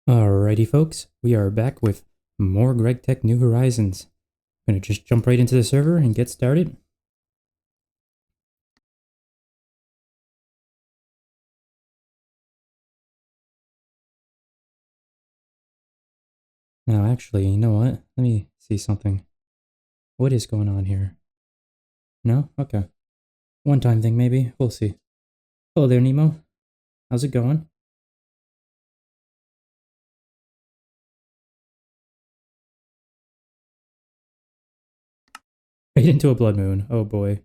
Alrighty, folks, we are back with more Greg Tech New Horizons. I'm gonna just jump right into the server and get started. Now, actually, you know what? Let me see something. What is going on here? No? Okay. One-time thing, maybe. We'll see. Hello there, Nemo. How's it going? Right into a blood moon. Oh boy.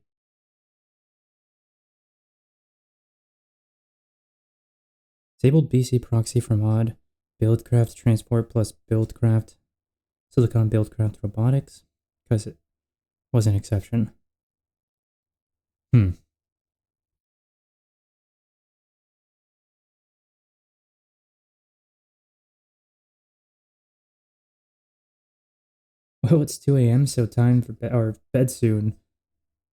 Disabled BC proxy for mod. Buildcraft transport plus buildcraft. Silicon buildcraft robotics. Because it was an exception. Hmm. Well, it's 2 a.m., so time for bed soon.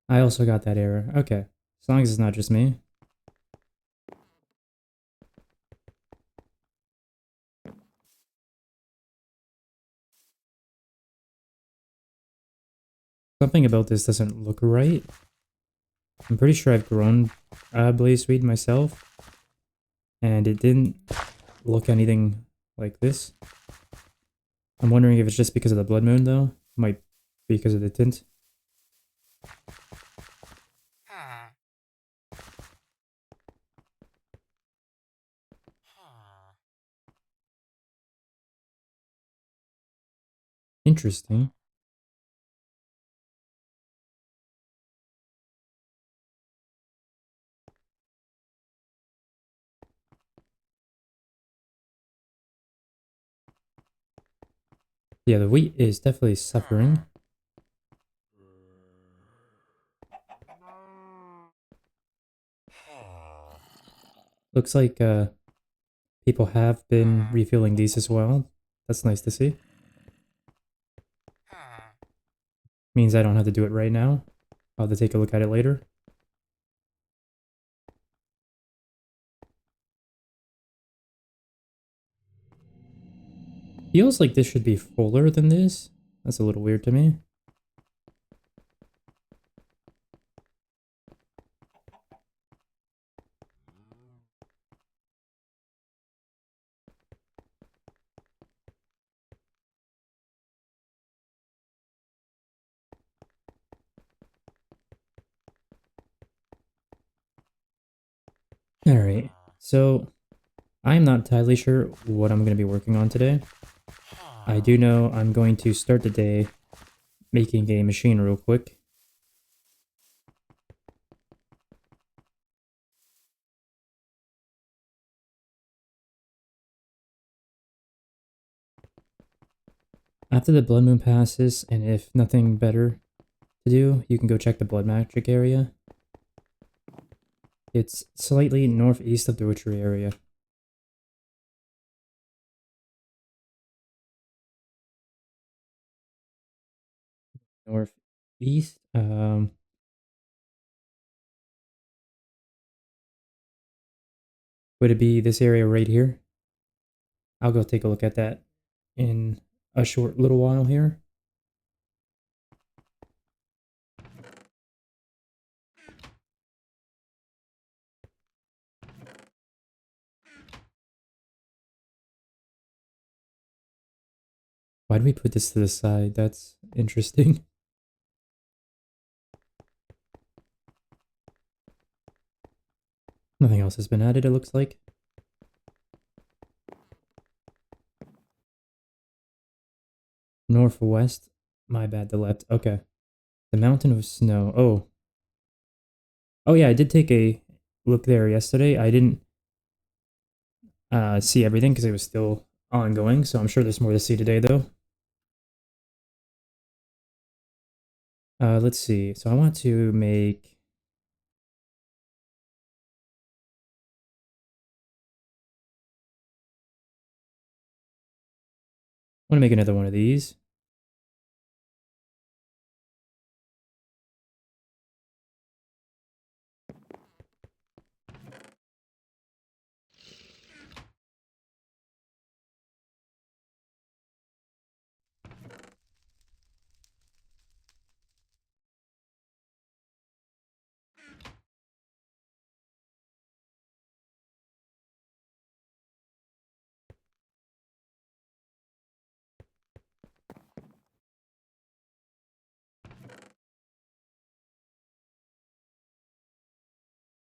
I also got that error. Okay. As long as it's not just me. Something about this doesn't look right. I'm pretty sure I've grown Blaze Weed myself, and it didn't look anything like this. I'm wondering if it's just because of the blood moon, though. Might be because of the tint. Interesting. Yeah, the wheat is definitely suffering. Looks like people have been refilling these as well. That's nice to see. Means I don't have to do it right now. I'll have to take a look at it later. Feels like this should be fuller than this. That's a little weird to me. Alright, so I'm not entirely sure what I'm going to be working on today. I do know I'm going to start the day making a machine real quick. After the blood moon passes, and if nothing better to do, you can go check the blood magic area. It's slightly northeast of the witchery area. Northeast? Would it be this area right here? I'll go take a look at that in a short little while here. Why do we put this to the side? That's interesting. Nothing else has been added, it looks like. Northwest? My bad, the left. Okay. The mountain of snow. Oh. Oh yeah, I did take a look there yesterday. I didn't see everything because it was still ongoing, so I'm sure there's more to see today though. Let's see. So I want to make... I want to make another one of these.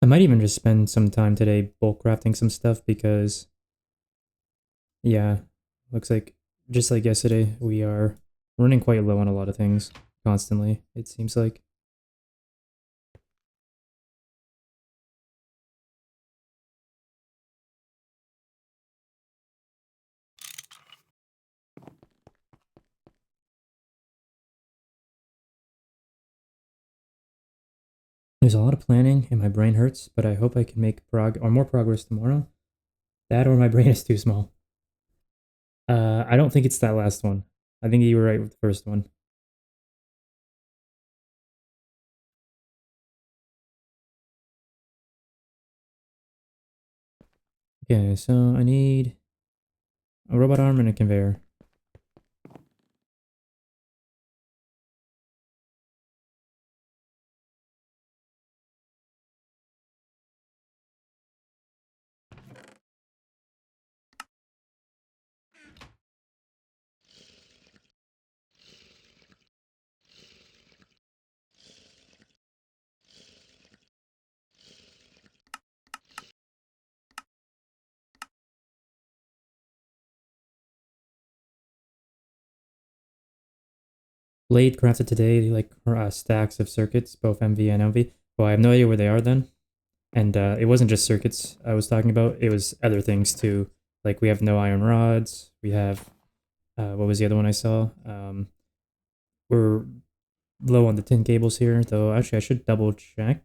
I might even just spend some time today bulk crafting some stuff because, yeah, looks like just like yesterday, we are running quite low on a lot of things constantly, it seems like. There's a lot of planning and my brain hurts, but I hope I can make more progress tomorrow. That or my brain is too small. I don't think it's that last one. I think you were right with the first one. Okay, so I need a robot arm and a conveyor. Blade crafted today, like stacks of circuits, both MV and MV. Well, I have no idea where they are then. And it wasn't just circuits I was talking about, it was other things too. Like we have no iron rods, we have, what was the other one I saw? We're low on the tin cables here, though actually I should double check.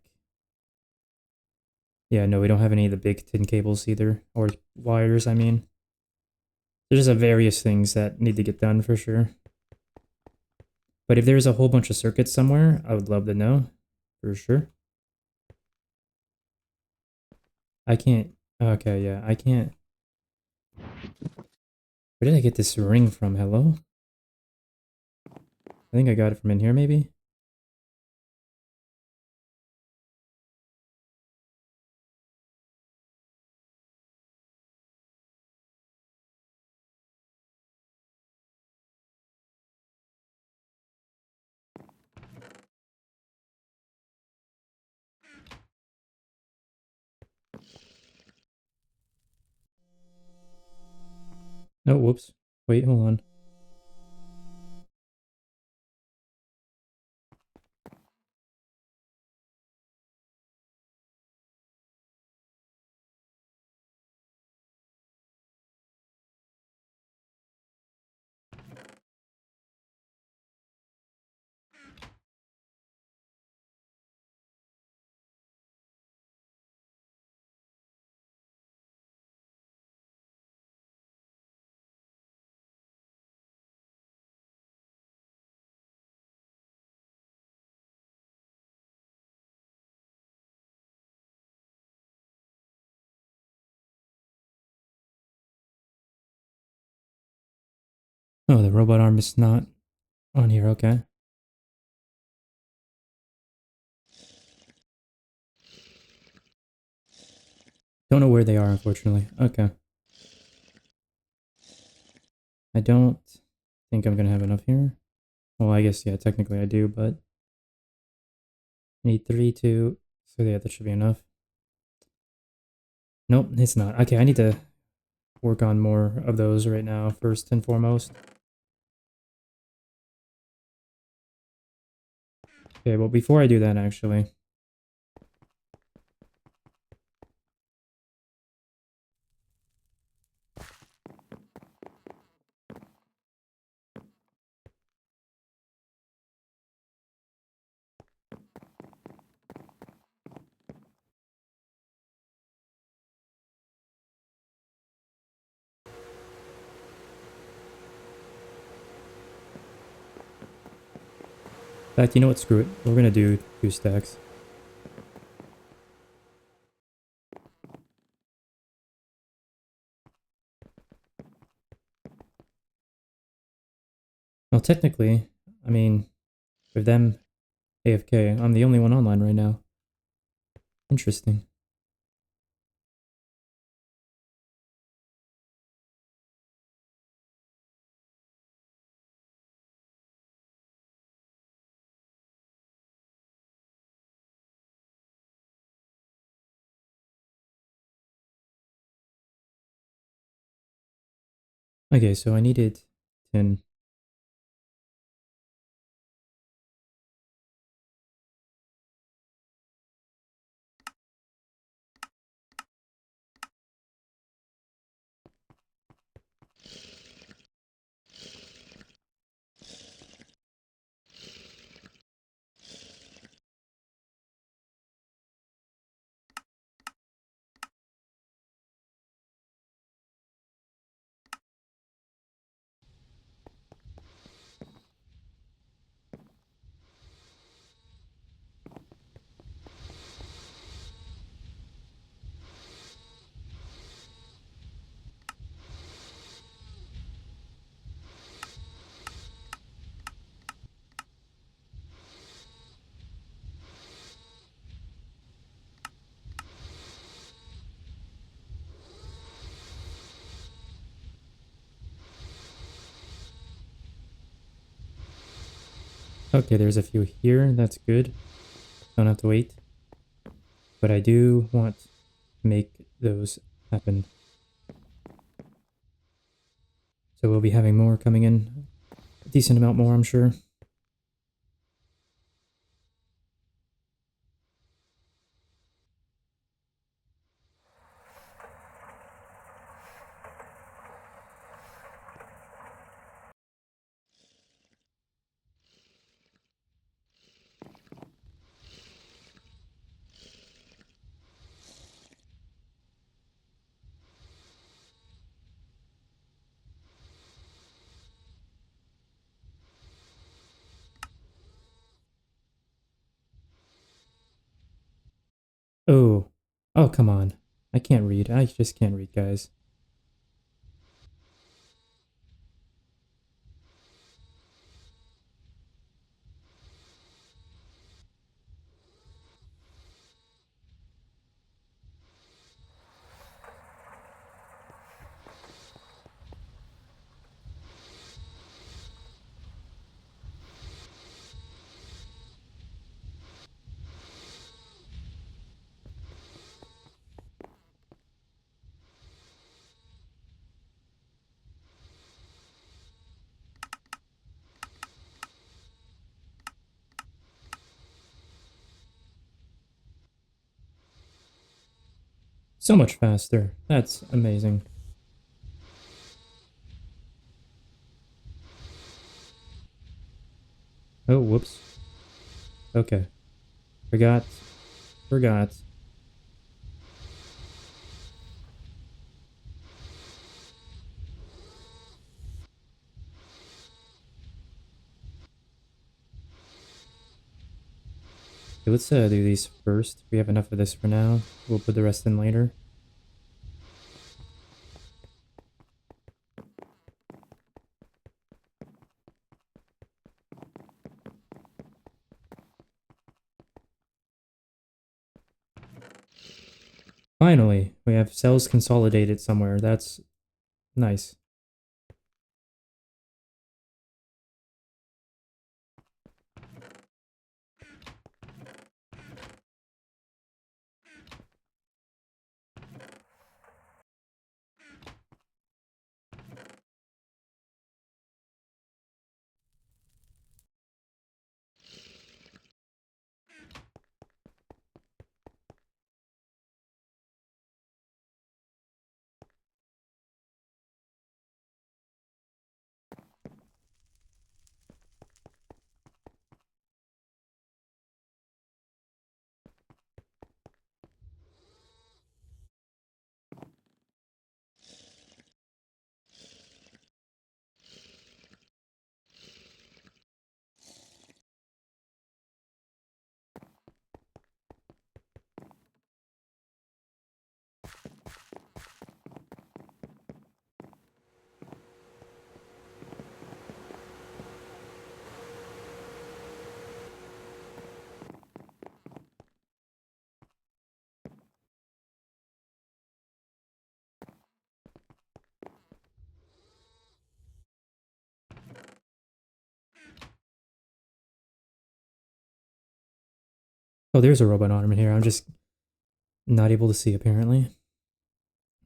Yeah, no, we don't have any of the big tin cables either, or wires, I mean. There's just various things that need to get done for sure. But if there's a whole bunch of circuits somewhere, I would love to know, for sure. I can't, okay, yeah, I can't. Where did I get this ring from? Hello? I think I got it from in here, maybe? Oh, whoops. Wait, hold on. Oh, the robot arm is not on here, okay. Don't know where they are, unfortunately. Okay. I don't think I'm gonna have enough here. Well, I guess, yeah, technically I do, but I need 3, 2, so yeah, that should be enough. Nope, it's not. Okay, I need to work on more of those right now, first and foremost. Okay, well, before I do that, actually, in fact, you know what, screw it. We're gonna do 2 stacks. Well, technically, I mean, with them AFK, I'm the only one online right now. Interesting. Okay, so I needed 10. Okay, there's a few here. That's good. Don't have to wait. But I do want to make those happen. So we'll be having more coming in. A decent amount more, I'm sure. Oh. Oh, come on. I can't read. I just can't read, guys. So much faster. That's amazing. Oh, whoops. Okay. Forgot. Forgot. Okay, let's do these first. We have enough of this for now. We'll put the rest in later. Finally, we have cells consolidated somewhere. That's nice. Oh, there's a robot arm in here. I'm just not able to see, apparently.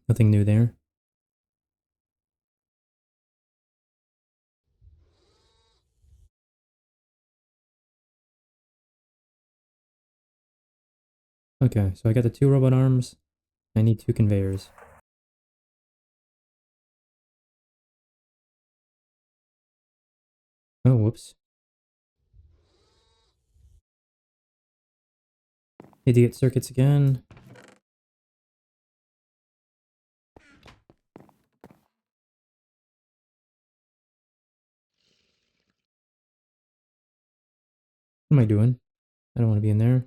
Nothing new there. Okay, so I got the 2 robot arms. I need 2 conveyors. Oh, whoops. Need to get circuits again. What am I doing? I don't want to be in there.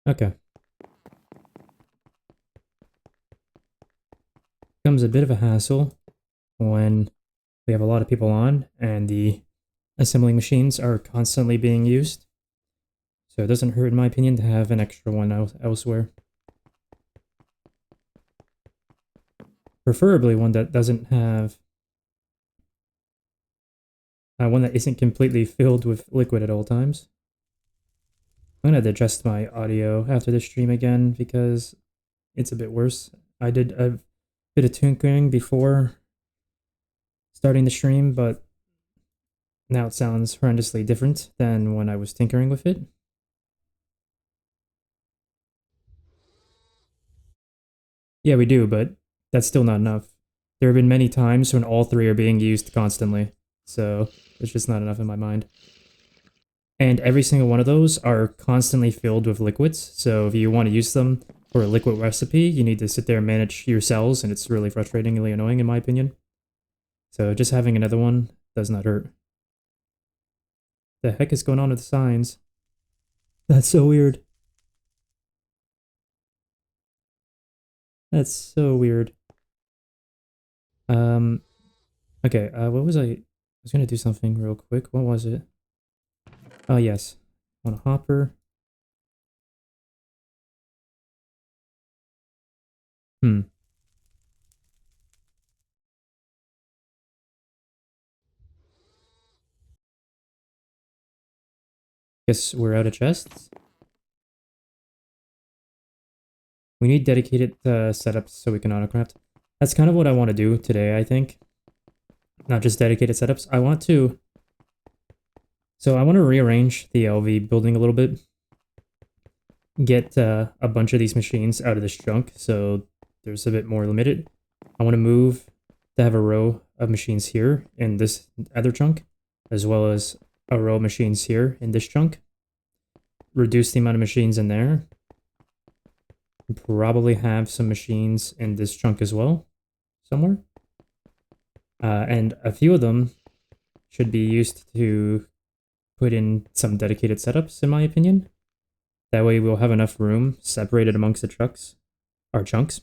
Okay. Becomes a bit of a hassle when we have a lot of people on and the assembling machines are constantly being used. So it doesn't hurt, in my opinion, to have an extra one elsewhere. Preferably one that doesn't have... one that isn't completely filled with liquid at all times. I'm gonna adjust my audio after the stream again because it's a bit worse. I did a bit of tinkering before starting the stream, but now it sounds horrendously different than when I was tinkering with it. Yeah, we do, but that's still not enough. There have been many times when all 3 are being used constantly, so it's just not enough in my mind. And every single one of those are constantly filled with liquids, so if you want to use them for a liquid recipe, you need to sit there and manage your cells, and it's really frustratingly annoying in my opinion. So just having another one does not hurt. The heck is going on with the signs? That's so weird. That's so weird. Okay, what was I was gonna do something real quick. What was it? Oh, yes. On a hopper. Hmm. Guess we're out of chests. We need dedicated setups so we can autocraft. That's kind of what I want to do today, I think. Not just dedicated setups. I want to... So I want to rearrange the LV building a little bit. Get a bunch of these machines out of this chunk so there's a bit more limited. I want to move to have a row of machines here in this other chunk, as well as a row of machines here in this chunk. Reduce the amount of machines in there. Probably have some machines in this chunk as well, somewhere. And a few of them should be used to put in some dedicated setups, in my opinion. That way we'll have enough room separated amongst the trucks, our chunks.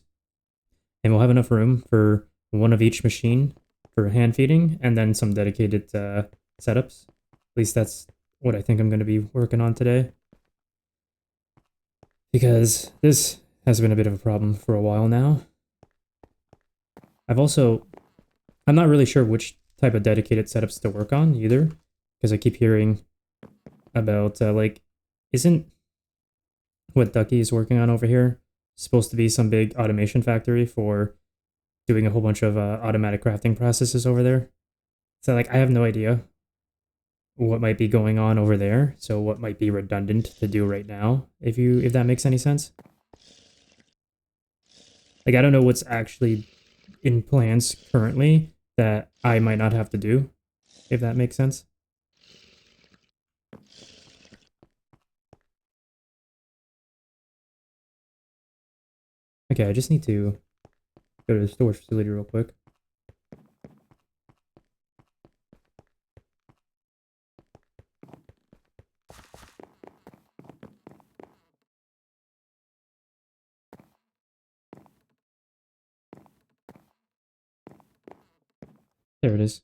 And we'll have enough room for one of each machine for hand feeding, and then some dedicated setups. At least that's what I think I'm going to be working on today. Because this has been a bit of a problem for a while now. I'm not really sure which type of dedicated setups to work on either, because I keep hearing about, isn't what Ducky is working on over here supposed to be some big automation factory for doing a whole bunch of automatic crafting processes over there? So, I have no idea what might be going on over there, so what might be redundant to do right now, if that makes any sense. I don't know what's actually in plans currently that I might not have to do, if that makes sense. Okay, I just need to go to the storage facility real quick. There it is.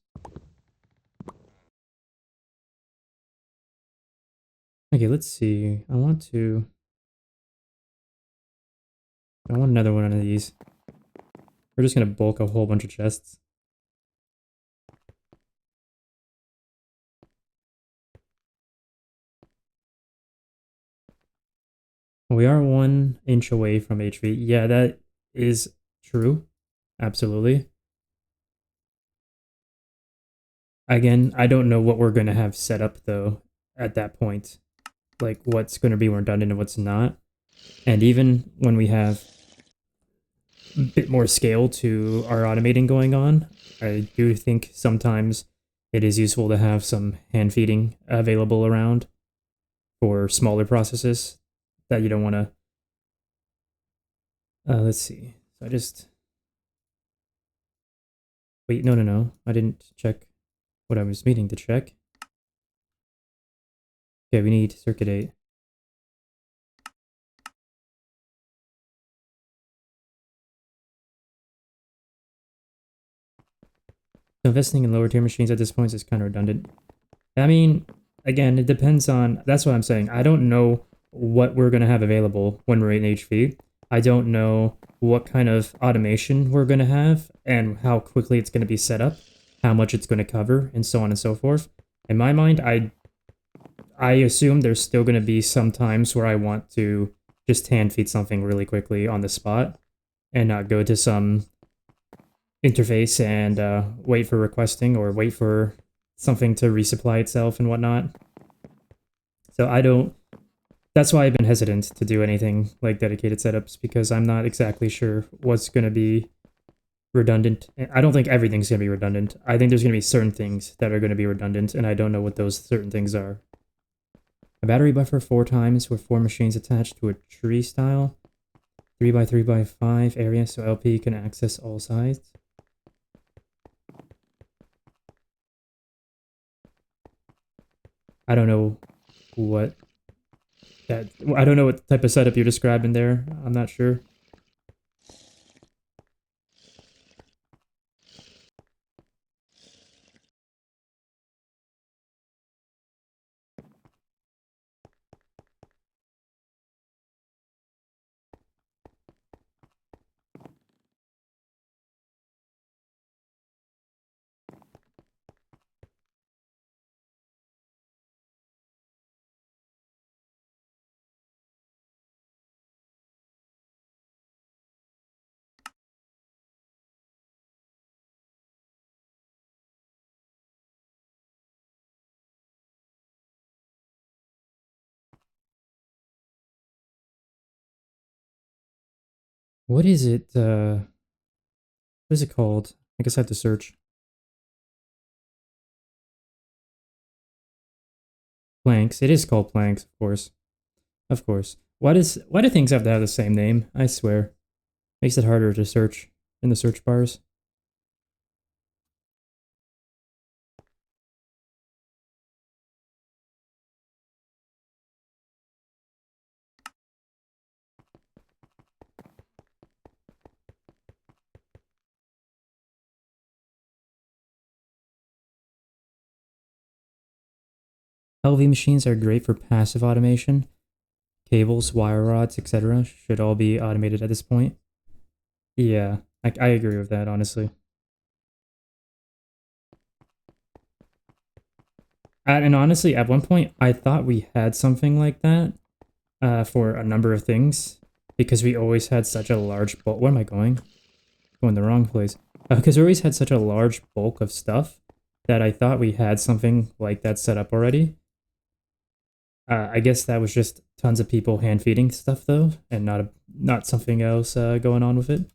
Okay, let's see. I want another one of these. We're just gonna bulk a whole bunch of chests. We are 1 inch away from HV. Yeah, that is true. Absolutely. Again, I don't know what we're going to have set up though at that point. Like what's going to be redundant and what's not. And even when we have a bit more scale to our automating going on, I do think sometimes it is useful to have some hand feeding available around for smaller processes that you don't want to. Let's see. So I just. Wait, no, no, no. I didn't check what I was meaning to check. Okay, we need circuit 8. So investing in lower tier machines at this point is kind of redundant. I mean, again, it depends on. That's what I'm saying. I don't know what we're going to have available when we're in HV. I don't know what kind of automation we're going to have and how quickly it's going to be set up, how much it's going to cover, and so on and so forth. In my mind, I assume there's still going to be some times where I want to just hand feed something really quickly on the spot and not go to some interface and wait for requesting or wait for something to resupply itself and whatnot. So I don't. That's why I've been hesitant to do anything like dedicated setups because I'm not exactly sure what's going to be redundant. I don't think everything's going to be redundant. I think there's going to be certain things that are going to be redundant, and I don't know what those certain things are. A battery buffer 4 times with 4 machines attached to a tree style 3x3x5 area so LP can access all sides. I don't know what I don't know what type of setup you're describing there. I'm not sure. What is it? What is it called? I guess I have to search. Planks. It is called planks, of course. Of course. Why do things have to have the same name? I swear. Makes it harder to search in the search bars. LV machines are great for passive automation. Cables, wire rods, etc. should all be automated at this point. Yeah, I agree with that, honestly. And honestly, at one point, I thought we had something like that for a number of things because we always had such a large bulk. Where am I going? Going the wrong place. Because we always had such a large bulk of stuff that I thought we had something like that set up already. I guess that was just tons of people hand feeding stuff though, and not something else going on with it.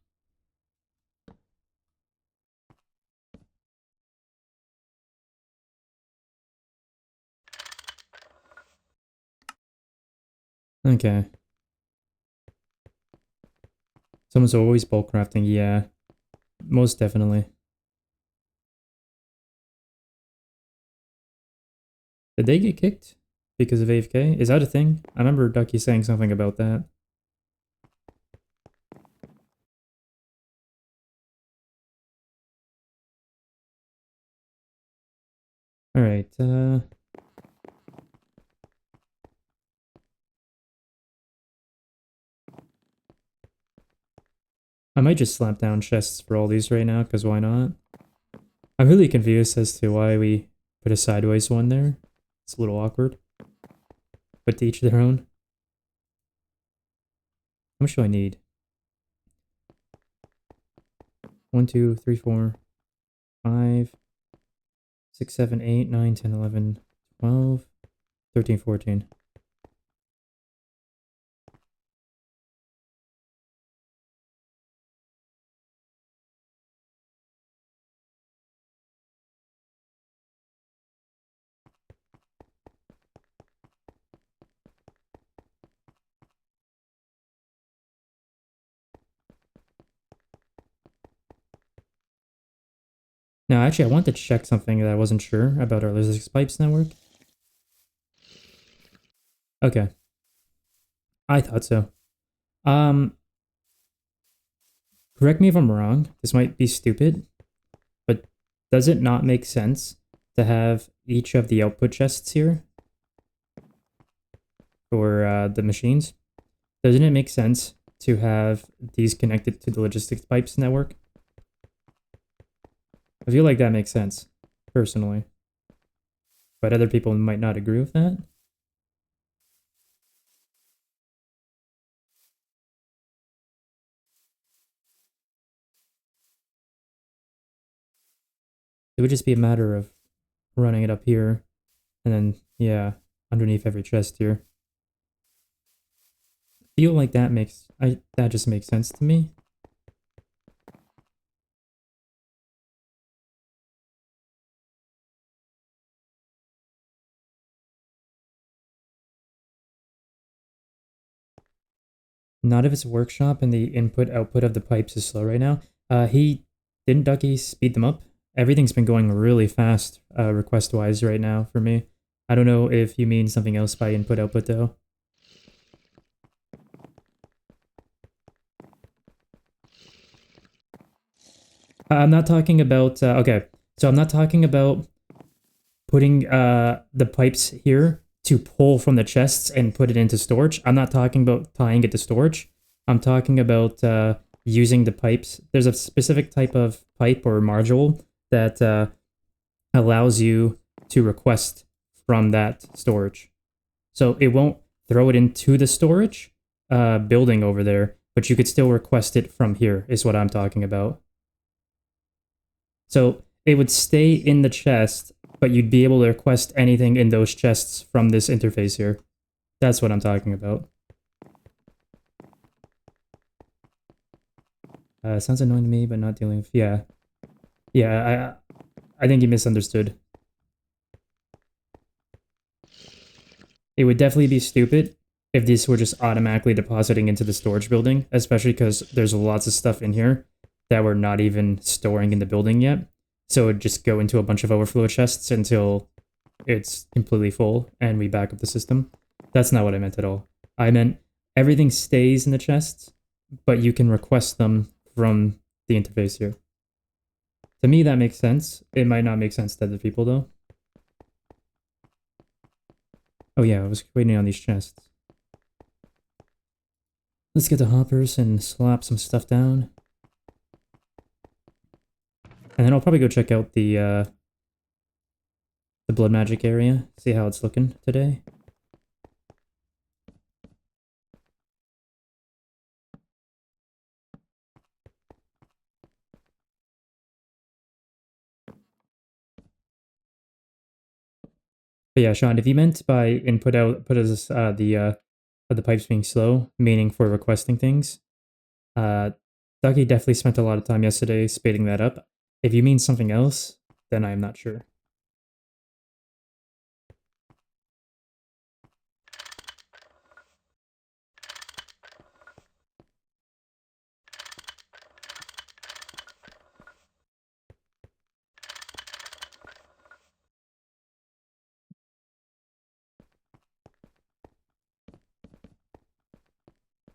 Okay. Someone's always bulk crafting. Yeah, most definitely. Did they get kicked because of AFK? Is that a thing? I remember Ducky saying something about that. All right. I might just slap down chests for all these right now, because why not? I'm really confused as to why we put a sideways one there. It's a little awkward. But to each their own. How much do I need? 1, 2, 3, 4, 5, 6, 7, 8, 9, 10, 11, 12, 13, 14. Now, actually, I want to check something that I wasn't sure about our logistics pipes network. Okay. I thought so. Um, Correct me if I'm wrong. This might be stupid, but does it not make sense to have each of the output chests here for the machines? Doesn't it make sense to have these connected to the logistics pipes network? I feel like that makes sense, personally. But other people might not agree with that. It would just be a matter of running it up here and then, yeah, underneath every chest here. I feel like that just makes sense to me. Not if it's a workshop and the input output of the pipes is slow right now. He didn't Ducky speed them up? Everything's been going really fast, request wise right now for me. I don't know if you mean something else by input output though. I'm not talking about okay. So I'm not talking about putting the pipes here to pull from the chests and put it into storage. I'm not talking about tying it to storage. I'm talking about using the pipes. There's a specific type of pipe or module that allows you to request from that storage. So it won't throw it into the storage building over there, but you could still request it from here, is what I'm talking about. So it would stay in the chest, but you'd be able to request anything in those chests from this interface here. That's what I'm talking about. Sounds annoying to me, but not dealing with... Yeah. Yeah, I think you misunderstood. It would definitely be stupid if these were just automatically depositing into the storage building, especially because there's lots of stuff in here that we're not even storing in the building yet. So it would just go into a bunch of overflow chests until it's completely full and we back up the system. That's not what I meant at all. I meant everything stays in the chests, but you can request them from the interface here. To me, that makes sense. It might not make sense to other people, though. Oh yeah, I was waiting on these chests. Let's get the hoppers and slap some stuff down. And then I'll probably go check out the blood magic area, see how it's looking today. But yeah, Sean, if you meant by input output as the pipes being slow, meaning for requesting things, Ducky definitely spent a lot of time yesterday speeding that up. If you mean something else, then I'm not sure.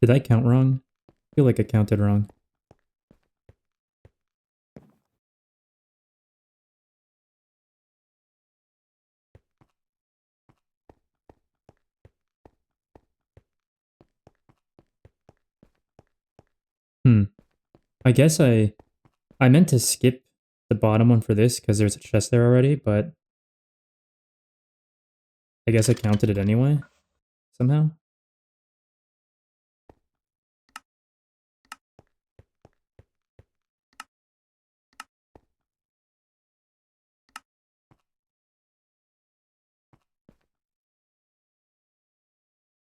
Did I count wrong? I feel like I counted wrong. Hmm. I guess I meant to skip the bottom one for this because there's a chest there already, but I guess I counted it anyway, somehow.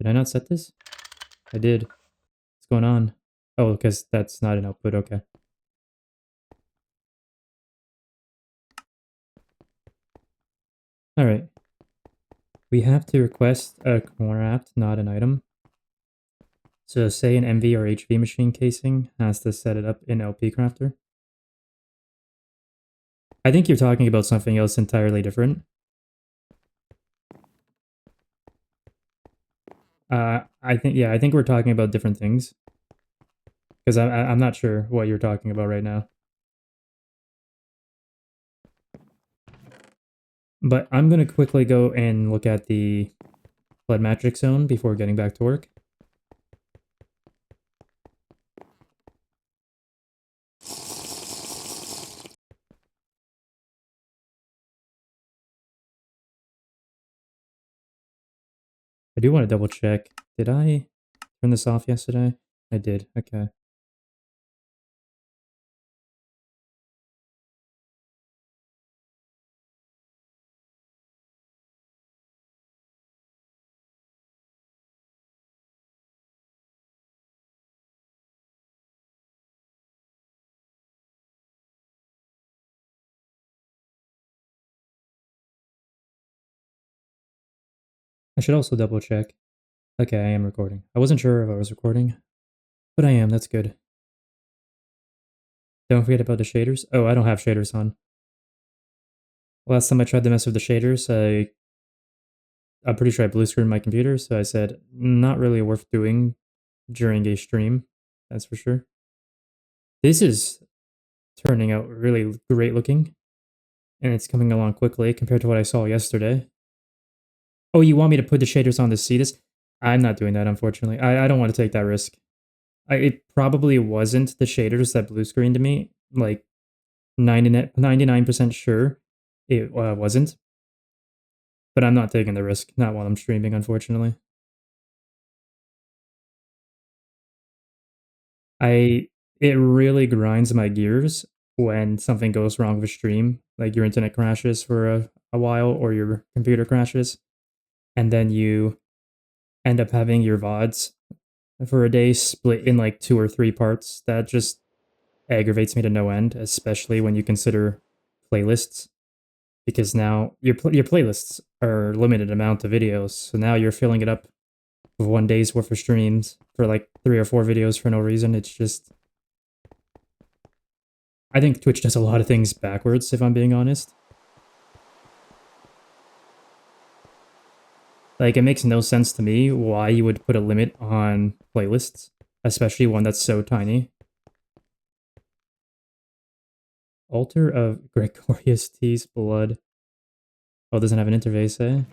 Did I not set this? I did. What's going on? Oh, because that's not an output, okay. Alright. We have to request a corner apt, not an item. So say an MV or HV machine casing has to set it up in LP Crafter. I think you're talking about something else entirely different. I think we're talking about different things. Because I'm not sure what you're talking about right now. But I'm going to quickly go and look at the blood magic zone before getting back to work. I do want to double check. Did I turn this off yesterday? I did. Okay. I should also double check. Okay, I am recording. I wasn't sure if I was recording, but I am. That's good. Don't forget about the shaders. Oh, I don't have shaders on. Last time I tried to mess with the shaders, I'm pretty sure I blue screened my computer, so I said, not really worth doing during a stream. That's for sure. This is turning out really great looking, and it's coming along quickly compared to what I saw yesterday. Oh, you want me to put the shaders on to see this? I'm not doing that, unfortunately. I don't want to take that risk. It probably wasn't the shaders that blue screened me. Like, 99% sure it wasn't. But I'm not taking the risk, not while I'm streaming, unfortunately. It really grinds my gears when something goes wrong with stream, like your internet crashes for a while or your computer crashes, and then you end up having your VODs for a day split in like 2 or 3 parts. That just aggravates me to no end, especially when you consider playlists, because now your playlists are limited amount of videos, so now you're filling it up with 1 day's worth of streams for like 3 or 4 videos for no reason. It's just, I think Twitch does a lot of things backwards, if I'm being honest. Like, it makes no sense to me why you would put a limit on playlists, especially one that's so tiny. Altar of Gregorius T's blood. Oh, it doesn't have an interface, eh?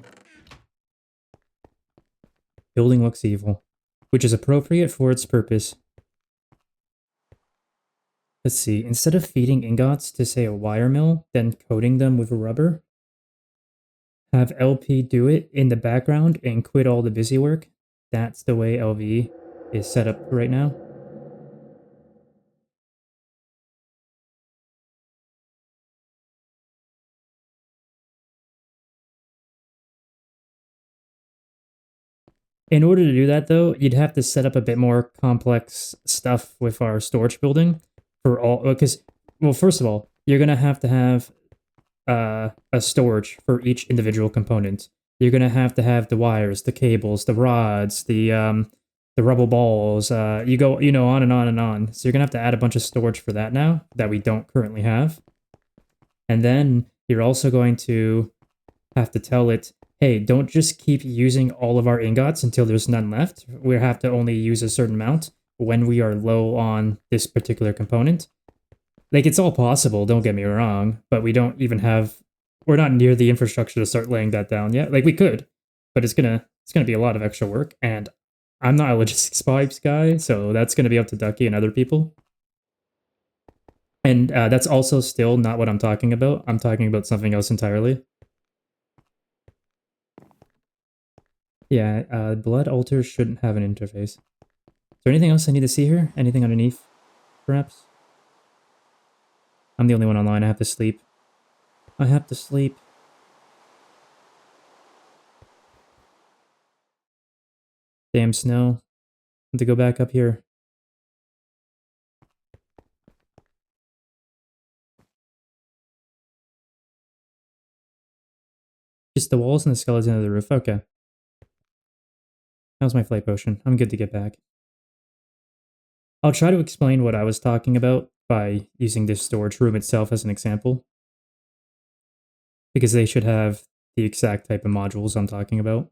Building looks evil, which is appropriate for its purpose. Let's see, instead of feeding ingots to, say, a wire mill, then coating them with rubber, have LP do it in the background and quit all the busy work. That's the way LV is set up right now. In order to do that, though, you'd have to set up a bit more complex stuff with our storage building for all, because, well, first of all, you're going to have a storage for each individual component. You're going to have the wires, the cables, the rods, the rubber balls, you go, on and on and on. So you're going to have to add a bunch of storage for that now that we don't currently have. And then you're also going to have to tell it, hey, don't just keep using all of our ingots until there's none left. We have to only use a certain amount when we are low on this particular component. Like, it's all possible, don't get me wrong, but we don't even have, we're not near the infrastructure to start laying that down yet. Like, we could, but it's gonna be a lot of extra work, and I'm not a logistics pipes guy, so that's gonna be up to Ducky and other people. And that's also still not what I'm talking about. I'm talking about something else entirely. Yeah, blood altars shouldn't have an interface. Is there anything else I need to see here? Anything underneath, perhaps? I'm the only one online. I have to sleep. I have to sleep. Damn snow. I have to go back up here. Just the walls and the skeleton of the roof. Okay. That was my flight potion. I'm good to get back. I'll try to explain what I was talking about by using this storage room itself as an example, because they should have the exact type of modules I'm talking about.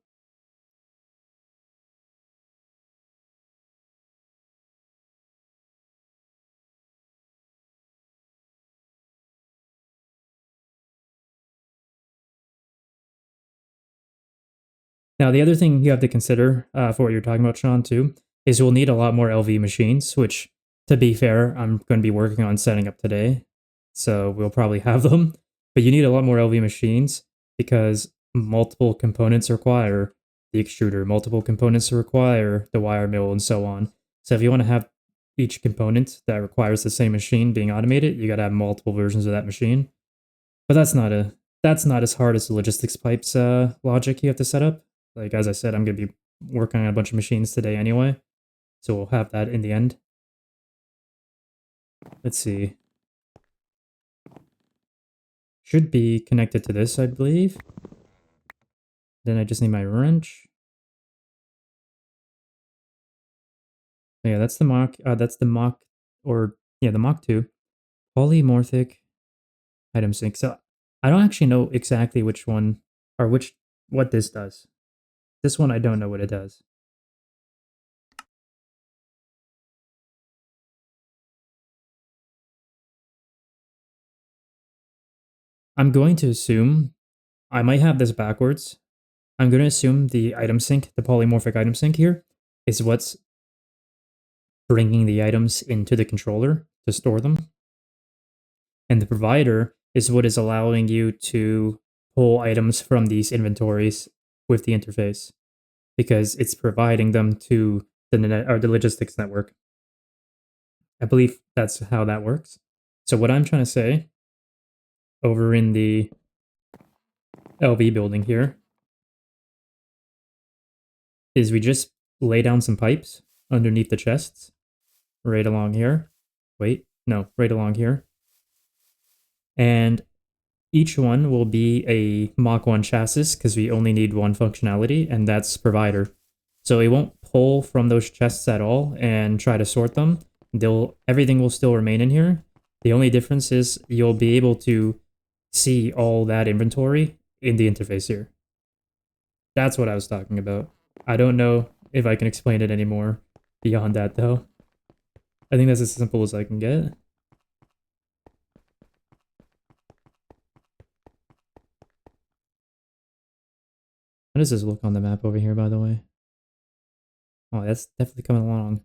Now, the other thing you have to consider for what you're talking about, Sean, too, is we'll need a lot more LV machines, which, to be fair, I'm going to be working on setting up today. So we'll probably have them. But you need a lot more LV machines because multiple components require the extruder, multiple components require the wire mill, and so on. So if you want to have each component that requires the same machine being automated, you got to have multiple versions of that machine. But that's not as hard as the logistics pipes logic you have to set up. Like as I said, I'm gonna be working on a bunch of machines today anyway, so we'll have that in the end. Let's see. Should be connected to this, I believe. Then I just need my wrench. Yeah, that's the Mach. That's the Mach, or yeah, the Mach 2 polymorphic item sync. So I don't actually know exactly which one or what this does. This one I don't know what it does. I'm going to assume I might have this backwards. I'm going to assume the item sync, the polymorphic item sync here, is what's bringing the items into the controller to store them. And the provider is what is allowing you to pull items from these inventories with the interface because it's providing them to the net or the logistics network. I believe that's how that works. So what I'm trying to say over in the LV building here is we just lay down some pipes underneath the chests right along here. Wait, no, right along here. And each one will be a Mach 1 chassis because we only need one functionality, and that's provider. So it won't pull from those chests at all and try to sort them. Everything will still remain in here. The only difference is you'll be able to see all that inventory in the interface here. That's what I was talking about. I don't know if I can explain it anymore beyond that, though. I think that's as simple as I can get. How does this look on the map over here, by the way? Oh, that's definitely coming along.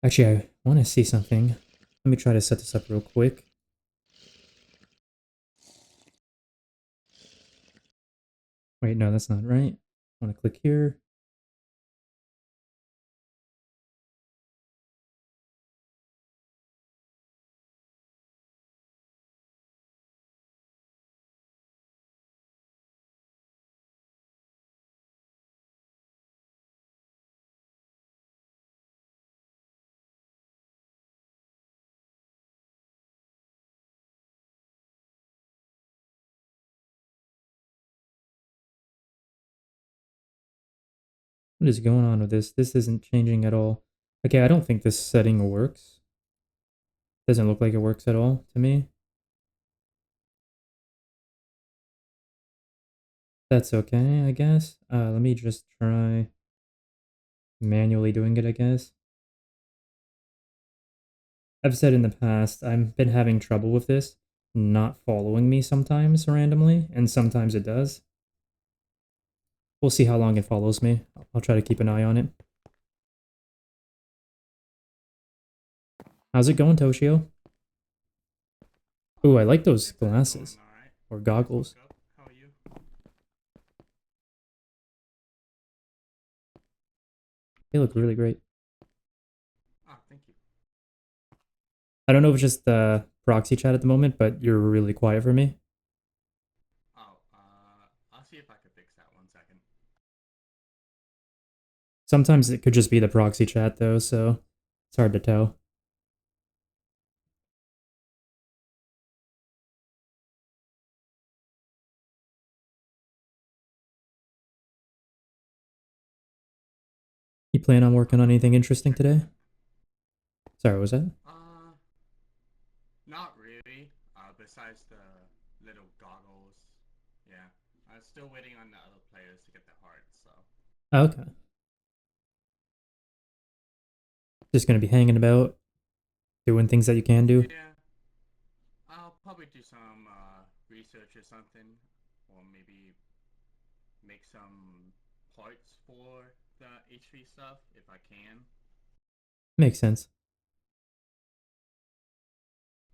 Actually, I want to see something. Let me try to set this up real quick. Wait, no, that's not right. I want to click here. What is going on with this? This isn't changing at all. Okay, I don't think this setting works. Doesn't look like it works at all to me. That's okay, I guess. Let me just try manually doing it, I guess. I've said in the past, I've been having trouble with this not following me sometimes randomly, and sometimes it does. We'll see how long it follows me. I'll try to keep an eye on it. How's it going, Toshio? Ooh, I like those glasses. Or goggles. How are you? They look really great. Ah, thank you. I don't know if it's just proxy chat at the moment, but you're really quiet for me. Oh, I'll see if I can fix that 1 second. Sometimes it could just be the proxy chat though, so it's hard to tell. You plan on working on anything interesting today? Sorry, what was that? Not really. Besides the little goggles. Yeah. I'm still waiting on the other players to get the hearts, so. Oh, okay. Just gonna be hanging about, doing things that you can do. Yeah. I'll probably do some research or something. Or maybe make some parts for the HV stuff if I can. Makes sense.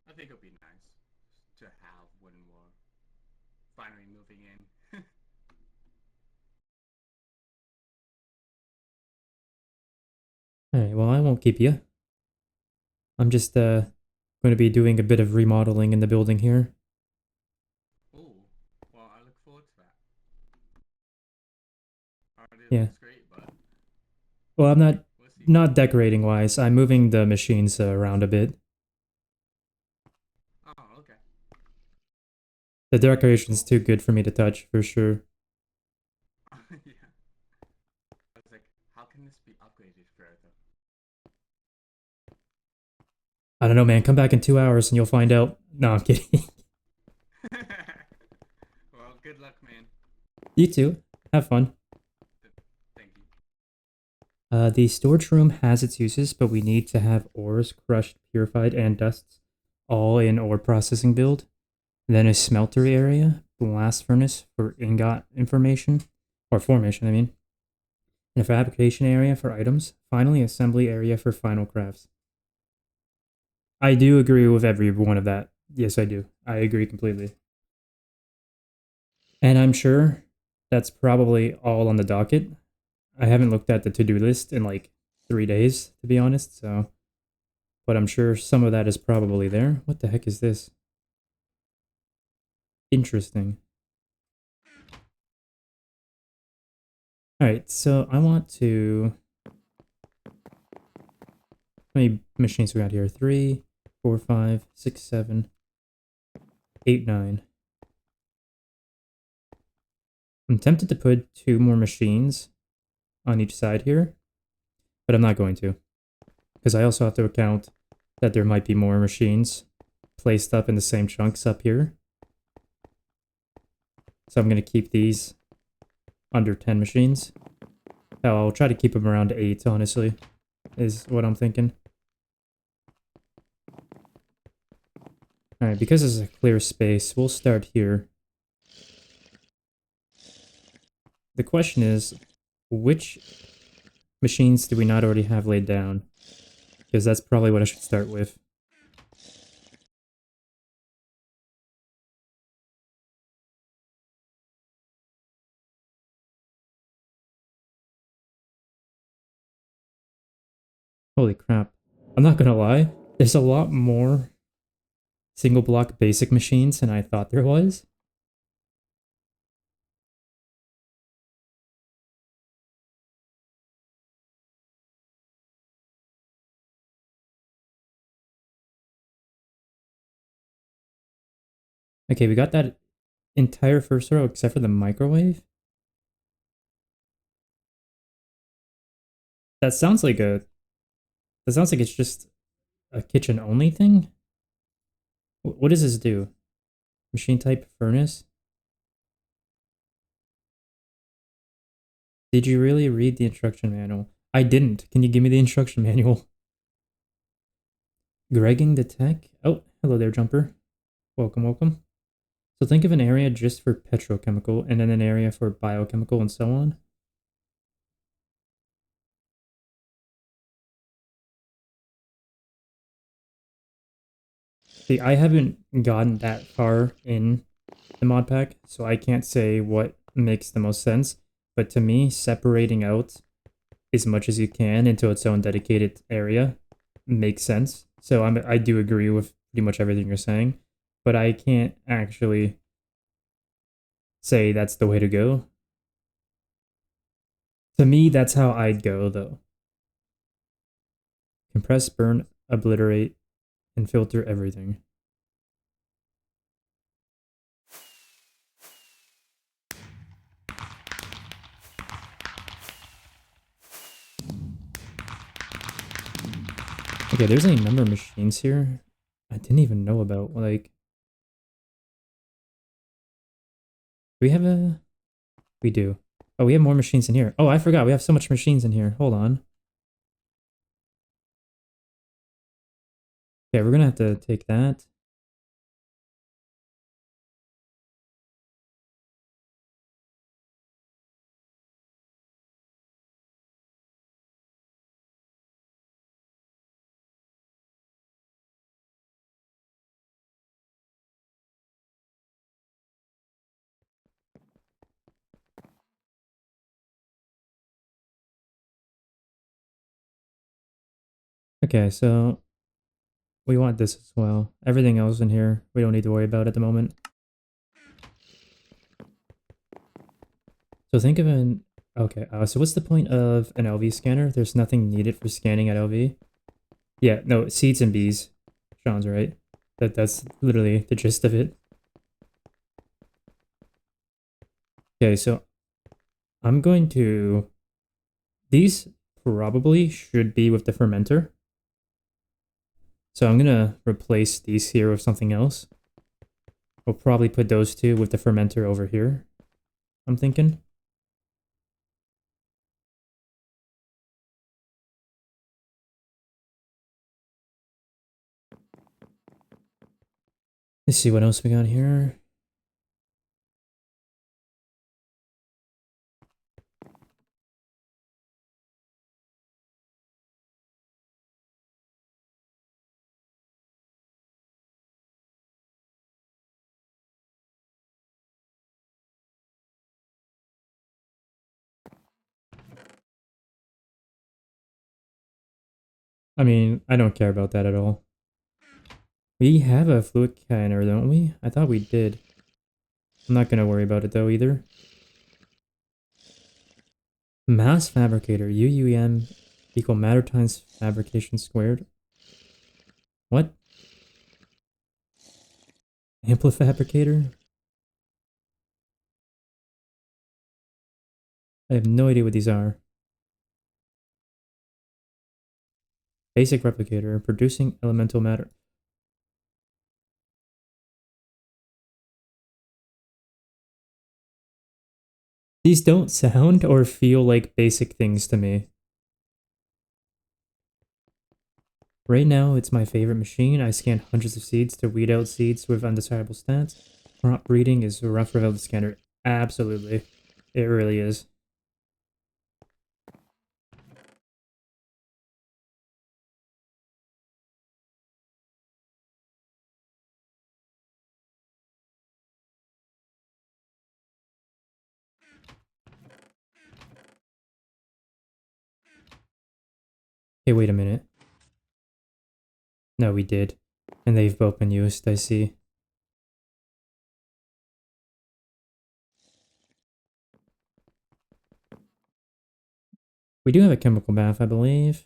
I think it'll be nice to have when we're finally moving in. Alright, well, I won't keep you. I'm just going to be doing a bit of remodeling in the building here. Ooh. Well, I look forward to that. Already Yeah. looks great, but Well, I'm not we'll see. not decorating wise. I'm moving the machines around a bit. Oh, okay. The decoration's too good for me to touch for sure. Yeah. I was like, how can this be upgraded further? I don't know, man. Come back in 2 hours and you'll find out. No, I'm kidding. Well, good luck, man. You too. Have fun. Thank you. The storage room has its uses, but we need to have ores crushed, purified, and dusts all in ore processing build. Then a smelter area, blast furnace for ingot information, or formation, I mean. And a fabrication area for items. Finally, assembly area for final crafts. I do agree with every one of that. Yes, I do. I agree completely. And I'm sure that's probably all on the docket. I haven't looked at the to-do list in like 3 days, to be honest, so. But I'm sure some of that is probably there. What the heck is this? Interesting. Alright, so I want to. How many machines we got here? 3, 4, 5, 6, 7, 8, 9. I'm tempted to put 2 more machines on each side here, but I'm not going to. Because I also have to account that there might be more machines placed up in the same chunks up here. So I'm going to keep these under 10 machines. I'll try to keep them around 8, honestly, is what I'm thinking. Alright, because this is a clear space, we'll start here. The question is, which machines do we not already have laid down? Because that's probably what I should start with. Holy crap. I'm not gonna lie, there's a lot more single block basic machines than I thought there was. Okay, we got that entire first row except for the microwave. That sounds like a... That sounds like it's just a kitchen only thing? What does this do? Machine type furnace? Did you really read the instruction manual? I didn't. Can you give me the instruction manual? Gregging the tech? Oh, hello there, Jumper. Welcome, welcome. So think of an area just for petrochemical and then an area for biochemical and so on. See, I haven't gotten that far in the mod pack, so I can't say what makes the most sense. But to me, separating out as much as you can into its own dedicated area makes sense. So I do agree with pretty much everything you're saying, but I can't actually say that's the way to go. To me, that's how I'd go, though. Compress, burn, obliterate, and filter everything. Okay, there's a number of machines here I didn't even know about. Like, do we have a... We do. Oh, we have more machines in here. Oh, I forgot. We have so much machines in here. Hold on. Okay, we're gonna have to take that. Okay, so we want this as well. Everything else in here, we don't need to worry about at the moment. So think of an... Okay, so what's the point of an LV scanner? There's nothing needed for scanning at LV. Yeah, no, seeds and bees. Sean's right. That's literally the gist of it. Okay, so I'm going to... These probably should be with the fermenter. So I'm gonna replace these here with something else. We'll probably put those two with the fermenter over here, I'm thinking. Let's see what else we got here. I mean, I don't care about that at all. We have a fluid canner, don't we? I thought we did. I'm not gonna worry about it though either. Mass fabricator, UUM equal matter times fabrication squared. What? Amplifabricator? I have no idea what these are. Basic replicator, producing elemental matter. These don't sound or feel like basic things to me. Right now, it's my favorite machine. I scan hundreds of seeds to weed out seeds with undesirable stats. Crop breeding is rough without the scanner. Absolutely. It really is. Hey, wait a minute. No, we did. And they've both been used, I see. We do have a chemical bath, I believe.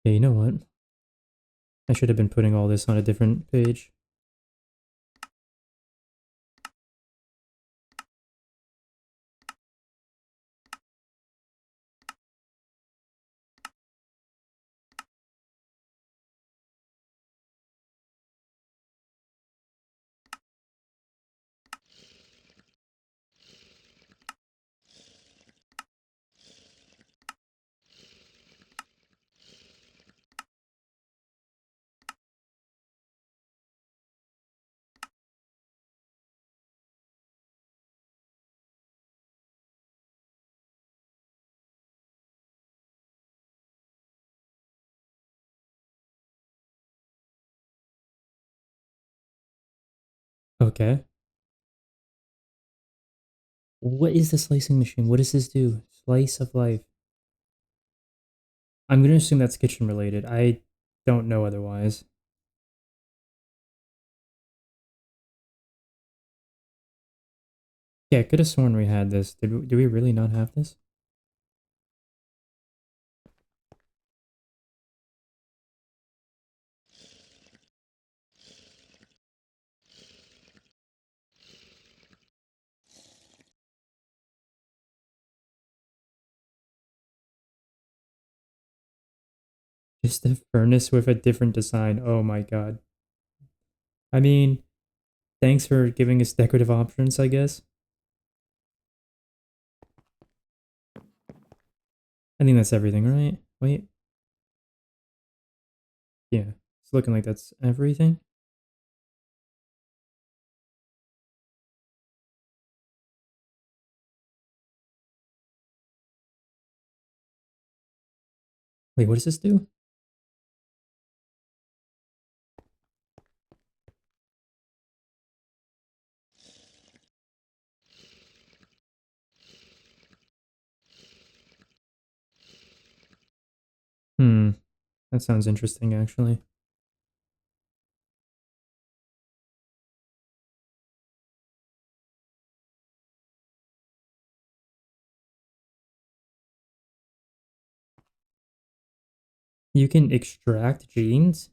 Yeah, you know what? I should have been putting all this on a different page. Okay. What is the slicing machine? What does this do? Slice of life. I'm gonna assume that's kitchen related. I don't know otherwise. Yeah, I could have sworn we had this. Do we really not have this? Just a furnace with a different design. Oh my god. I mean, thanks for giving us decorative options, I guess. I think that's everything, right? Wait. Yeah. It's looking like that's everything. Wait, what does this do? Hmm. That sounds interesting, actually. You can extract genes?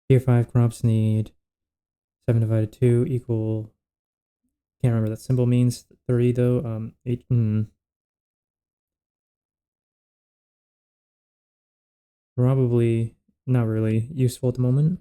Here, 5 crops need 7 divided 2 equal. Can't remember what that symbol means. 3, though. 8. Probably not really useful at the moment.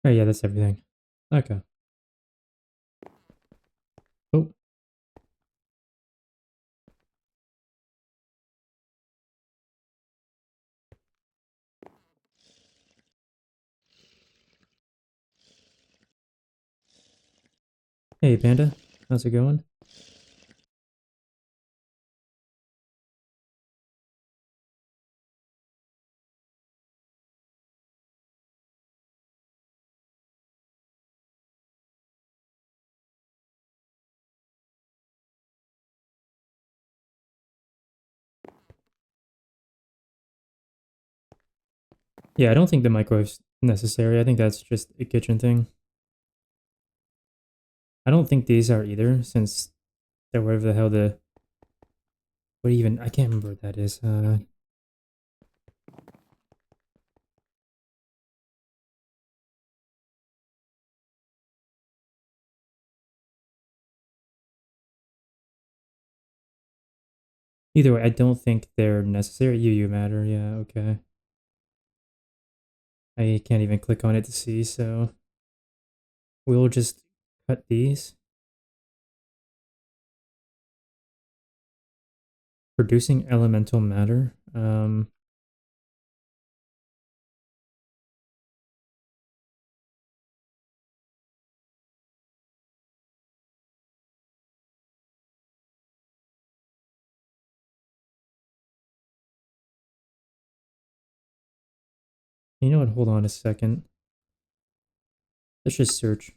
Oh, yeah, that's everything. Okay. Oh, hey, Panda. How's it going? Yeah, I don't think the microwave's necessary. I think that's just a kitchen thing. I don't think these are either, since they're whatever the hell the. What even? I can't remember what that is. Either way, I don't think they're necessary. You matter. Yeah, okay. I can't even click on it to see, so we'll just cut these. Producing elemental matter. You know what? Hold on a second. Let's just search.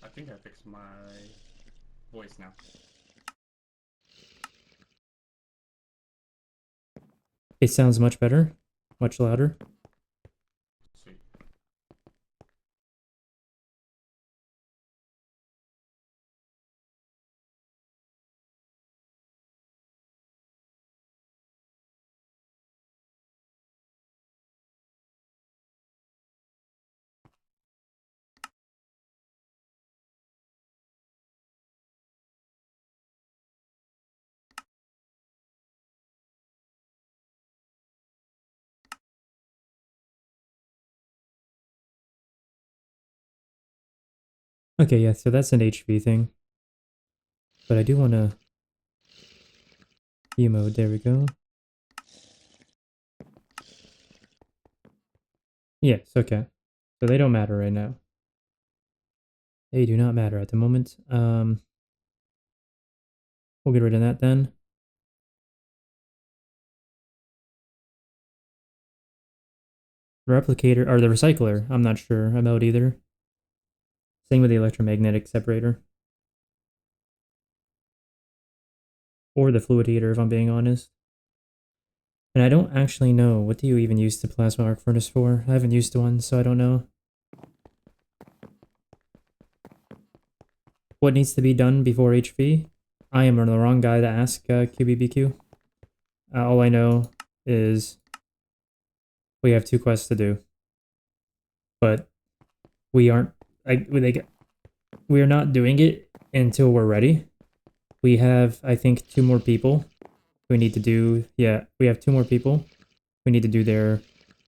I think I fixed my voice now. It sounds much better, much louder. Sweet. Okay, yeah, so that's an HV thing. But I do want to emote. There we go. Yes, okay. So they don't matter right now. They do not matter at the moment. We'll get rid of that then. Replicator, or the recycler, I'm not sure about either. Same with the electromagnetic separator. Or the fluid heater, if I'm being honest. And I don't actually know, what do you even use the plasma arc furnace for? I haven't used one, so I don't know. What needs to be done before HV? I am the wrong guy to ask QBBQ. All I know is we have 2 quests to do. But we aren't, we are not doing it until we're ready. We have, I think, 2 more people we need to do. Yeah, we have 2 more people. We need to do their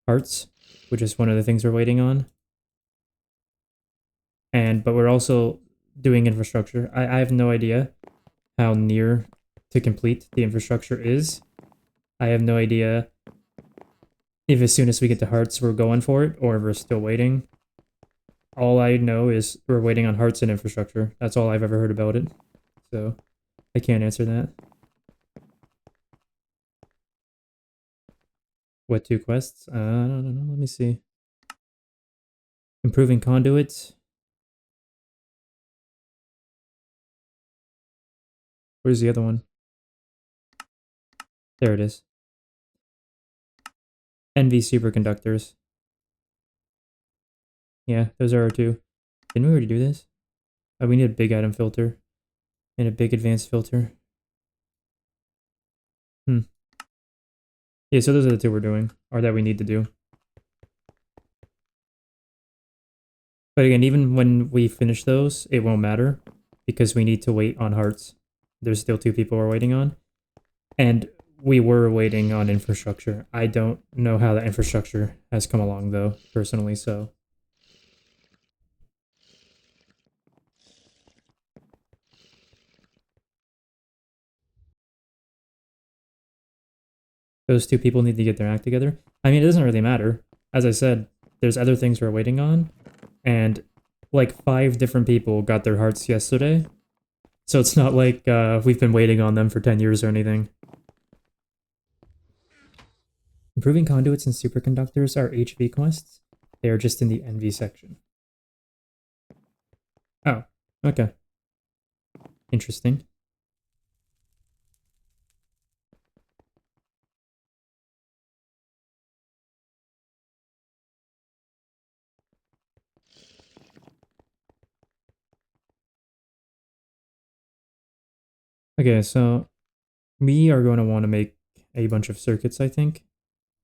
parts, which is one of the things we're waiting on. But we're also doing infrastructure. I have no idea how near to complete the infrastructure is. I have no idea if as soon as we get the hearts we're going for it, or if we're still waiting. All I know is we're waiting on hearts and infrastructure. That's all I've ever heard about it. So I can't answer that. What 2 quests? I don't know. Let me see. Improving conduits. Where's the other one? There it is. NV superconductors. Yeah, those are our 2. Didn't we already do this? Oh, we need a big item filter and a big advanced filter. Yeah, so those are the 2 we're doing, or that we need to do. But again, even when we finish those, it won't matter because we need to wait on hearts. There's still 2 people we're waiting on. And we were waiting on infrastructure. I don't know how that infrastructure has come along though, personally, so. Those 2 people need to get their act together. I mean, it doesn't really matter. As I said, there's other things we're waiting on, and like 5 different people got their hearts yesterday. So it's not like we've been waiting on them for 10 years or anything. Improving conduits and superconductors are HV quests. They are just in the NV section. Oh, okay. Interesting. Okay, so we are going to want to make a bunch of circuits, I think,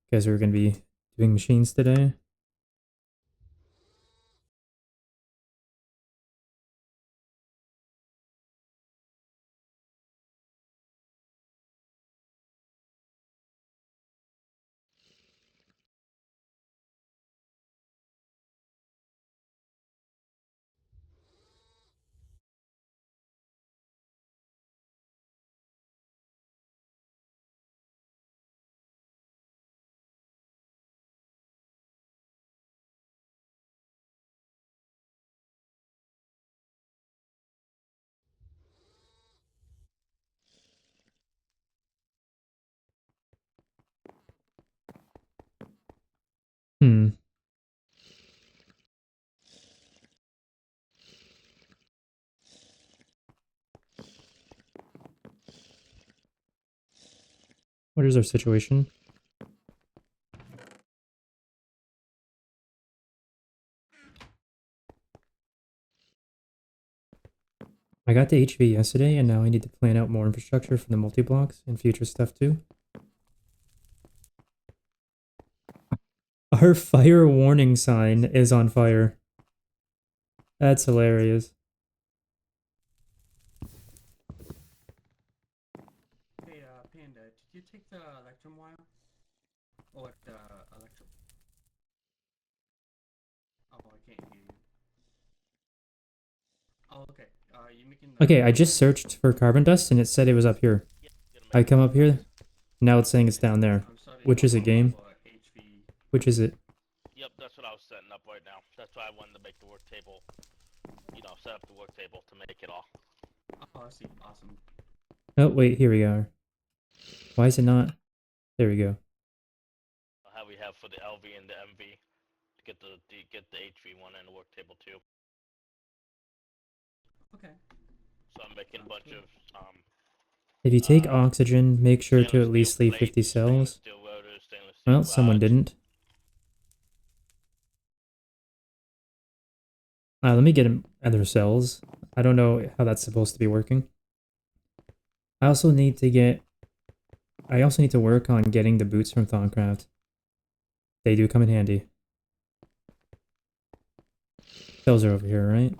because we're going to be doing machines today. Hmm. What is our situation? I got the HV yesterday, and now I need to plan out more infrastructure for the multi-blocks and future stuff too. Our fire warning sign is on fire. That's hilarious. Hey, Panda, did you take the electrum wire? Or the electrum? Oh, I can't hear you. Oh, okay. You making the Okay, I just searched for carbon dust and it said it was up here. Yeah, gonna I make come up here, nice. now it's saying it's down there. I'm starting Which is a looking game? for HV. Which is it? Yep, that's what I was setting up right now. That's why I wanted to make the work table. You know, set up the work table to make it all. Oh, I see. Awesome. Oh, wait, here we are. Why is it not? There we go. How we have for the LV and the MV to get the HV one and the work table too. Okay. So I'm making a bunch of If you take oxygen, make sure to stainless at least steel leave 50 plates, stainless cells. steel rotors, stainless steel Well, someone rods. didn't. Let me get other cells. I don't know how that's supposed to be working. I also need to work on getting the boots from Thancraft. They do come in handy. Cells are over here, right?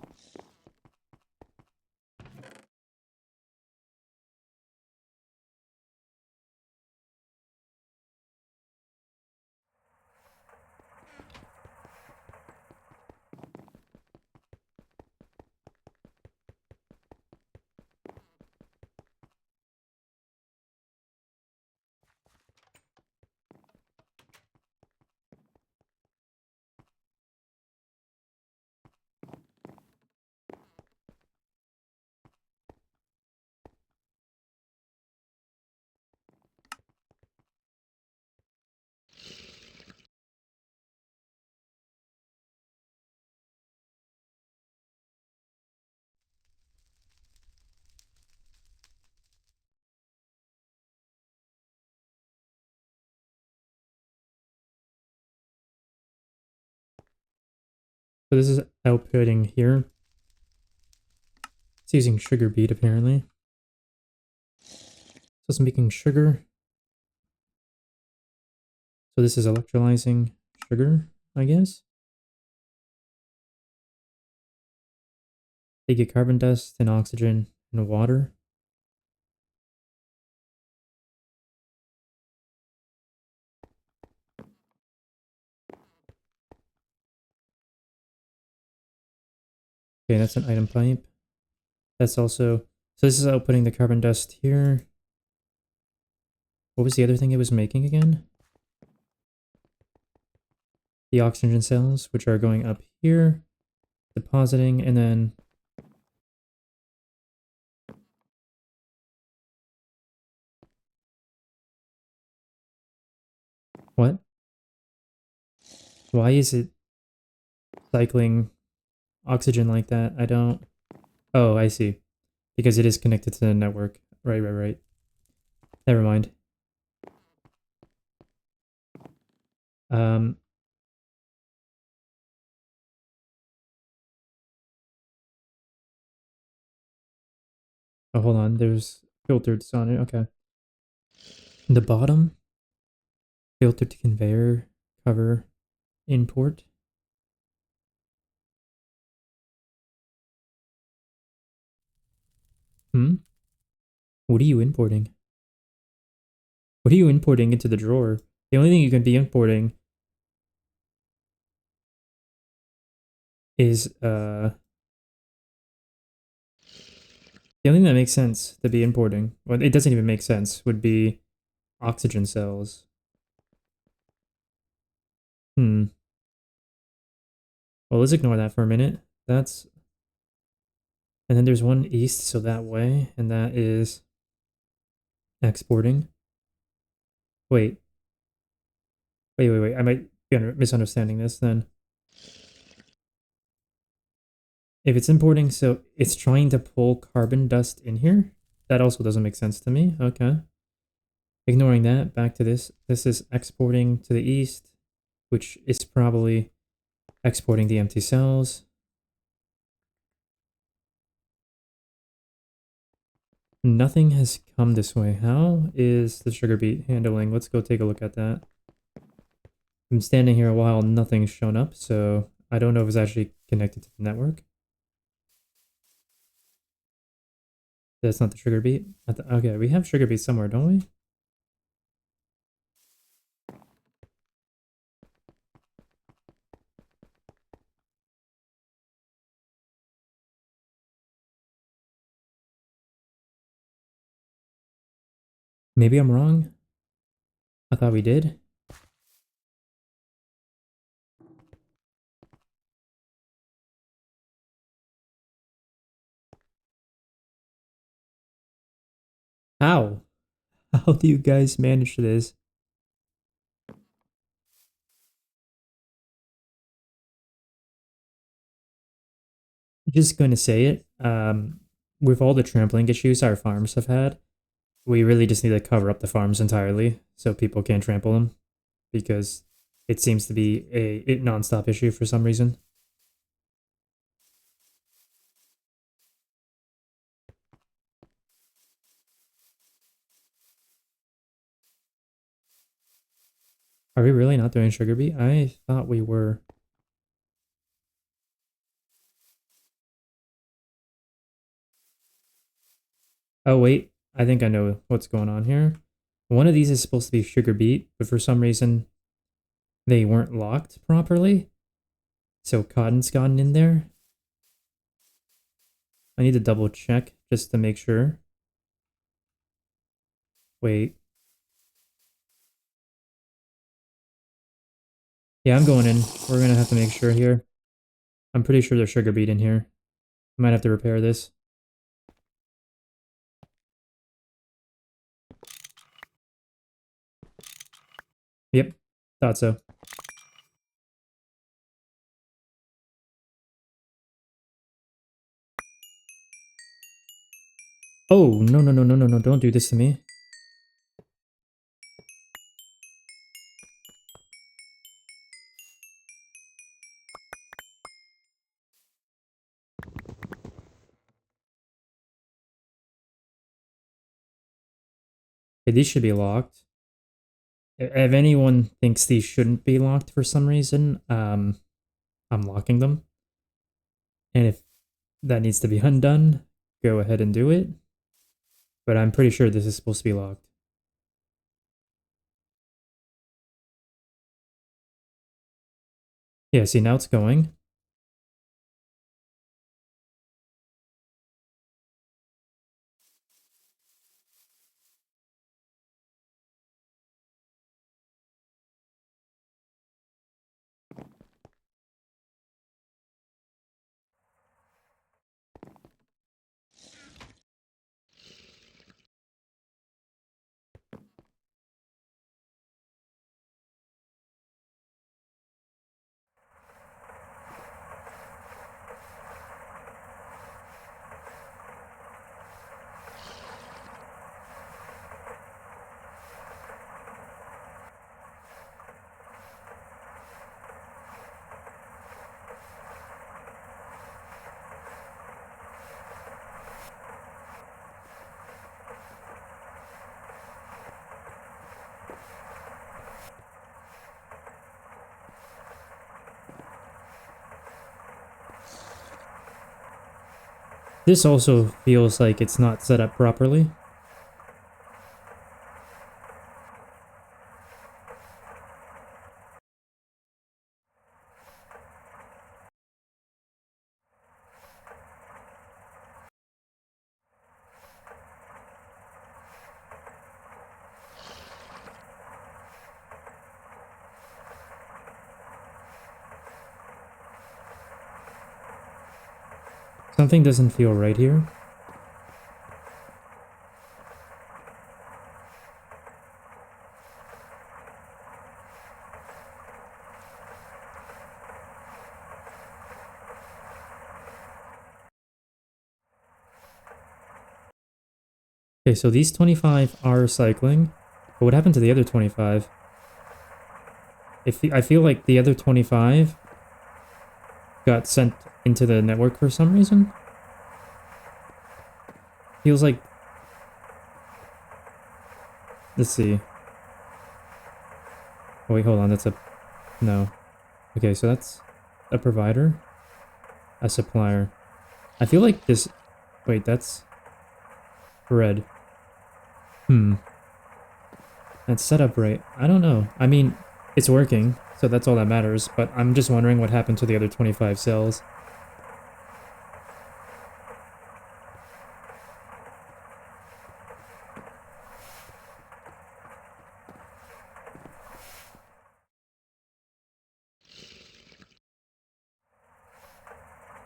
So this is outputting here. It's using sugar beet apparently. So it's making sugar. So this is electrolyzing sugar, I guess. They get carbon dust and oxygen and water. Okay, that's an item pipe. That's also... So this is outputting the carbon dust here. What was the other thing it was making again? The oxygen cells, which are going up here, depositing, and then... What? Why is it cycling oxygen like that? I don't... Oh, I see. Because it is connected to the network. Right. Never mind. Um... Oh, hold on. There's filtered on it. Okay. The bottom, filtered to conveyor, cover, import. Hmm? What are you importing? What are you importing into the drawer? The only thing you can be importing is, the only thing that makes sense to be importing, well, it doesn't even make sense, would be oxygen cells. Hmm. Well, let's ignore that for a minute. That's... And then there's one east, so that way, and that is exporting. Wait. Wait. I might be misunderstanding this then. If it's importing, so it's trying to pull carbon dust in here? That also doesn't make sense to me. Okay. Ignoring that, back to this. This is exporting to the east, which is probably exporting the empty cells. Nothing has come this way. How is the sugar beet handling? Let's go take a look at that. I'm standing here a while, nothing's shown up, so I don't know if it's actually connected to the network. That's not the sugar beet. Okay, we have sugar beet somewhere, don't we? Maybe I'm wrong. I thought we did. How? How do you guys manage this? Just going to say it. With all the trampling issues our farms have had, we really just need to cover up the farms entirely so people can't trample them, because it seems to be a non-stop issue for some reason. Are we really not doing sugar beet? I thought we were. Oh wait, I think I know what's going on here. One of these is supposed to be sugar beet, but for some reason they weren't locked properly. So cotton's gotten in there. I need to double check just to make sure. Wait. Yeah, I'm going in. We're gonna have to make sure here. I'm pretty sure there's sugar beet in here. Might have to repair this. Yep, thought so. Oh, no, no, no, no, no, no, don't do this to me. Okay, these should be locked. If anyone thinks these shouldn't be locked for some reason, I'm locking them. And if that needs to be undone, go ahead and do it. But I'm pretty sure this is supposed to be locked. Yeah, see, now it's going. This also feels like it's not set up properly. Something doesn't feel right here. Okay, so these 25 are recycling, but what happened to the other 25? I feel like the other 25 got sent into the network for some reason. Feels like... Let's see. Oh, wait, hold on, that's a... No. Okay, so that's a provider, a supplier. I feel like this... Wait, that's... red. That's set up right. I don't know. I mean, it's working, so that's all that matters, but I'm just wondering what happened to the other 25 cells.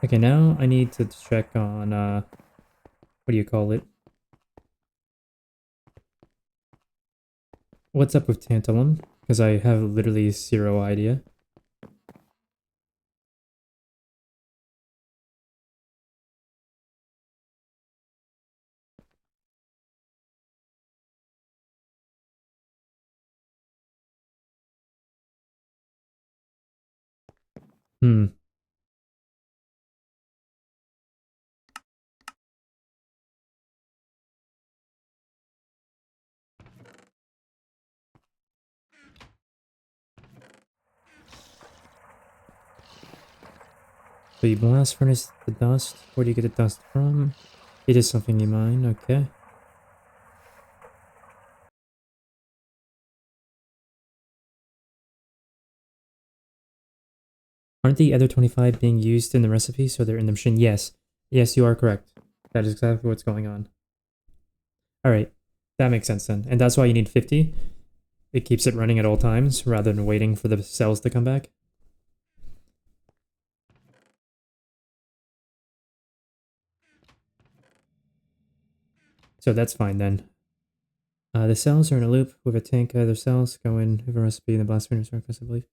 Okay, now I need to check on, what do you call it? What's up with tantalum? Because I have literally zero idea. Hmm. So you blast furnace the dust. Where do you get the dust from? It is something you mine, okay. Aren't the other 25 being used in the recipe, so they're in the machine? Yes. Yes, you are correct. That is exactly what's going on. Alright, that makes sense then. And that's why you need 50. It keeps it running at all times, rather than waiting for the cells to come back. So that's fine then. The cells are in a loop with a tank. Other cells go in with a recipe in the blast furnace surface, I believe.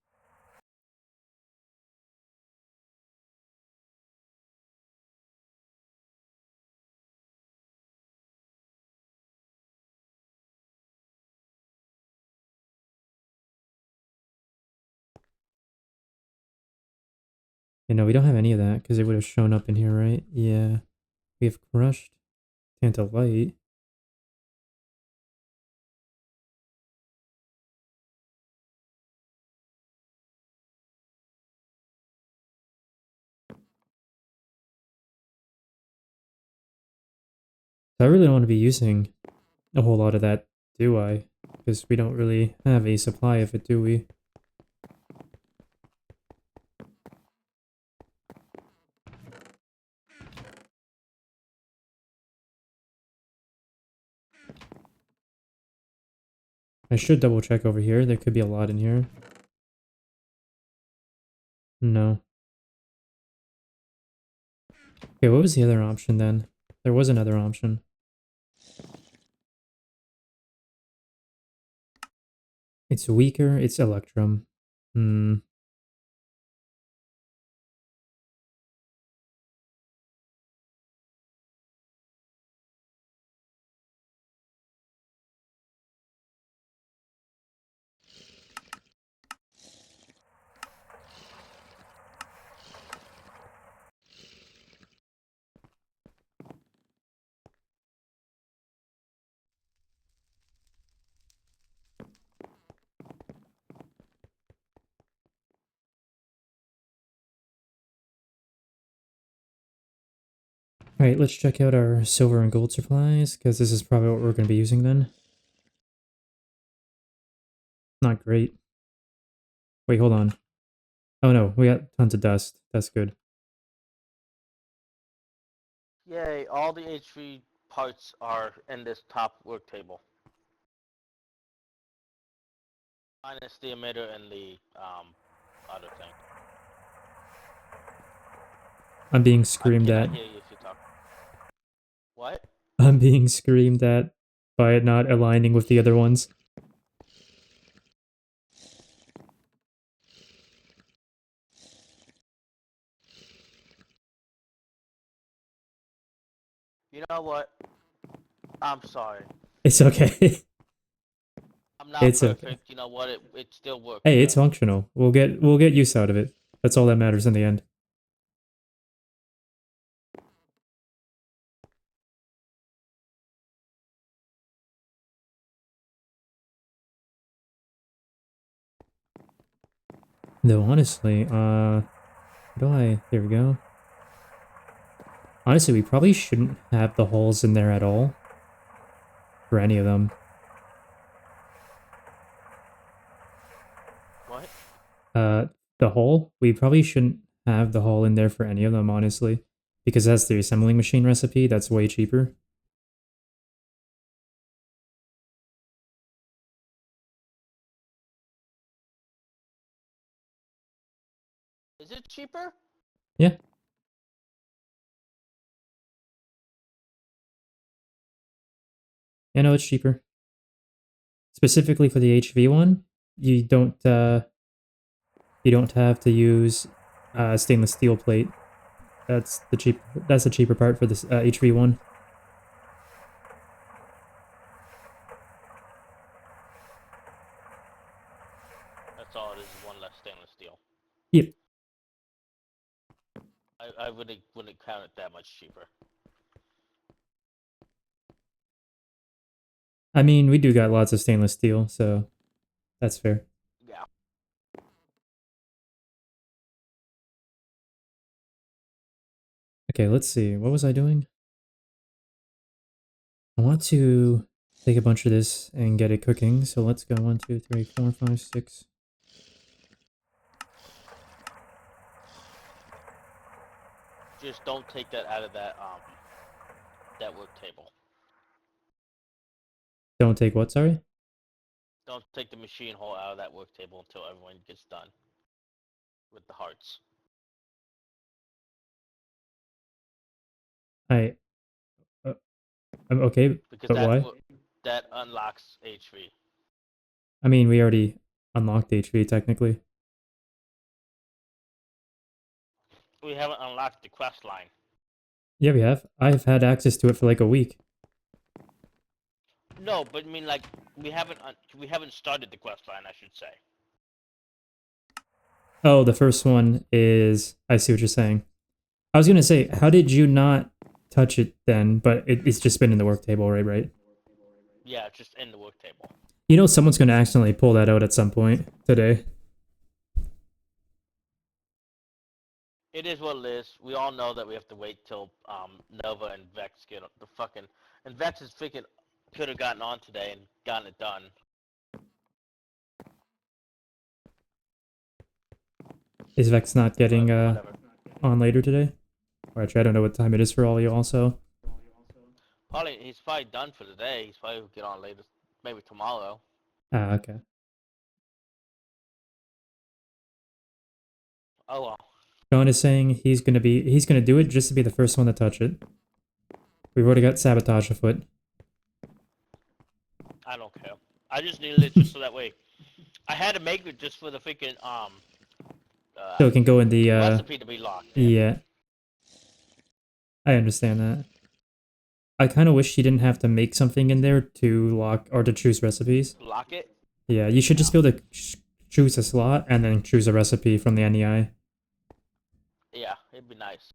And no, we don't have any of that because it would have shown up in here, right? Yeah. We have crushed tantalite. So I really don't want to be using a whole lot of that, do I? Because we don't really have a supply of it, do we? I should double check over here. There could be a lot in here. No. Okay, what was the other option then? There was another option. It's weaker, it's electrum. Hmm. Alright, let's check out our silver and gold supplies, because this is probably what we're going to be using then. Not great. Wait, hold on. Oh no, we got tons of dust. That's good. Yay, all the HV parts are in this top work table. Minus the emitter and the other thing. I'm being I screamed at. cannot hear you if you talk. What? I'm being screamed at by it not aligning with the other ones. You know what? I'm sorry. It's okay. I'm not It's perfect. okay. You know what? It still works. Hey, it's functional. We'll get use out of it. That's all that matters in the end. Though honestly, there we go. Honestly, we probably shouldn't have the holes in there at all. For any of them. What? The hole? We probably shouldn't have the hole in there for any of them, honestly. Because that's the assembling machine recipe, that's way cheaper. Is it cheaper? Yeah. I know it's cheaper. Specifically for the HV one, you don't have to use stainless steel plate. That's the cheaper part for this HV one. That's all it is, one less stainless steel. Yep. I wouldn't count it that much cheaper. I mean, we do got lots of stainless steel, so that's fair. Yeah. Okay, let's see. What was I doing? I want to take a bunch of this and get it cooking, so let's go 1, 2, 3, 4, 5, 6. Just don't take that out of that work table. Don't take what, sorry? Don't take the machine hole out of that work table until everyone gets done with the hearts. I'm okay, Because but why? That unlocks HV. I mean, we already unlocked HV technically. We haven't unlocked the quest line. Yeah, we have. I've had access to it for like a week. No, but I mean, like, we haven't started the quest line, I should say. Oh, the first one is... I see what you're saying. I was gonna say, how did you not touch it then? But it's just been in the work table, right? Yeah, it's just in the work table. You know someone's gonna accidentally pull that out at some point today. It is what it is. We all know that we have to wait till Nova and Vex get the fucking... And Vex is freaking... could have gotten on today and gotten it done. Is Vex not getting Whatever. on later today? Or actually, I don't know what time it is for all you also. He's probably done for the day. He's probably will get on later, maybe tomorrow. Ah, okay. Oh well. John is saying he's gonna do it just to be the first one to touch it. We've already got sabotage afoot. I don't care. I just needed it just so that way. I had to make it just for the freaking So it can go in the recipe to be locked. Yeah. I understand that. I kind of wish you didn't have to make something in there to lock or to choose recipes. Lock it? Yeah, you should just be able to choose a slot and then choose a recipe from the NEI. Yeah, it'd be nice.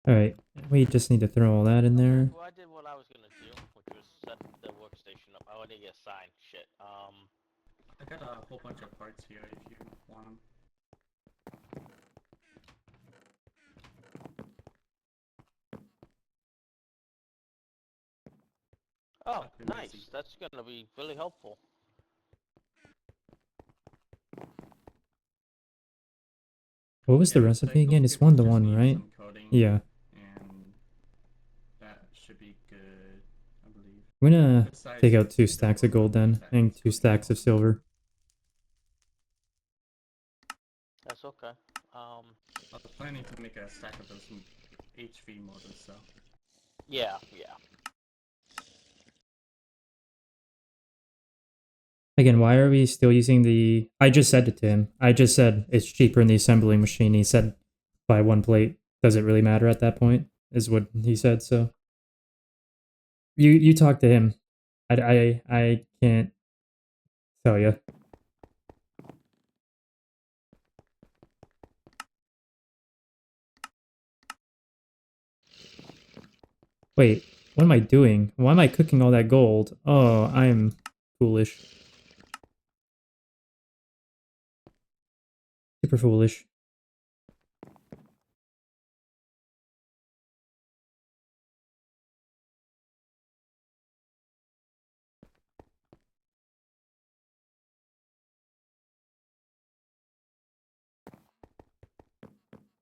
Alright, we just need to throw all that in there. Well, I did what I was gonna do, which was set the workstation up. I want to get a sign. Shit. I got a whole bunch of parts here if you want them. Oh, Fucking nice. easy. That's gonna be really helpful. What was the Yeah, recipe like, again? those It's people 1 to just 1, need right? some coding, Yeah. And that should be good, I believe. I'm gonna Besides, take out 2 it's stacks of still gold then, that and needs 2 coding stacks of also. silver. That's okay. I was planning to make a stack of those HV models, so. Yeah. Again, why are we still using the... I just said it to him. I just said it's cheaper in the assembling machine. He said buy 1 plate. Does it really matter at that point? Is what he said, so... You talk to him. I can't tell you. Wait, what am I doing? Why am I cooking all that gold? Oh, I'm foolish. Super foolish.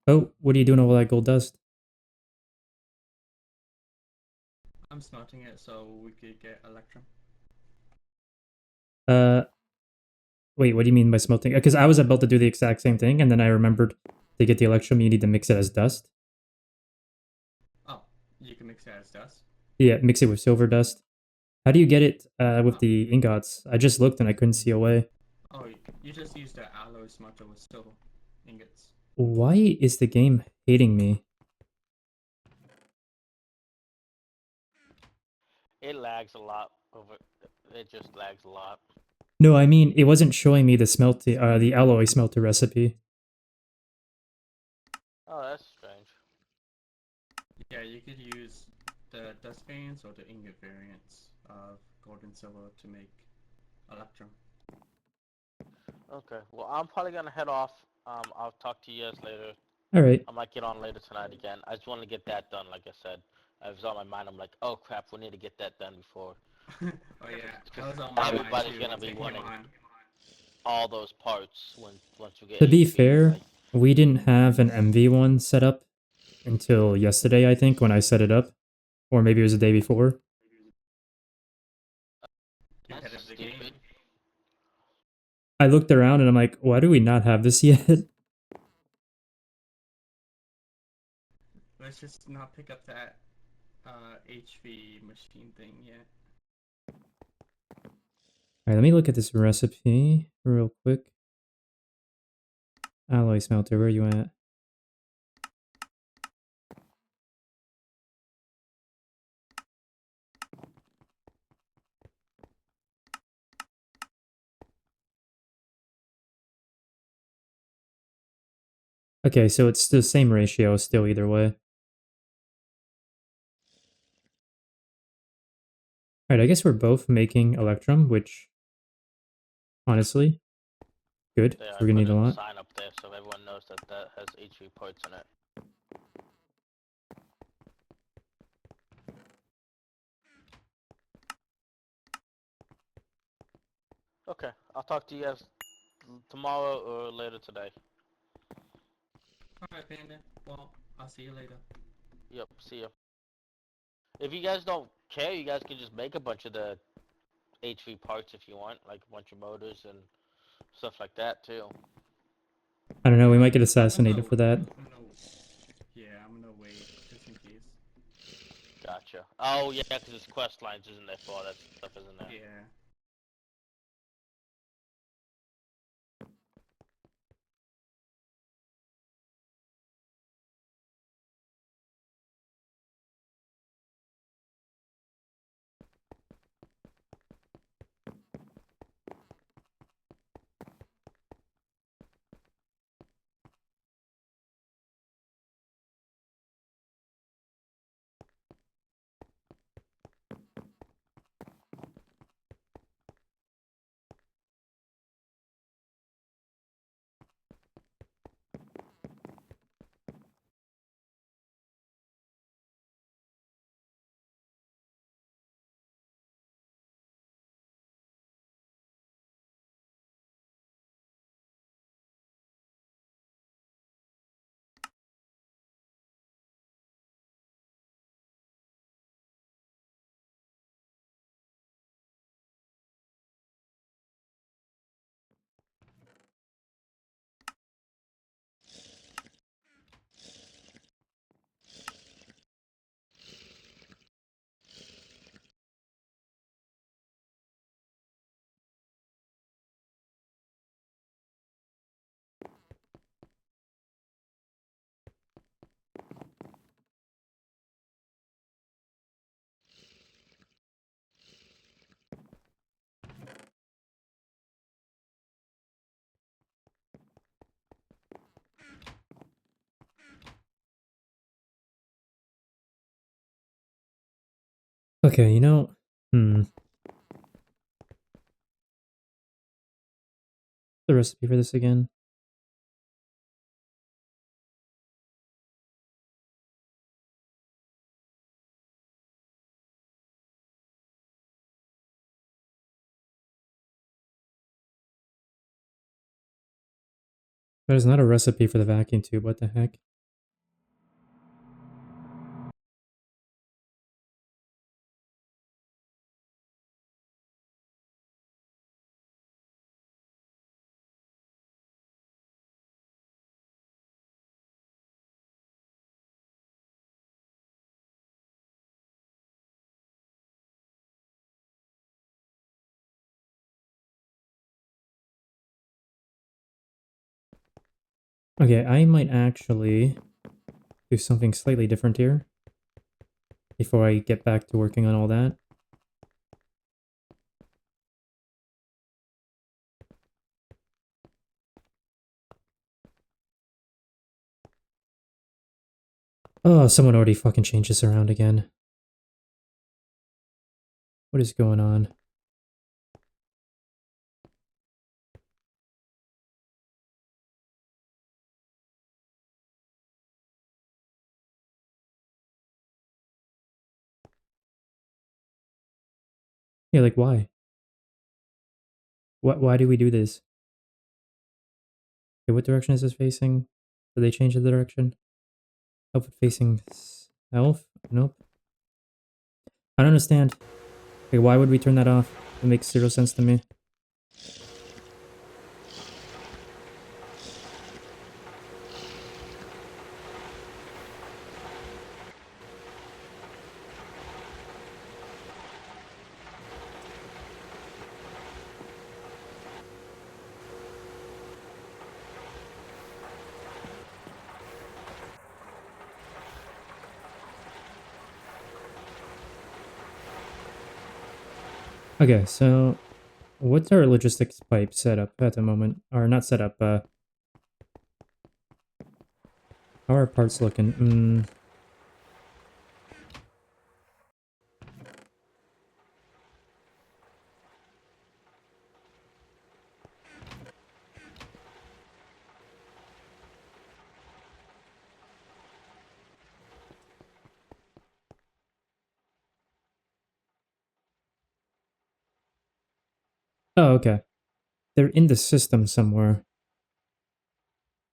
Oh, what are you doing with all that gold dust? I'm smelting it so we could get Electrum. Wait, what do you mean by smelting? Because I was about to do the exact same thing, and then I remembered to get the electrum, you need to mix it as dust. Oh, you can mix it as dust. Yeah, mix it with silver dust. How do you get it with the ingots? I just looked and I couldn't see a way. Oh, you just use the alloy smelter with silver ingots. Why is the game hating me? It lags a lot over. It just lags a lot. No, I mean, it wasn't showing me the alloy smelter recipe. Oh, that's strange. Yeah, you could use the dust veins or the ingot variants of gold and silver to make electrum. Okay, well, I'm probably gonna head off. I'll talk to you guys later. All right. I might get on later tonight again. I just want to get that done, like I said. I was on my mind. I'm like, oh crap, we need to get that done before. Oh yeah, that was on my mind Everybody's too. gonna be Taking wanting on. all those parts once we get. To be HP, fair, like, we didn't have an MV one set up until yesterday, I think, when I set it up. Or maybe it was the day before. You that's head of the game. stupid. I looked around and I'm like, why do we not have this yet? Let's just not pick up that HV machine thing yet. Alright, let me look at this recipe real quick. Alloy smelter, where are you at? Okay, so it's the same ratio still either way. Alright, I guess we're both making electrum, which honestly, good. There, I We're gonna put need a a lot. sign up there so everyone knows that that has HP parts in it. Okay, I'll talk to you guys tomorrow or later today. Alright, Panda. Well, I'll see you later. Yep, see ya. If you guys don't care, you guys can just make a bunch of the HV parts if you want, like a bunch of motors and stuff like that too. I don't know, we might get I'm assassinated gonna, for that. yeah, I'm gonna wait just in case. Gotcha. Oh yeah, because it's quest lines, isn't there, for all that stuff, isn't there? Yeah. Okay, you know, the recipe for this again. That is not a recipe for the vacuum tube, what the heck? Okay, I might actually do something slightly different here before I get back to working on all that. Oh, someone already fucking changed this around again. What is going on? Yeah, like why? Why do we do this? Okay, what direction is this facing? Did they change the direction? Output facing south? Nope. I don't understand. Okay, why would we turn that off? It makes zero sense to me. Okay, so what's our logistics pipe setup at the moment? Or not setup, how are parts looking? Oh, okay. They're in the system somewhere.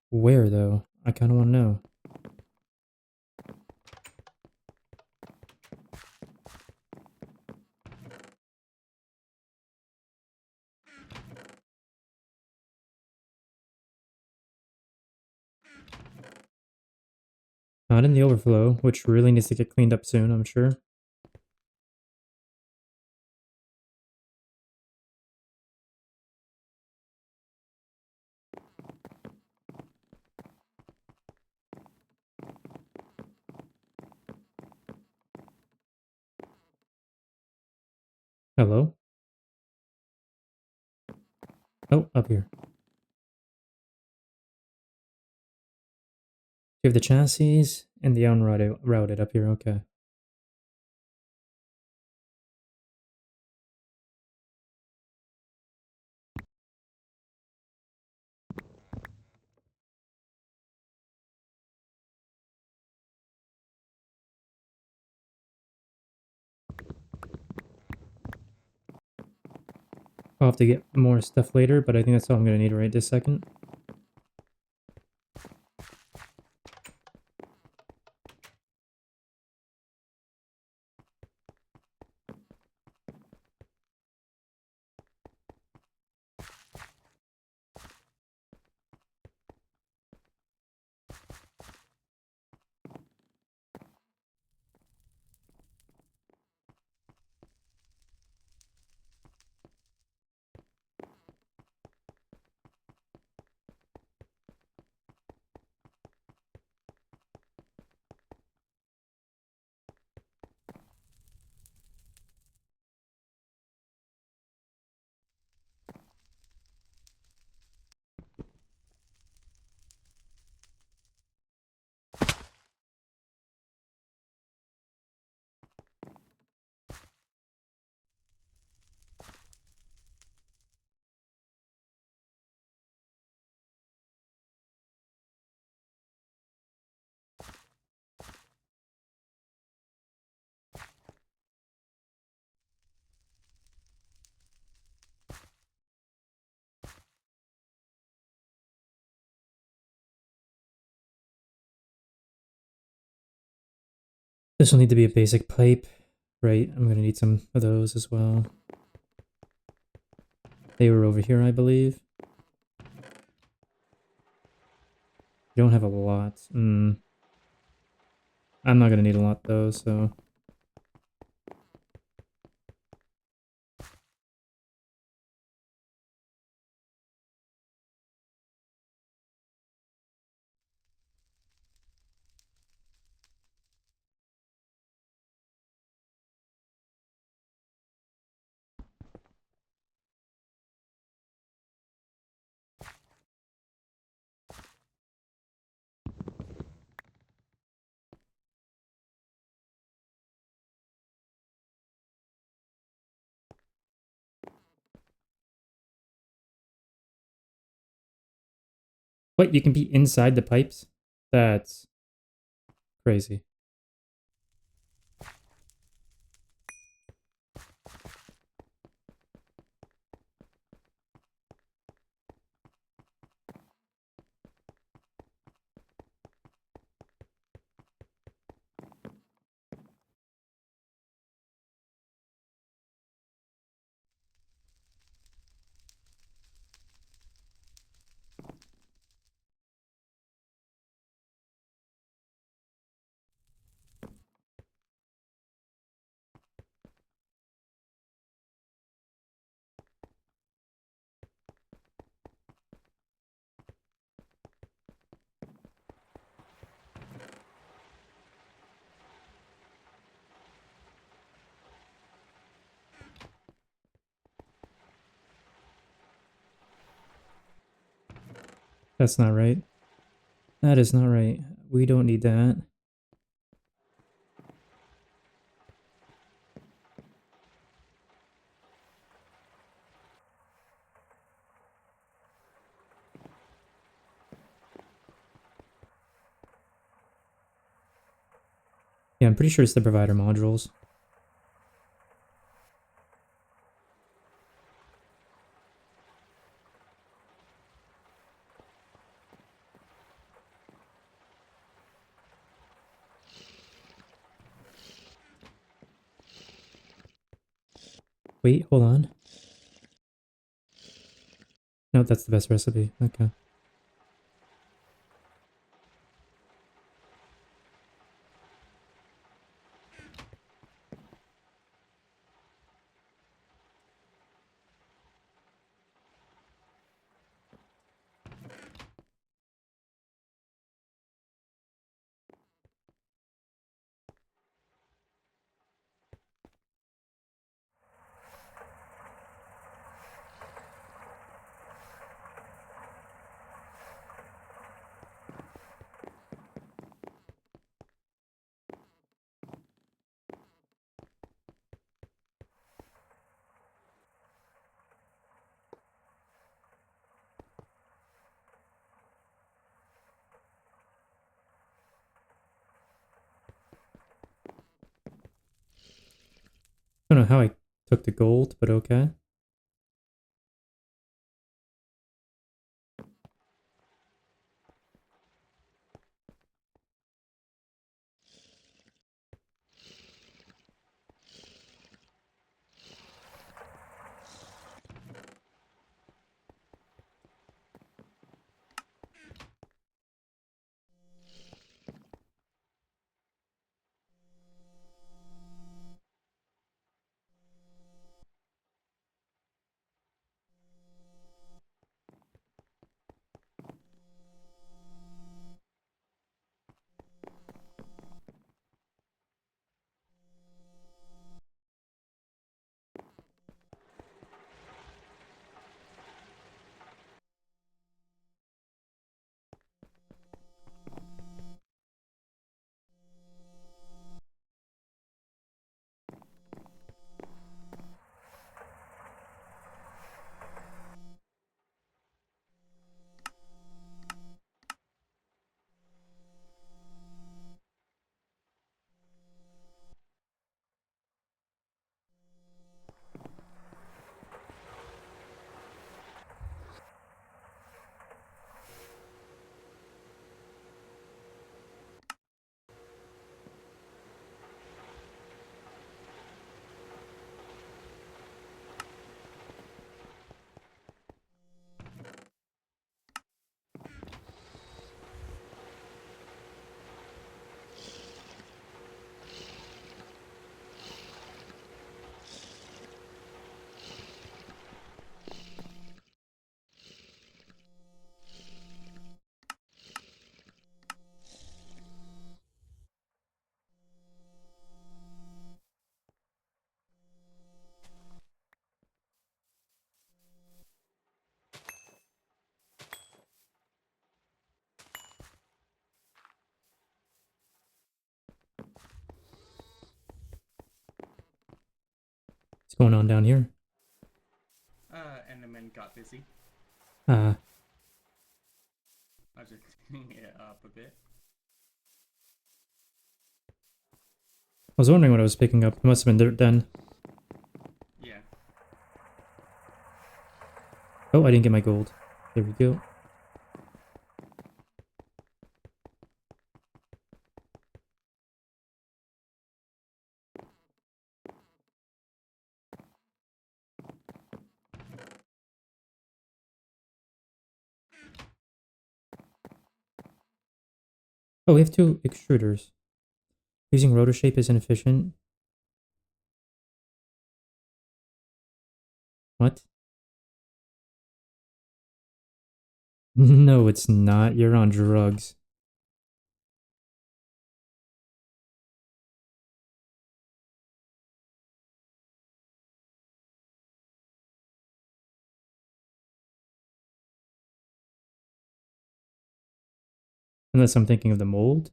Where, though? I kind of want to know. Not in the overflow, which really needs to get cleaned up soon, I'm sure. Hello? Oh, up here. You have the chassis and the unrouted up here, okay. I'll have to get more stuff later, but I think that's all I'm gonna need right this second. This will need to be a basic pipe, right? I'm gonna need some of those as well. They were over here, I believe. You don't have a lot. I'm not gonna need a lot though, so... What, you can be inside the pipes? That's crazy. That's not right. That is not right. We don't need that. Yeah, I'm pretty sure it's the provider modules. Wait, hold on. No, that's the best recipe. Okay. I don't know how I took the gold, but okay. What's going on down here? Enderman got busy. Uh, adjusting it up a bit. I was wondering what I was picking up. It must have been dirt then. Yeah. Oh, I didn't get my gold. There we go. Oh, we have 2 extruders. Using rotor shape is inefficient. What? No, it's not. You're on drugs. Unless I'm thinking of the mold.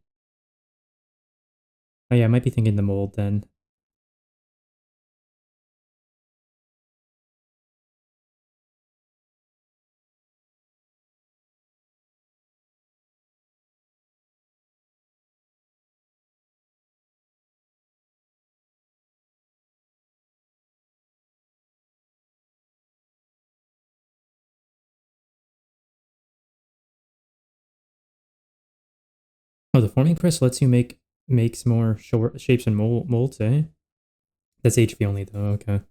Oh yeah, I might be thinking the mold then. Oh, the forming press lets you makes more short shapes and molds, eh? That's HV only though, okay.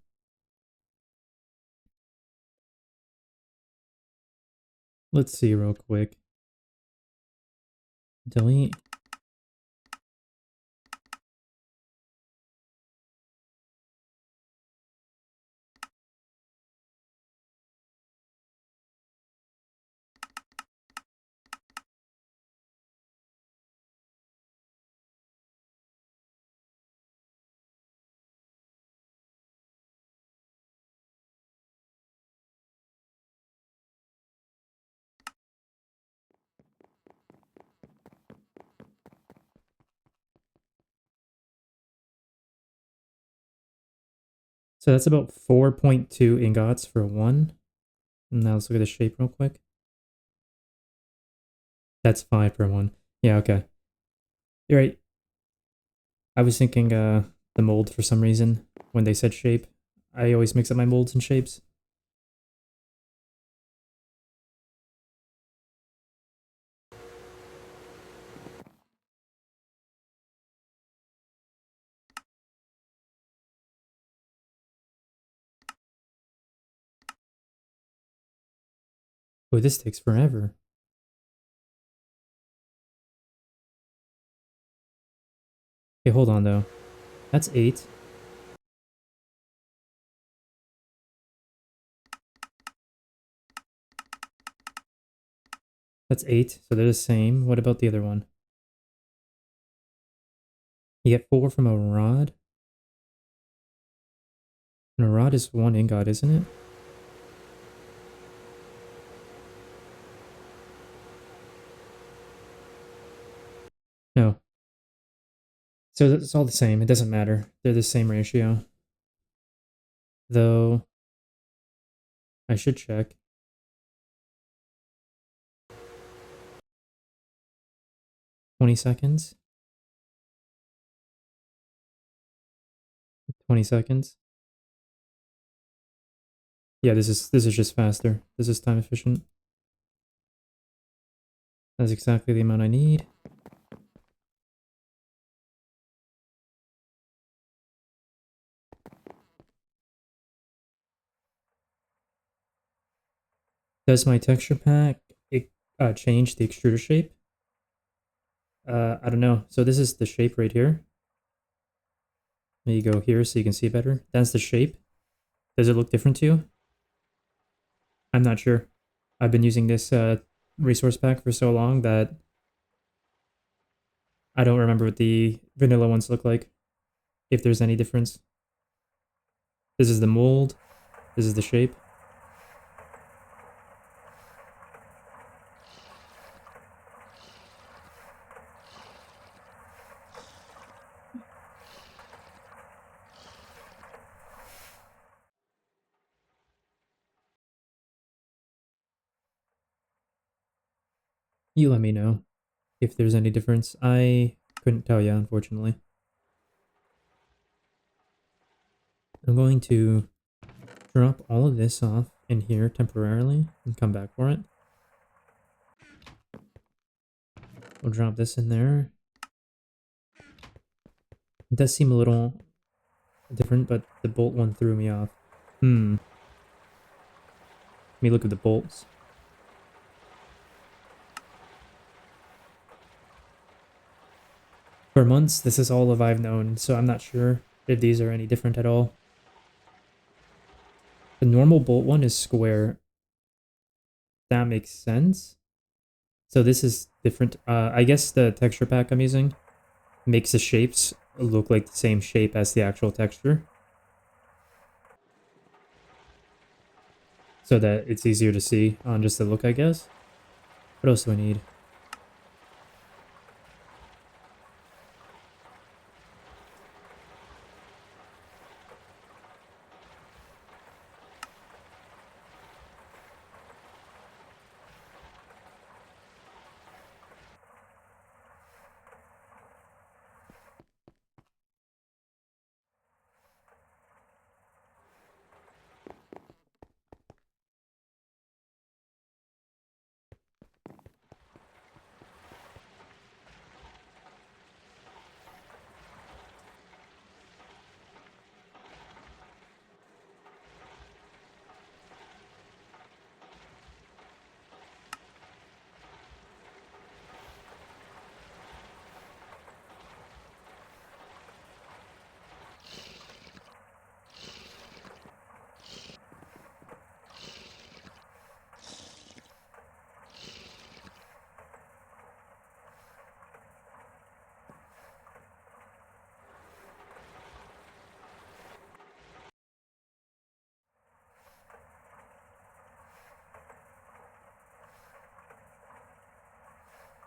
Let's see real quick. Delete. So that's about 4.2 ingots for 1. Now let's look at the shape real quick. That's 5 per 1. Yeah, okay. You're right. I was thinking the mold for some reason when they said shape. I always mix up my molds and shapes. Oh, this takes forever. Okay, hold on though. That's 8. That's 8, so they're the same. What about the other one? You get 4 from a rod? And a rod is 1 ingot, isn't it? No. So it's all the same. It doesn't matter. They're the same ratio. Though, I should check. 20 seconds? 20 seconds? Yeah, this is just faster. This is time efficient. That's exactly the amount I need. Does my texture pack change the extruder shape? I don't know. So this is the shape right here. There you go here so you can see better. That's the shape. Does it look different to you? I'm not sure. I've been using this resource pack for so long that I don't remember what the vanilla ones look like, if there's any difference. This is the mold. This is the shape. You let me know if there's any difference. I couldn't tell you, unfortunately. I'm going to drop all of this off in here temporarily and come back for it. We'll drop this in there. It does seem a little different, but the bolt one threw me off. Let me look at the bolts. For months, this is all of I've known, so I'm not sure if these are any different at all. The normal bolt one is square. That makes sense. So this is different. I guess the texture pack I'm using makes the shapes look like the same shape as the actual texture, so that it's easier to see on just the look, I guess. What else do I need?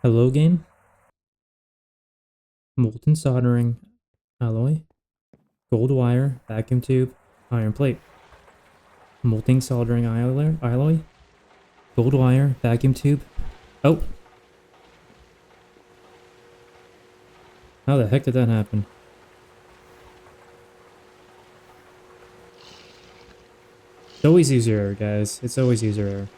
Hello, game. Molten soldering alloy, gold wire, vacuum tube, iron plate. Molten soldering alloy, gold wire, vacuum tube. Oh! How the heck did that happen? It's always user error, guys. It's always user error.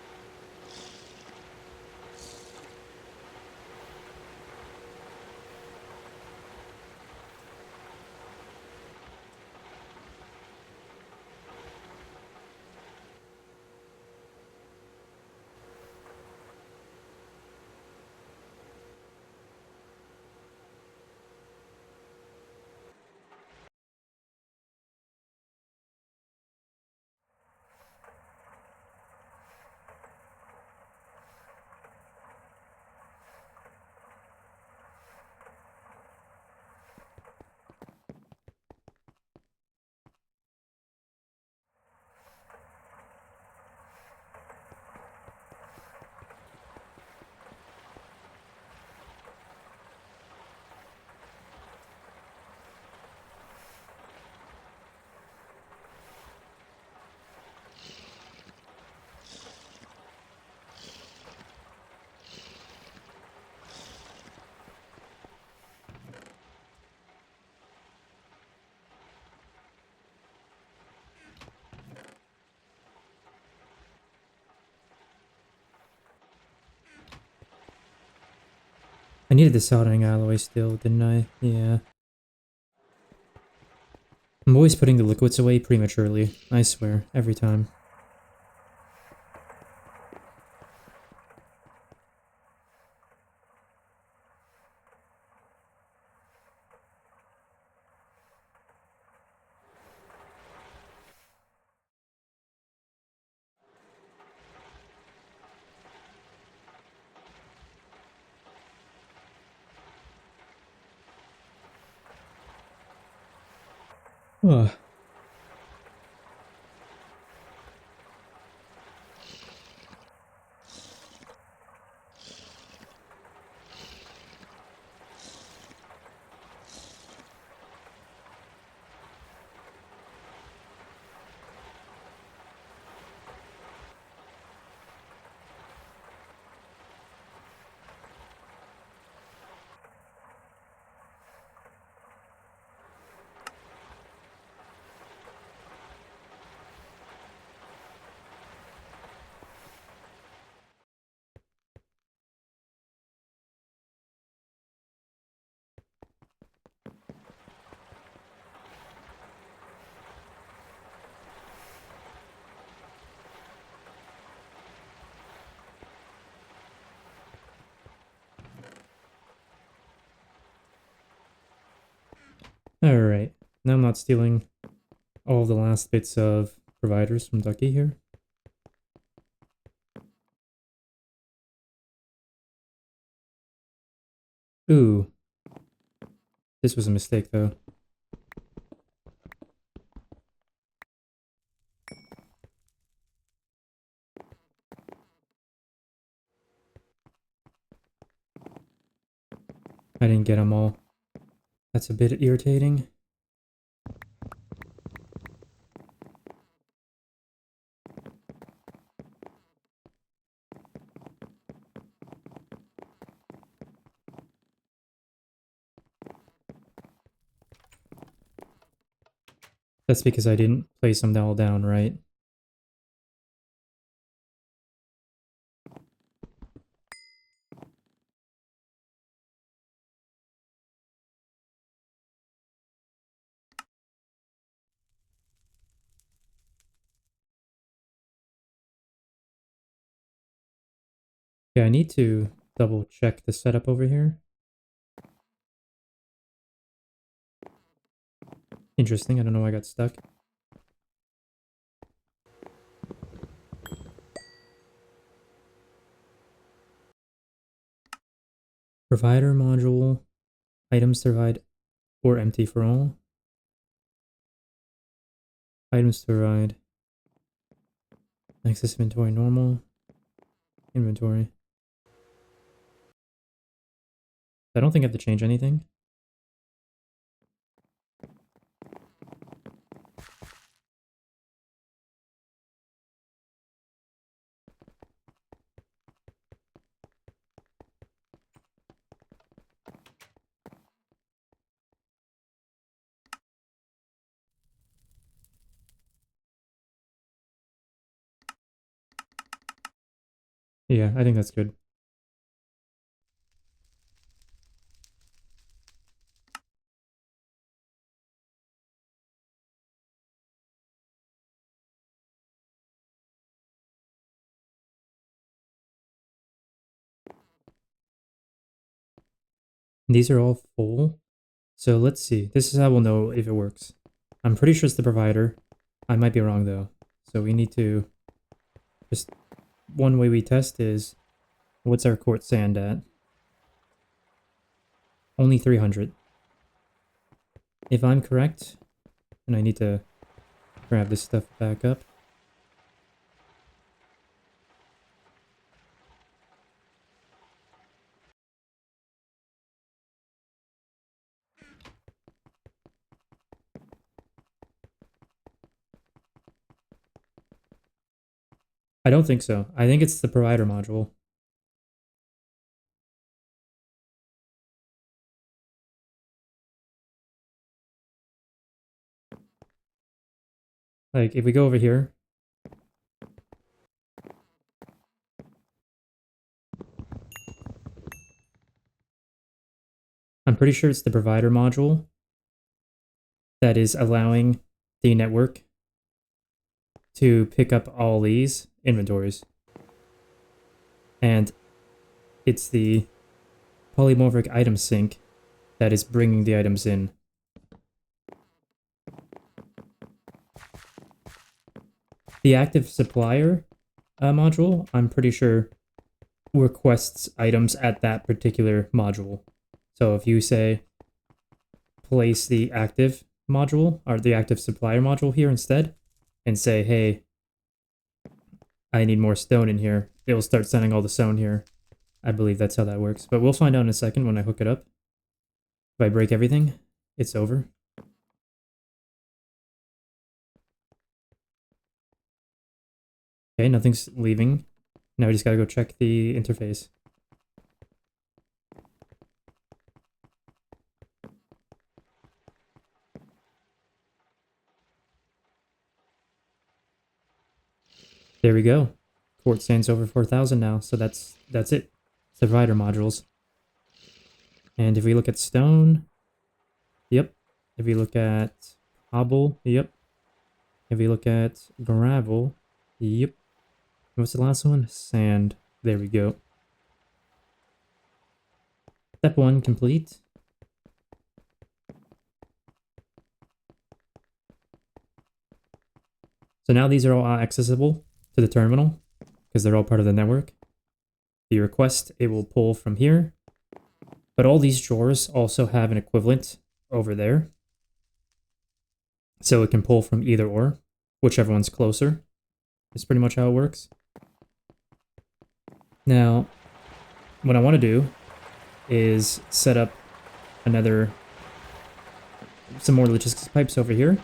I needed the soldering alloy still, didn't I? Yeah. I'm always putting the liquids away prematurely. I swear, every time. Ugh. Alright, now I'm not stealing all the last bits of providers from Ducky here. Ooh. This was a mistake, though. I didn't get them all. That's a bit irritating. That's because I didn't place them all down, right? Yeah, I need to double check the setup over here. Interesting, I don't know why I got stuck. Provider module, items to provide, or empty for all. Items to provide. Access inventory normal. Inventory. I don't think I have to change anything. Yeah, I think that's good. These are all full. So let's see. This is how we'll know if it works. I'm pretty sure it's the provider. I might be wrong though. So we need to just one way we test is what's our quartz sand at? Only 300. If I'm correct, and I need to grab this stuff back up. I don't think so. I think it's the provider module. Like, if we go over here, I'm pretty sure it's the provider module that is allowing the network to pick up all these inventories. And it's the polymorphic item sync that is bringing the items in. The active supplier module, I'm pretty sure, requests items at that particular module. So if you say place the active module or the active supplier module here instead and say, hey, I need more stone in here, it will start sending all the stone here. I believe that's how that works, but we'll find out in a second when I hook it up. If I break everything, it's over. Okay, nothing's leaving. Now we just gotta go check the interface. There we go. Quartz stands over 4,000 now, so that's it. It's the provider modules. And if we look at stone, yep. If we look at cobble, yep. If we look at gravel, yep. What's the last one? Sand. There we go. Step 1 complete. So now these are all accessible to the terminal because they're all part of the network. The request, it will pull from here. But all these drawers also have an equivalent over there. So it can pull from either or, whichever one's closer. That's pretty much how it works. Now, what I want to do is set up some more logistics pipes over here.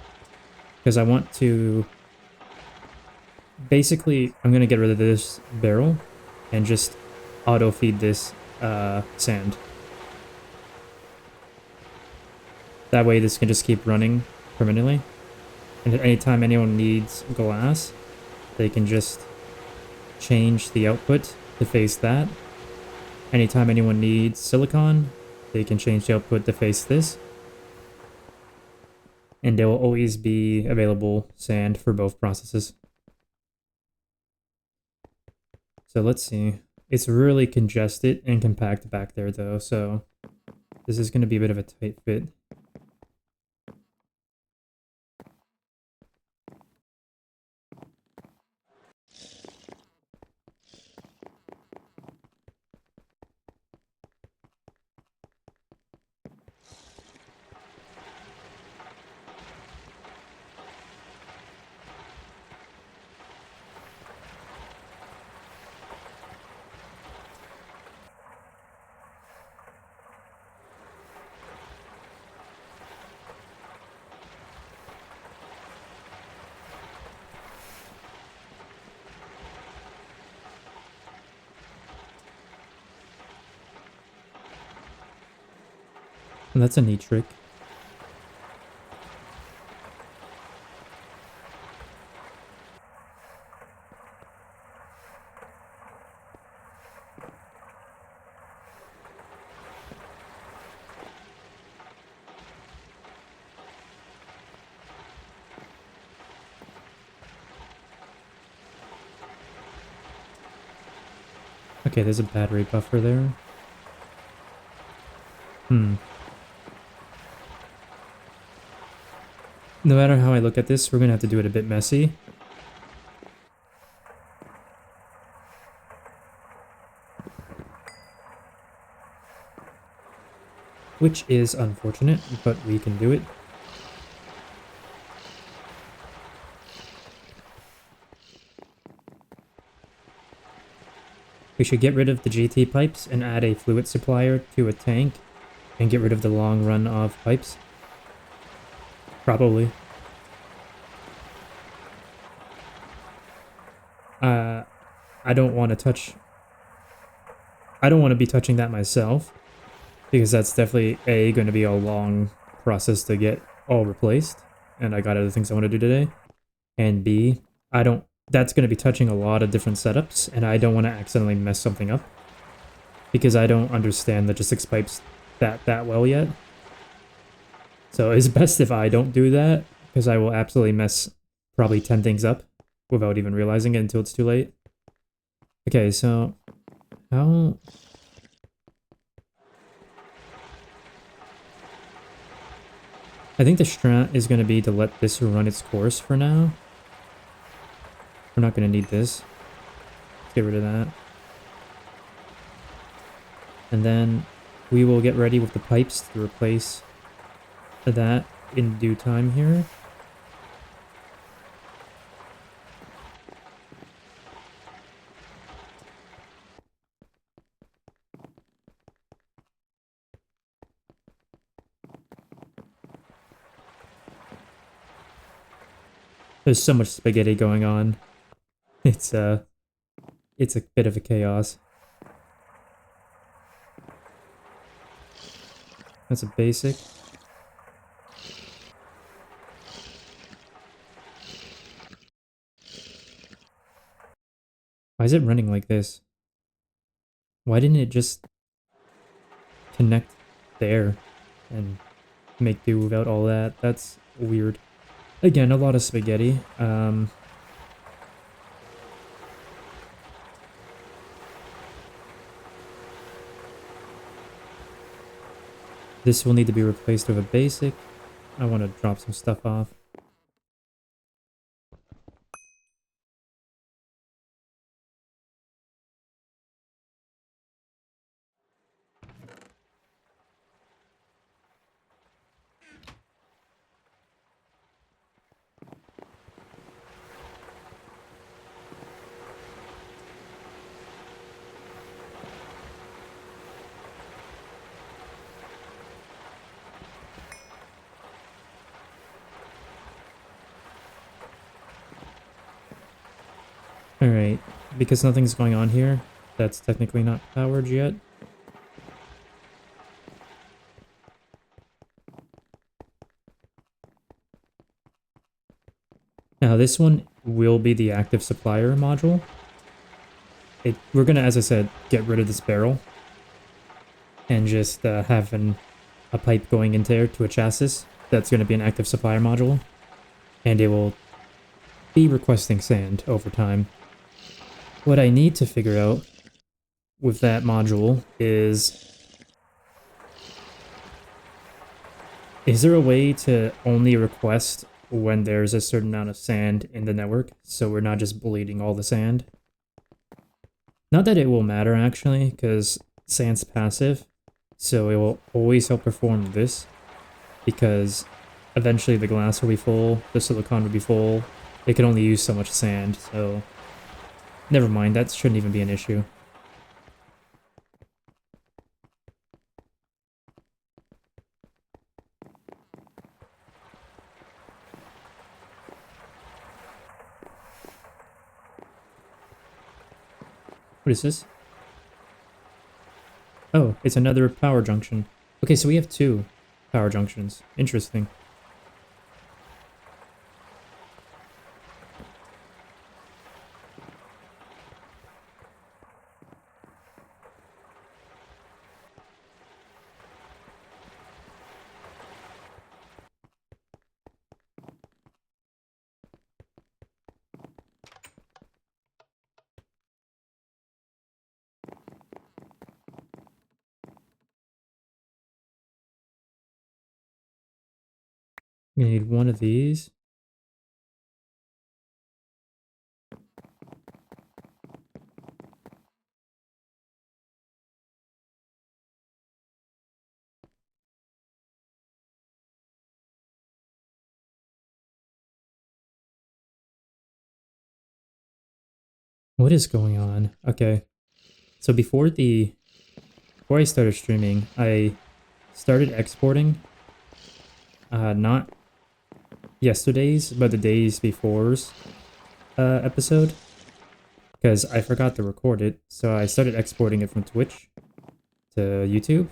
Because I want to... Basically, I'm going to get rid of this barrel and just auto-feed this sand. That way this can just keep running permanently. And anytime anyone needs glass, they can just change the output to face that. Anytime anyone needs silicon, they can change the output to face this. And there will always be available sand for both processes. So let's see. It's really congested and compact back there though, so this is going to be a bit of a tight fit. And that's a neat trick. Okay, there's a battery buffer there. No matter how I look at this, we're going to have to do it a bit messy. Which is unfortunate, but we can do it. We should get rid of the GT pipes and add a fluid supplier to a tank and get rid of the long run of pipes. Probably. I don't want to touch... I don't want to be touching that myself, because that's definitely going to be a long process to get all replaced, and I got other things I want to do today. And B, that's going to be touching a lot of different setups, and I don't want to accidentally mess something up, because I don't understand logistics pipes that well yet. So it's best if I don't do that, because I will absolutely mess probably 10 things up without even realizing it until it's too late. Okay, so how... I think the strat is going to be to let this run its course for now. We're not going to need this. Let's get rid of that. And then we will get ready with the pipes to replace that in due time here. There's so much spaghetti going on. It's a bit of a chaos. That's a basic. Why is it running like this? Why didn't it just connect there and make do without all that? That's weird. Again, a lot of spaghetti. This will need to be replaced with a basic. I want to drop some stuff off. Alright, because nothing's going on here, that's technically not powered yet. Now this one will be the active supplier module. We're gonna, as I said, get rid of this barrel and just have a pipe going into there to a chassis. That's gonna be an active supplier module, and it will be requesting sand over time. What I need to figure out with that module is there a way to only request when there's a certain amount of sand in the network, so we're not just bleeding all the sand? Not that it will matter, actually, because sand's passive, so it will always outperform this, because eventually the glass will be full, the silicon will be full, it can only use so much sand, so never mind, that shouldn't even be an issue. What is this? Oh, it's another power junction. Okay, so we have 2 power junctions. Interesting. We need 1 of these. What is going on? Okay. So before I started streaming, I started exporting not yesterday's, but the days before's episode, because I forgot to record it, so I started exporting it from Twitch to YouTube.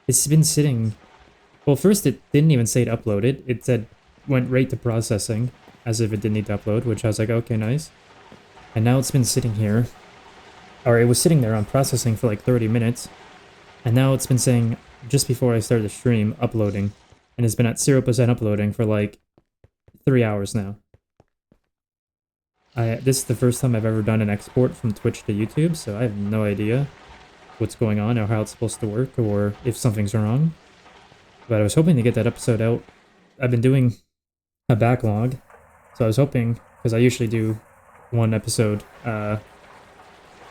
It's been sitting... Well, first it didn't even say it uploaded, it said went right to processing, as if it didn't need to upload, which I was like, okay, nice. And now it's been sitting here, or it was sitting there on processing for like 30 minutes, and now it's been saying, just before I started the stream, uploading, and it's been at 0% uploading for like 3 hours now. This is the first time I've ever done an export from Twitch to YouTube, so I have no idea what's going on or how it's supposed to work or if something's wrong. But I was hoping to get that episode out. I've been doing a backlog, so I was hoping, because I usually do 1 episode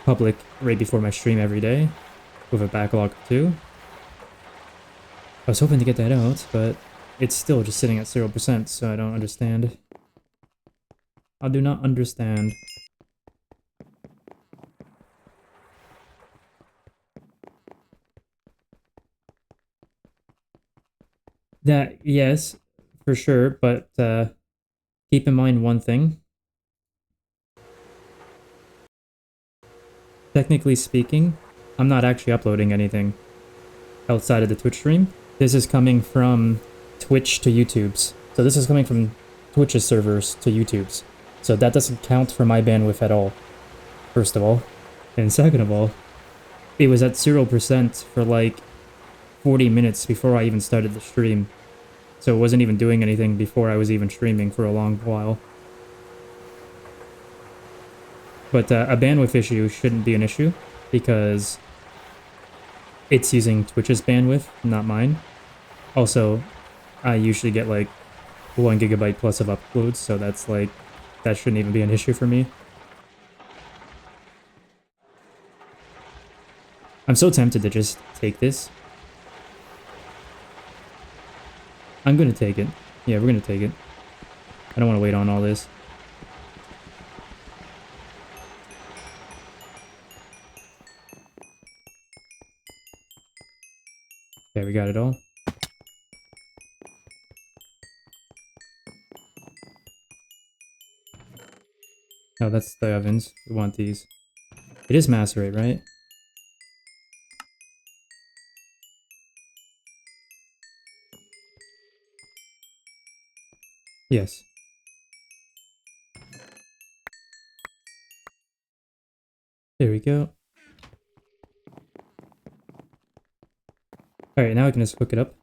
public right before my stream every day, with a backlog of 2. I was hoping to get that out, but it's still just sitting at 0%, so I don't understand. I do not understand. That, yes, for sure, but keep in mind one thing. Technically speaking, I'm not actually uploading anything outside of the Twitch stream. This is coming from Twitch to YouTube's. So this is coming from Twitch's servers to YouTube's. So that doesn't count for my bandwidth at all, first of all. And second of all, it was at 0% for like 40 minutes before I even started the stream. So it wasn't even doing anything before I was even streaming for a long while. But a bandwidth issue shouldn't be an issue, because it's using Twitch's bandwidth, not mine. Also, I usually get like 1 GB plus of uploads, so that's like, that shouldn't even be an issue for me. I'm so tempted to just take this. I'm gonna take it. Yeah, we're gonna take it. I don't want to wait on all this. Okay, we got it all. Oh, that's the ovens. We want these. It is macerate, right? Yes. There we go. Alright, now I can just hook it up.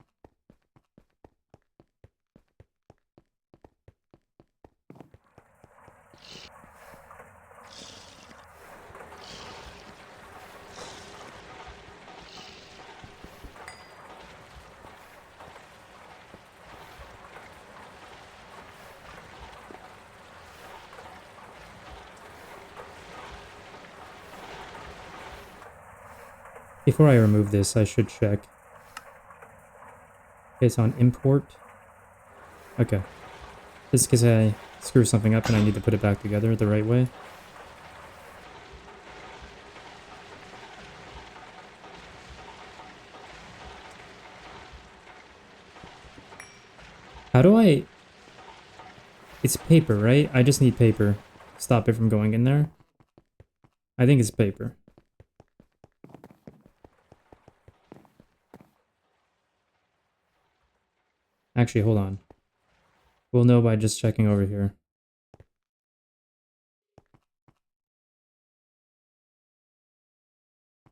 Before I remove this, I should check. It's on import. Okay. This is because I screw something up and I need to put it back together the right way. How do I... It's paper, right? I just need paper. Stop it from going in there. I think it's paper. Actually, hold on. We'll know by just checking over here.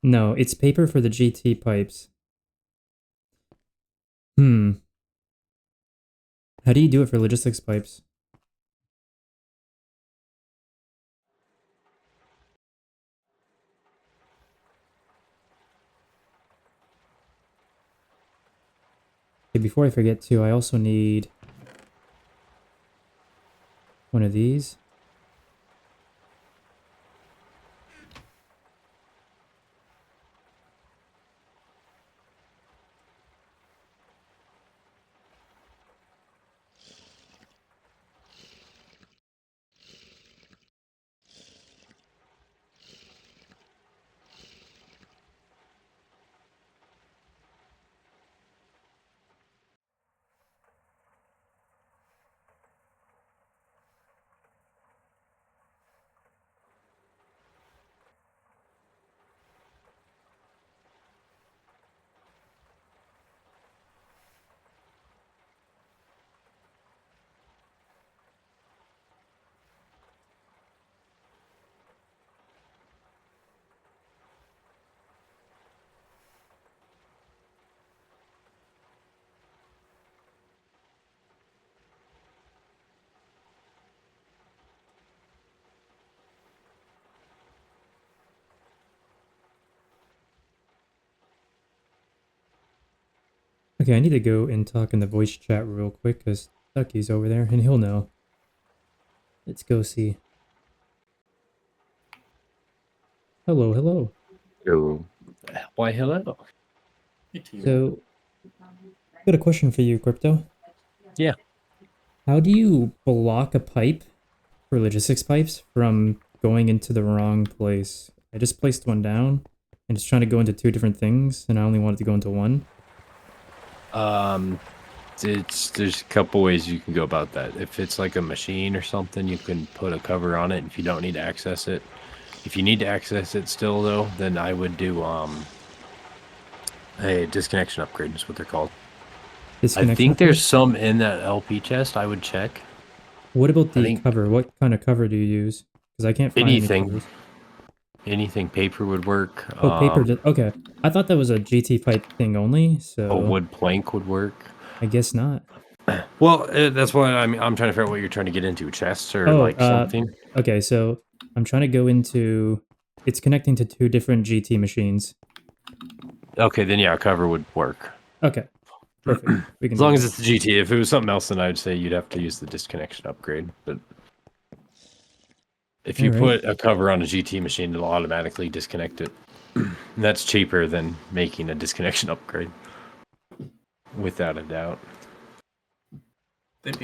No, it's paper for the GT pipes. How do you do it for logistics pipes? Okay, before I forget too, I also need one of these. Okay, I need to go and talk in the voice chat real quick because Ducky's over there and he'll know. Let's go see. Hello, hello. Oh, why hello? So, got a question for you, Crypto. Yeah. How do you block a pipe for logistics pipes from going into the wrong place? I just placed one down and it's trying to go into two different things and I only wanted to go into one. There's a couple ways you can go about that. If it's like a machine or something, you can put a cover on it if you don't need to access it. If you need to access it still though, then I would do a disconnection upgrade is what they're called. I Disconnection think upgrade? there's some in that LP chest. I would check. What about I the think cover? What kind of cover do you use? Because I can't find any covers. anything paper would work. Oh, paper. Okay. I thought that was a GT pipe thing only, A so wood plank would work. I guess not. Well, that's why I'm trying to figure out what you're trying to get into, chests or Oh, like something. okay, so I'm trying to go into... It's connecting to two different GT machines. Okay, then yeah, a cover would work. Okay, perfect. We can As long do as that. it's the GT. If it was something else, then I'd say you'd have to use the disconnection upgrade. But if you Alright. put a cover on a GT machine, it'll automatically disconnect it. And that's cheaper than making a disconnection upgrade, without a doubt.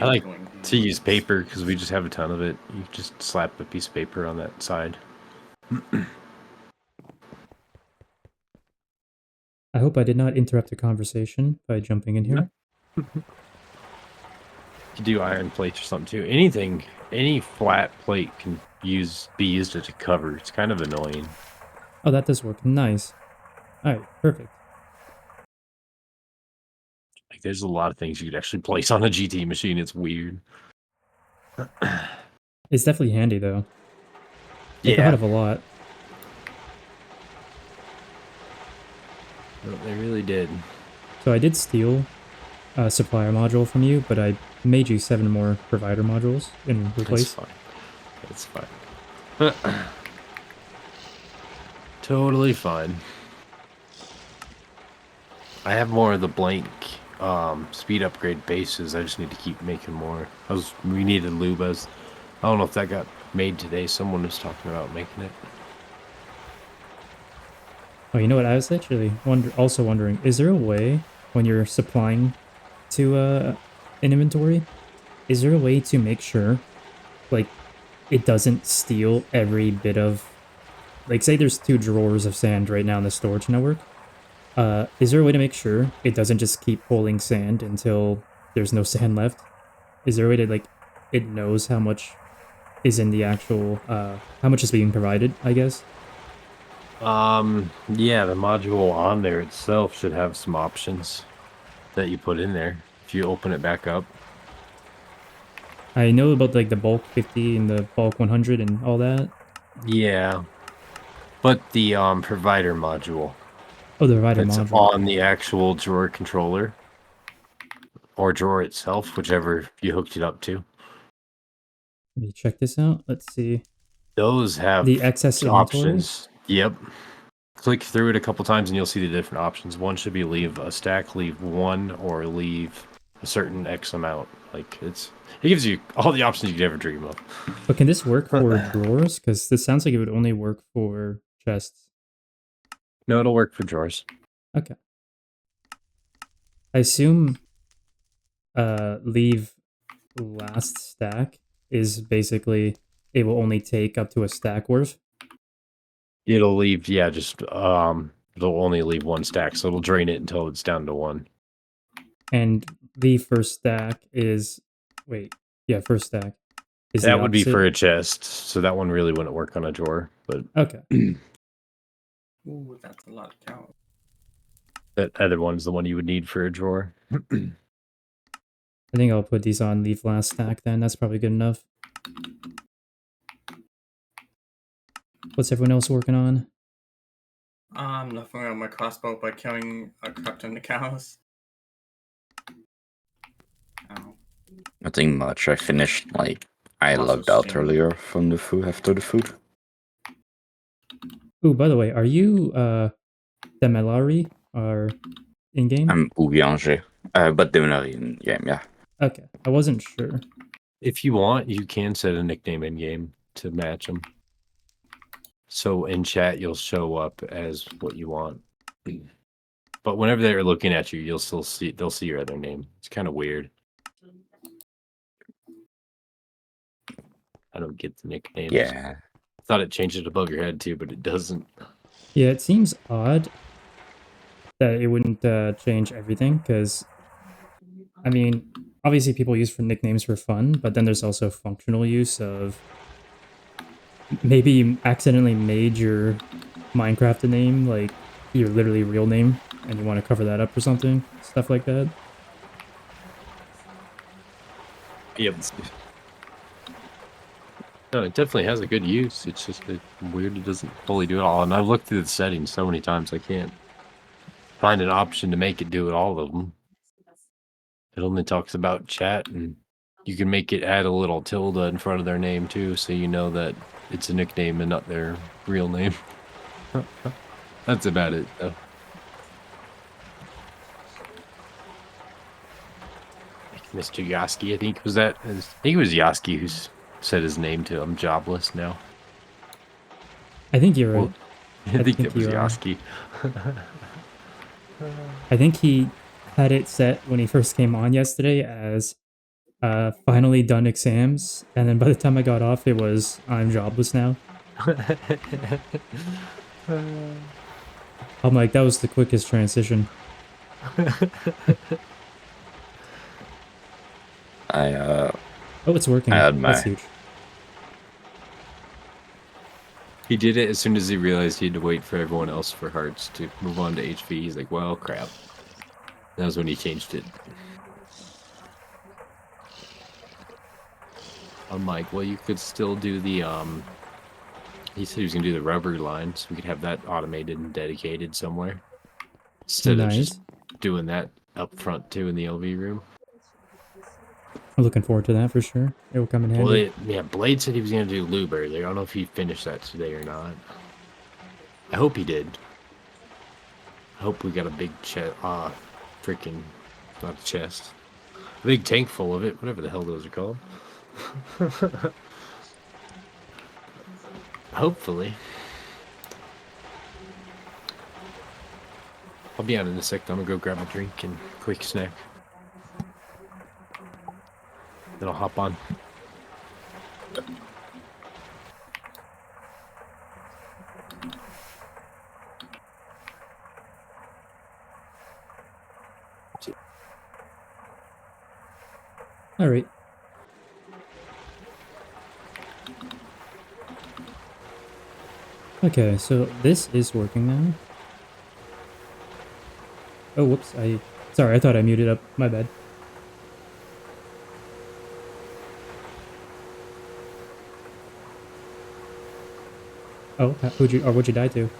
I like to use paper because we just have a ton of it. You just slap a piece of paper on that side. I hope I did not interrupt the conversation by jumping in here. You could do iron plates or something too. Anything any flat plate can be used as a cover. It's kind of annoying. Oh, that does work. Nice. All right, perfect. Like, there's a lot of things you could actually place on a GT machine. It's weird. It's definitely handy though. They got rid of a lot. Well, they really did. So I did steal a supplier module from you, but I made you 7 more provider modules in replace. That's fine. That's fine. Totally fine. I have more of the blank speed upgrade bases. I just need to keep making more. We needed lubas. I don't know if that got made today. Someone was talking about making it. Oh, you know what? I was actually also wondering, is there a way when you're supplying to an inventory, is there a way to make sure, like, it doesn't steal every bit of, like, say there's 2 drawers of sand right now in the storage network. Is there a way to make sure it doesn't just keep pulling sand until there's no sand left? Is there a way to, like, it knows how much is in the actual, how much is being provided, I guess? Yeah, the module on there itself should have some options that you put in there if you open it back up. I know about, like, the bulk 50 and the bulk 100 and all that. Yeah. But the provider module. Oh, the provider It's module. on the actual drawer controller. Or drawer itself, whichever you hooked it up to. Let me check this out. Let's see. Those have The excess options. Yep. Click through it a couple times and you'll see the different options. One should be leave a stack, leave 1, or leave a certain X amount. Like, it gives you all the options you could ever dream of. But can this work for drawers? Because this sounds like it would only work for chests. No, it'll work for drawers. Okay. I assume leave last stack is basically it will only take up to a stack worth. It'll leave, yeah, just it'll only leave 1 stack, so it'll drain it until it's down to 1. And the first stack is first stack is That the would be opposite. for a chest, so that one really wouldn't work on a drawer. But okay. Ooh, that's a lot of count. That other one's the one you would need for a drawer. I think I'll put these on leave last stack then. That's probably good enough. What's everyone else working on? I'm nothing on my crossbow by killing a crap ton of cows. Oh. Nothing much. I finished, I Also logged out streaming. earlier from the food, after the food. Ooh, by the way, are you Demelari or in game? I'm Oubianger, but Demelari in game, yeah. Okay, I wasn't sure. If you want, you can set a nickname in game to match them. So in chat, you'll show up as what you want. But whenever they're looking at you, they'll see your other name. It's kind of weird. I don't get the nicknames. Yeah. I thought it changed it above your head too, but it doesn't. Yeah, it seems odd that it wouldn't change everything, because, I mean, obviously people use for nicknames for fun, but then there's also functional use of maybe you accidentally made your Minecraft name, like, your literally real name, and you want to cover that up or something, stuff like that. Yep. No, it definitely has a good use. It's just weird it doesn't fully do it all. And I've looked through the settings so many times I can't find an option to make it do it all of them. It only talks about chat, and you can make it add a little tilde in front of their name too, so you know that it's a nickname and not their real name. That's about it, though. Mr. Yasky, I think it was Yasky who said his name to him. Jobless now. I think you're right. I think it was you are. Yasky. I think he had it set when he first came on yesterday as finally done exams, and then by the time I got off, it was I'm jobless now. I'm like, that was the quickest transition. Oh, it's working. I had That's my- huge. He did it as soon as he realized he had to wait for everyone else for hearts to move on to HP. He's like, well, crap. That was when he changed it. I'm like, well, you could still do the, he said he was going to do the rubber line, so we could have that automated and dedicated somewhere. Instead of just doing that up front, too, in the LV room. I'm looking forward to that for sure. It will come in handy. Well, Blade said he was going to do lube earlier. I don't know if he finished that today or not. I hope he did. I hope we got a big chest, freaking, not a chest. A big tank full of it, whatever the hell those are called. Hopefully. I'll be out in a sec. I'm gonna go grab a drink and quick snack. Then I'll hop on. All right. Okay, so this is working now. Oh, whoops. Sorry, I thought I muted up. My bad. Oh, what'd you die to?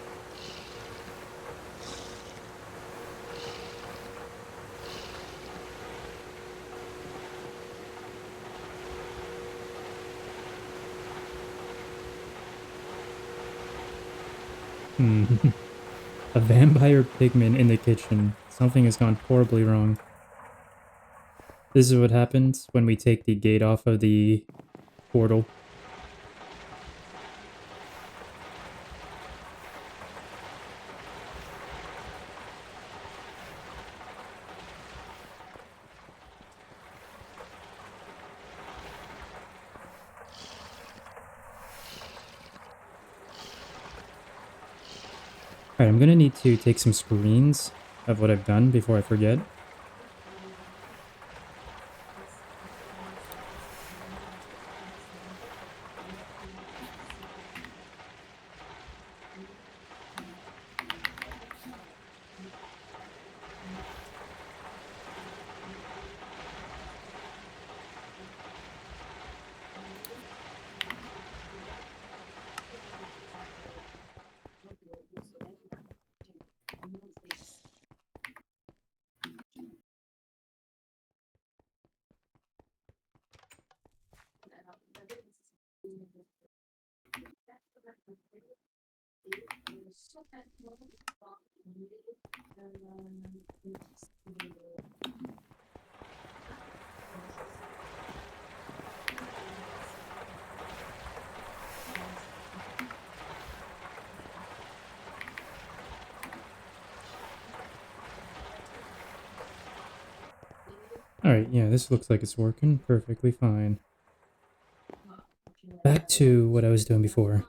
A vampire pigman in the kitchen. Something has gone horribly wrong. This is what happens when we take the gate off of the portal. Alright, I'm gonna need to take some screens of what I've done before I forget. Alright, yeah, this looks like it's working perfectly fine. Back to what I was doing before.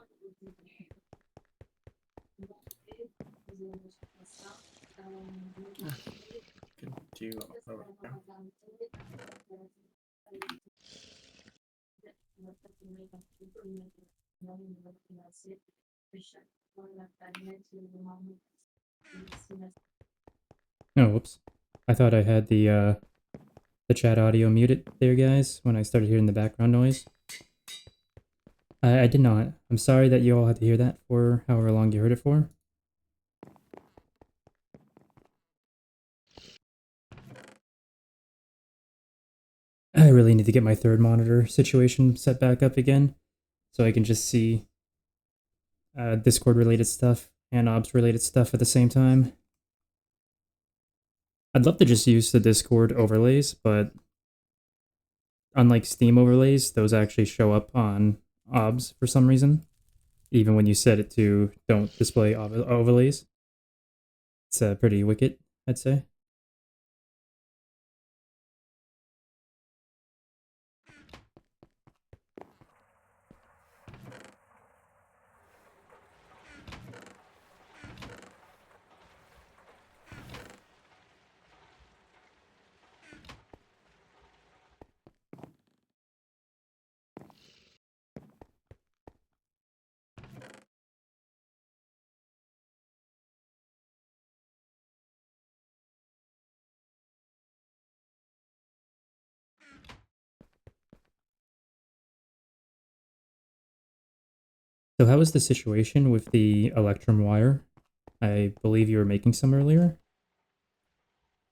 Do Oh, whoops. I thought I had the chat audio muted there, guys, when I started hearing the background noise. I did not. I'm sorry that you all had to hear that for however long you heard it for. I really need to get my third monitor situation set back up again, so I can just see Discord related stuff and OBS related stuff at the same time. I'd love to just use the Discord overlays, but unlike Steam overlays, those actually show up on OBS for some reason, even when you set it to don't display overlays. It's pretty wicked, I'd say. So how was the situation with the electrum wire? I believe you were making some earlier,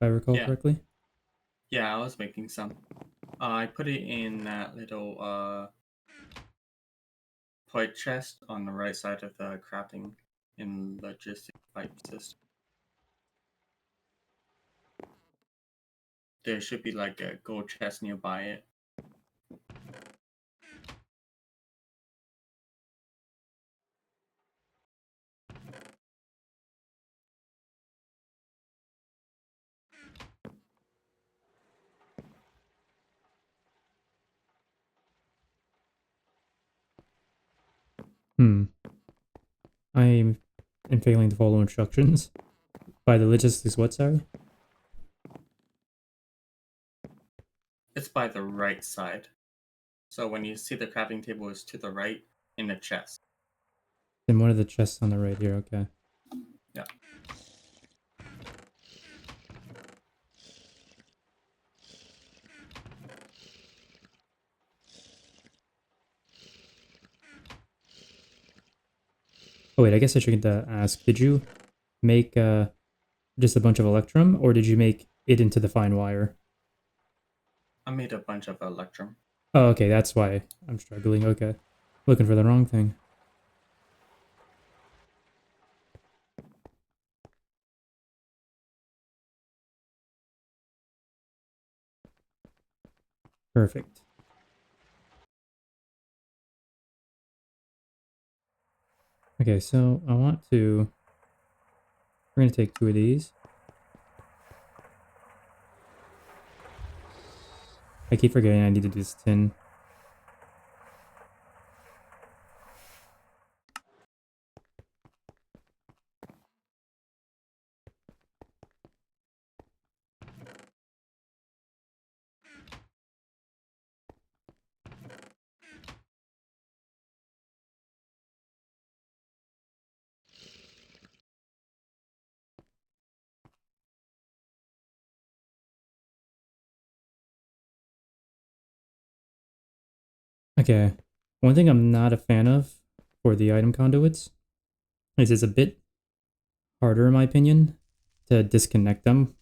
if I recall Yeah. correctly. Yeah, I was making some. I put it in that little plate chest on the right side of the crafting in logistic pipe system. There should be like a gold chest nearby it. Hmm. I am failing to follow instructions. By the logistics what, sorry? It's by the right side. So when you see the crafting table is to the right in the chest. In one of the chests on the right here, okay. Yeah. Oh wait, I guess I should ask, did you make just a bunch of electrum, or did you make it into the fine wire? I made a bunch of electrum. Oh, okay, that's why I'm struggling, okay. Looking for the wrong thing. Perfect. Okay, so I want to... We're gonna take 2 of these. I keep forgetting I need to do this tin. Okay, one thing I'm not a fan of for the item conduits is it's a bit harder, in my opinion, to disconnect them.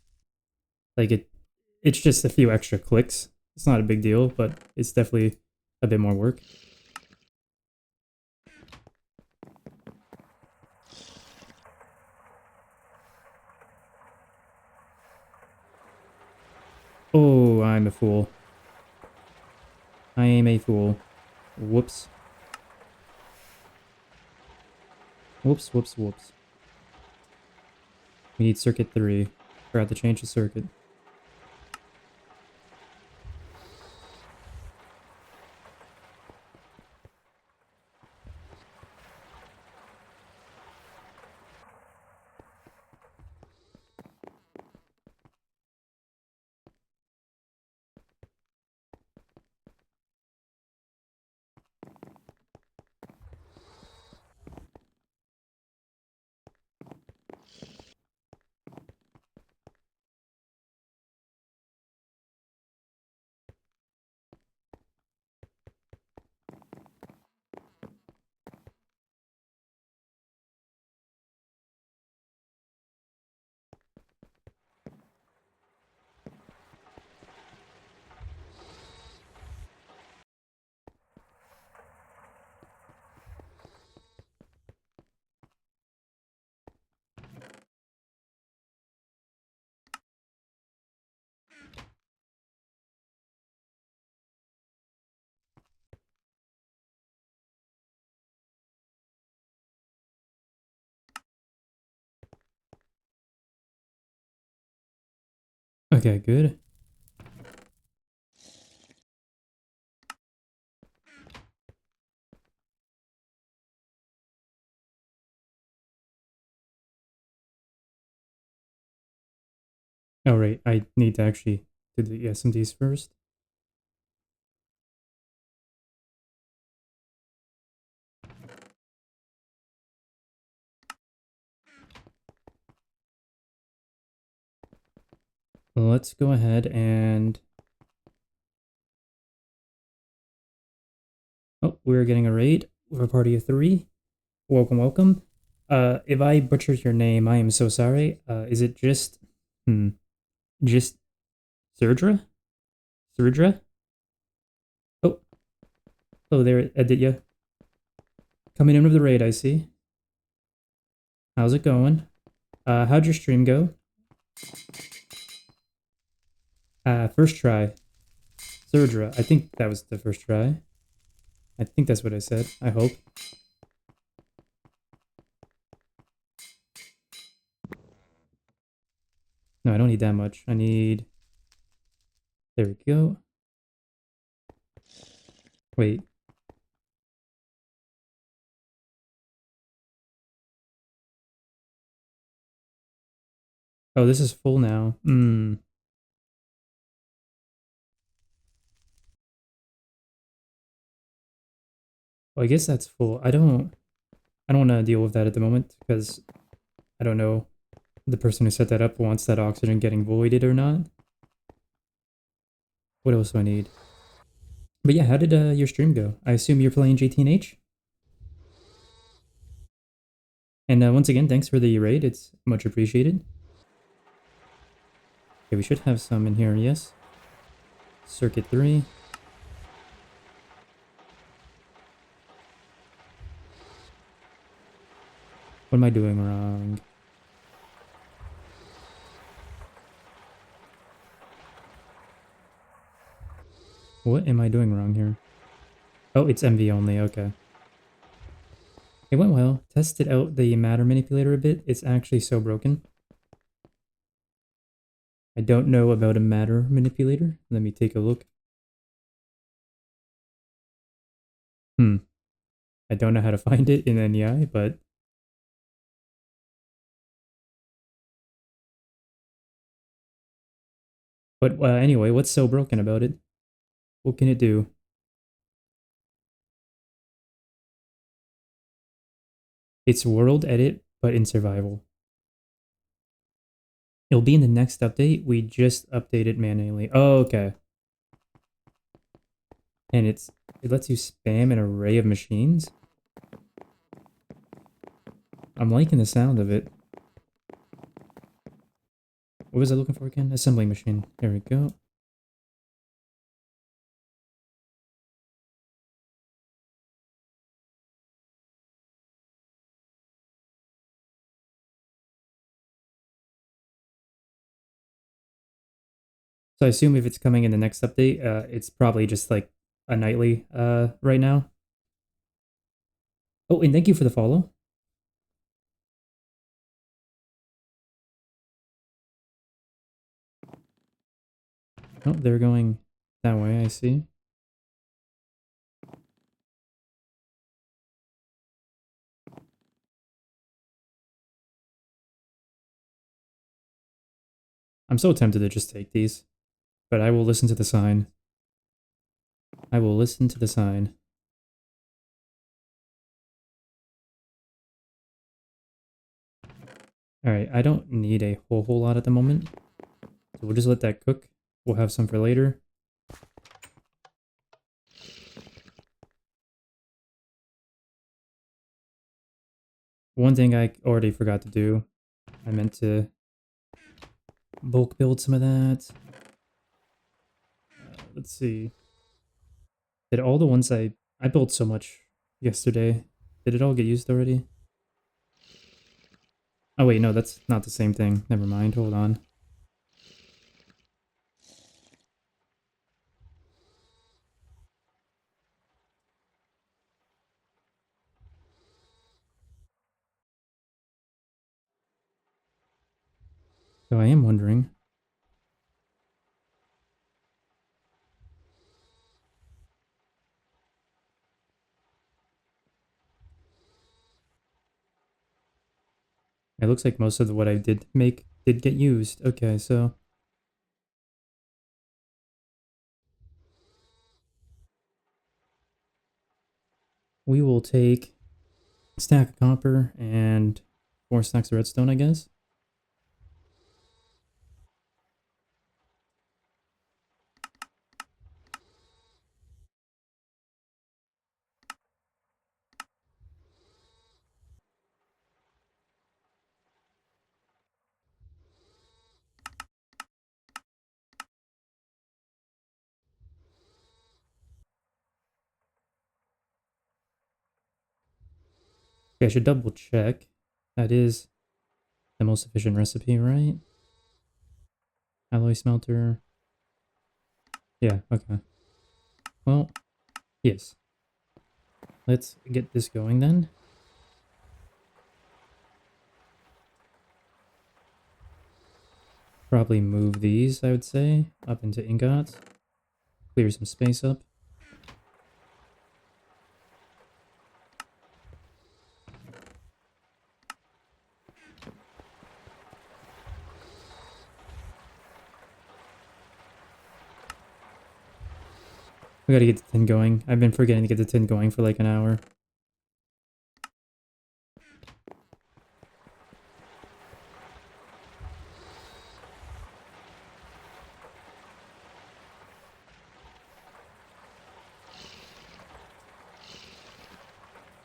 Like, it's just a few extra clicks. It's not a big deal, but it's definitely a bit more work. Oh, I'm a fool. I am a fool. Whoops. Whoops, whoops, whoops. We need circuit 3. Forgot to change the circuit. Okay, good. Oh, right. I need to actually do the SMDs first. Let's go ahead and... Oh, we're getting a raid. We're a party of 3. Welcome, welcome. If I butchered your name, I am so sorry. Is it just Surdra? Surdra? Oh, oh, there, Aditya. Coming in with the raid, I see. How's it going? How'd your stream go? First try. Surdra. I think that was the first try. I think that's what I said. I hope. No, I don't need that much. I need... There we go. Wait. Oh, this is full now. Well, I guess that's full. I don't want to deal with that at the moment because I don't know the person who set that up wants that oxygen getting voided or not. What else do I need? But yeah, how did your stream go? I assume you're playing GTNH? And once again, thanks for the raid. It's much appreciated. Okay, we should have some in here, yes. Circuit 3. What am I doing wrong? What am I doing wrong here? Oh, it's MV only, okay. It went well. Tested out the matter manipulator a bit. It's actually so broken. I don't know about a matter manipulator. Let me take a look. I don't know how to find it in NEI, but... But anyway, what's so broken about it? What can it do? It's world edit, but in survival. It'll be in the next update. We just updated manually. Oh, okay. And it lets you spam an array of machines. I'm liking the sound of it. What was I looking for again? Assembly machine. There we go. So I assume if it's coming in the next update, it's probably just like a nightly right now. Oh, and thank you for the follow. Oh, they're going that way, I see. I'm so tempted to just take these, but I will listen to the sign. I will listen to the sign. Alright, I don't need a whole lot at the moment. So we'll just let that cook. We'll have some for later. One thing I already forgot to do. I meant to bulk build some of that. Let's see. Did all the ones I built so much yesterday, did it all get used already? Oh wait, no, that's not the same thing. Never mind, hold on. So I am wondering. It looks like most of what I did make did get used. Okay, so... we will take a stack of copper and 4 stacks of redstone, I guess. Okay, I should double check. That is the most efficient recipe, right? Alloy smelter. Yeah, okay. Well, yes. Let's get this going then. Probably move these, I would say, up into ingots. Clear some space up. We gotta get the tin going. I've been forgetting to get the tin going for like an hour.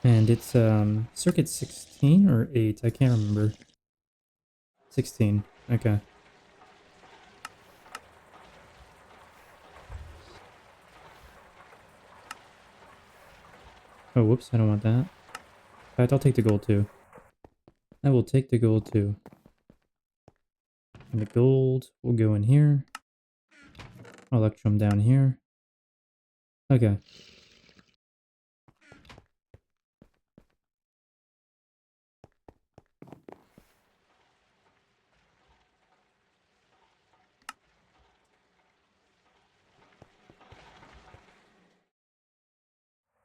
And it's circuit 16 or 8, I can't remember. 16, okay. Oh, whoops, I don't want that. In fact, I'll take the gold too. I will take the gold too. And the gold will go in here. Electrum down here. Okay.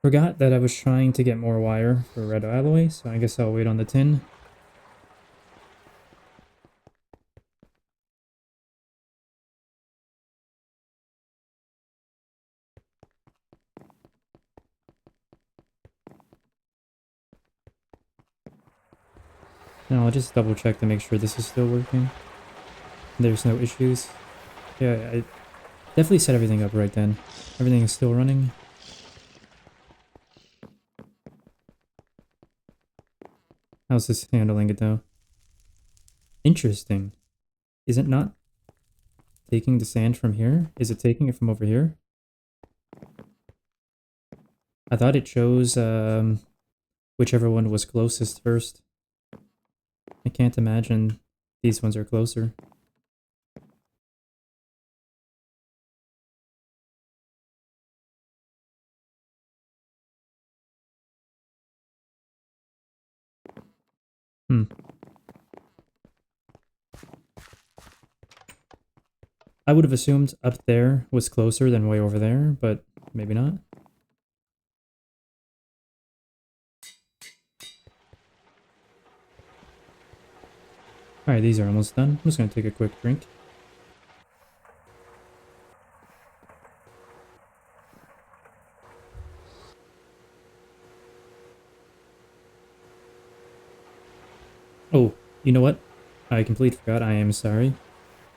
Forgot that I was trying to get more wire for red alloy, so I guess I'll wait on the tin. Now I'll just double check to make sure this is still working. There's no issues. Yeah, I definitely set everything up right then. Everything is still running. How's this handling it though? Interesting. Is it not taking the sand from here? Is it taking it from over here? I thought it chose whichever one was closest first. I can't imagine these ones are closer. Hmm. I would have assumed up there was closer than way over there, but maybe not. Alright, these are almost done. I'm just gonna take a quick drink. Oh, you know what? I completely forgot. I am sorry.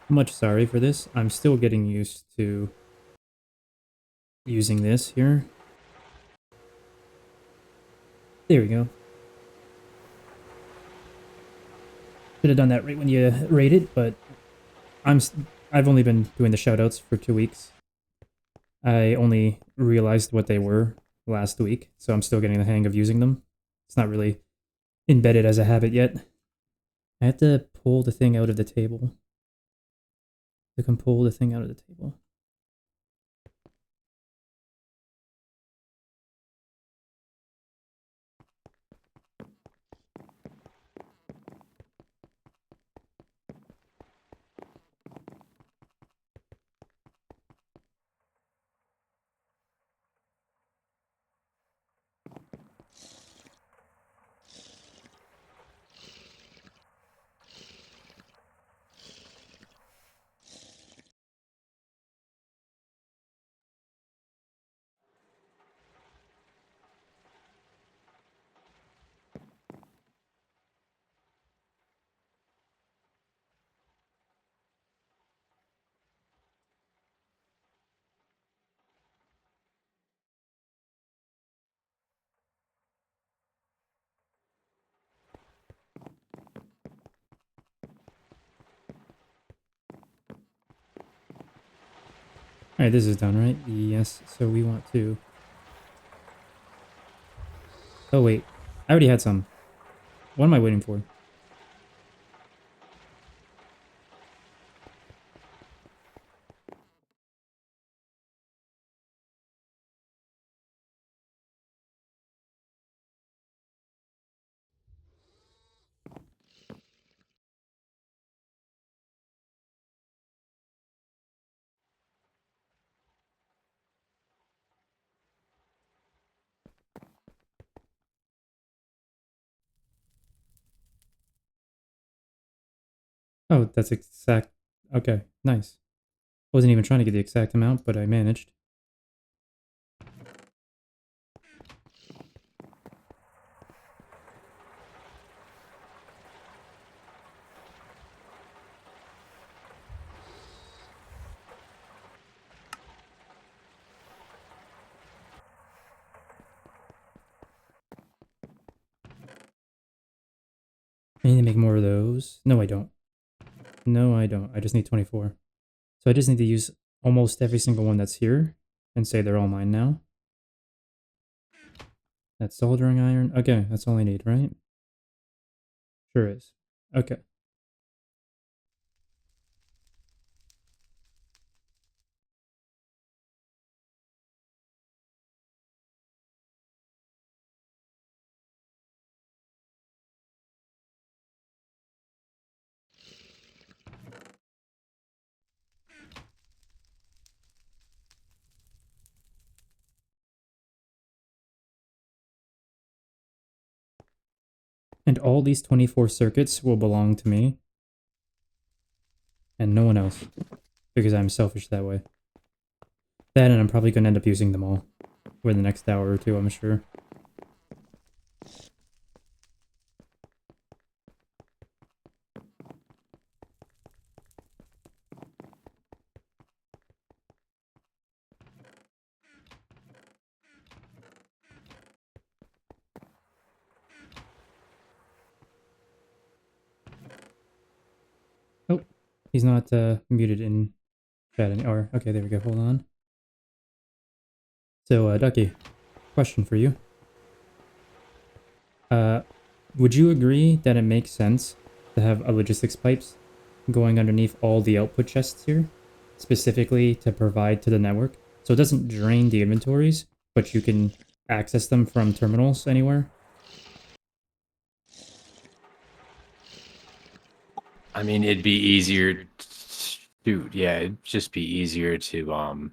Much sorry for this. I'm still getting used to using this here. There we go. Should have done that right when you rate it, but I've only been doing the shoutouts for 2 weeks. I only realized what they were last week, so I'm still getting the hang of using them. It's not really embedded as a habit yet. I have to pull the thing out of the table. I can pull the thing out of the table. Alright, this is done, right? Yes, so we want to... Oh wait, I already had some. What am I waiting for? Oh, that's exact. Okay, nice. Wasn't even trying to get the exact amount, but I managed. I need to make more of those. No, I don't. No, I don't. I just need 24. So I just need to use almost every single one that's here and say they're all mine now. That's soldering iron. Okay, that's all I need, right? Sure is. Okay. And all these 24 circuits will belong to me and no one else because I'm selfish that way. That and I'm probably going to end up using them all for the next hour or two, I'm sure. Oh, he's not muted in chat anymore. Okay, there we go. Hold on. So, Ducky, question for you. Would you agree that it makes sense to have a logistics pipes going underneath all the output chests here, specifically to provide to the network, so it doesn't drain the inventories, but you can access them from terminals anywhere? I mean, it'd be easier. Dude, yeah, it'd just be easier to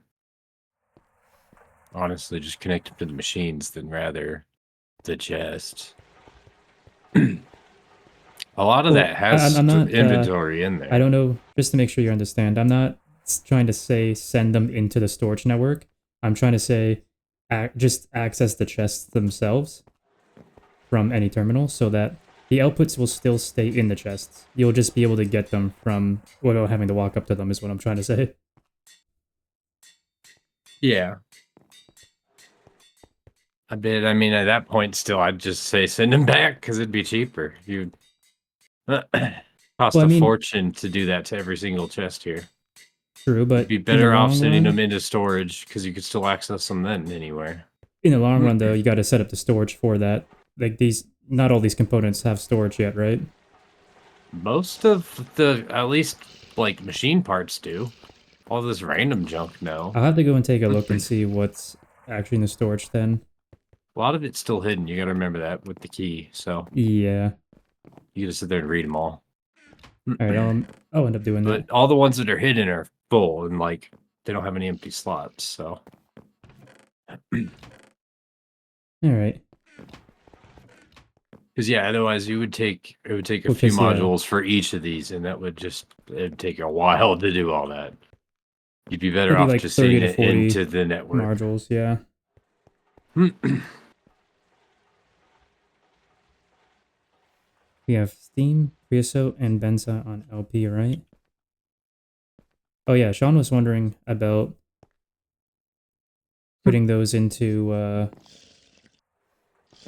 honestly just connect them to the machines than rather the chest. A lot of Well, that has I'm not. inventory in there. I don't know. Just to make sure you understand, I'm not trying to say send them into the storage network. I'm trying to say just access the chests themselves from any terminal so that the outputs will still stay in the chests. You'll just be able to get them from without having to walk up to them is what I'm trying to say. Yeah. I bet. I mean, at that point, still, I'd just say send them back because it'd be cheaper. You cost Well, I a mean, fortune to do that to every single chest here. true, You'd but be in the better off long sending them run, into storage because you could still access them then anywhere. in the long run though, you got to set up the storage for that. Like these, not all these components have storage yet, right? Most of the, at least, like, machine parts do. All this random junk, no. I'll have to go and take a look and see what's actually in the storage then. A lot of it's still hidden. You gotta remember that with the key. So Yeah. you gotta sit there and read them all. Alright, I'll end up doing that. But all the ones that are hidden are full and, like, they don't have any empty slots, so. Alright. Because, yeah, otherwise it would take a Well, few 'cause, yeah. modules for each of these, and that would just, it'd take a while to do all that. You'd be better It'd be off like just 30 seeing to it 40 into the network. modules, yeah. We have steam, creosote, and benza on LP, right? Oh yeah, Sean was wondering about putting those into,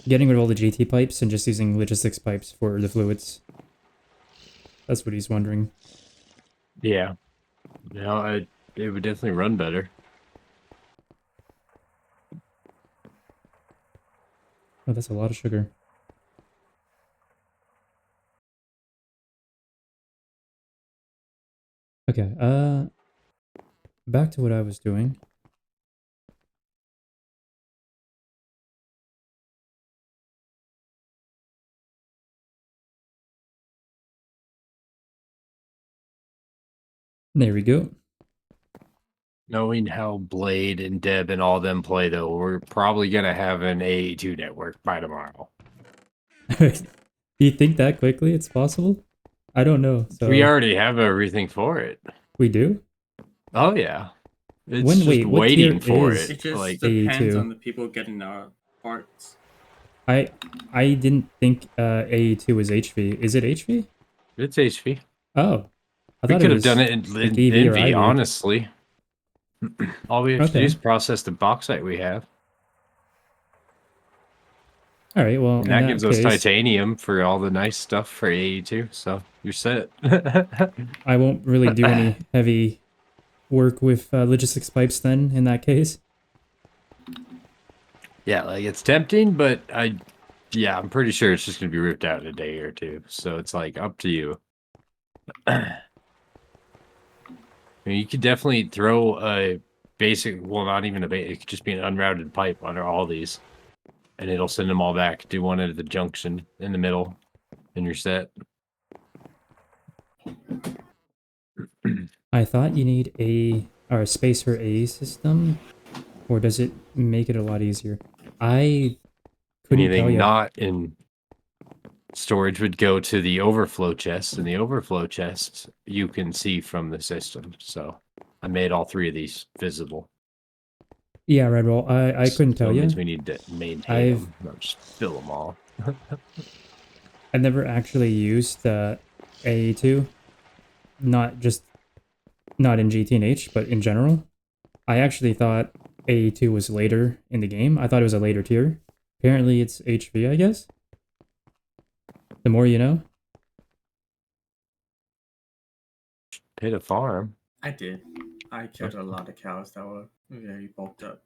getting rid of all the GT pipes and just using logistics pipes for the fluids. That's what he's wondering. Yeah. No, it would definitely run better. Oh, that's a lot of sugar. Okay, back to what I was doing. There we go. Knowing how Blade and Deb and all them play, though, we're probably gonna have an AE2 network by tomorrow. Do you think that quickly it's possible? I don't know. So We already have everything for it. we do? Oh yeah, it's When- just wait, what waiting tier for is- it. It just Like depends AE2. on the people getting the parts. I didn't think AE2 was HV. Is it HV? it's HV. Oh. I We thought could it have done was it in like EV or Envy, IV. honestly. All we have to do Okay. is process the bauxite we have. All right, well, And in that that gives us case, titanium for all the nice stuff for AE2, so you're set. I won't really do any heavy work with logistics pipes then, in that case. Yeah, like it's tempting, but I'm pretty sure it's just gonna be ripped out in a day or two. So it's like up to you. I mean, you could definitely throw a basic, well, not even a basic, it could just be an unrouted pipe under all these, and it'll send them all back. Do one at the junction in the middle, and you're set. I thought you need a spacer A system, or does it make it a lot easier? I couldn't tell Anything you. not in storage would go to the overflow chest, and the overflow chest you can see from the system. So I made all three of these visible. Yeah, Red Roll. I couldn't So tell it you. means we need to maintain them, not just fill them all. I've never actually used A2, not in GTNH, but in general. I actually thought A2 was later in the game. I thought it was a later tier. Apparently it's HV, I guess. The more you know. Hit a farm. I did. I killed a lot of cows that were very bulked up.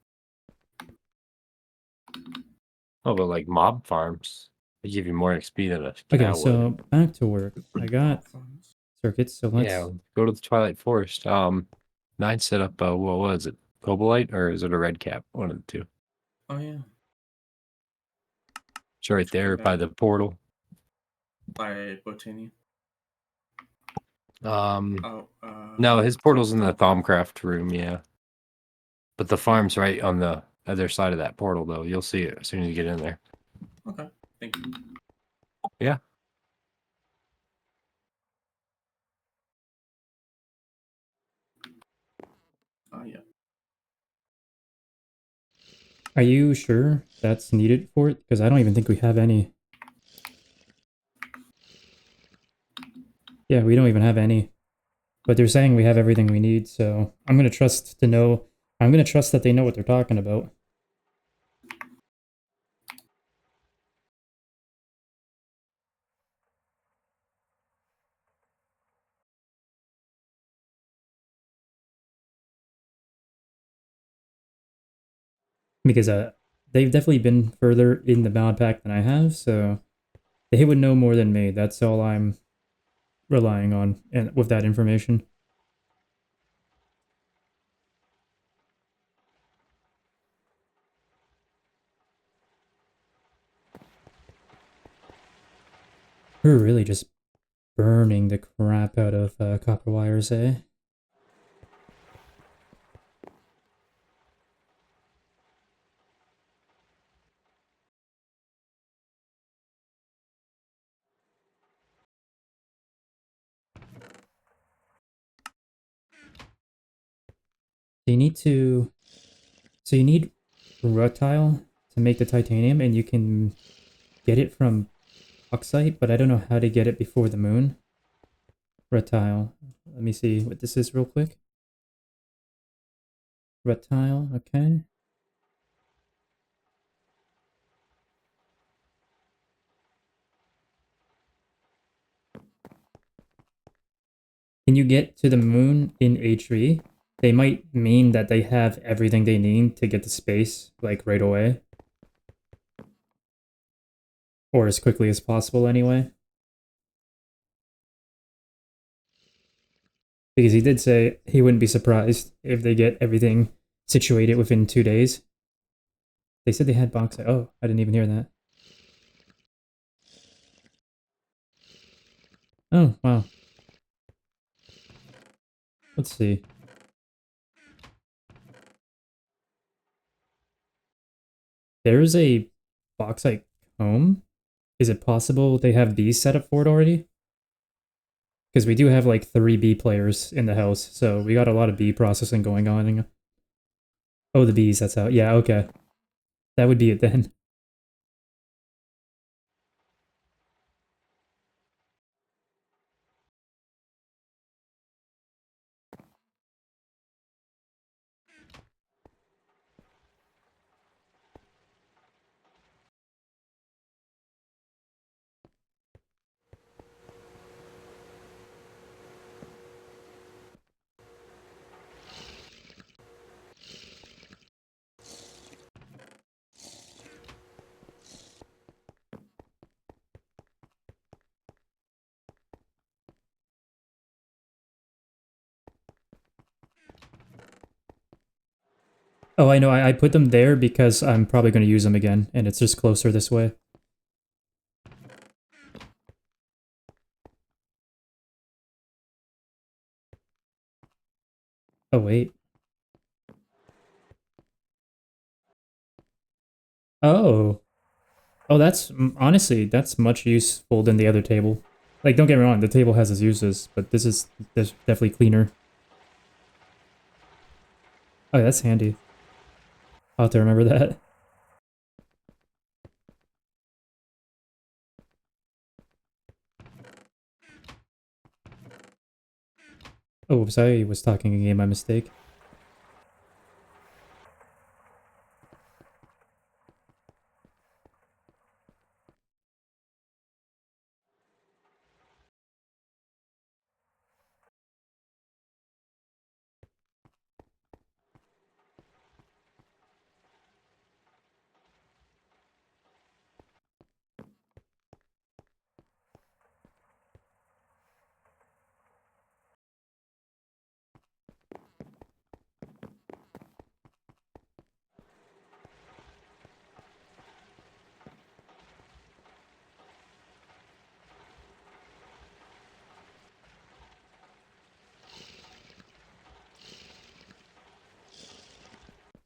Oh, but like mob farms, they give you more XP than a Okay, cow so would. back to work. I got circuits, so let's... Yeah, go to the Twilight Forest. Nine set up. What was it? Cobalite or is it a red cap? One of the two. Oh yeah, It's right there Okay. by the portal. by Botini. No, Oh, his portal's in the Thaumcraft room. Yeah, but the farm's right on the other side of that portal, though. You'll see it as soon as you get in there. okay. Thank you. Yeah. Oh yeah. Are you sure that's needed for it? Because I don't even think we have any. Yeah, we don't even have any. But they're saying we have everything we need, so I'm going to trust to know... I'm going to trust that they know what they're talking about. Because they've definitely been further in the mod pack than I have, so they would know more than me. That's all I'm relying on and with that information. We're really just burning the crap out of copper wires, eh? You need to... So you need rutile to make the titanium, and you can get it from bauxite, but I don't know how to get it before the moon. Rutile. Let me see what this is real quick. Rutile, okay. Can you get to the moon in HV? They might mean that they have everything they need to get to space, like right away. Or as quickly as possible anyway. Because he did say he wouldn't be surprised if they get everything situated within 2 days. They said they had bauxite. Oh, I didn't even hear that. Oh, wow. Let's see. There's a bauxite comb. Is it possible they have bees set up for it already? Because we do have like 3 bee players in the house, so we got a lot of bee processing going on. Oh, the bees, that's how. Yeah, okay. That would be it then. Oh, I know. I put them there because I'm probably going to use them again, and it's just closer this way. Oh, wait. Oh. Oh, that's... honestly, that's much useful than the other table. Like, don't get me wrong, the table has its uses, but this definitely cleaner. Oh, that's handy. I'll have to remember that. Oh, oops, I was talking again, my mistake.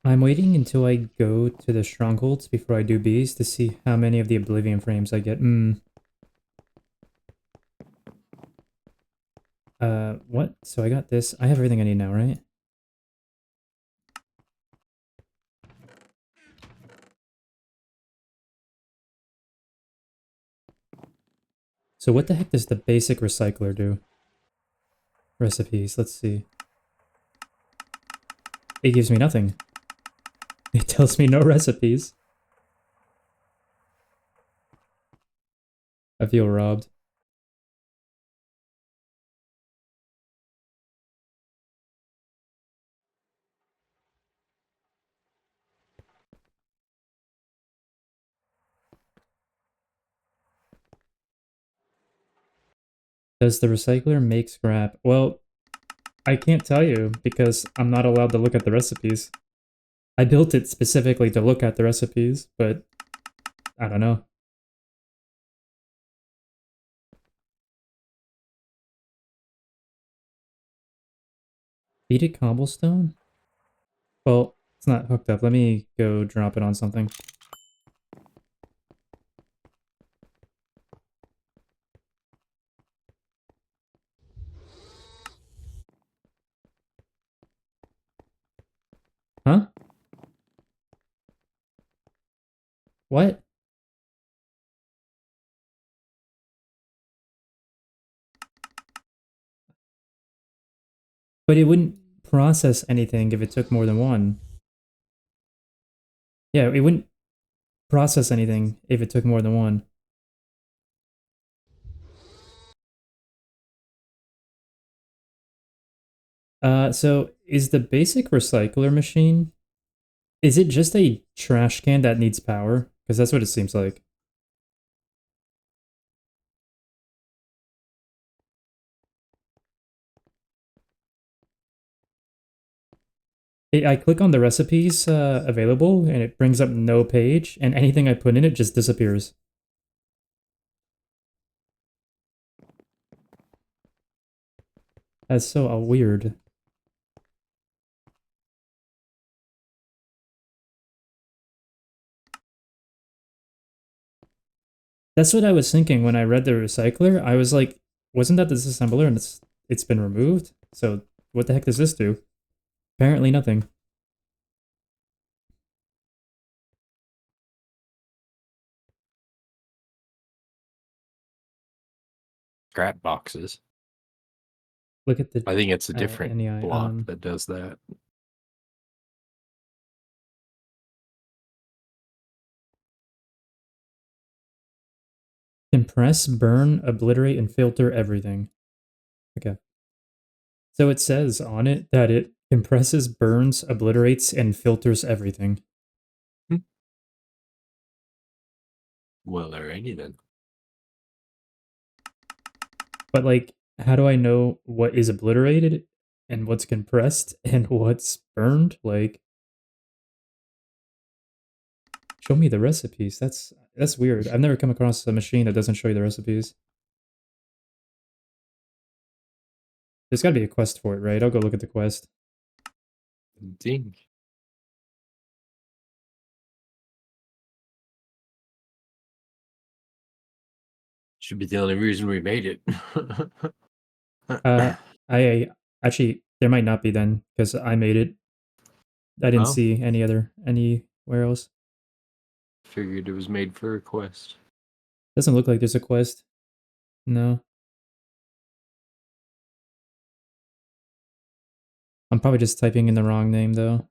I'm waiting until I go to the strongholds before I do bees to see how many of the oblivion frames I get. What? So I got this. I have everything I need now, right? So what the heck does the basic recycler do? Recipes, let's see. It gives me nothing. It tells me no recipes. I feel robbed. Does the recycler make scrap? Well, I can't tell you because I'm not allowed to look at the recipes. I built it specifically to look at the recipes, but I don't know. Beaded cobblestone? Well, it's not hooked up. Let me go drop it on something. Huh? What? But it wouldn't process anything if it took more than one. Yeah, it wouldn't process anything if it took more than one. So is the basic recycler machine, is it just a trash can that needs power? Because that's what it seems like. I click on the recipes available, and it brings up no page, and anything I put in it just disappears. That's so weird. That's what I was thinking when I read the recycler. I was like, wasn't that the disassembler and it's been removed? So what the heck does this do? Apparently nothing. Scrap boxes. Look at the I think it's a different NEI, block that does that. compress, burn, obliterate, and filter everything. Okay. So it says on it that it compresses, burns, obliterates, and filters everything. Well, alrighty then. But like, how do I know what is obliterated and what's compressed and what's burned? Like, show me the recipes. That's weird. I've never come across a machine that doesn't show you the recipes. There's gotta be a quest for it, right? I'll go look at the quest. Ding. Should be the only reason we made it. I actually, there might not be then, because I made it. I didn't Oh. see anywhere else. Figured it was made for a quest. Doesn't look like there's a quest. No. I'm probably just typing in the wrong name, though.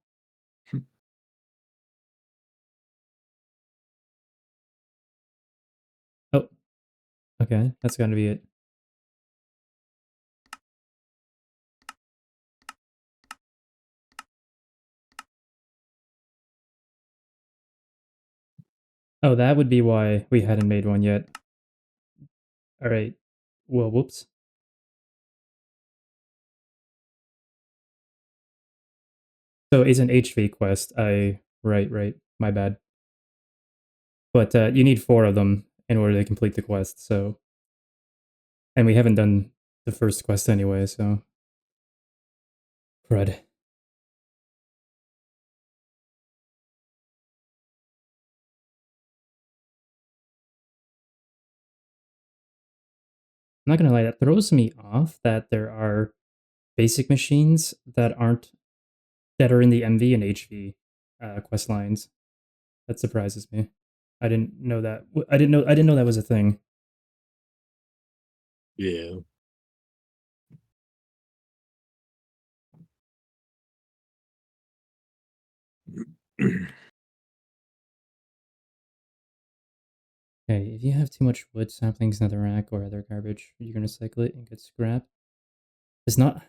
Oh. Okay, that's gotta be it. Oh, that would be why we hadn't made one yet. Alright. Well, whoops. So it's an HV quest. Right. My bad. But you need 4 of them in order to complete the quest, so... And we haven't done the first quest anyway, so... Crud. I'm not gonna lie, that throws me off that there are basic machines that are in the MV and HV quest lines. That surprises me. I didn't know that. I didn't know that was a thing. Yeah. Okay, if you have too much wood, saplings, netherrack, or other garbage, you're gonna cycle it and get scrap. Does not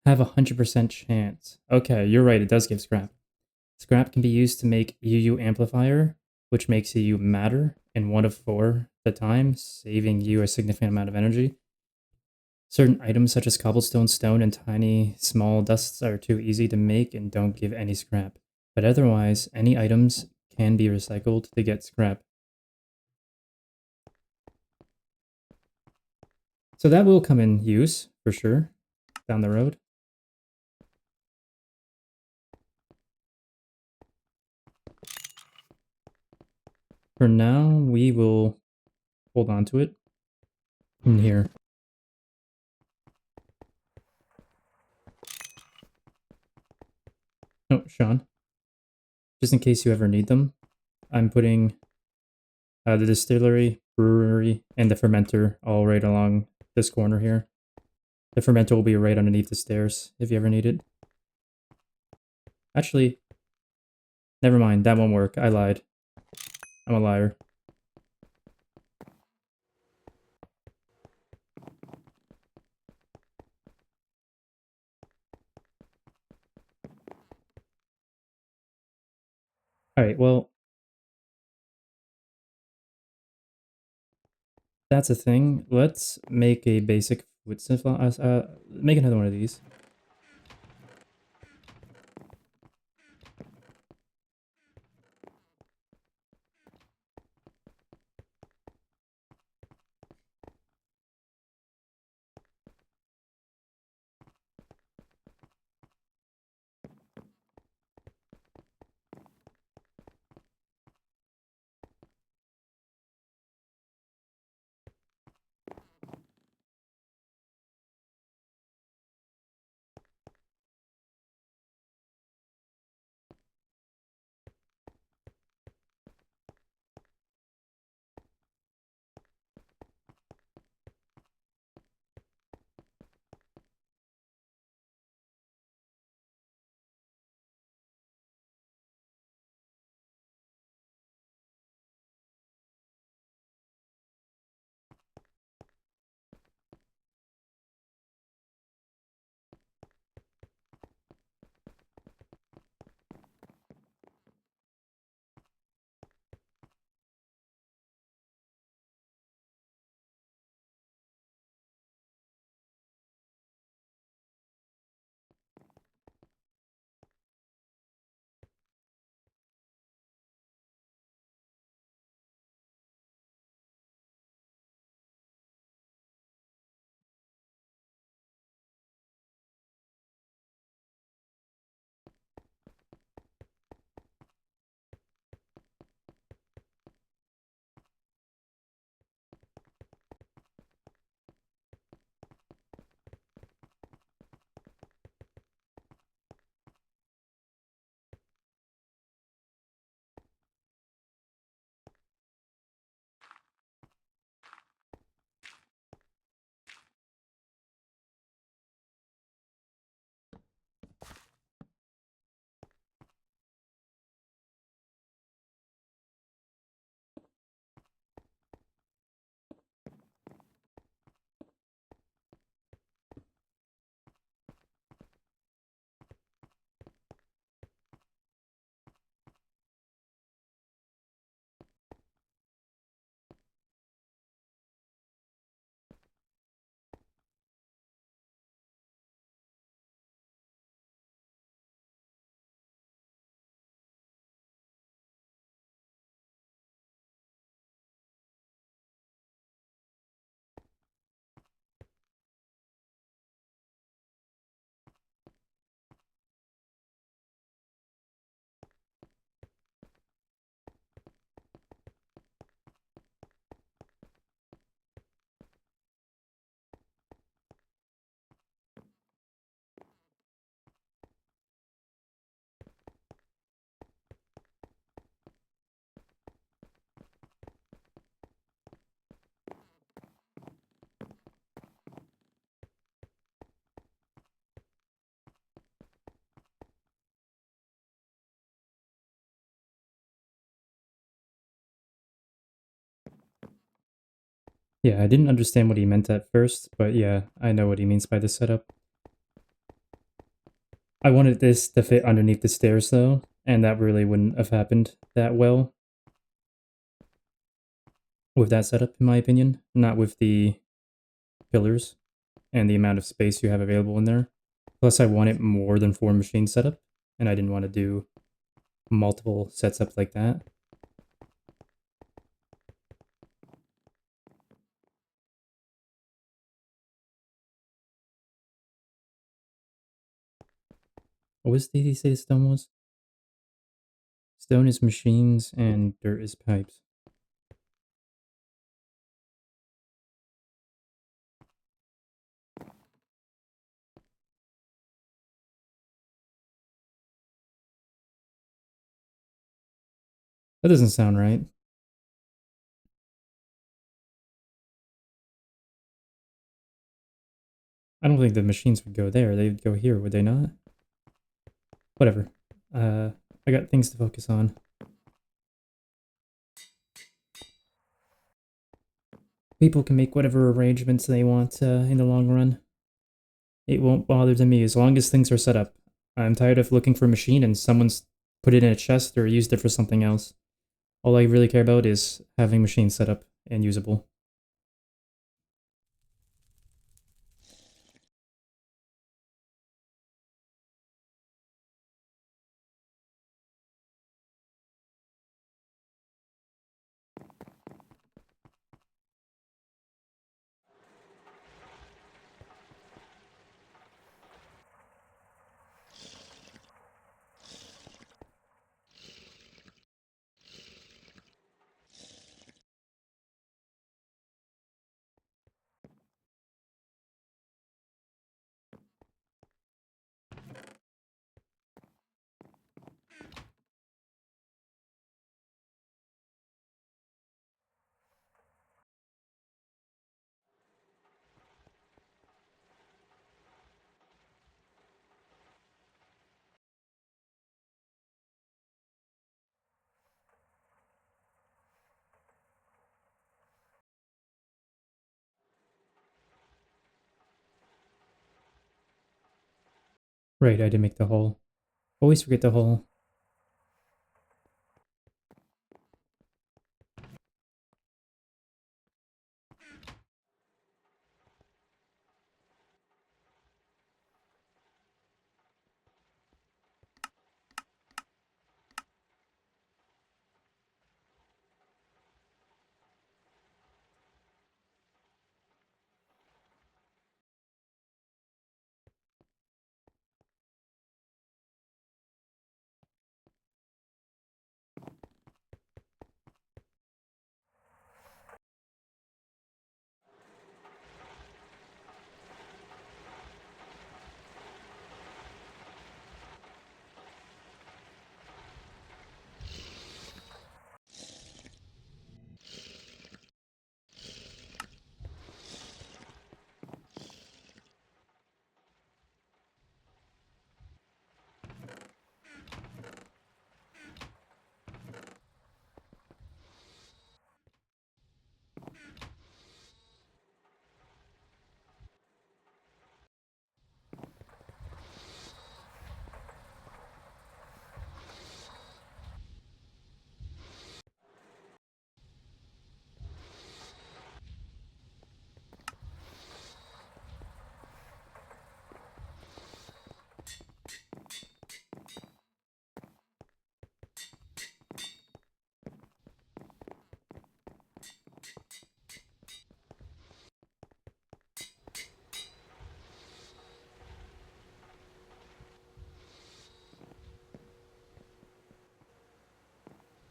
have 100% chance. Okay, you're right, it does give scrap. Scrap can be used to make UU amplifier, which makes UU matter in 1 of 4 at a time, saving you a significant amount of energy. Certain items such as cobblestone, stone, and tiny small dusts are too easy to make and don't give any scrap. But otherwise, any items can be recycled to get scrap. So that will come in use, for sure, down the road. For now, we will hold on to it in here. Oh, Sean. Just in case you ever need them, I'm putting the distillery, brewery, and the fermenter all right along this corner here. The fermenter will be right underneath the stairs if you ever need it. Actually, never mind, that won't work. I lied. I'm a liar. Alright, well... That's a thing. Let's make a basic wood supply. Make another one of these. Yeah, I didn't understand what he meant at first, but yeah, I know what he means by the setup. I wanted this to fit underneath the stairs though, and that really wouldn't have happened that well with that setup, in my opinion. Not with the pillars and the amount of space you have available in there. Plus, I wanted more than 4 machine setup, and I didn't want to do multiple sets up like that. What did he say stone was? Stone is machines and dirt is pipes. That doesn't sound right. I don't think the machines would go there. They'd go here, would they not? Whatever. I got things to focus on. People can make whatever arrangements they want in the long run. It won't bother to me as long as things are set up. I'm tired of looking for a machine and someone's put it in a chest or used it for something else. All I really care about is having machines set up and usable. Right, I didn't make the hole. Always forget the hole.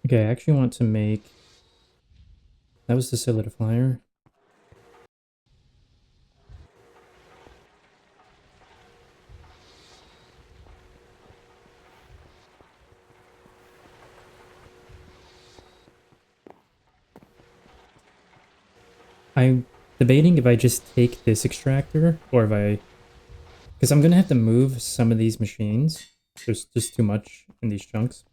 Okay, I actually want to make... That was the solidifier. I'm debating if I just take this extractor or if I... Because I'm going to have to move some of these machines. There's just too much in these chunks.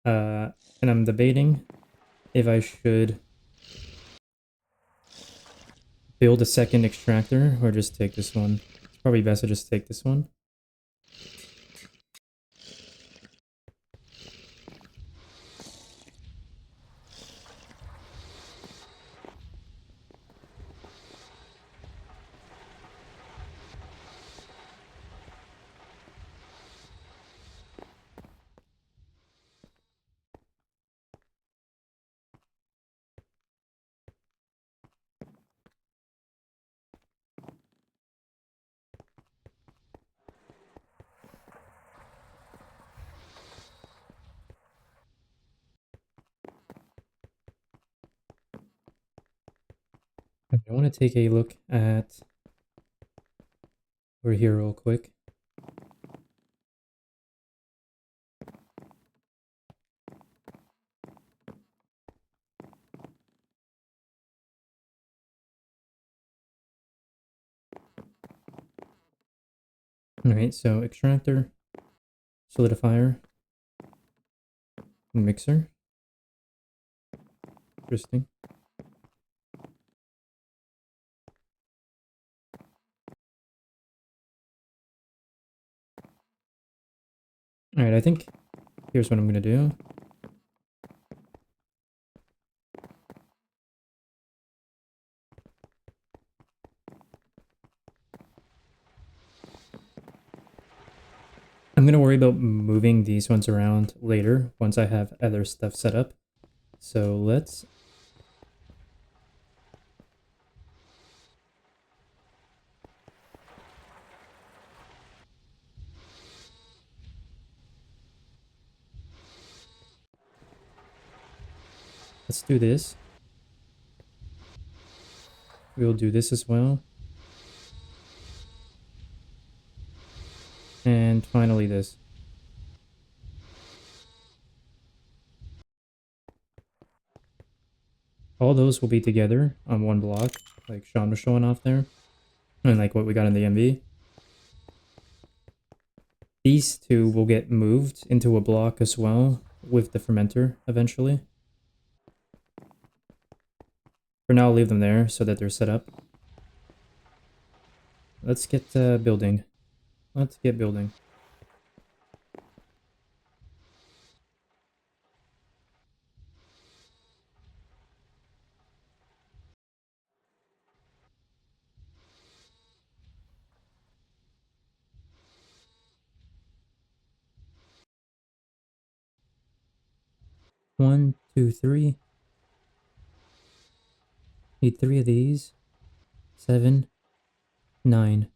And I'm debating if I should build a second extractor or just take this one? It's probably best to just take this one. I want to take a look at over here real quick. Alright, so extractor, solidifier, mixer. Interesting. Alright, I think here's what I'm gonna do. I'm gonna worry about moving these ones around later once I have other stuff set up. So let's do this. We'll do this as well. And finally this. All those will be together on one block, like Sean was showing off there. And like what we got in the MV. These two will get moved into a block as well with the fermenter eventually. For now, I'll leave them there so that they're set up. Let's get building. Let's get building. One, two, three. Need 3 of these. 7, 9.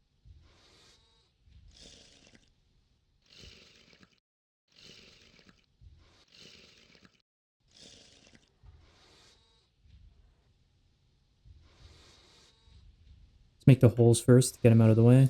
Let's make the holes first to get them out of the way.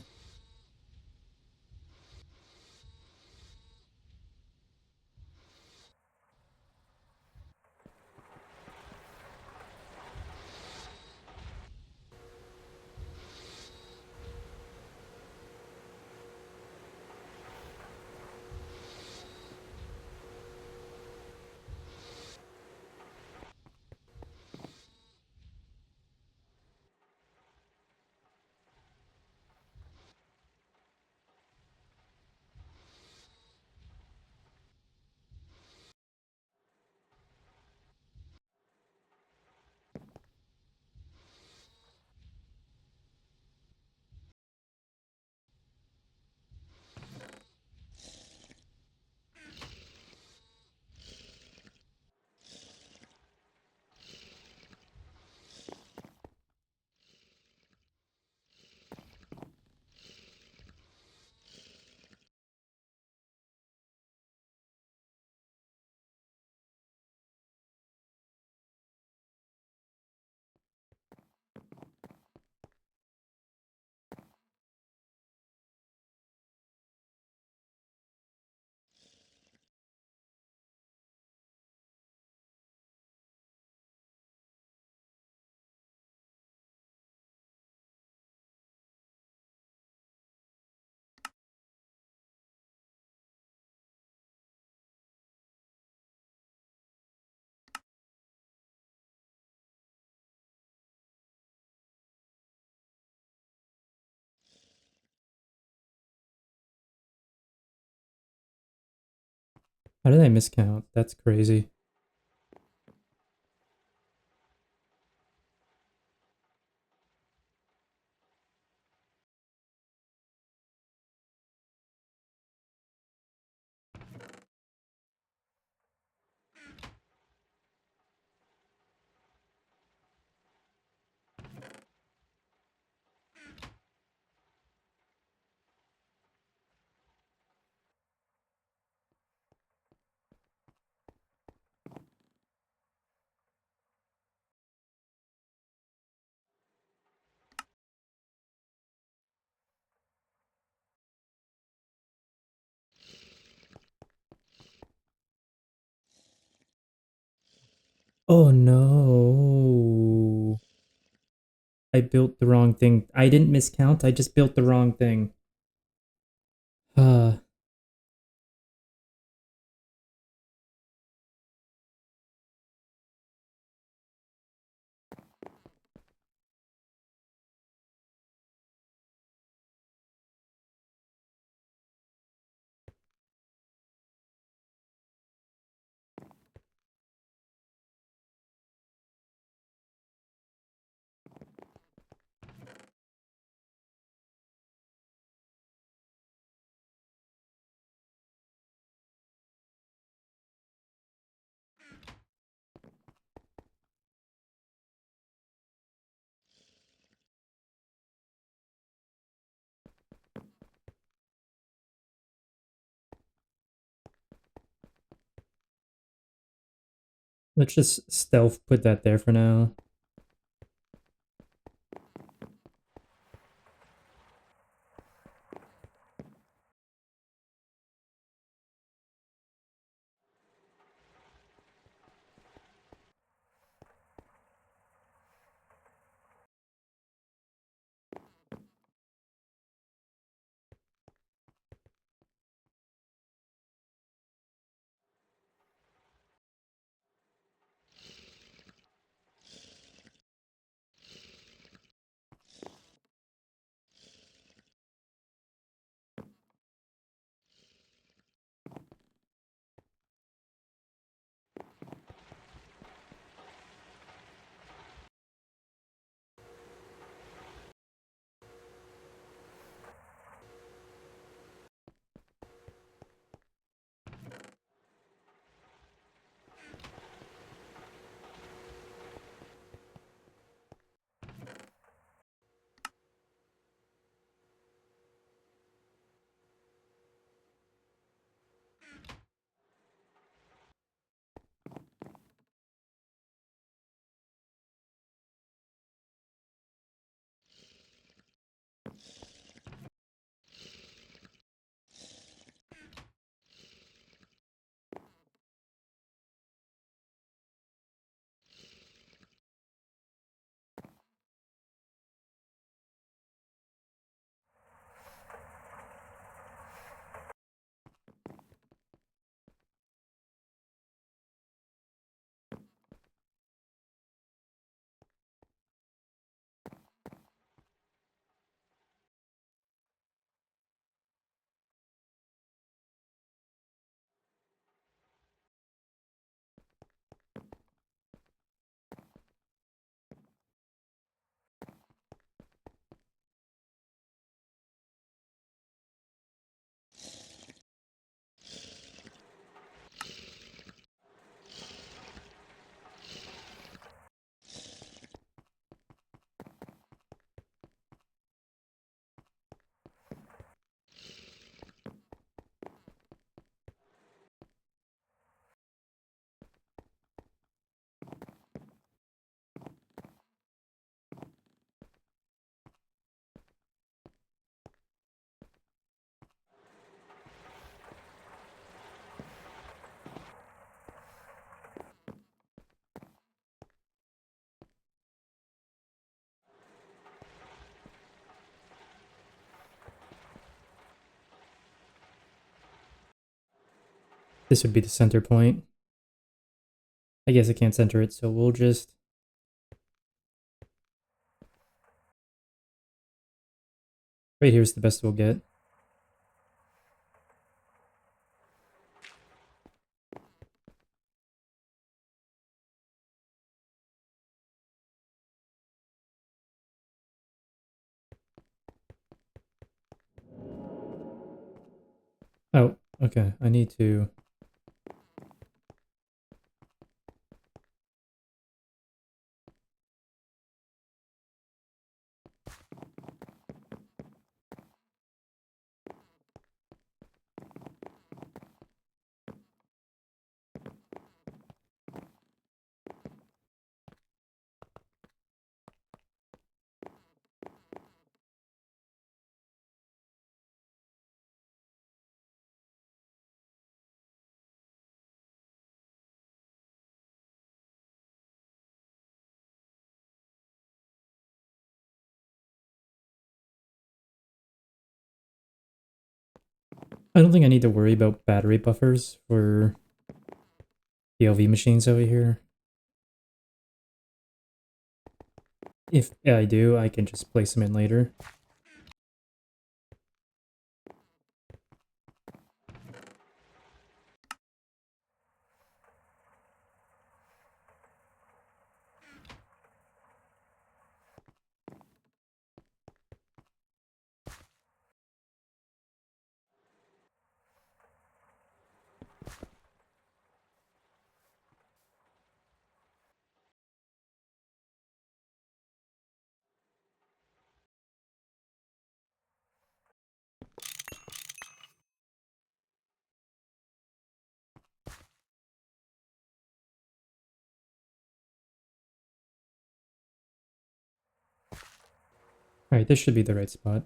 How did I miscount? That's crazy. Oh no. I built the wrong thing. I didn't miscount, I just built the wrong thing. Uh, let's just stealth put that there for now. This would be the center point. I guess I can't center it, so we'll just... Right here's the best we'll get. Oh, okay. I need to... I don't think I need to worry about battery buffers for the LV machines over here. If I do, I can just place them in later. Alright, this should be the right spot.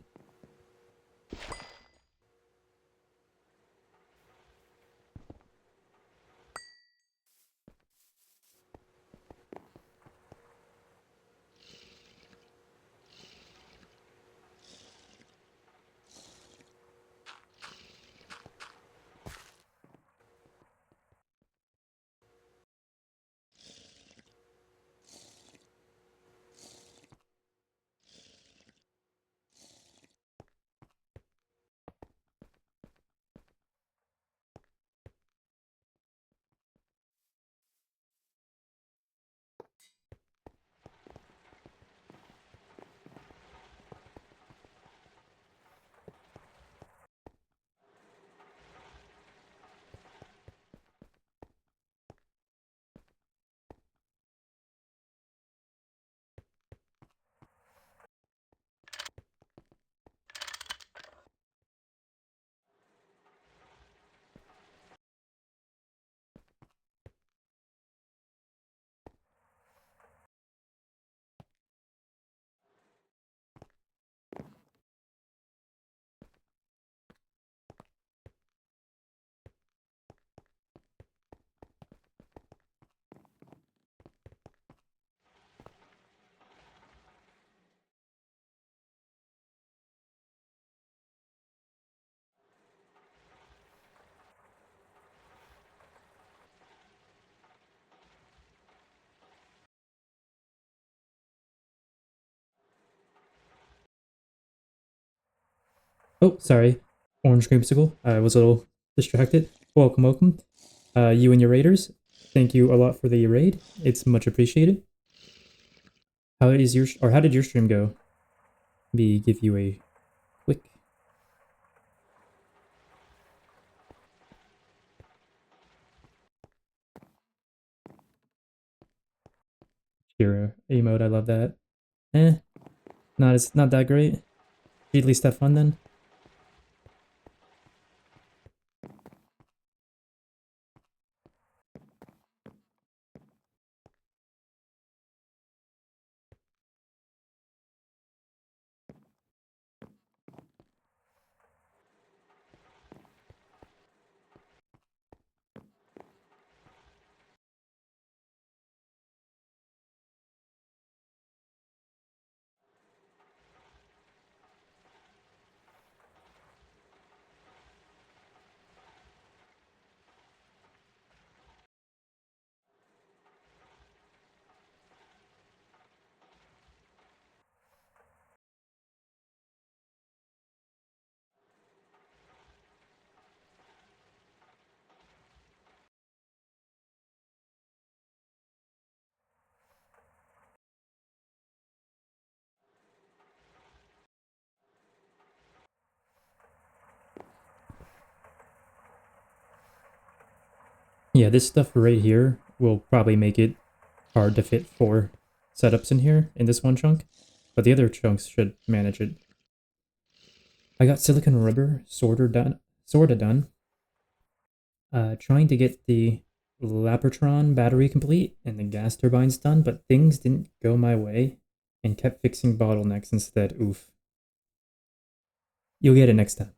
Oh, sorry. Orange Creamsicle. I was a little distracted. Welcome, welcome. You and your raiders, thank you a lot for the raid. It's much appreciated. How is your or how did your stream go? Maybe give you a quick hero emote. I love that. Not that great. Did you at least have fun then? Yeah, this stuff right here will probably make it hard to fit 4 setups in here in this one chunk, but the other chunks should manage it. I got silicon rubber sorta done. Trying to get the Lapertron battery complete and the gas turbines done, but things didn't go my way and kept fixing bottlenecks instead. Oof. You'll get it next time.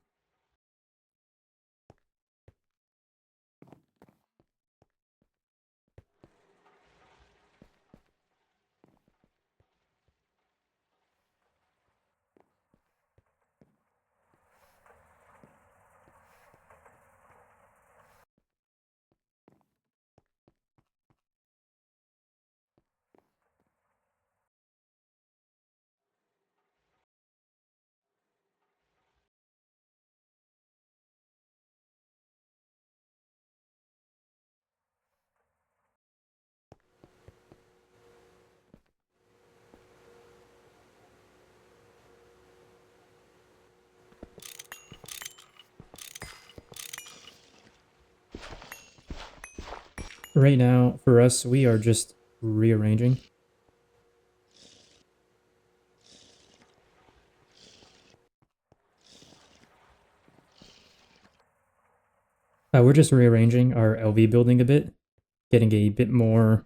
Right now, for us, we are just rearranging. We're just rearranging our LV building a bit, getting a bit more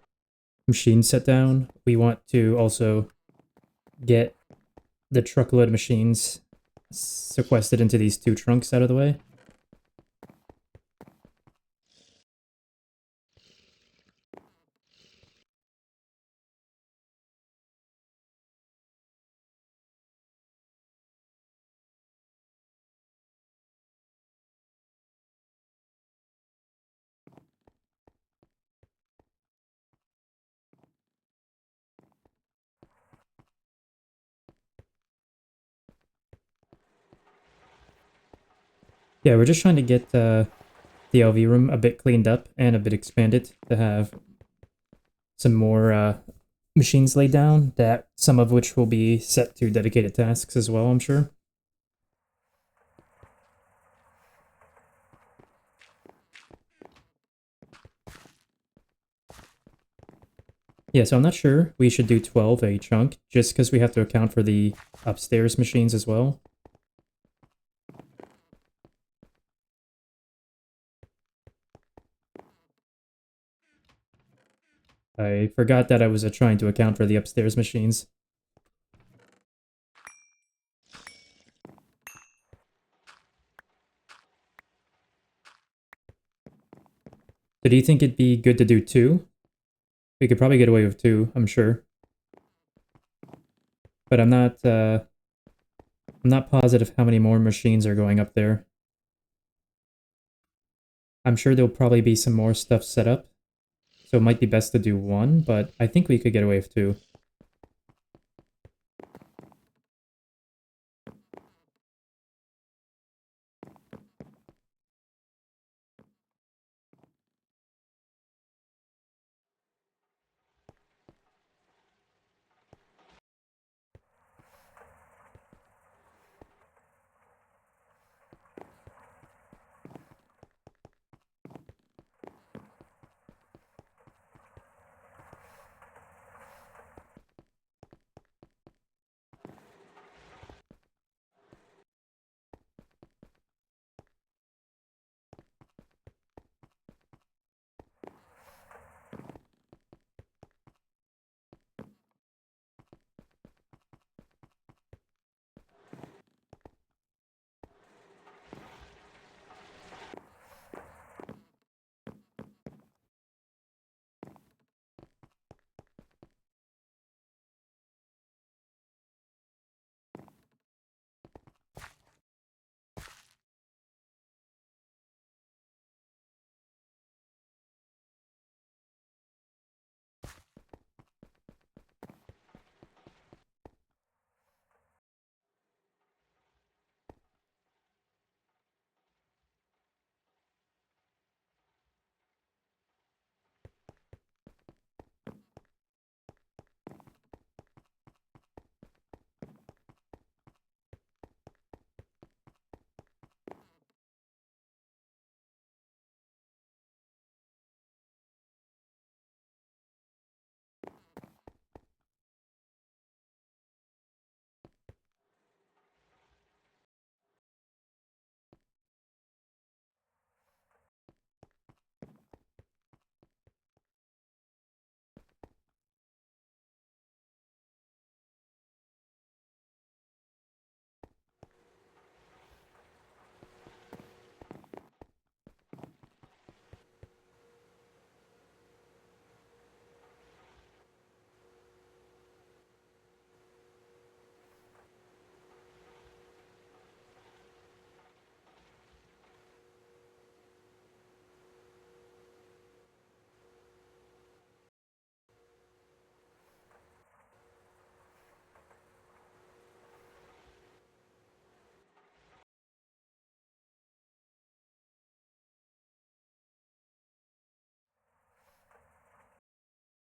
machines set down. We want to also get the truckload of machines sequestered into these 2 trunks out of the way. Yeah, we're just trying to get the LV room a bit cleaned up and a bit expanded to have some more machines laid down, that some of which will be set to dedicated tasks as well, I'm sure. Yeah, so I'm not sure we should do 12 a chunk, just because we have to account for the upstairs machines as well. I forgot that I was trying to account for the upstairs machines. So do you think it'd be good to do 2? We could probably get away with 2, I'm sure. But I'm not positive how many more machines are going up there. I'm sure there'll probably be some more stuff set up, so it might be best to do 1, but I think we could get away with 2.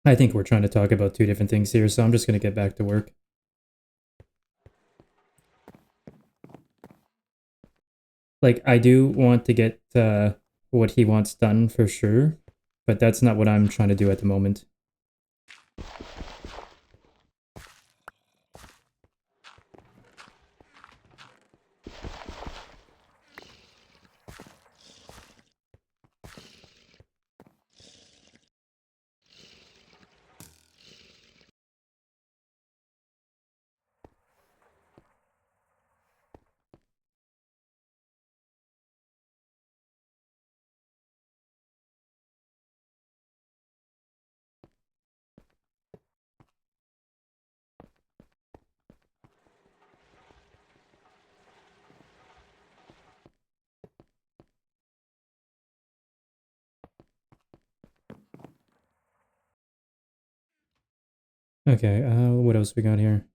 I think we're trying to talk about two different things here, so I'm just gonna get back to work. Like, I do want to get what he wants done for sure, but that's not what I'm trying to do at the moment. Okay, what else we got here?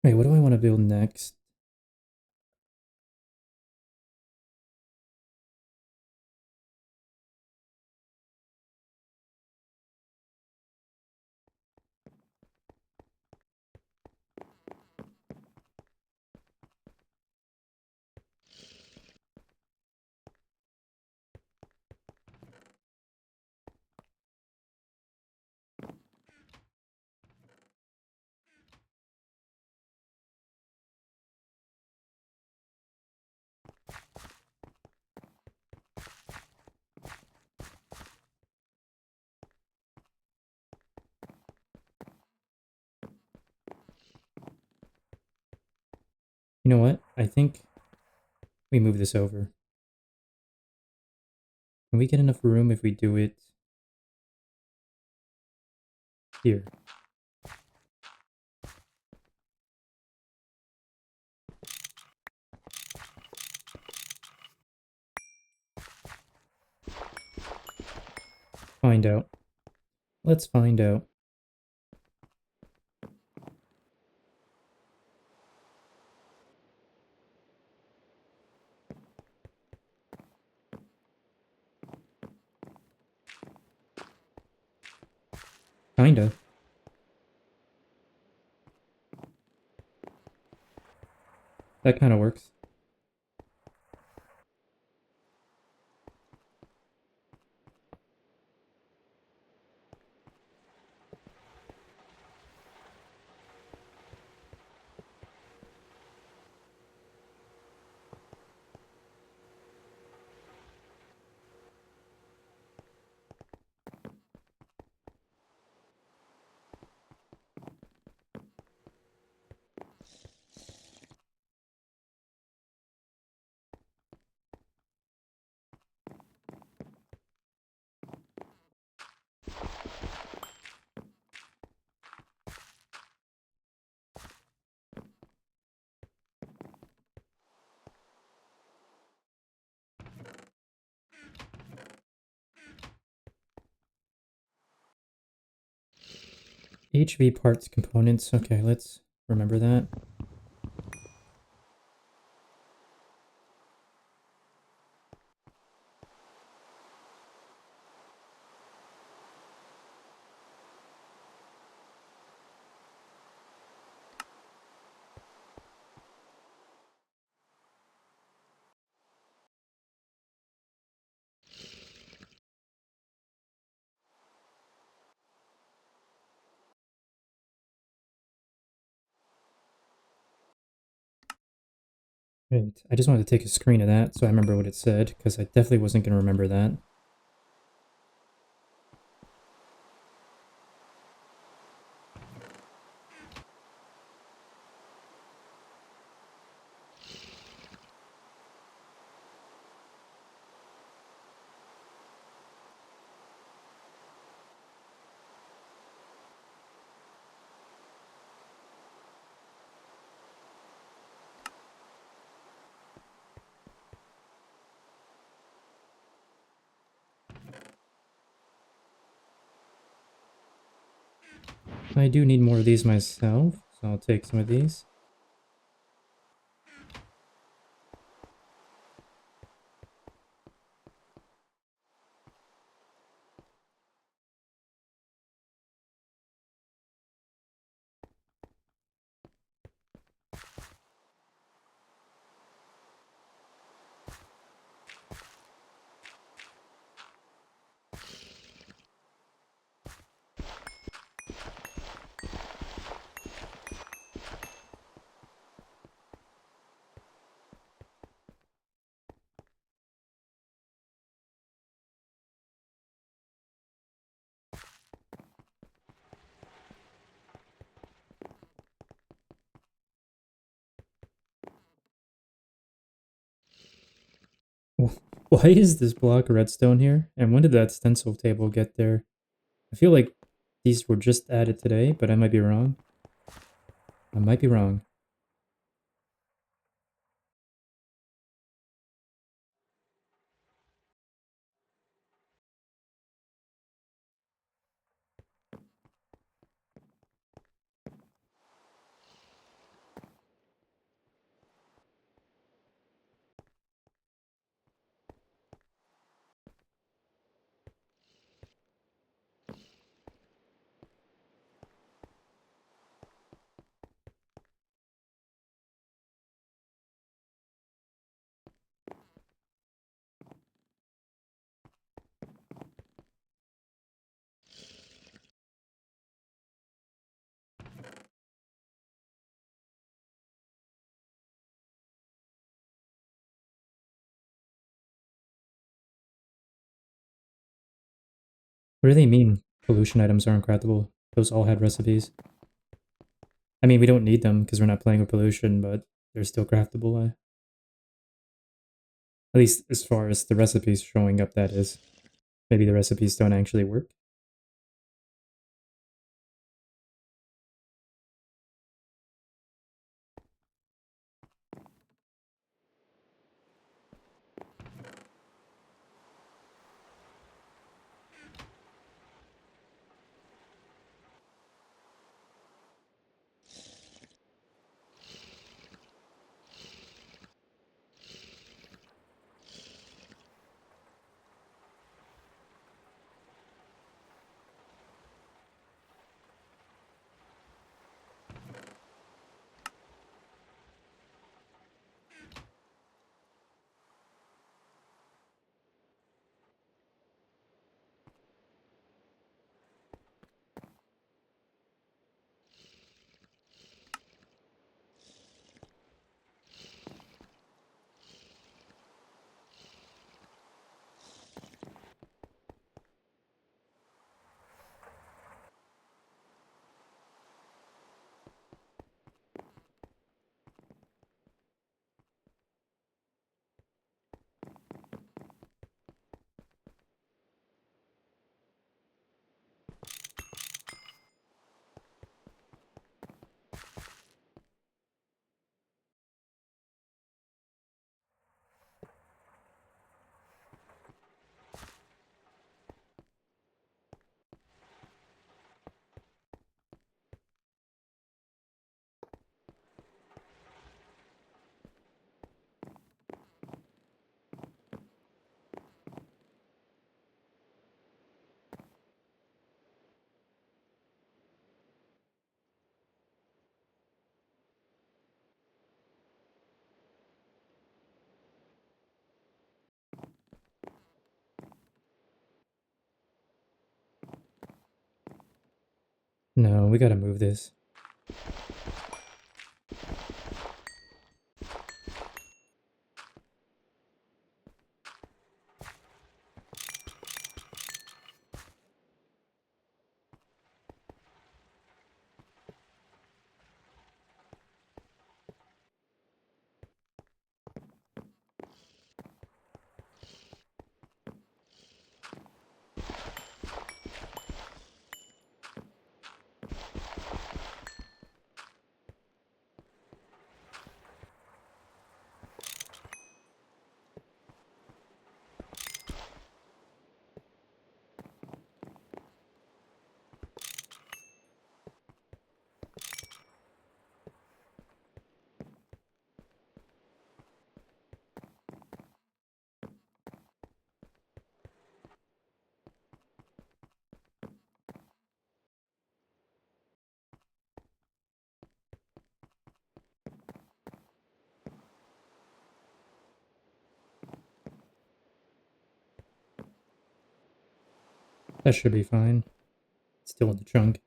Wait, what do I want to build next? You know what? I think we move this over. Can we get enough room if we do it here? Find out. Let's find out. Kinda. That kind of works. HV parts components. Okay, let's remember that. Right. I just wanted to take a screen of that so I remember what it said, because I definitely wasn't going to remember that. I do need more of these myself, so I'll take some of these. Why is this block redstone here? And when did that stencil table get there? I feel like these were just added today, but I might be wrong. I might be wrong. What do they mean pollution items aren't craftable? Those all had recipes. I mean, we don't need them because we're not playing with pollution, but they're still craftable. At least as far as the recipes showing up, that is. Maybe the recipes don't actually work. No, we gotta move this. That should be fine. It's still in the trunk.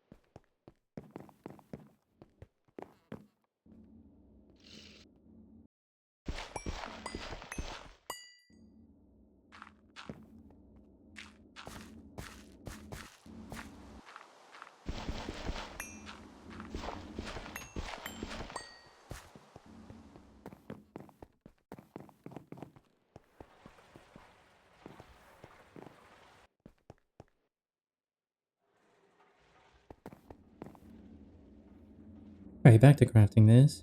Alright, back to crafting this.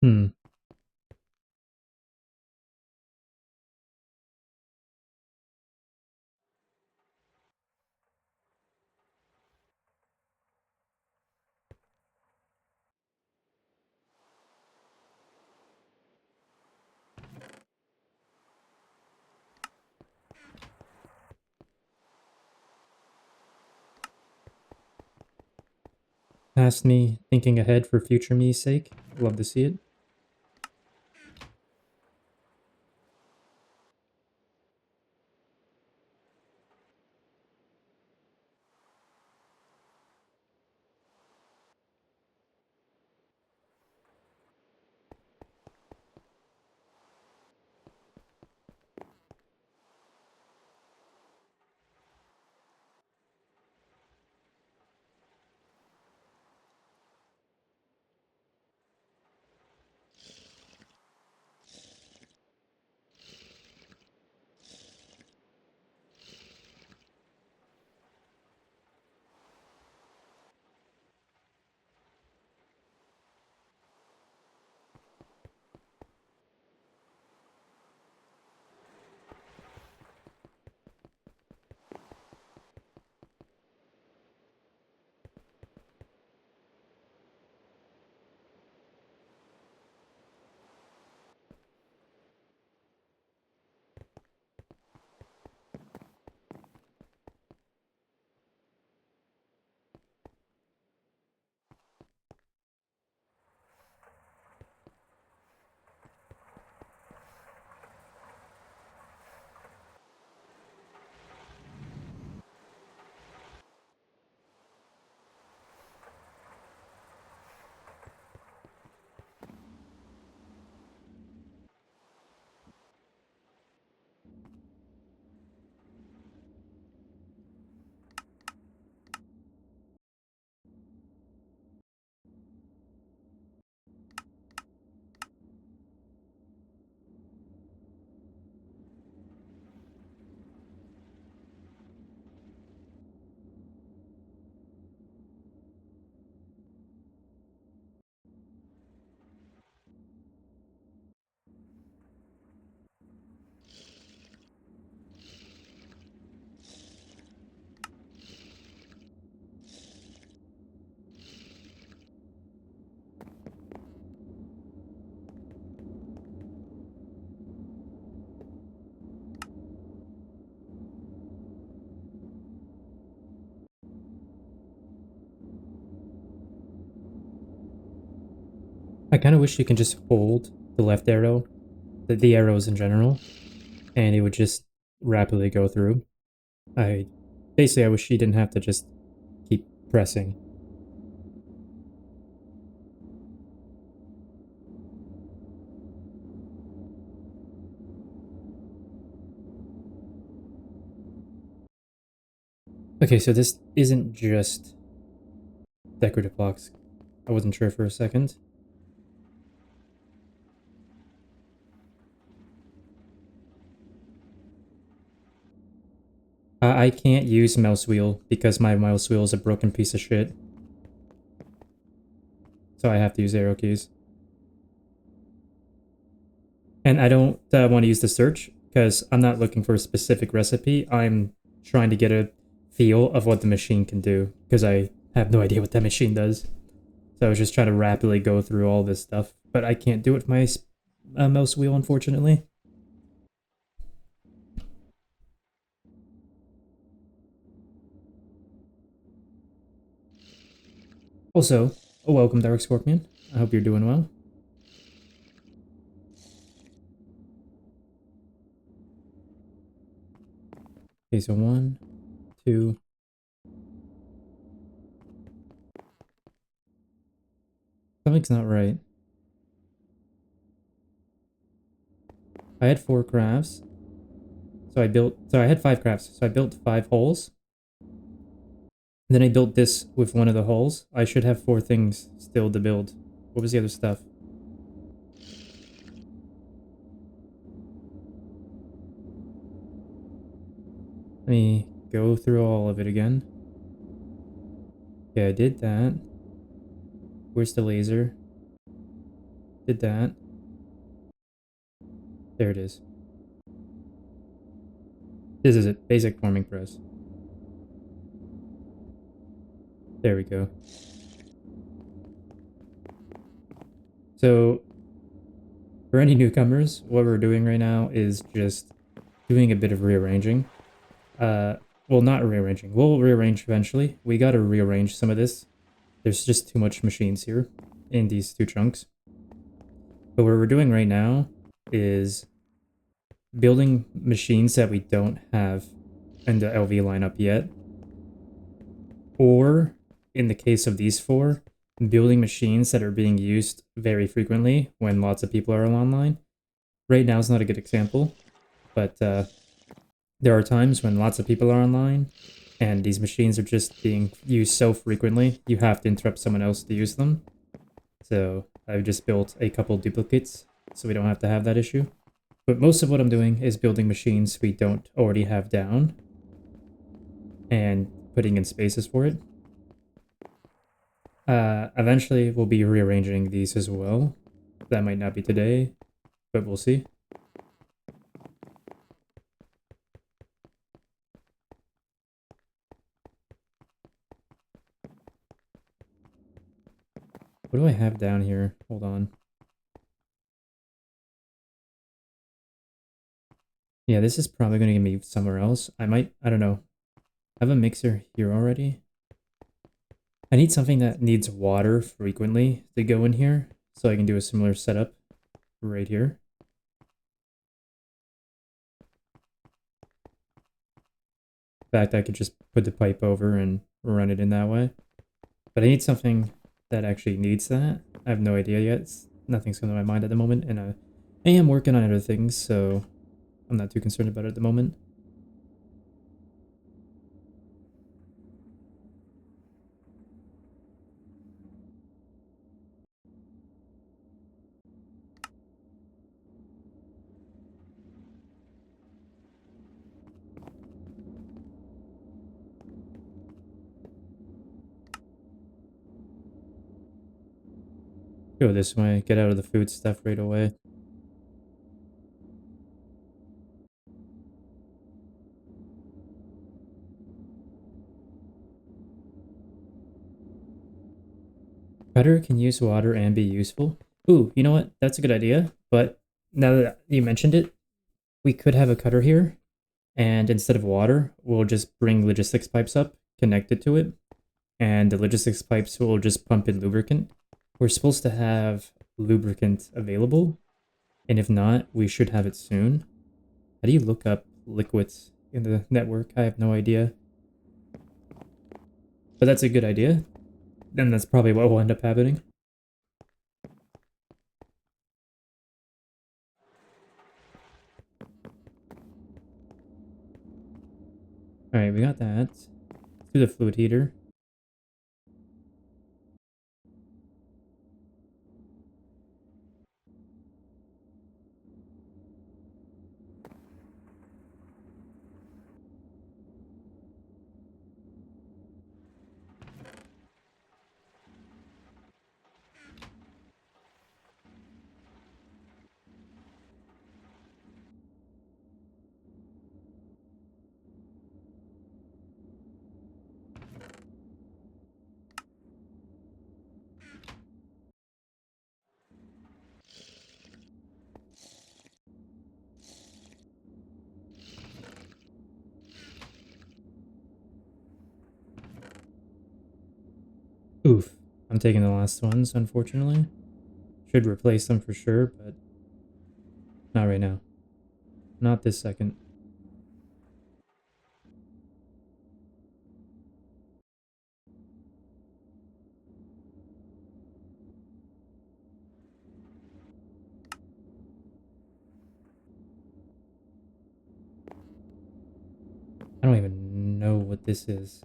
Hmm. Past me, thinking ahead for future me's sake. Love to see it. I kind of wish you can just hold the left arrow, the arrows in general, and it would just rapidly go through. I wish you didn't have to just keep pressing. Okay, so this isn't just decorative blocks. I wasn't sure for a second. I can't use mouse wheel because my mouse wheel is a broken piece of shit. So I have to use arrow keys. And I don't want to use the search because I'm not looking for a specific recipe. I'm trying to get a feel of what the machine can do because I have no idea what that machine does. So I was just trying to rapidly go through all this stuff, but I can't do it with my mouse wheel, unfortunately. Also, welcome, Dark Scorpion. I hope you're doing well. Okay, so 1, 2. Something's not right. I had 4 crafts. So I had 5 crafts. So I built 5 holes. Then I built this with one of the holes. I should have 4 things still to build. What was the other stuff? Let me go through all of it again. Okay, I did that. Where's the laser? Did that. There it is. This is it. Basic forming press. There we go. So, for any newcomers, what we're doing right now is just doing a bit of rearranging. Well, not rearranging. We'll rearrange eventually. We gotta rearrange some of this. There's just too much machines here in these 2 chunks. But what we're doing right now is building machines that we don't have in the LV lineup yet. Or, in the case of these 4, building machines that are being used very frequently when lots of people are online. Right now is not a good example, but there are times when lots of people are online and these machines are just being used so frequently, you have to interrupt someone else to use them. So I've just built a couple duplicates so we don't have to have that issue. But most of what I'm doing is building machines we don't already have down and putting in spaces for it. Eventually we'll be rearranging these as well. That might not be today, but we'll see. What do I have down here? Hold on. Yeah, this is probably going to get me somewhere else. I don't know. I have a mixer here already. I need something that needs water frequently to go in here, so I can do a similar setup right here. In fact, I could just put the pipe over and run it in that way. But I need something that actually needs that. I have no idea yet. Nothing's coming to my mind at the moment, and I am working on other things, so I'm not too concerned about it at the moment. Go this way, get out of the food stuff right away. Cutter can use water and be useful. Ooh, you know what? That's a good idea. But now that you mentioned it, we could have a cutter here. And instead of water, we'll just bring logistics pipes up, connect it to it. And the logistics pipes will just pump in lubricant. We're supposed to have lubricant available. And if not, we should have it soon. How do you look up liquids in the network? I have no idea. But that's a good idea. Then that's probably what will end up happening. Alright, we got that. Let's do the fluid heater. Oof. I'm taking the last ones, unfortunately. Should replace them for sure, but not right now. Not this second. I don't even know what this is.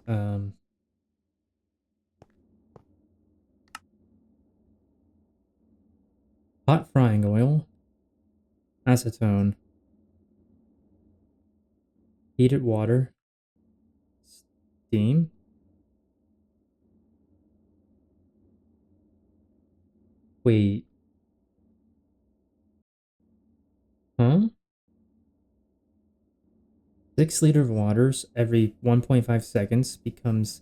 Hot frying oil, acetone, heated water, steam. Wait. Huh? 6 liters of waters every 1.5 seconds becomes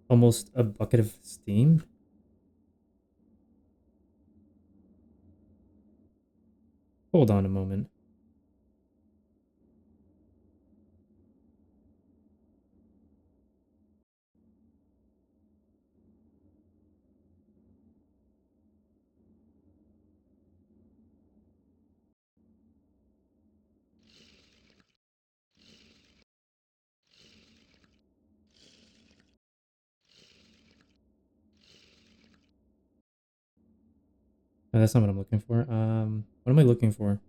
almost a bucket of steam? Hold on a moment. No, that's not what I'm looking for. What am I looking for?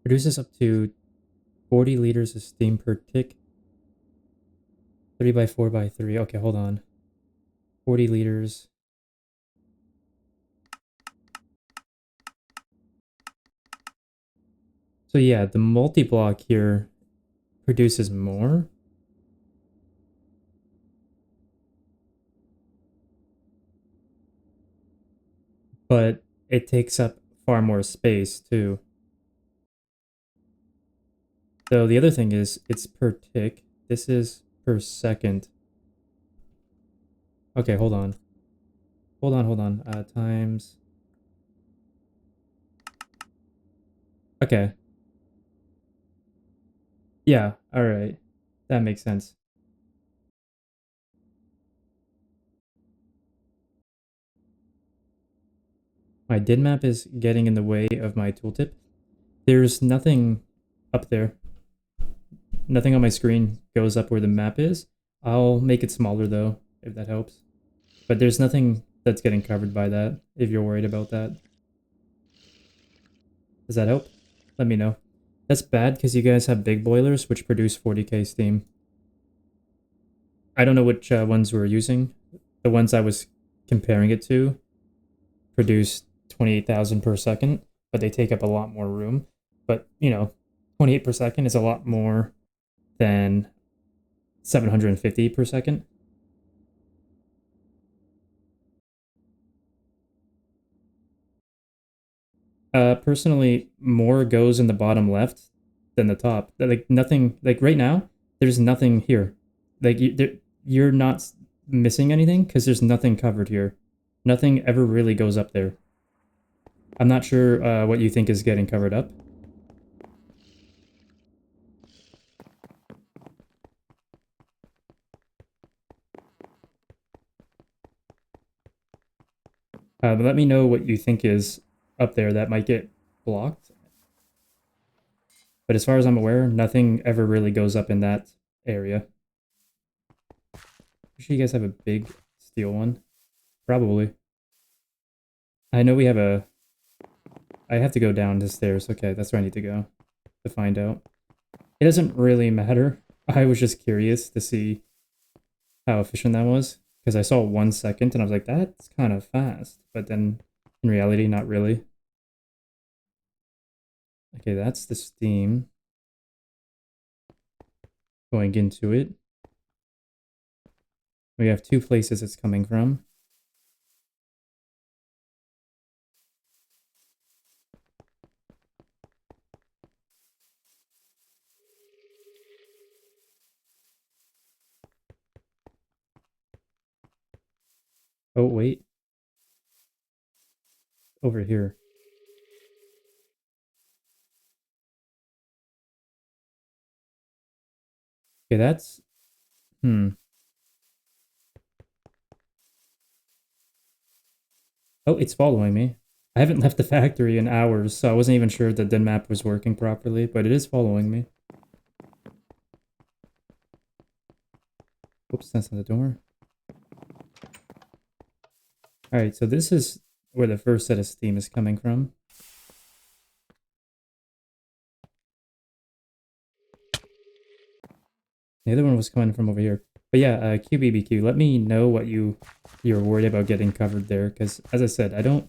Produces up to 40 liters of steam per tick. 3 by 4 by 3. Okay, hold on. 40 liters. So yeah, the multi-block here produces more. But it takes up far more space too. So the other thing is it's per tick. This is per second. Okay, hold on. Hold on. Times. Okay. Yeah, alright. That makes sense. My did map is getting in the way of my tooltip. There's nothing up there. Nothing on my screen goes up where the map is. I'll make it smaller though, if that helps. But there's nothing that's getting covered by that, if you're worried about that. Does that help? Let me know. That's bad because you guys have big boilers which produce 40k steam. I don't know which ones we're using. The ones I was comparing it to produce 28,000 per second, but they take up a lot more room. But, you know, 28 per second is a lot more than 750 per second. Personally, more goes in the bottom left than the top. Like nothing, like right now, there's nothing here. Like you're not missing anything because there's nothing covered here. Nothing ever really goes up there. I'm not sure what you think is getting covered up. But let me know what you think is up there that might get blocked. But as far as I'm aware, nothing ever really goes up in that area. I'm sure you guys have a big steel one. Probably. I know we have a... I have to go down the stairs. Okay, that's where I need to go to find out. It doesn't really matter. I was just curious to see how efficient that was. Because I saw 1 second and I was like, that's kind of fast. But then in reality, not really. Okay, that's the steam going into it. We have 2 places it's coming from. Oh, wait. Over here. Okay, that's... Oh, it's following me. I haven't left the factory in hours, so I wasn't even sure that the map was working properly, but it is following me. Oops, that's on the door. Alright, so this is where the first set of steam is coming from. The other one was coming from over here. But yeah, QBBQ, let me know what you're worried about getting covered there, because as I said, I don't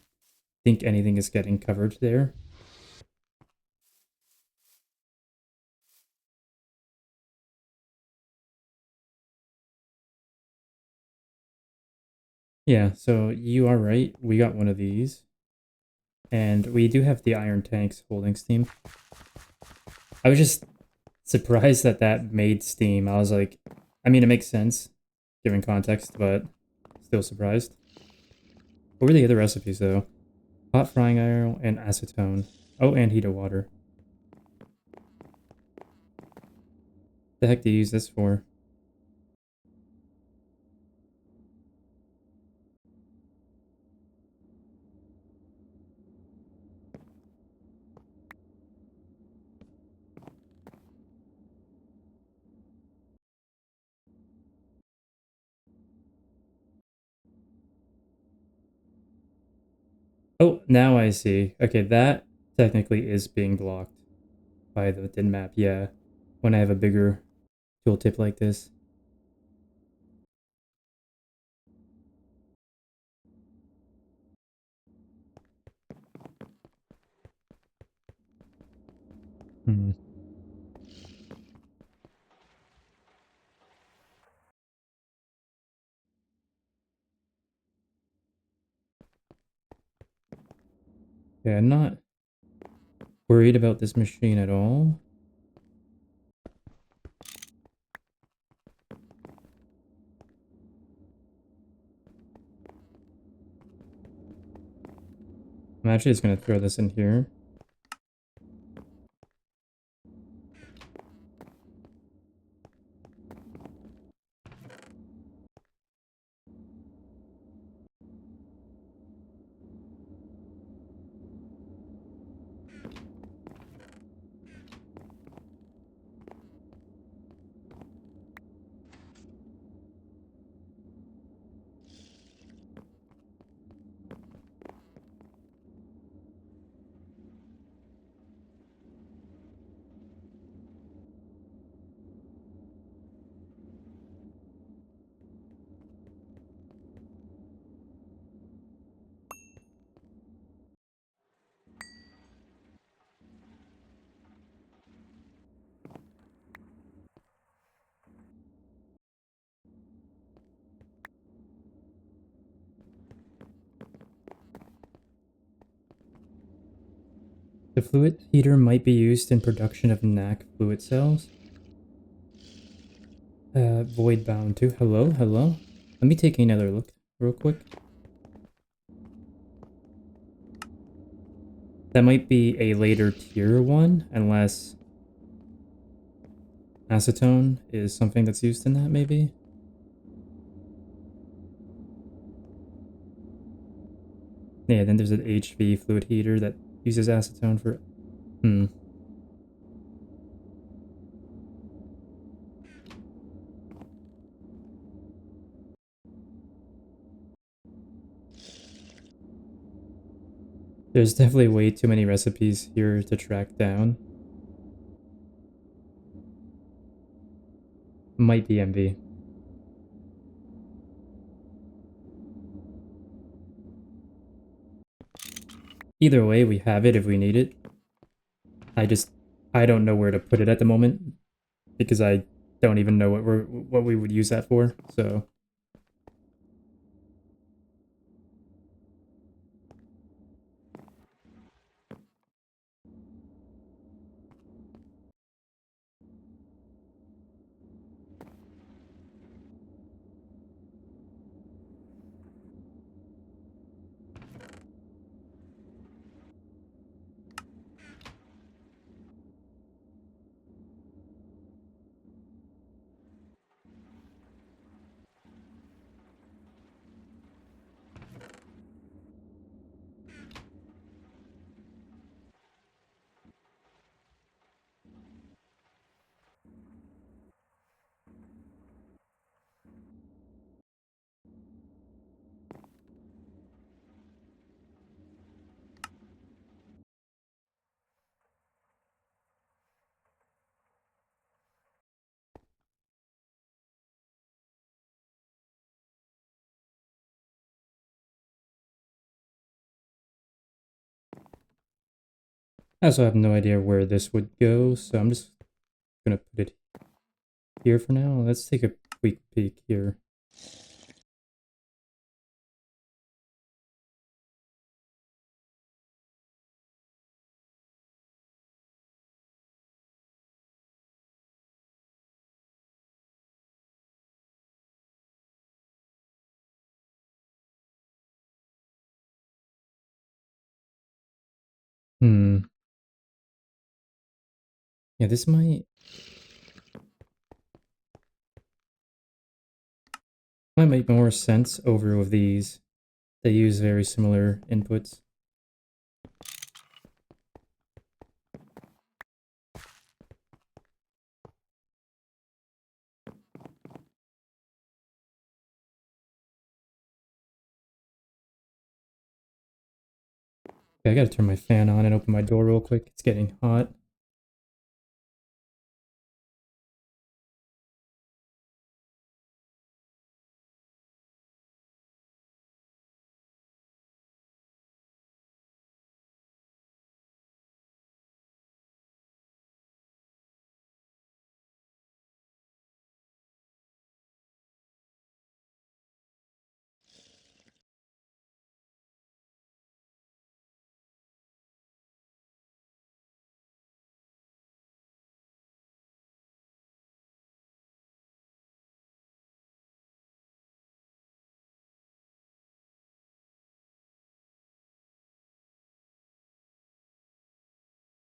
think anything is getting covered there. Yeah, so you are right. We got one of these. And we do have the iron tanks holding steam. I was just surprised that that made steam. I was like, I mean, it makes sense, given context, but still surprised. What were the other recipes, though? Hot frying oil and acetone. Oh, and heated water. The heck do you use this for? Oh, now I see. Okay, that technically is being blocked by the din map, yeah. When I have a bigger tooltip like this. Hmm. Yeah, I'm not worried about this machine at all. I'm actually just gonna throw this in here. The fluid heater might be used in production of NAC fluid cells. Void bound too. Hello, hello. Let me take another look real quick. That might be a later tier one, unless acetone is something that's used in that, maybe? Yeah, then there's an HV fluid heater that uses acetone for... There's definitely way too many recipes here to track down. Might be MV. Either way, we have it if we need it. I don't know where to put it at the moment because I don't even know what we would use that for. So I also have no idea where this would go, so I'm just gonna put it here for now. Let's take a quick peek here. Yeah, this might make more sense over with these. They use very similar inputs. Okay, I gotta turn my fan on and open my door real quick. It's getting hot.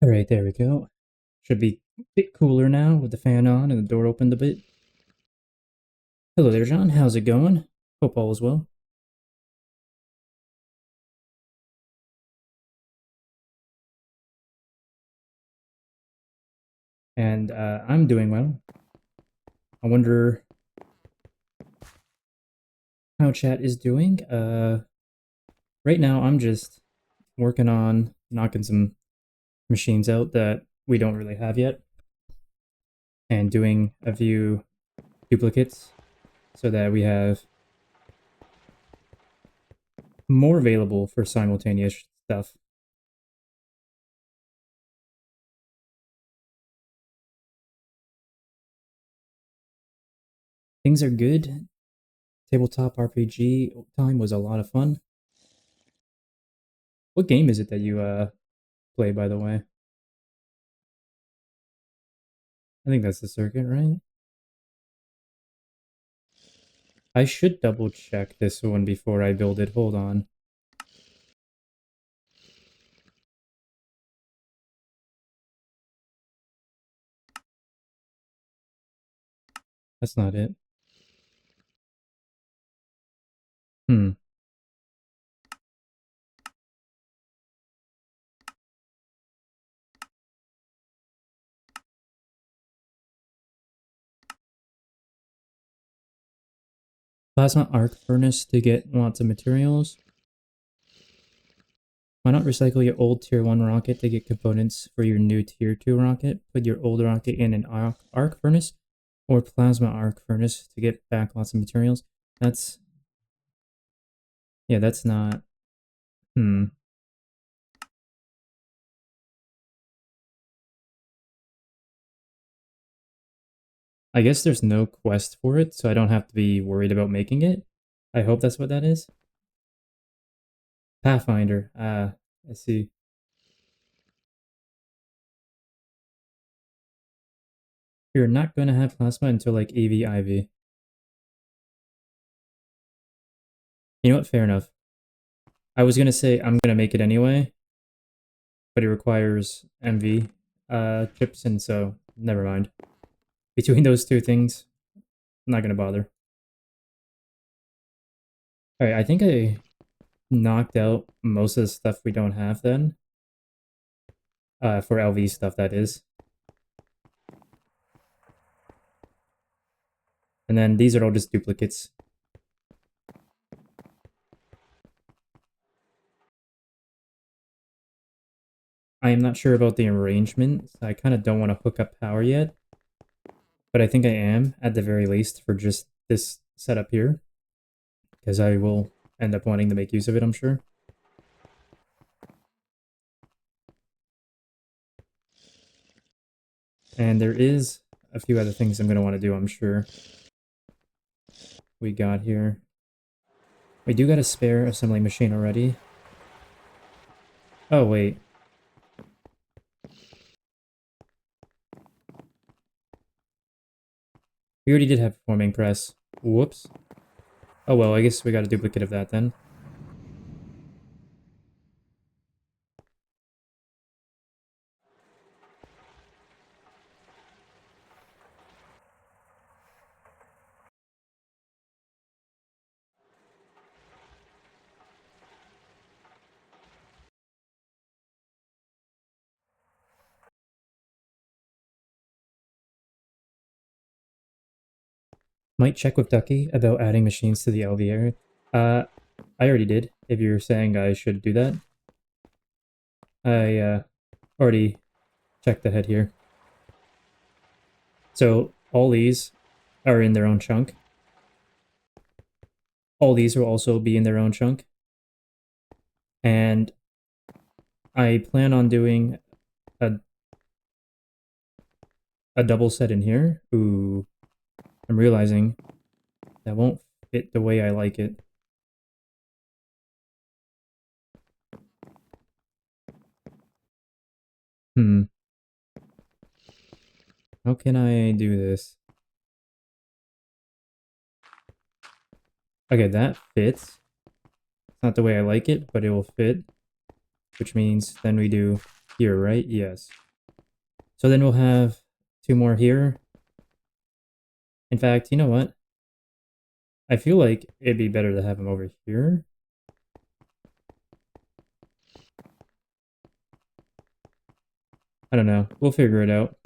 Alright, there we go. Should be a bit cooler now with the fan on and the door opened a bit. Hello there, John. How's it going? Hope all is well. And I'm doing well. I wonder how chat is doing. Right now I'm just working on knocking some machines out that we don't really have yet and doing a few duplicates so that we have more available for simultaneous stuff. Things are good. Tabletop RPG time was a lot of fun. What game is it that you play, by the way? I think that's the circuit, right? I should double check this one before I build it. Hold on. That's not it. Hmm. Plasma arc furnace to get lots of materials. Why not recycle your old tier 1 rocket to get components for your new tier 2 rocket? Put your old rocket in an arc furnace or plasma arc furnace to get back lots of materials. That's... yeah, that's not... Hmm. I guess there's no quest for it, so I don't have to be worried about making it. I hope that's what that is. Pathfinder. Ah, I see. You're not going to have plasma until like AV/IV. You know what? Fair enough. I was going to say I'm going to make it anyway, but it requires MV chips, and so never mind. Between those two things, I'm not going to bother. Alright, I think I knocked out most of the stuff we don't have then. For LV stuff, that is. And then these are all just duplicates. I am not sure about the arrangement, so I kind of don't want to hook up power yet. But I think I am, at the very least, for just this setup here. Because I will end up wanting to make use of it, I'm sure. And there is a few other things I'm going to want to do, I'm sure. We got here. We do got a spare assembly machine already. Oh, wait. We already did have a forming press. Whoops. Oh well, I guess we got a duplicate of that then. Might check with Ducky about adding machines to the LV area. I already did, if you're saying I should do that. I already checked ahead here. So all these are in their own chunk. All these will also be in their own chunk. And I plan on doing a double set in here. Ooh, I'm realizing that won't fit the way I like it. How can I do this? Okay, that fits. It's not the way I like it, but it will fit. Which means then we do here, right? Yes. So then we'll have two more here. In fact, you know what? I feel like it'd be better to have them over here. I don't know. We'll figure it out.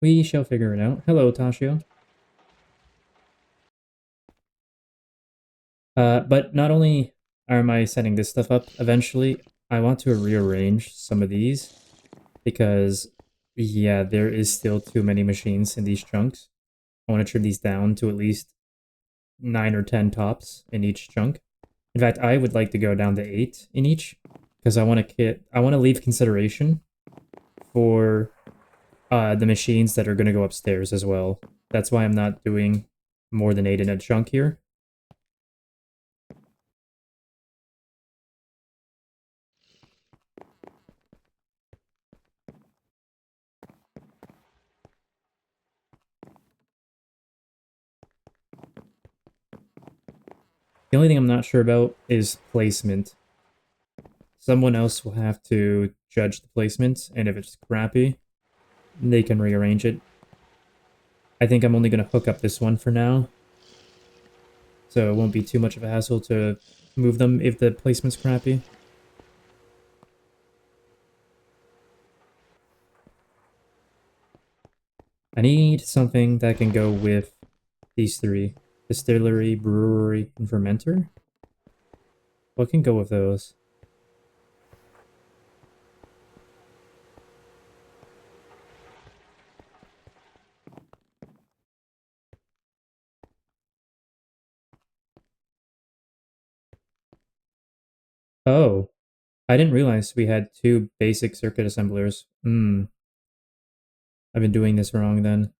We shall figure it out. Hello, Tashio. But not only am I setting this stuff up, eventually I want to rearrange some of these because, yeah, there is still too many machines in these chunks. I want to trim these down to at least 9 or 10 tops in each chunk. In fact, I would like to go down to 8 in each because I want to leave consideration for the machines that are going to go upstairs as well. That's why I'm not doing more than 8 in a chunk here. The only thing I'm not sure about is placement. someone else will have to judge the placement, and if it's crappy, they can rearrange it. I think I'm only going to hook up this one for now, so it won't be too much of a hassle to move them if the placement's crappy. I need something that can go with these three. Distillery, brewery, and fermenter. What can go with those? Oh, I didn't realize we had two basic circuit assemblers. I've been doing this wrong then.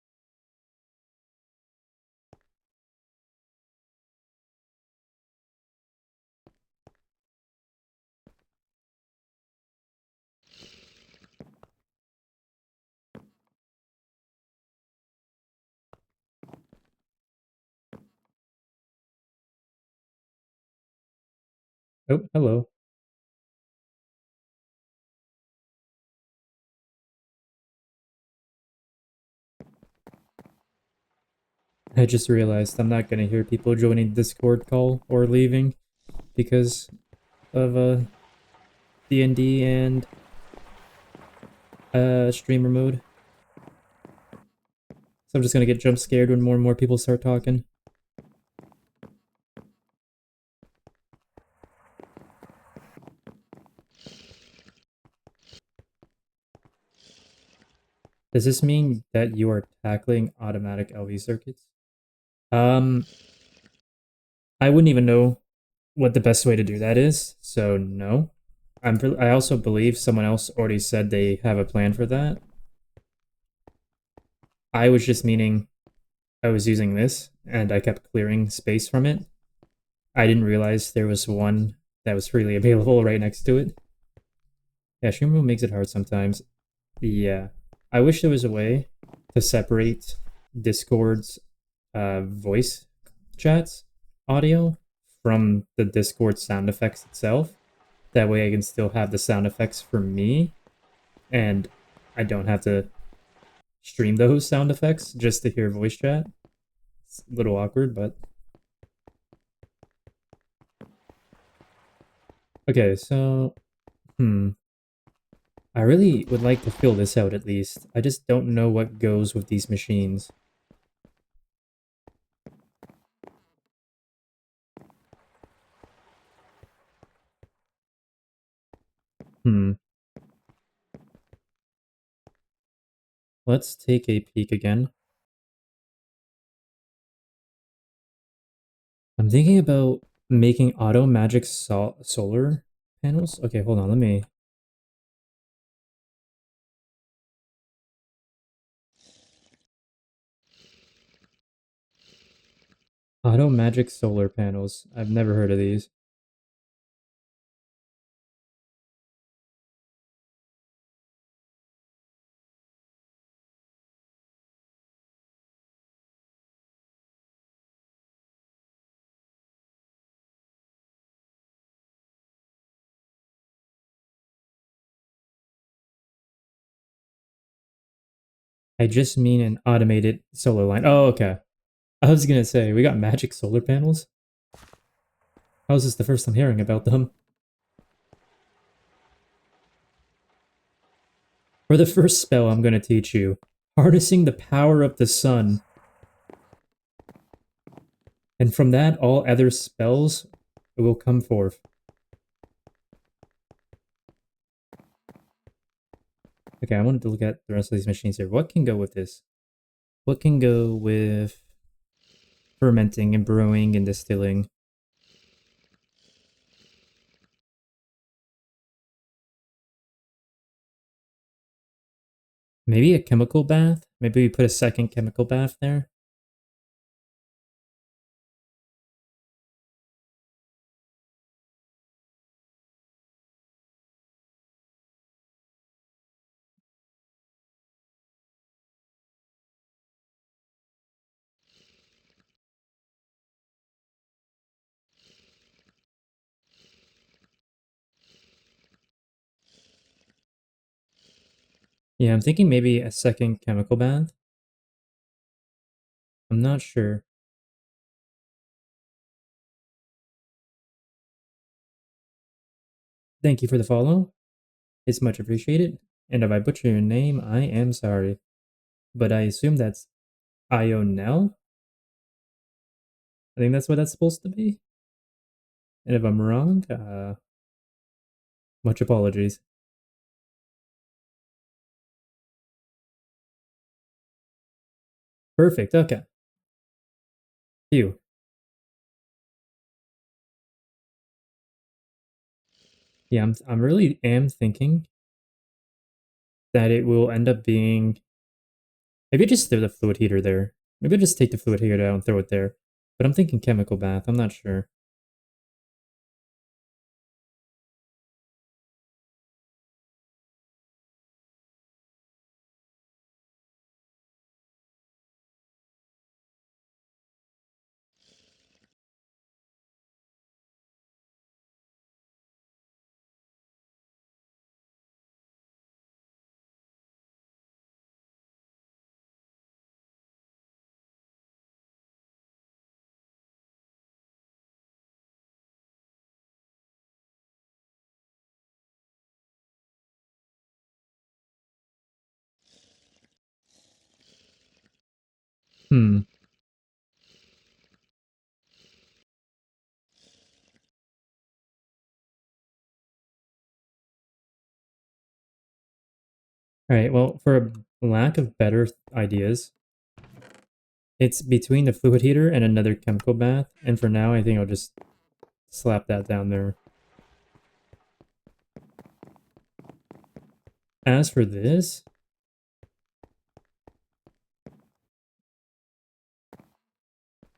Oh, hello. I just realized I'm not gonna hear people joining Discord call or leaving because of D&D and streamer mode. So I'm just gonna get jump scared when more and more people start talking. Does this mean that you are tackling automatic LV circuits? I wouldn't even know what the best way to do that is, so no. I also believe someone else already said they have a plan for that. I was just meaning I was using this and I kept clearing space from it. I didn't realize there was one that was freely available right next to it. Yeah, stream room makes it hard sometimes. Yeah. I wish there was a way to separate Discord's voice chats audio from the Discord sound effects itself. That way I can still have the sound effects for me, and I don't have to stream those sound effects just to hear voice chat. It's a little awkward, but... Okay, so... I really would like to fill this out at least. I just don't know what goes with these machines. Let's take a peek again. I'm thinking about making auto magic solar panels. Okay, hold on, let me... Auto magic solar panels. I've never heard of these. I just mean an automated solar line. Oh, okay. I was gonna say, we got magic solar panels? How is this the first I'm hearing about them? For the first spell I'm gonna teach you, harnessing the power of the sun. And from that, all other spells will come forth. Okay, I wanted to look at the rest of these machines here. What can go with this? What can go with fermenting and brewing and distilling? Maybe a chemical bath? Maybe we put a second chemical bath there? Yeah, I'm thinking maybe a second chemical bath. I'm not sure. Thank you for the follow. It's much appreciated. And if I butcher your name, I am sorry. But I assume that's Ionel? I think that's what that's supposed to be. And if I'm wrong, much apologies. Perfect, okay. Phew. Yeah, I'm really am thinking that it will end up being maybe just throw the fluid heater there. Maybe I'll just take the fluid heater out and throw it there. But I'm thinking chemical bath, I'm not sure. Hmm. Alright, well, for a lack of better ideas, it's between the fluid heater and another chemical bath, and for now I think I'll just slap that down there. As for this,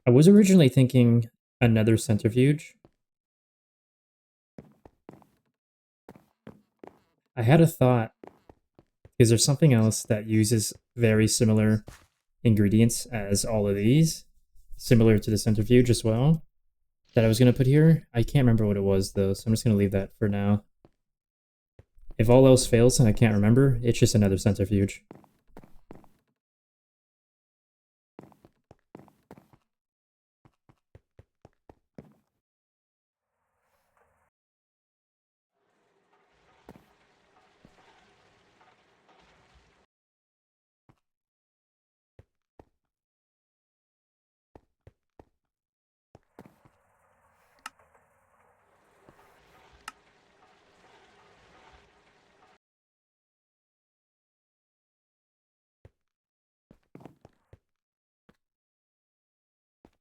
I was originally thinking another centrifuge. I had a thought, because there's something else that uses very similar ingredients as all of these, similar to the centrifuge as well, that I was going to put here. I can't remember what it was though, so I'm just going to leave that for now. If all else fails and I can't remember, it's just another centrifuge.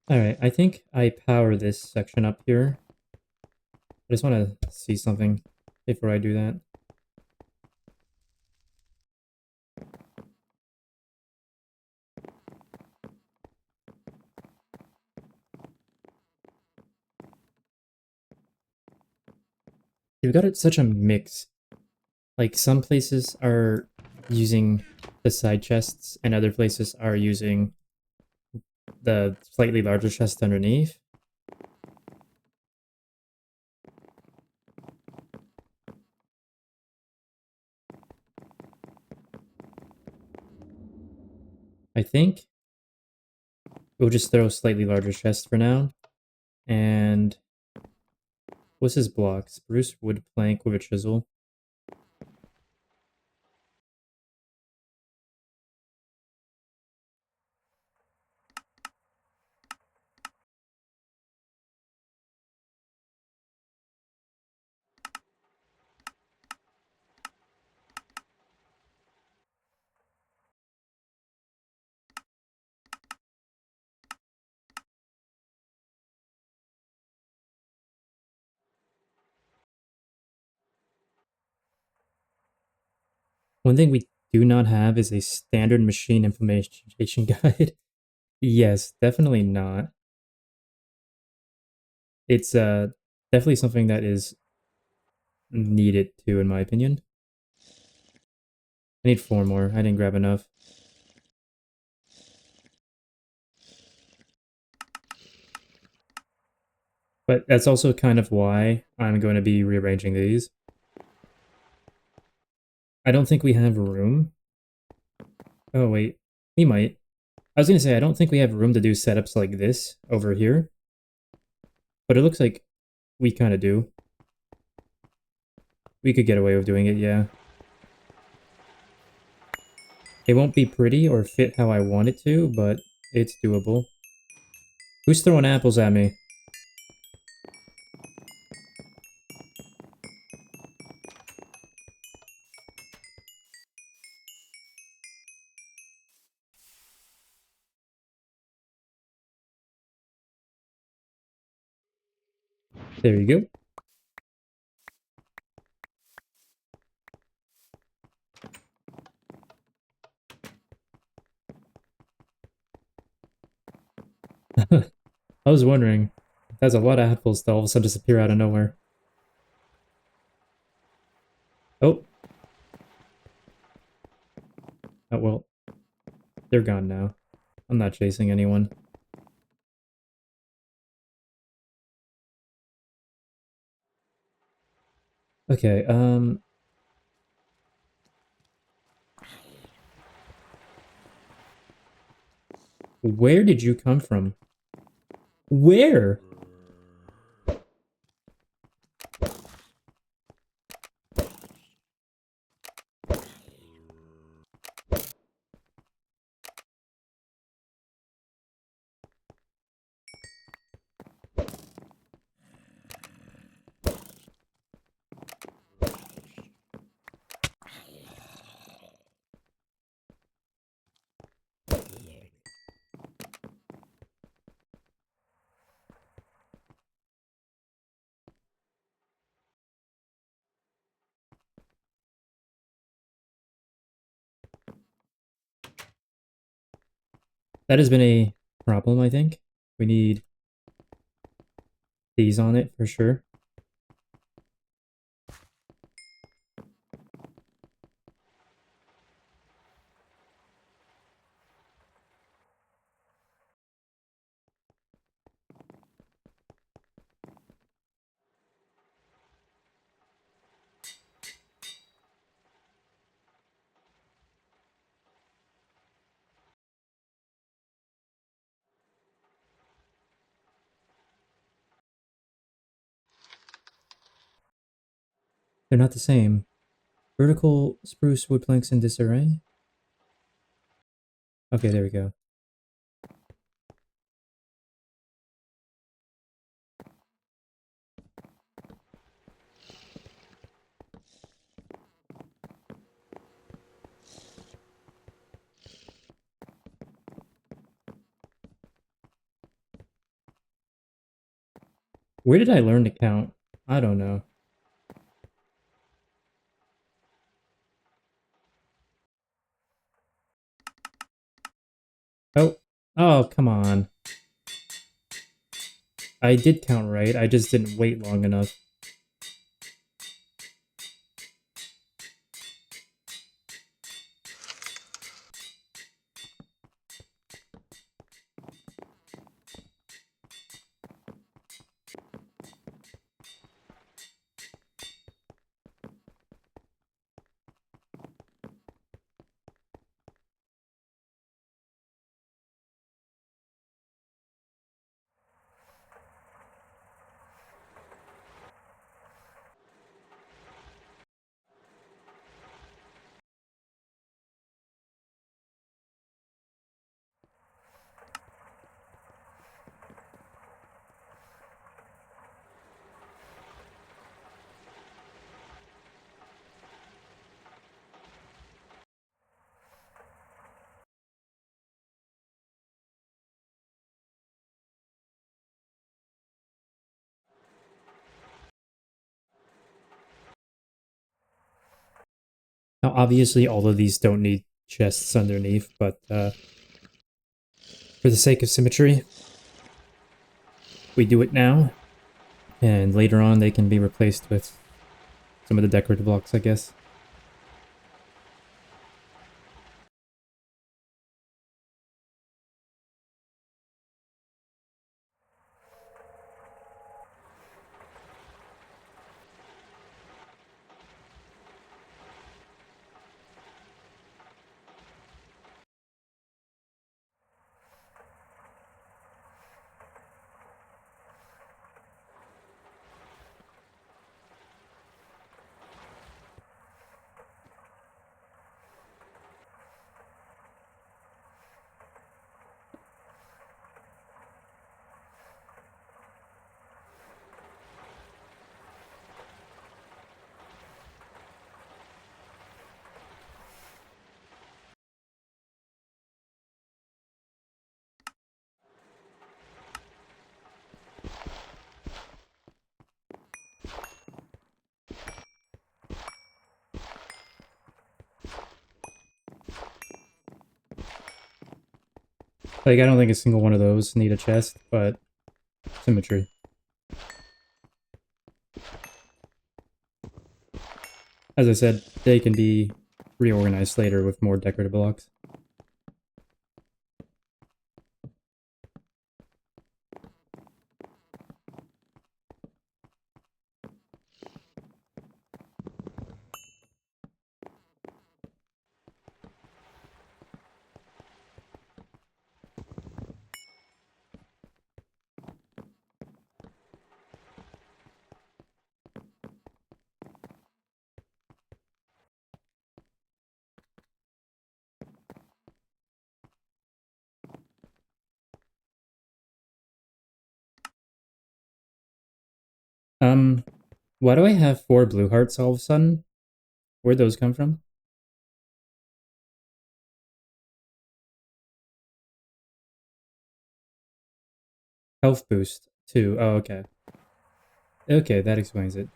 Alright, I think I power this section up here. I just want to see something before I do that. You've got such a mix. Like, some places are using the side chests, and other places are using the slightly larger chest underneath. I think we'll just throw slightly larger chest for now. And what's his block? Spruce wood plank with a chisel. One thing we do not have is a standard machine implementation guide. Yes, definitely not. It's definitely something that is needed too, in my opinion. I need 4 more. I didn't grab enough. But that's also kind of why I'm going to be rearranging these. I don't think we have room Oh, wait. We might. I was gonna say, I don't think we have room to do setups like this over here. But it looks like we kind of do. We could get away with doing it, yeah. It won't be pretty or fit how I want it to, but it's doable. Who's throwing apples at me? There you go. I was wondering. That's a lot of apples that all of a sudden disappear out of nowhere. Oh. Oh, well. They're gone now. I'm not chasing anyone. Okay, where did you come from? Where? That has been a problem, I think. We need these on it for sure. They're not the same. Vertical spruce wood planks in disarray? Okay, there we go. Where did I learn to count? I don't know. Oh. Oh, come on. I did count right, I just didn't wait long enough. Now, obviously, all of these don't need chests underneath, but for the sake of symmetry, we do it now, and later on they can be replaced with some of the decorative blocks, I guess. Like, I don't think a single one of those need a chest, but symmetry. As I said, they can be reorganized later with more decorative blocks. Why do I have 4 blue hearts all of a sudden? Where'd those come from? Health boost, too. Oh, okay. Okay, that explains it.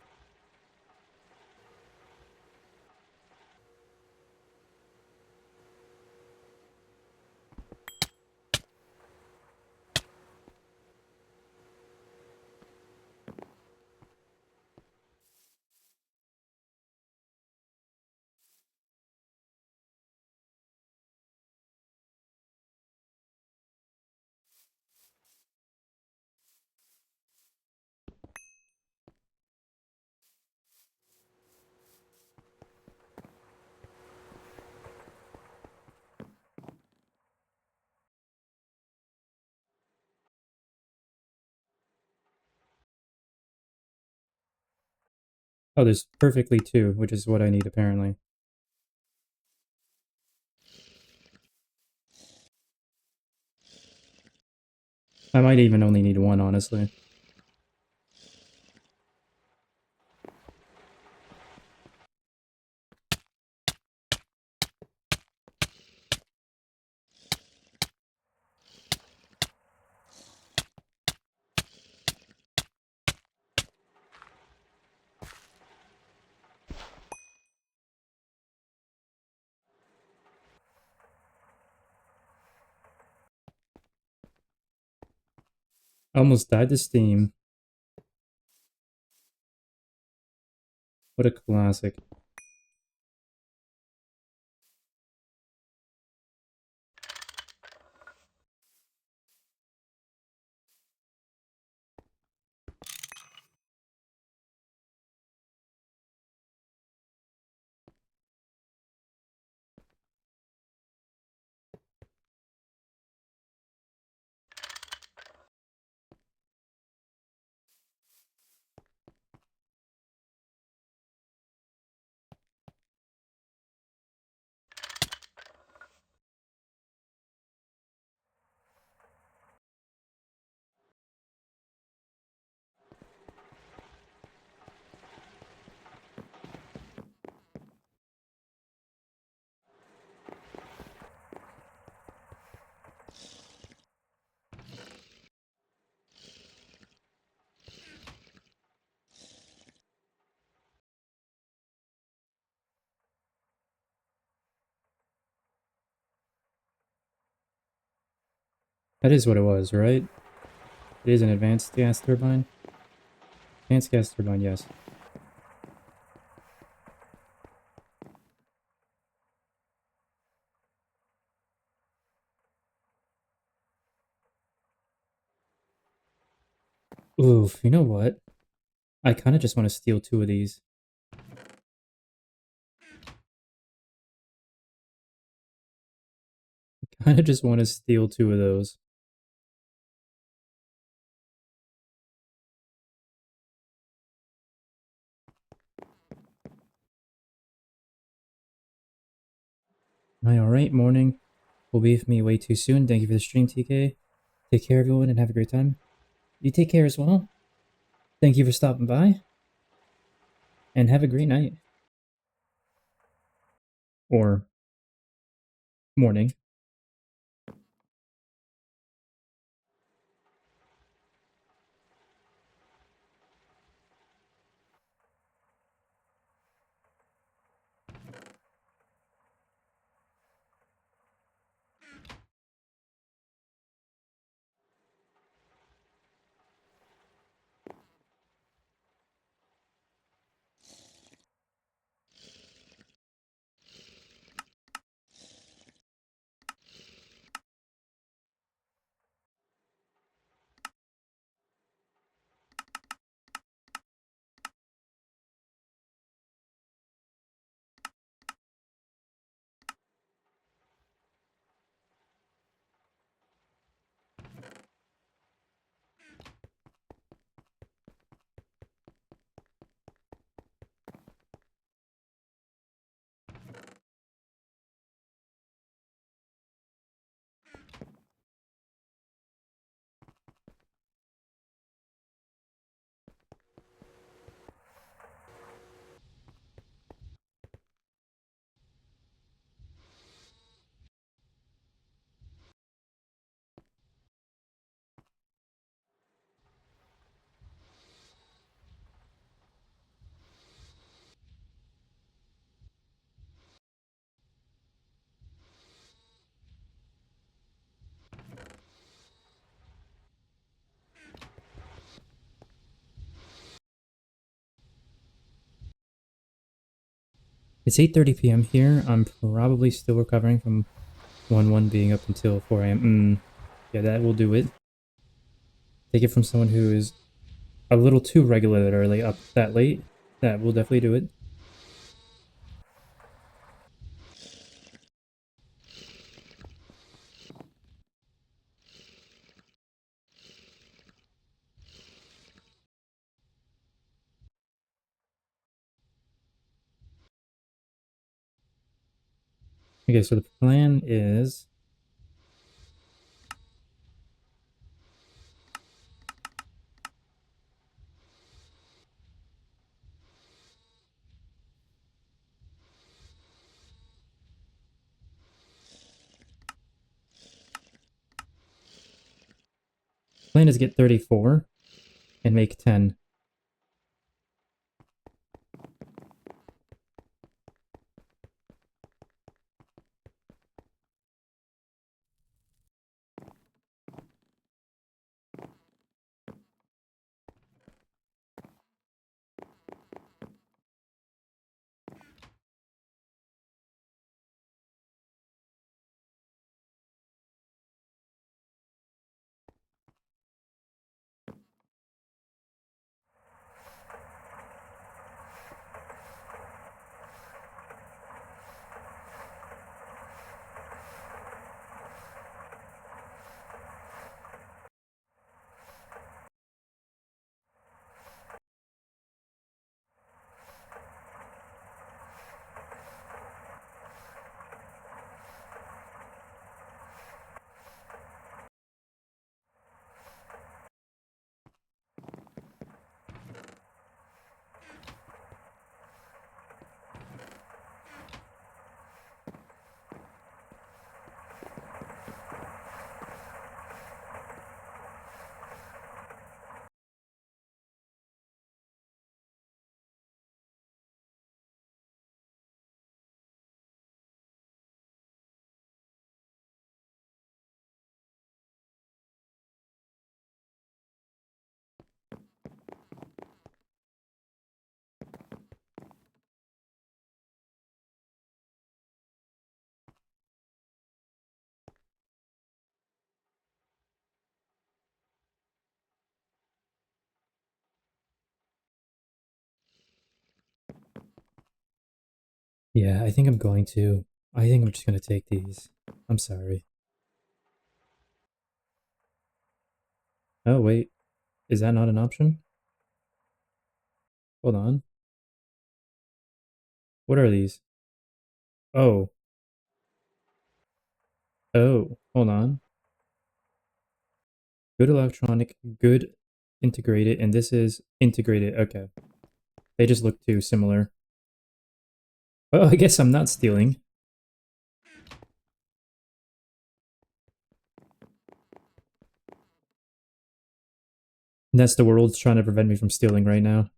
Oh, there's perfectly 2, which is what I need apparently. I might even only need 1, honestly. Almost died to Steam. What a classic. That is what it was, right? It is an advanced gas turbine. Advanced gas turbine, yes. Oof, you know what? I kind of just want to steal 2 of these. I kind of just want to steal 2 of those. Alright, morning. Will be with me way too soon. Thank you for the stream, TK. Take care, everyone, and have a great time. You take care as well. Thank you for stopping by. And have a great night. Or morning. It's 8:30 p.m. here. I'm probably still recovering from 1-1 being up until 4 a.m. Yeah, that will do it. Take it from someone who is a little too regularly up that late. That will definitely do it. Okay, so the plan is... plan is get 34 and make 10. Yeah, I think I'm going to. I think I'm just going to take these. I'm sorry. Oh, wait. Is that not an option? Hold on. What are these? Oh. Oh, hold on. Good electronic, good integrated, and this is integrated. Okay. They just look too similar. Oh, I guess I'm not stealing. That's the world's trying to prevent me from stealing right now.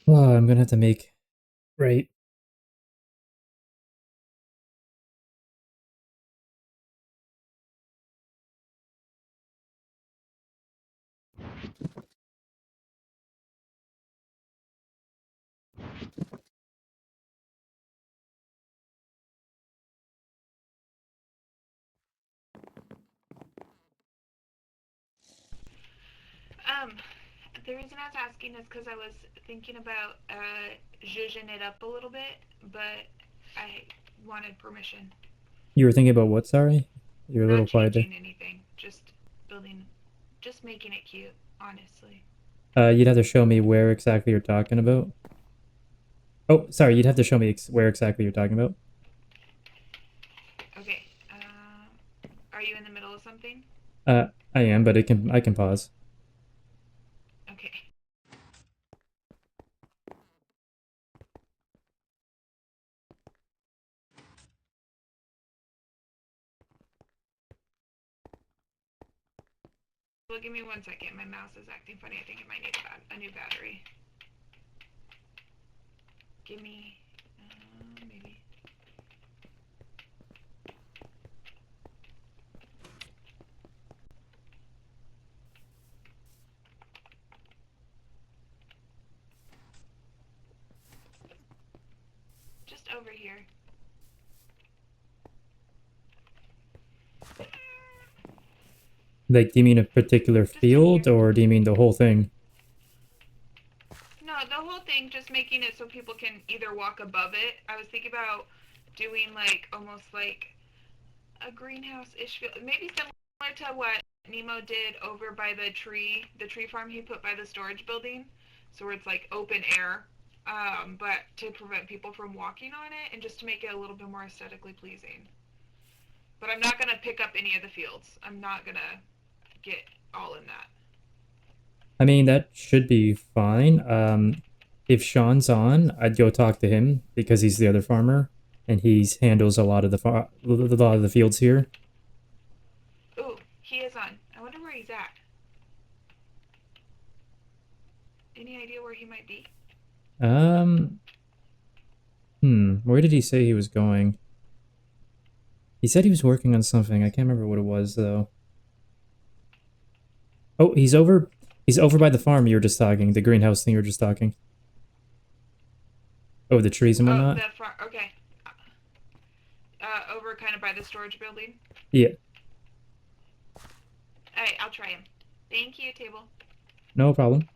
Oh, I'm gonna have to make... Right. Um, the reason I was asking is because I was thinking about zhuzhing it up a little bit, but I wanted permission. You were thinking about what, sorry? You're a little Not quiet there. changing anything, just building, just making it cute, honestly. You'd have to show me where exactly you're talking about. Oh, sorry, you'd have to show me where exactly you're talking about. Okay, are you in the middle of something? I am, but I can pause. Okay. Well, give me 1 second. My mouse is acting funny. I think it might need a new battery. Give me, maybe. Just over here. Like, do you mean a particular field, or do you mean the whole thing? No, the whole thing, just making it so people can either walk above it. I was thinking about doing like almost like a greenhouse-ish field, maybe similar to what Nemo did over by the tree farm he put by the storage building. So where it's like open air, but to prevent people from walking on it and just to make it a little bit more aesthetically pleasing. But I'm not gonna pick up any of the fields. I'm not gonna get all in that. I mean, that should be fine. If Sean's on, I'd go talk to him because he's the other farmer and he handles a lot of the fields here. Ooh, he is on. I wonder where he's at. Any idea where he might be? Where did he say he was going? He said he was working on something. I can't remember what it was though. Oh, he's over by the farm you were just talking, the greenhouse thing you were just talking. Oh, the trees and whatnot? Oh, that far. Okay. Over kind of by the storage building. Yeah. Alright, I'll try him. Thank you, table. No problem.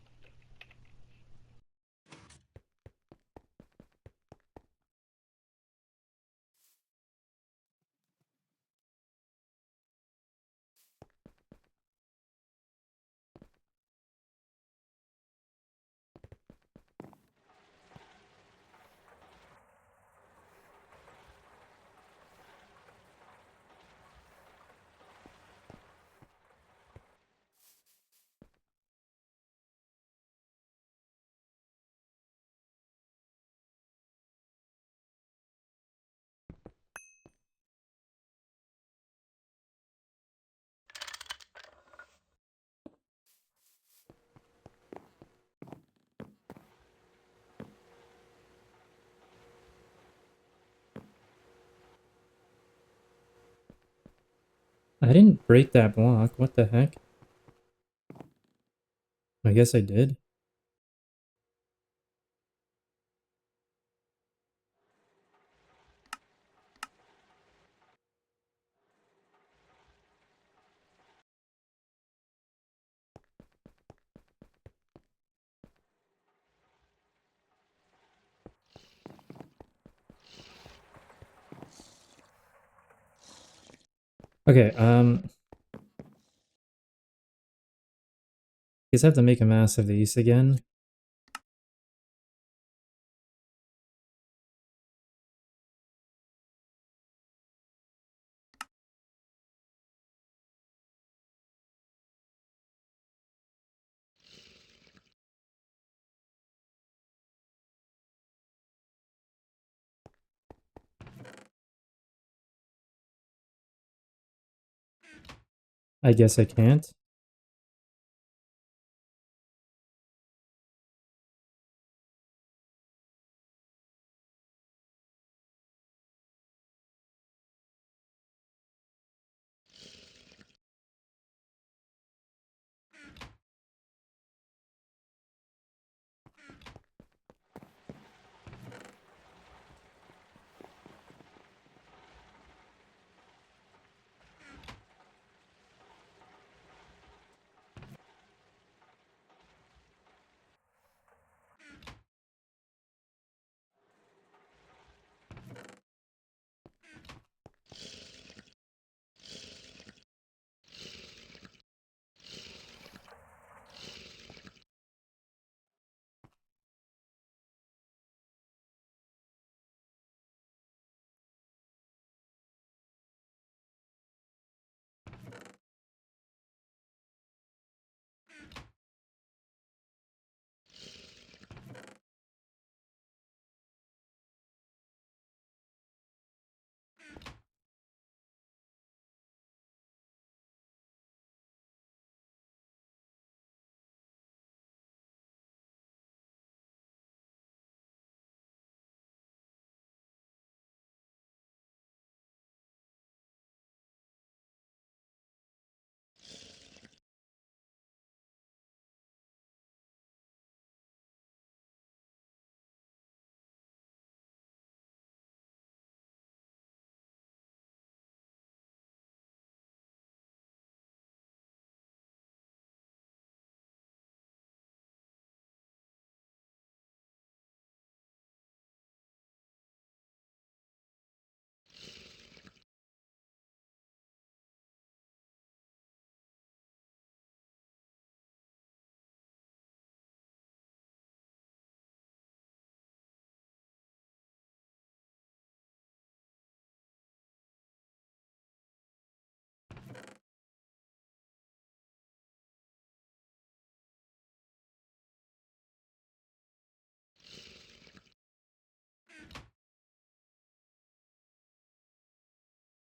I didn't break that block. What the heck? I guess I did. Okay, guess I have to make a mass of these again. I guess I can't.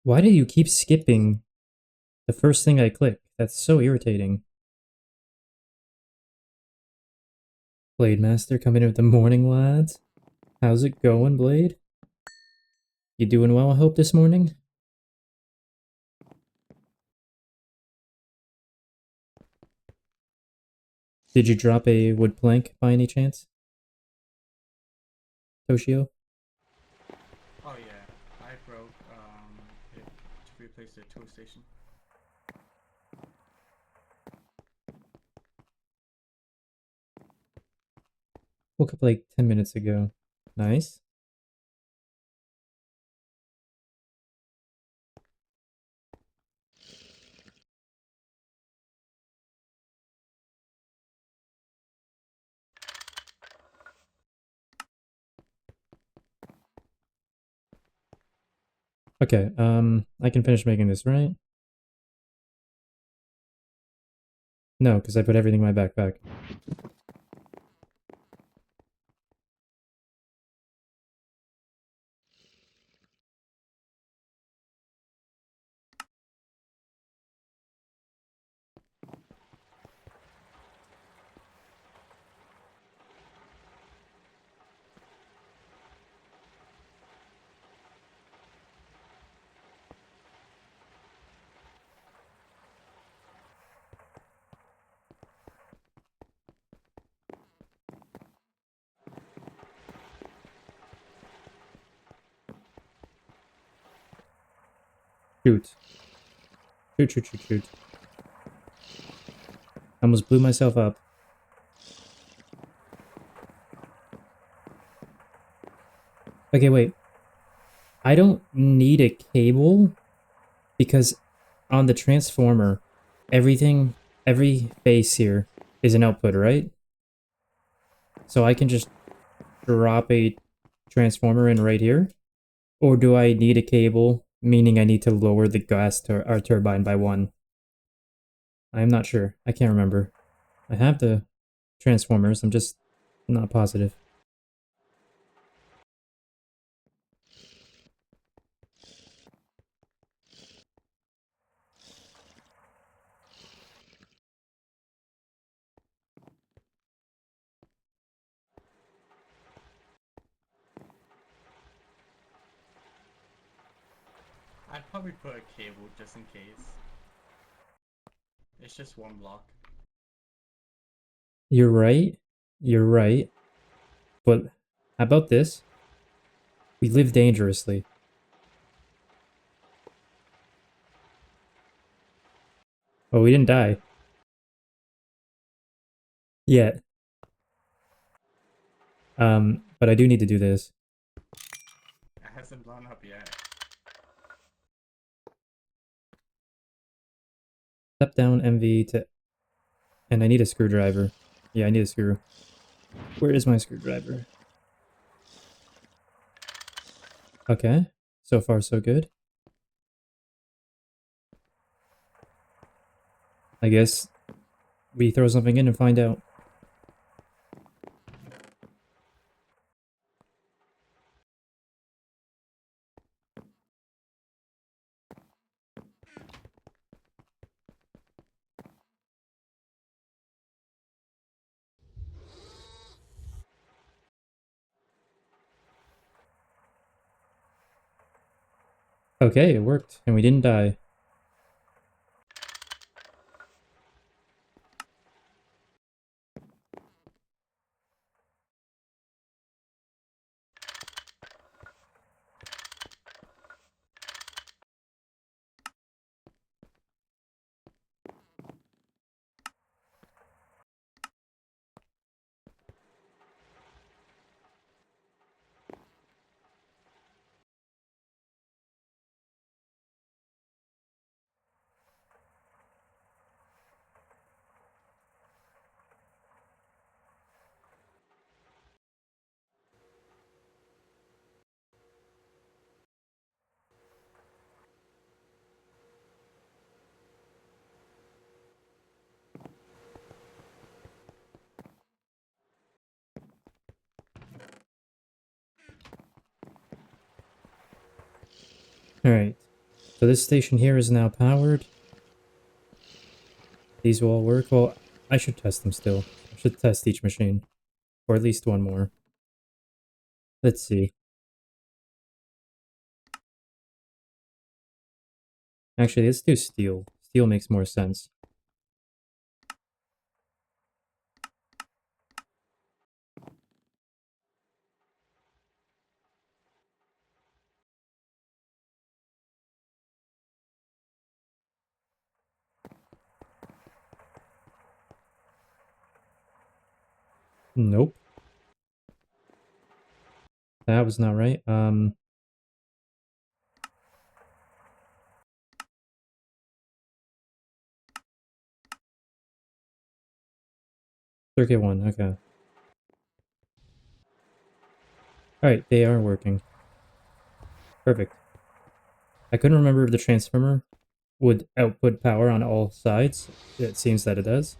Why do you keep skipping the first thing I click? That's so irritating. Blade Master coming in with the morning, lads. How's it going, Blade? You doing well, I hope, this morning? Did you drop a wood plank by any chance, Toshio? Oh yeah, I broke it to replace the tool station. Woke up like 10 minutes ago. Nice. Okay, I can finish making this, right? No, because I put everything in my backpack. Shoot. Shoot, shoot, shoot, shoot. Almost blew myself up. Okay, wait. I don't need a cable because on the transformer, every face here is an output, right? So I can just drop a transformer in right here? Or do I need a cable, meaning I need to lower the gas turbine by 1? I'm not sure. I can't remember. I have the transformers, I'm just not positive. I'd probably put a cable just in case. It's just one block. You're right. You're right. But how about this? We live dangerously. Oh, we didn't die. Yet. But I do need to do this. It hasn't blown up yet. Step down MV to... And I need a screwdriver. Yeah, I need a screw. Where is my screwdriver? Okay. So far, so good. I guess we throw something in and find out. Okay, it worked, and we didn't die. Alright. So this station here is now powered. These will all work. Well, I should test them still. I should test each machine. Or at least one more. Let's see. Actually, let's do steel. Steel makes more sense. Nope. That was not right. Circuit 1, okay. Alright, they are working. Perfect. I couldn't remember if the transformer would output power on all sides. It seems that it does.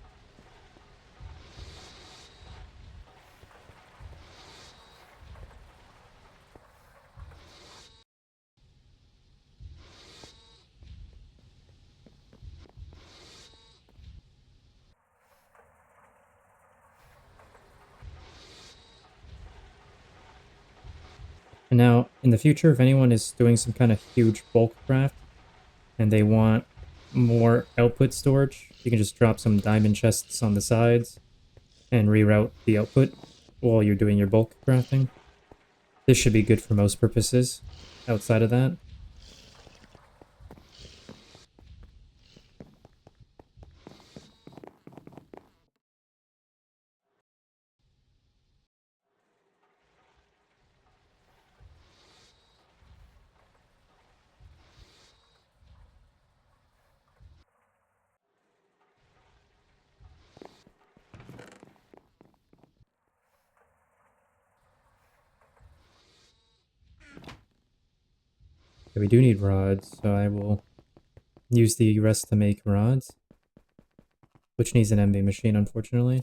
And now, in the future, if anyone is doing some kind of huge bulk craft, and they want more output storage, you can just drop some diamond chests on the sides, and reroute the output while you're doing your bulk crafting. This should be good for most purposes, outside of that. Okay, we do need rods, so I will use the rest to make rods. Which needs an MB machine, unfortunately.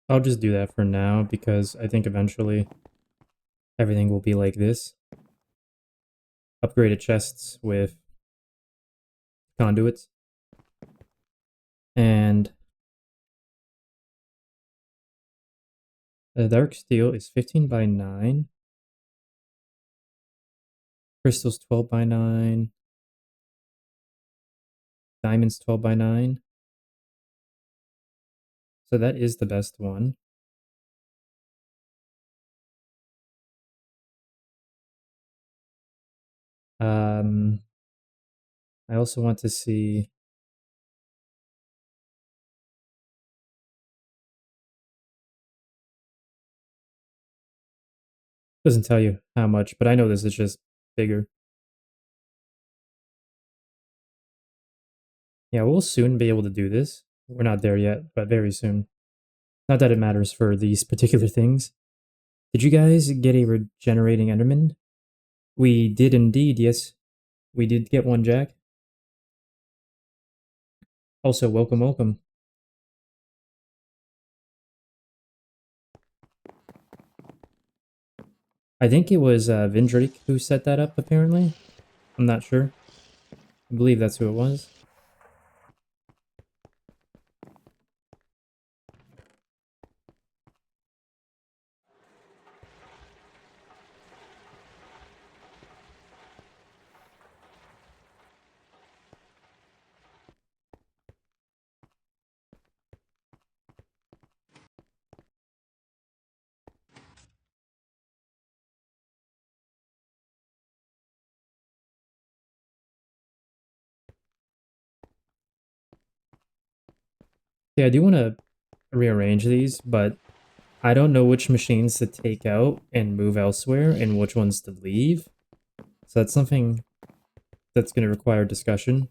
I'll just do that for now, because I think eventually everything will be like this. Upgraded chests with conduits. And the dark steel is 15 by 9. Crystal's 12 by 9. Diamond's 12 by 9. So that is the best one. I also want to see... Doesn't tell you how much, but I know this is just bigger. Yeah, we'll soon be able to do this. We're not there yet, but very soon. Not that it matters for these particular things. Did you guys get a regenerating Enderman? We did indeed, yes. We did get one, Jack. Also, welcome, welcome. I think it was Vindrick who set that up, apparently. I'm not sure. I believe that's who it was. Yeah, I do want to rearrange these, but I don't know which machines to take out and move elsewhere and which ones to leave. So that's something that's going to require discussion.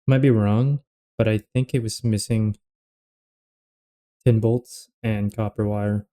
Might be wrong, but I think it was missing tin bolts and copper wire.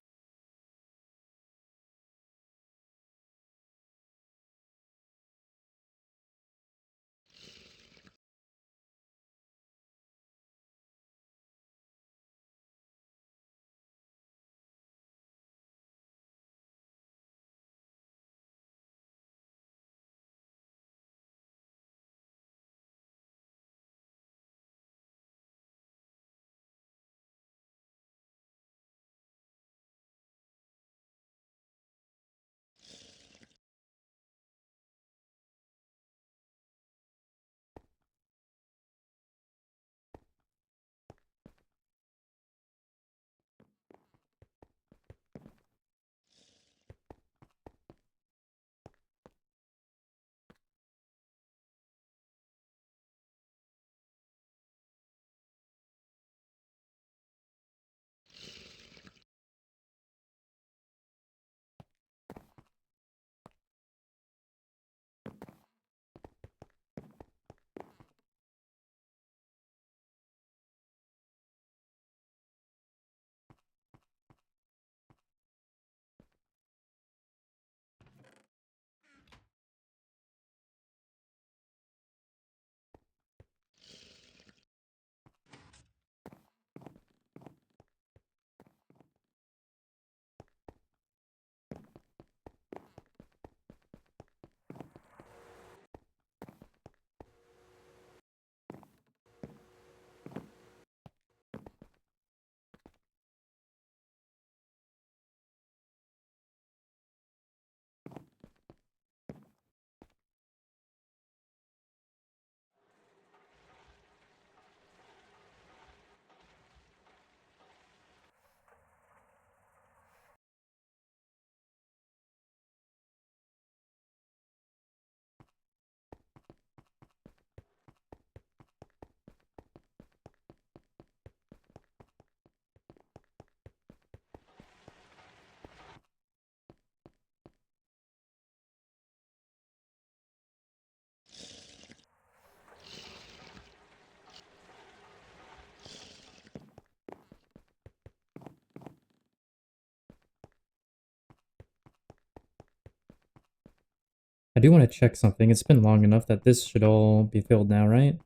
I do want to check something. It's been long enough that this should all be filled now, right?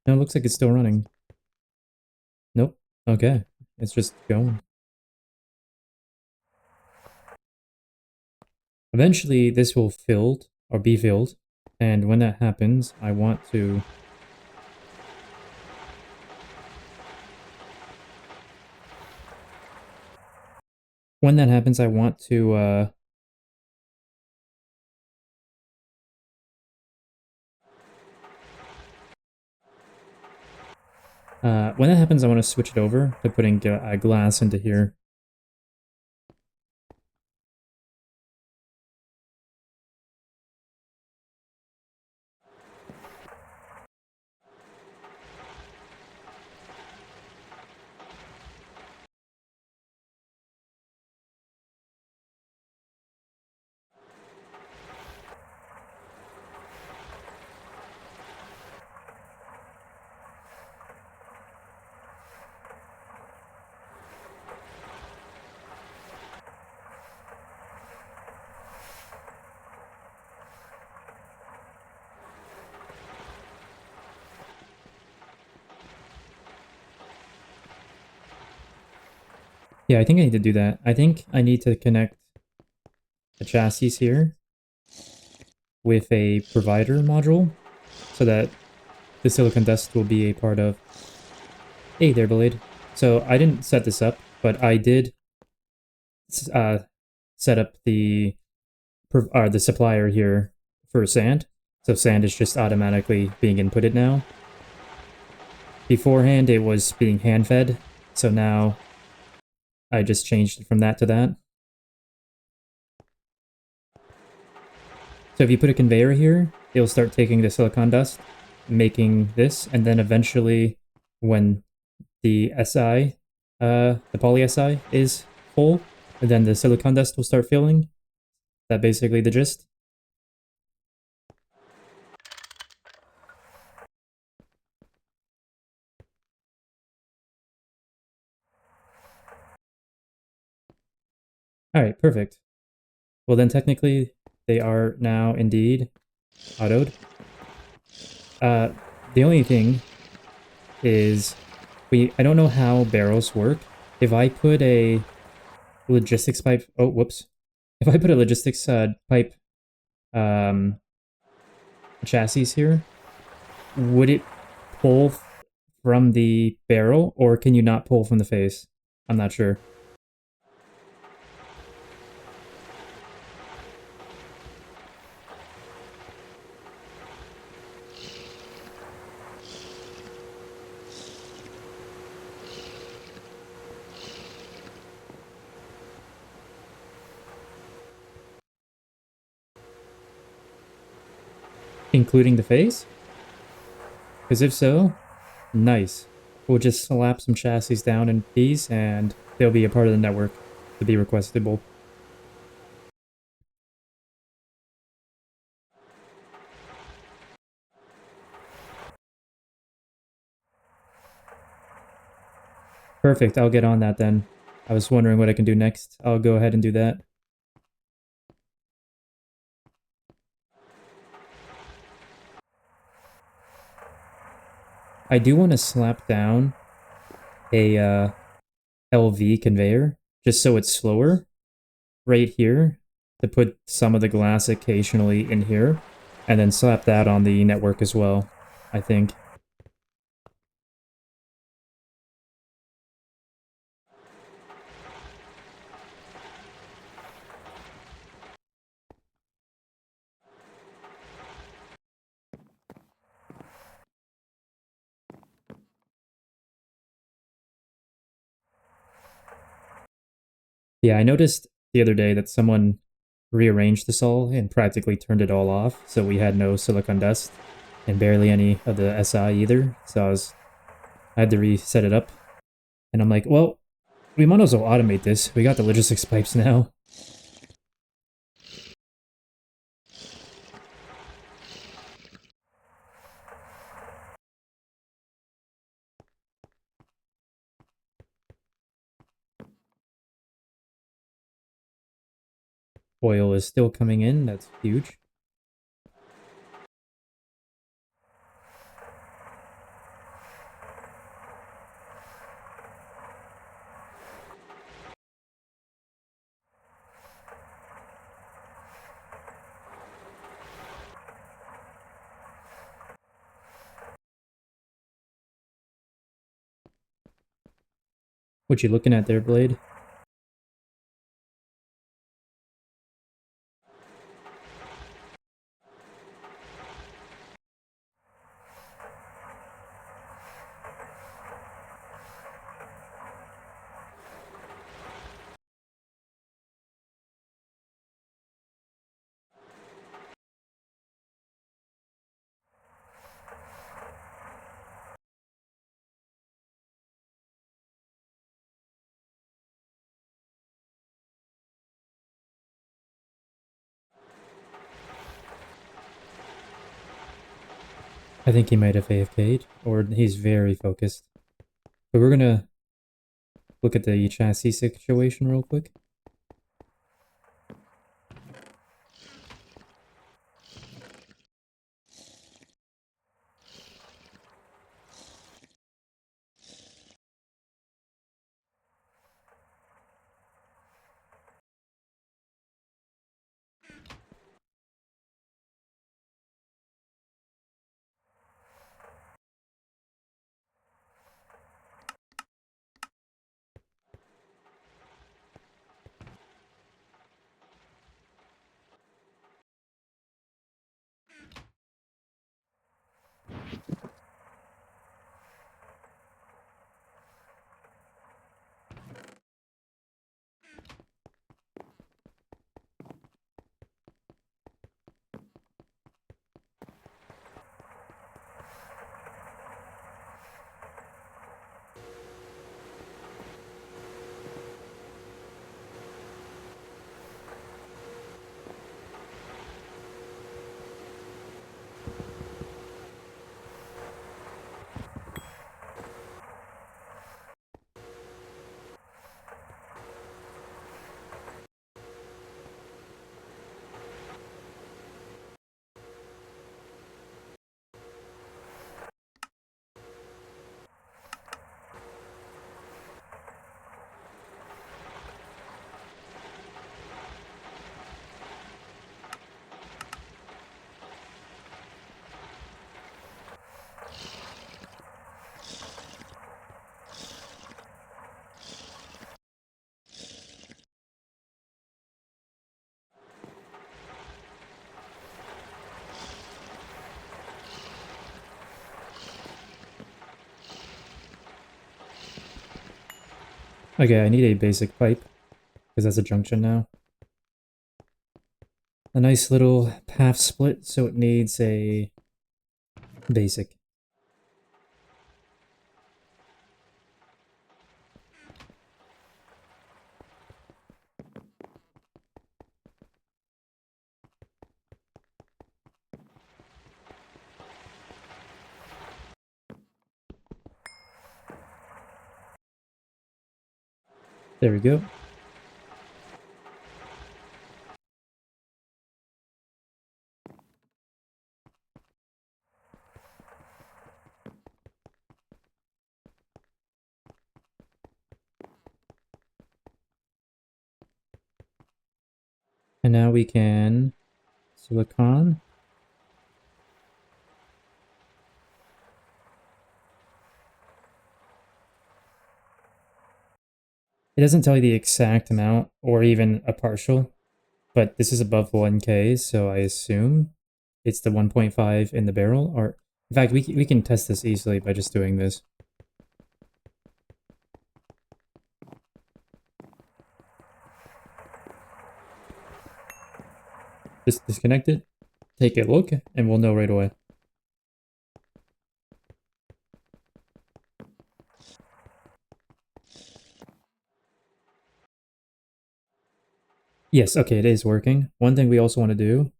No, it looks like it's still running. Nope. Okay. It's just going. Eventually, this will filled or be filled. And when that happens, I want to... When that happens, I want to, when that happens, I want to switch it over to putting glass into here. Yeah, I think I need to do that. I think I need to connect the chassis here with a provider module so that the silicon dust will be a part of. Hey there, Blade. So I didn't set this up, but I did set up the supplier here for sand. So sand is just automatically being inputted now. Beforehand, it was being hand-fed, so now I just changed it from that to that. So if you put a conveyor here, it'll start taking the silicon dust, making this, and then eventually when the SI, the poly SI is full, and then the silicon dust will start filling. That's basically the gist. Alright, perfect. Well then technically they are now indeed autoed. The only thing is I don't know how barrels work. If I put a logistics pipe, oh whoops. If I put a logistics pipe chassis here, would it pull from the barrel or can you not pull from the face? I'm not sure. Including the face? Because if so, nice. We'll just slap some chassis down in these and they'll be a part of the network to be requestable. Perfect, I'll get on that then. I was wondering what I can do next. I'll go ahead and do that. I do want to slap down a LV conveyor, just so it's slower, right here, to put some of the glass occasionally in here, and then slap that on the network as well, I think. Yeah, I noticed the other day that someone rearranged this all and practically turned it all off, so we had no silicon dust and barely any of the SI either. So I had to reset it up, and I'm like, well, we might as well automate this. We got the logistics pipes now. Oil is still coming in. That's huge. What you looking at there, Blade? I think he might have AFK'd, or he's very focused. But we're gonna look at the chassis situation real quick. Okay, I need a basic pipe, because that's a junction now. A nice little path split, so it needs a basic. There we go. And now we can silicon. It doesn't tell you the exact amount or even a partial, but this is above 1K, so I assume it's the 1.5 in the barrel. Or in fact, we can test this easily by just doing this. Just disconnect it, take a look, and we'll know right away. Yes, okay, it is working. One thing we also want to do...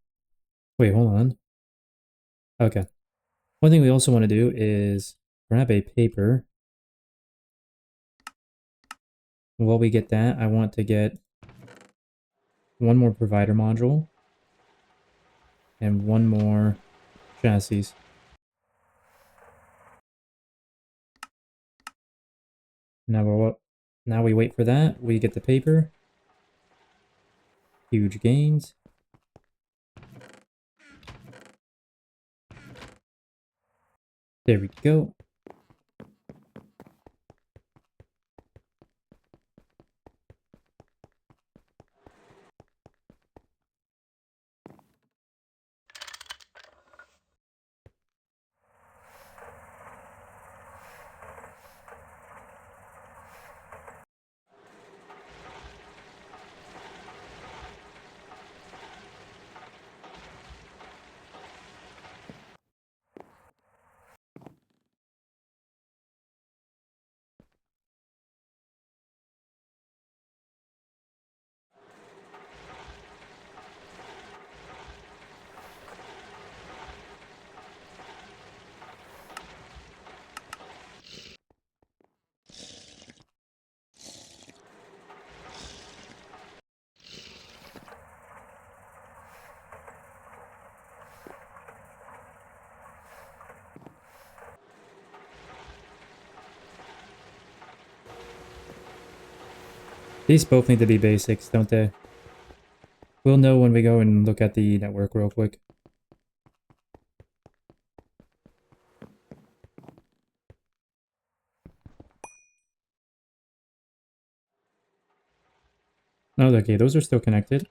Wait, hold on. Okay. One thing we also want to do is grab a paper. While we get that, I want to get one more provider module and one more chassis. Now we wait for that. We get the paper. Huge gains. There we go. These both need to be basics, don't they? We'll know when we go and look at the network real quick. Oh, okay, those are still connected.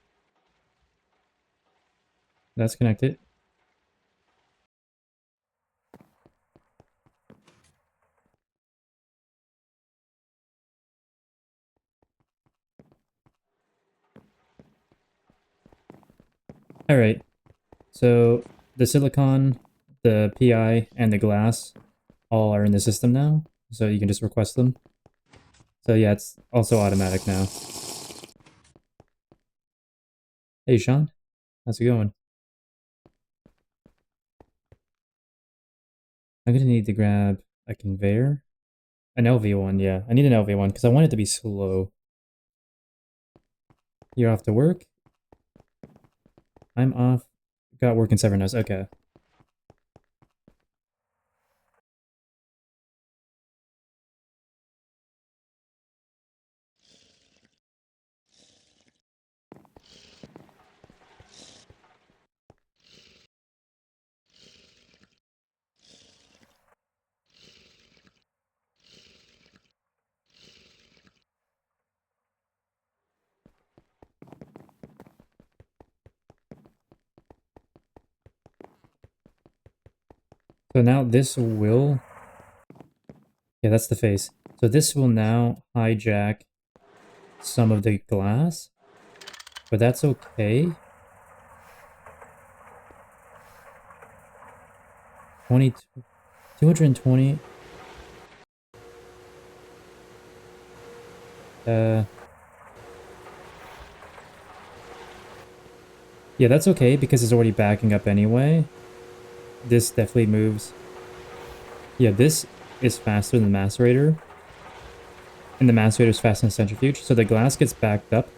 That's connected. Alright, so the silicon, the PI, and the glass all are in the system now, so you can just request them. So yeah, it's also automatic now. Hey Sean, how's it going? I'm gonna need to grab a conveyor. An LV1, yeah. I need an LV1 because I want it to be slow. You're off to work? I'm off. Got work in 7 hours, okay. So now this will... Yeah, that's the face. So this will now hijack some of the glass, but that's okay. 220. Yeah, that's okay because it's already backing up anyway. This definitely moves. Yeah, this is faster than the macerator. And the macerator is faster than the centrifuge, so the glass gets backed up.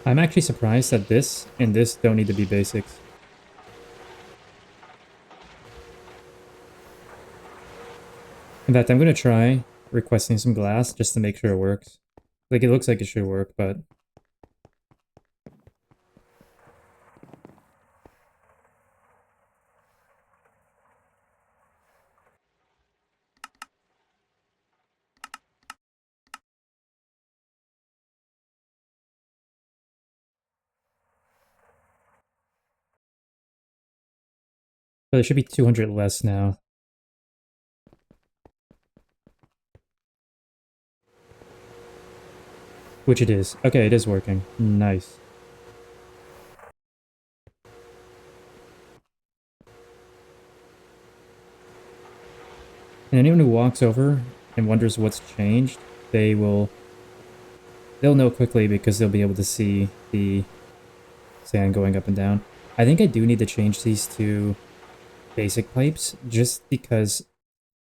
I'm actually surprised that this and this don't need to be basics. In fact, I'm gonna try requesting some glass just to make sure it works. Like, it looks like it should work, but... But it should be 200 less now. Which it is. Okay, it is working. Nice. And anyone who walks over and wonders what's changed, they'll know quickly because they'll be able to see the sand going up and down. I think I do need to change these to basic pipes just because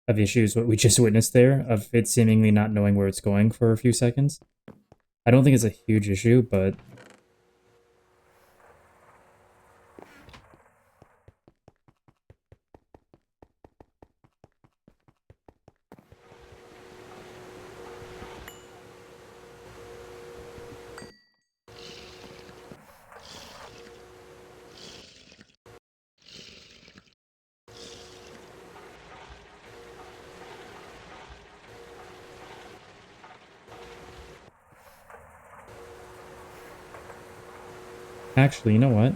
of issues what we just witnessed there, of it seemingly not knowing where it's going for a few seconds. I don't think it's a huge issue, but... Actually, you know what?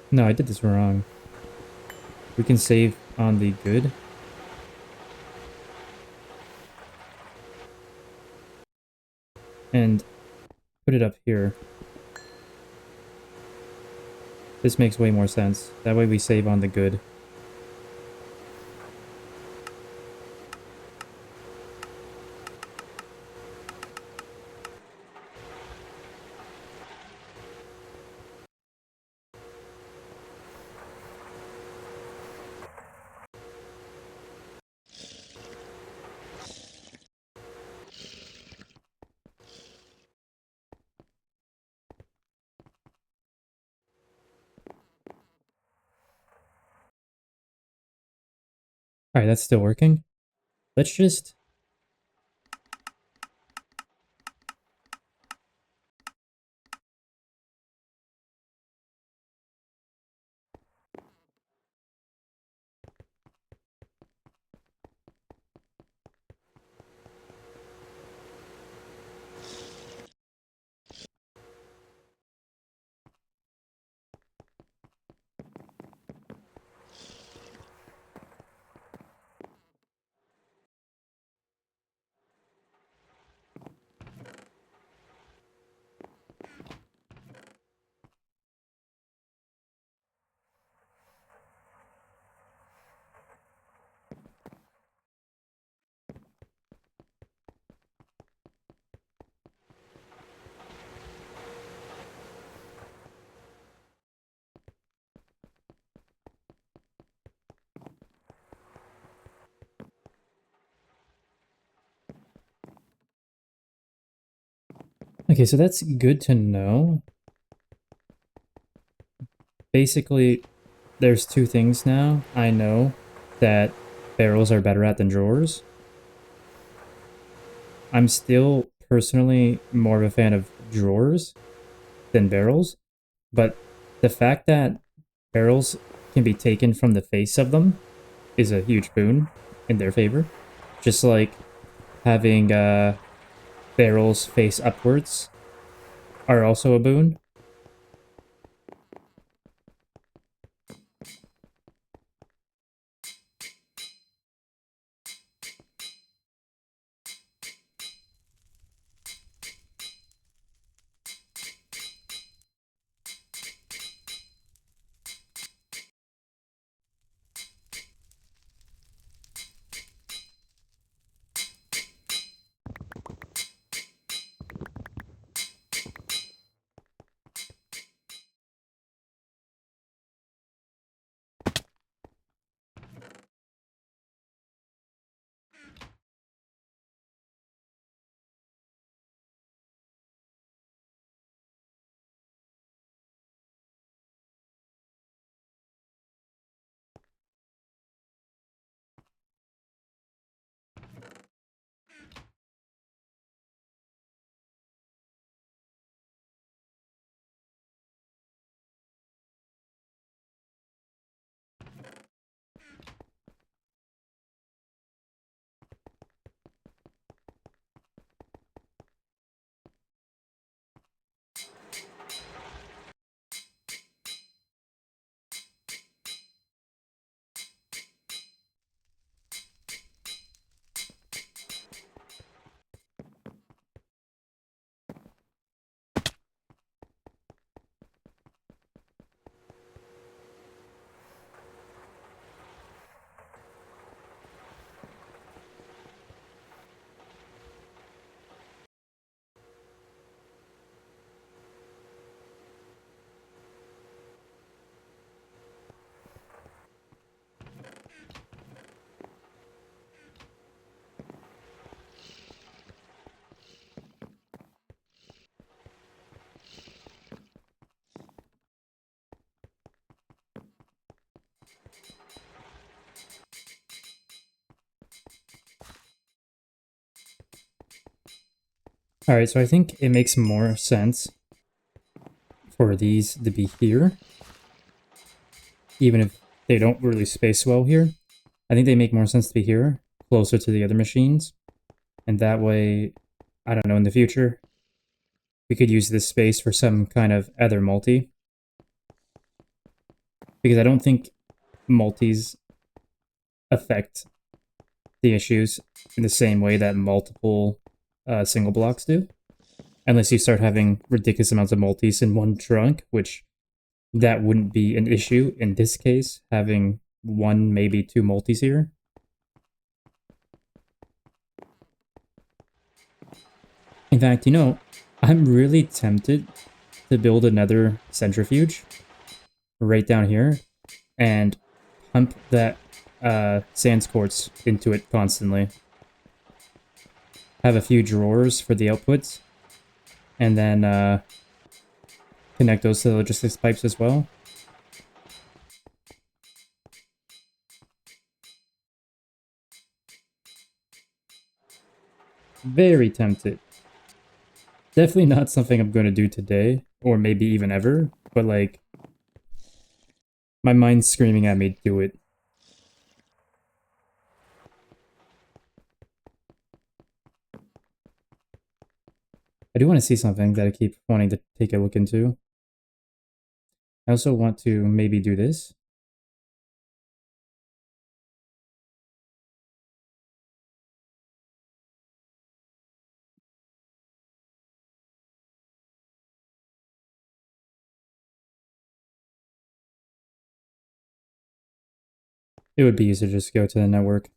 No, I did this wrong. We can save on the good. And put it up here. This makes way more sense. That way we save on the good. Alright, that's still working. Let's just... Okay, so that's good to know. Basically, there's two things now I know that barrels are better at than drawers. I'm still personally more of a fan of drawers than barrels, but the fact that barrels can be taken from the face of them is a huge boon in their favor. Just like having barrels face upwards are also a boon. Alright, so I think it makes more sense for these to be here. Even if they don't really space well here. I think they make more sense to be here, closer to the other machines. And that way, I don't know, in the future, we could use this space for some kind of other multi. Because I don't think multis affect the issues in the same way that multiple single blocks do. Unless you start having ridiculous amounts of multis in one trunk, which that wouldn't be an issue in this case, having one, maybe two multis here. In fact, you know, I'm really tempted to build another centrifuge right down here and pump that sans quartz into it constantly. Have a few drawers for the outputs, and then connect those to the logistics pipes as well. Very tempted. Definitely not something I'm going to do today, or maybe even ever, but like, my mind's screaming at me to do it. I do want to see something that I keep wanting to take a look into. I also want to maybe do this. It would be easier to just go to the network.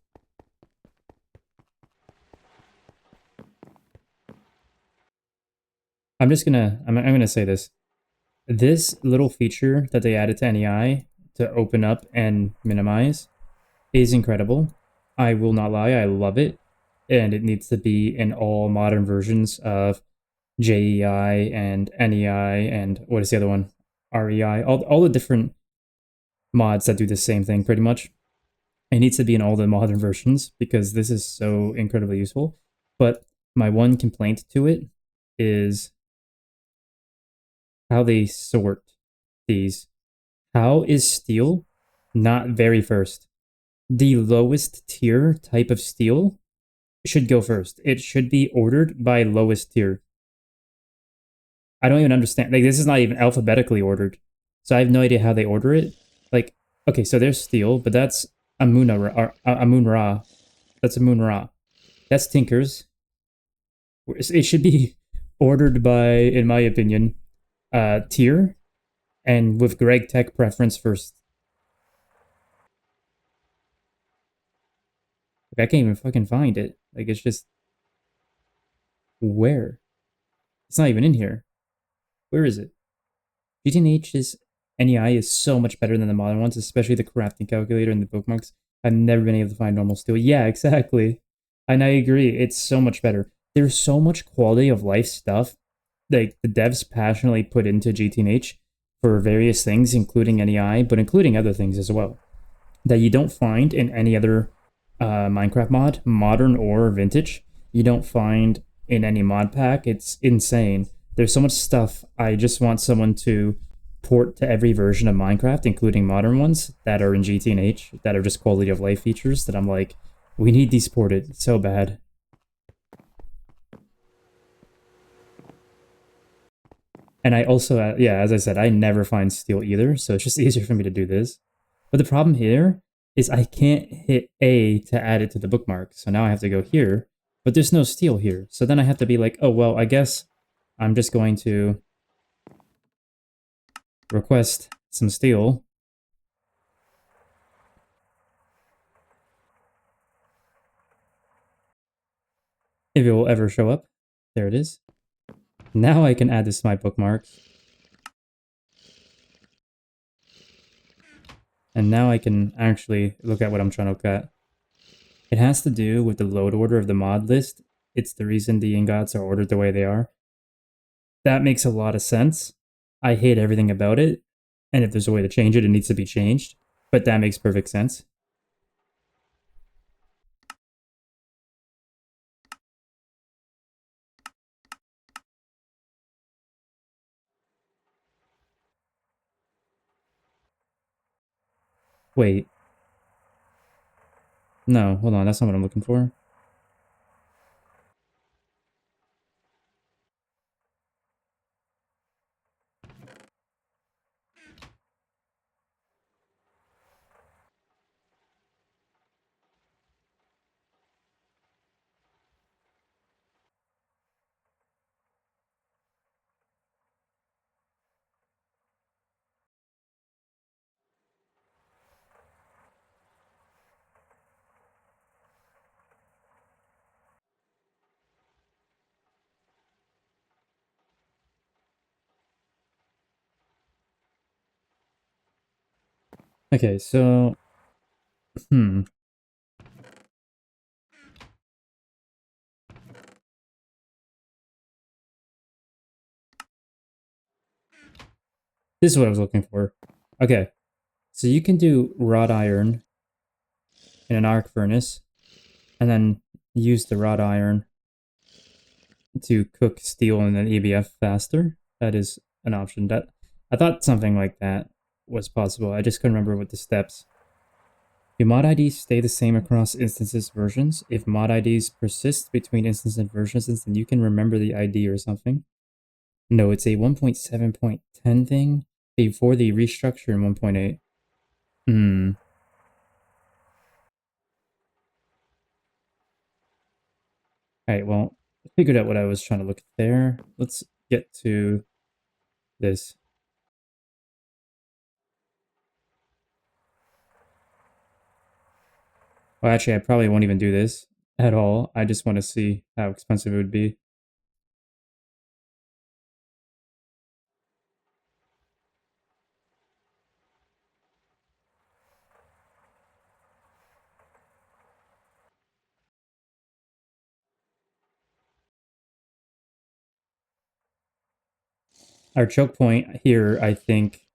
I'm gonna say this. This little feature that they added to NEI to open up and minimize is incredible. I will not lie, I love it. And it needs to be in all modern versions of JEI and NEI and what is the other one? REI. All the different mods that do the same thing pretty much. It needs to be in all the modern versions because this is so incredibly useful. But my one complaint to it is how they sort these. How is steel not very first? The lowest tier type of steel should go first. It should be ordered by lowest tier. I don't even understand. Like, this is not even alphabetically ordered. So I have no idea how they order it. Like, okay, so there's steel, but that's Amun Ra. That's Amun Ra. That's Tinker's. It should be ordered by, in my opinion, tier, and with Greg Tech preference first. Like, I can't even fucking find it. Like, it's just where? It's not even in here. Where is it? GTNH's NEI is so much better than the modern ones, especially the crafting calculator and the bookmarks. I've never been able to find normal steel. Yeah, exactly. And I agree, it's so much better. There's so much quality of life stuff like the devs passionately put into GTNH for various things, including NEI, but including other things as well, that you don't find in any other Minecraft mod, modern or vintage. You don't find in any mod pack. It's insane. There's so much stuff. I just want someone to port to every version of Minecraft, including modern ones that are in GTNH, that are just quality of life features that I'm like, we need these ported so bad. And I also, yeah, as I said, I never find steel either, so it's just easier for me to do this. But the problem here is I can't hit A to add it to the bookmark, so now I have to go here, but there's no steel here. So then I have to be like, oh, well, I guess I'm just going to request some steel. If it will ever show up. There it is. Now I can add this to my bookmark. And now I can actually look at what I'm trying to look at. It has to do with the load order of the mod list. It's the reason the ingots are ordered the way they are. That makes a lot of sense. I hate everything about it. And if there's a way to change it, it needs to be changed. But that makes perfect sense. Wait. No, hold on. That's not what I'm looking for. Okay, so... This is what I was looking for. Okay, so you can do wrought iron in an arc furnace, and then use the wrought iron to cook steel in an EBF faster. That is an option. That I thought something like that was possible. I just couldn't remember what the steps. Do mod IDs stay the same across instances versions? If mod IDs persist between instances and versions, then you can remember the ID or something. No, it's a 1.7.10 thing before the restructure in 1.8. Alright, well, I figured out what I was trying to look at there. Let's get to this. Well, actually, I probably won't even do this at all. I just want to see how expensive it would be. Our choke point here, I think,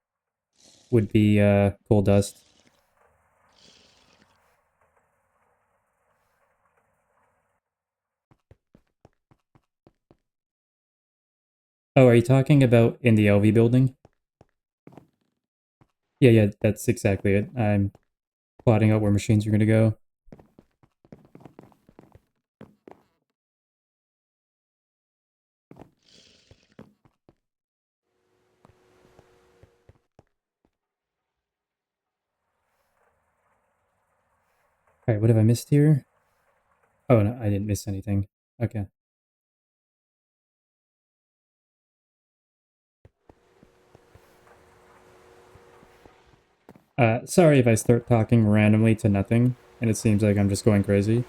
would be coal dust. Oh, are you talking about in the LV building? Yeah, that's exactly it. I'm plotting out where machines are going to go. Alright, what have I missed here? Oh, no, I didn't miss anything. Okay. Sorry if I start talking randomly to nothing, and it seems like I'm just going crazy.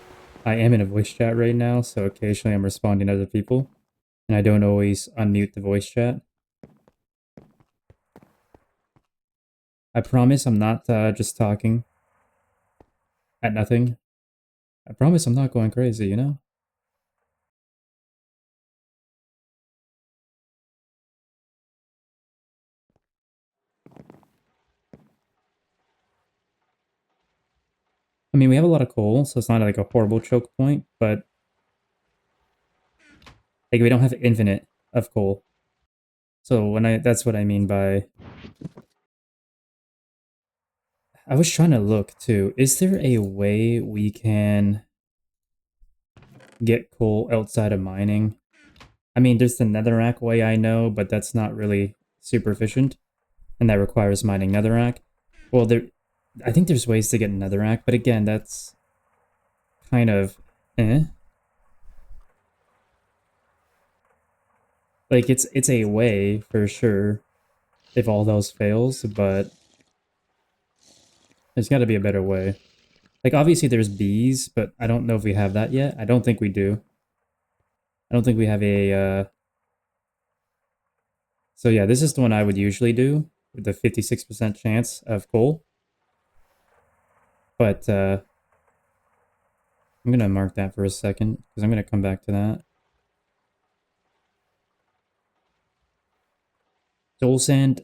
I am in a voice chat right now, so occasionally I'm responding to other people, and I don't always unmute the voice chat. I promise I'm not just talking at nothing. I promise I'm not going crazy, you know? I mean, we have a lot of coal, so it's not like a horrible choke point, but like we don't have infinite of coal. So that's what I mean by I was trying to look too. Is there a way we can get coal outside of mining? I mean, there's the netherrack way I know, but that's not really super efficient, and that requires mining netherrack. Well, I think there's ways to get netherrack, but again, that's kind of eh. Like it's a way for sure if all those fails, but there's got to be a better way. Like obviously there's bees, but I don't know if we have that yet. I don't think we do. I don't think we have a So yeah, this is the one I would usually do with the 56% chance of coal. But I'm going to mark that for a second because I'm going to come back to that. Soul sand,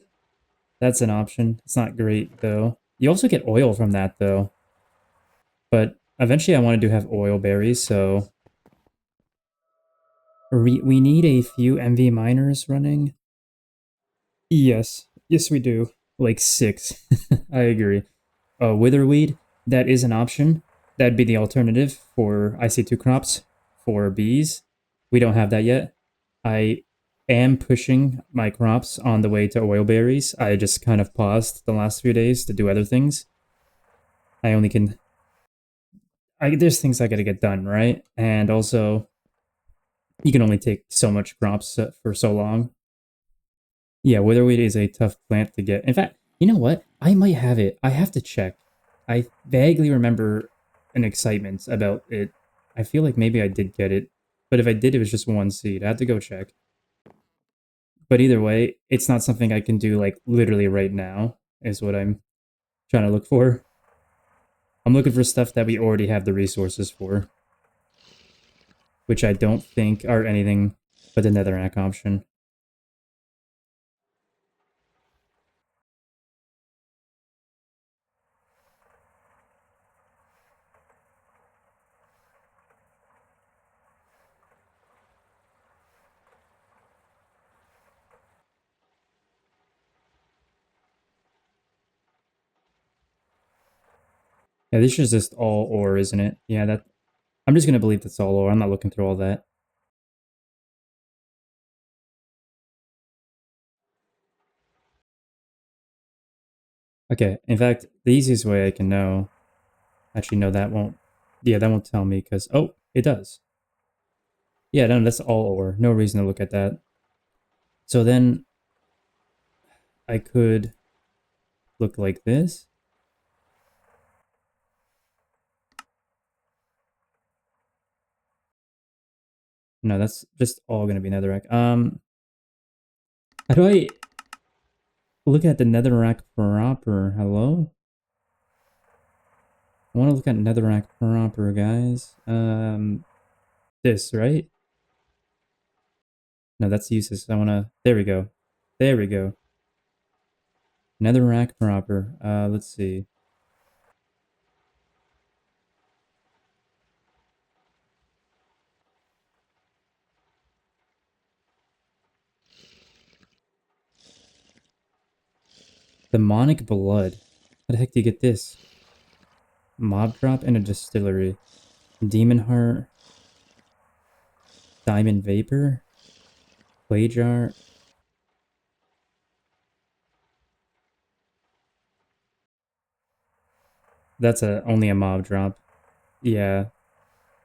that's an option. It's not great though. You also get oil from that though. But eventually I want to have oil berries, so we need a few MV miners running. Yes, we do. Like 6. I agree. Witherweed, that is an option. That'd be the alternative for IC2 crops for bees. We don't have that yet. I am pushing my crops on the way to oil berries. I just kind of paused the last few days to do other things. I only can... there's things I gotta get done, right? And also, you can only take so much crops for so long. Yeah, witherweed is a tough plant to get. In fact, you know what? I might have it. I have to check. I vaguely remember an excitement about it. I feel like maybe I did get it. But if I did, it was just one seed. I have to go check. But either way, it's not something I can do like literally right now, is what I'm trying to look for. I'm looking for stuff that we already have the resources for. Which I don't think are anything but the netherrack option. Yeah, this is just all ore, isn't it? Yeah, that... I'm just gonna believe that's all ore. I'm not looking through all that. Okay, in fact, the easiest way I can know... Actually, no, that won't... Yeah, that won't tell me, because... Oh, it does. Yeah, no, that's all ore. No reason to look at that. So then... I could... look like this. No, that's just all gonna be netherrack. How do I... look at the netherrack proper? Hello? I want to look at netherrack proper, guys. This, right? No, that's useless. I want to... There we go. There we go. Netherrack proper. Let's see. Demonic blood. How the heck do you get this? Mob drop in a distillery. Demon heart. Diamond vapor. Clay jar. That's only a mob drop. Yeah.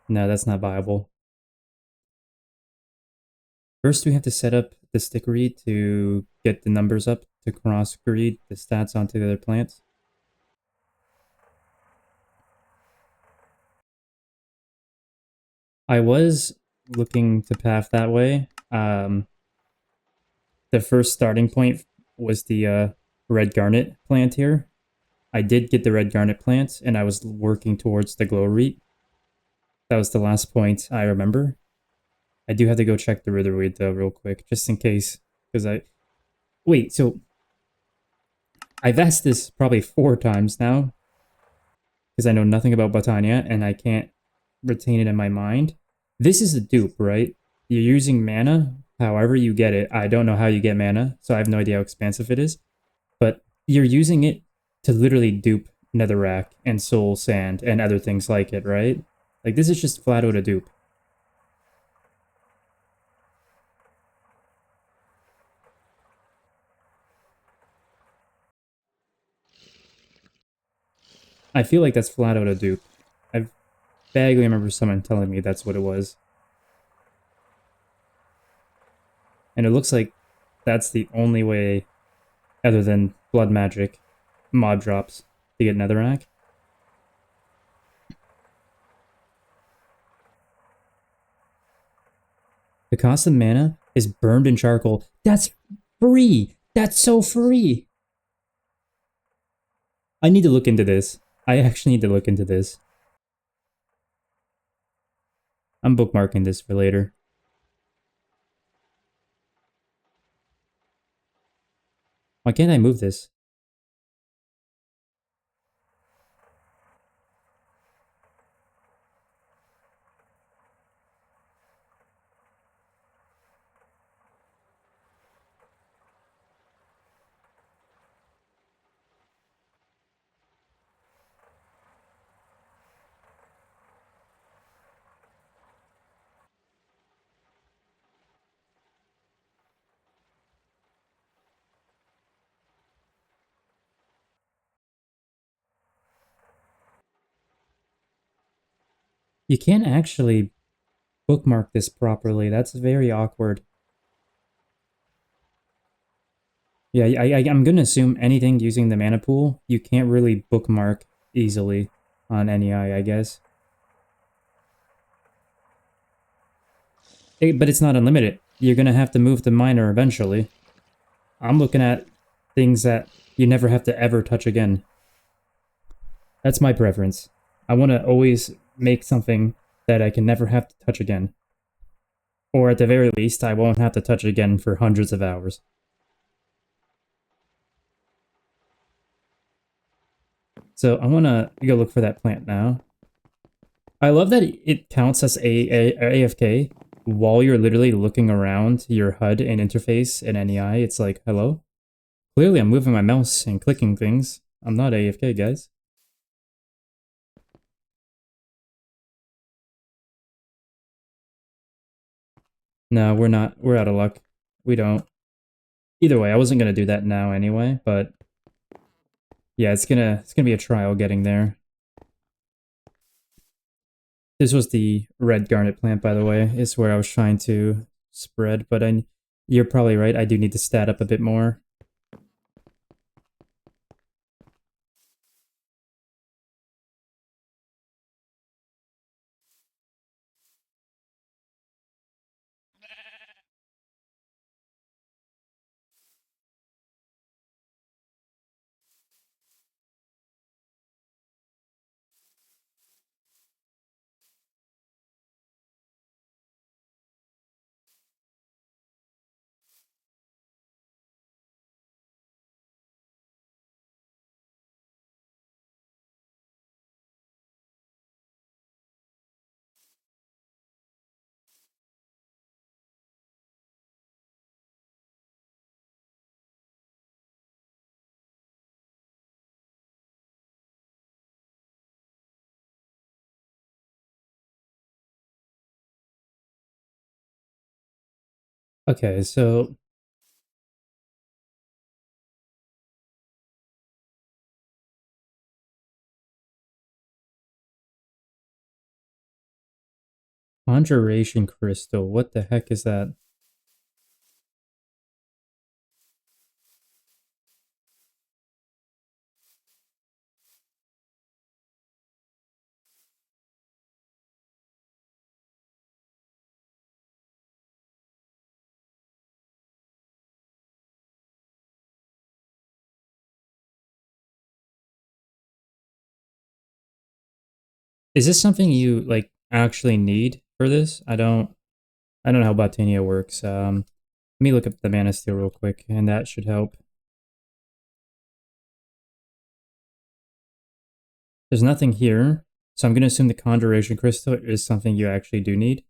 No, that's not viable. First, we have to set up the stick read to get the numbers up to cross read the stats onto the other plants. I was looking to path that way. The first starting point was the red garnet plant here. I did get the red garnet plant, and I was working towards the glow reed. That was the last point I remember. I do have to go check the witherweed though real quick, just in case. Because wait, so I've asked this probably 4 times now, because I know nothing about Botania, and I can't retain it in my mind. This is a dupe, right? You're using mana, however you get it. I don't know how you get mana, so I have no idea how expansive it is. But you're using it to literally dupe Netherrack and Soul Sand and other things like it, right? Like, this is just flat out a dupe. I feel like that's flat out a dupe. I vaguely remember someone telling me that's what it was. And it looks like that's the only way, other than blood magic, mod drops to get Netherrack. The cost of mana is burned in charcoal. That's free! That's so free! I need to look into this. I actually need to look into this. I'm bookmarking this for later. Why can't I move this? You can't actually bookmark this properly. That's very awkward. Yeah, I'm gonna assume anything using the mana pool, you can't really bookmark easily on NEI, I guess. But it's not unlimited. You're gonna have to move the miner eventually. I'm looking at things that you never have to ever touch again. That's my preference. I want to always make something that I can never have to touch again. Or at the very least, I won't have to touch it again for hundreds of hours. So I want to go look for that plant now. I love that it counts as AFK while you're literally looking around your HUD and interface in NEI. It's like, hello? Clearly I'm moving my mouse and clicking things. I'm not AFK, guys. No, we're not. We're out of luck. We don't. Either way, I wasn't gonna do that now anyway, but yeah, it's gonna be a trial getting there. This was the red garnet plant, by the way. It's where I was trying to spread, but you're probably right. I do need to stat up a bit more. Okay, so conjuration crystal. What the heck is that? Is this something you like actually need for this? I don't know how Botania works. Let me look up the Mana Steel real quick, and that should help. There's nothing here, so I'm gonna assume the Conjuration Crystal is something you actually do need.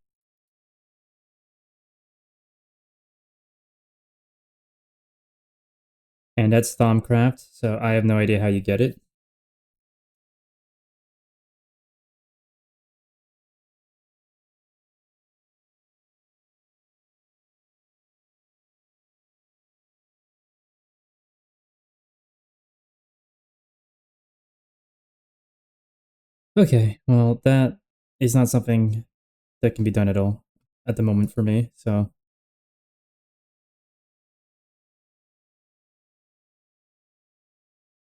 And that's Thaumcraft, so I have no idea how you get it. Okay, well, that is not something that can be done at all at the moment for me, so.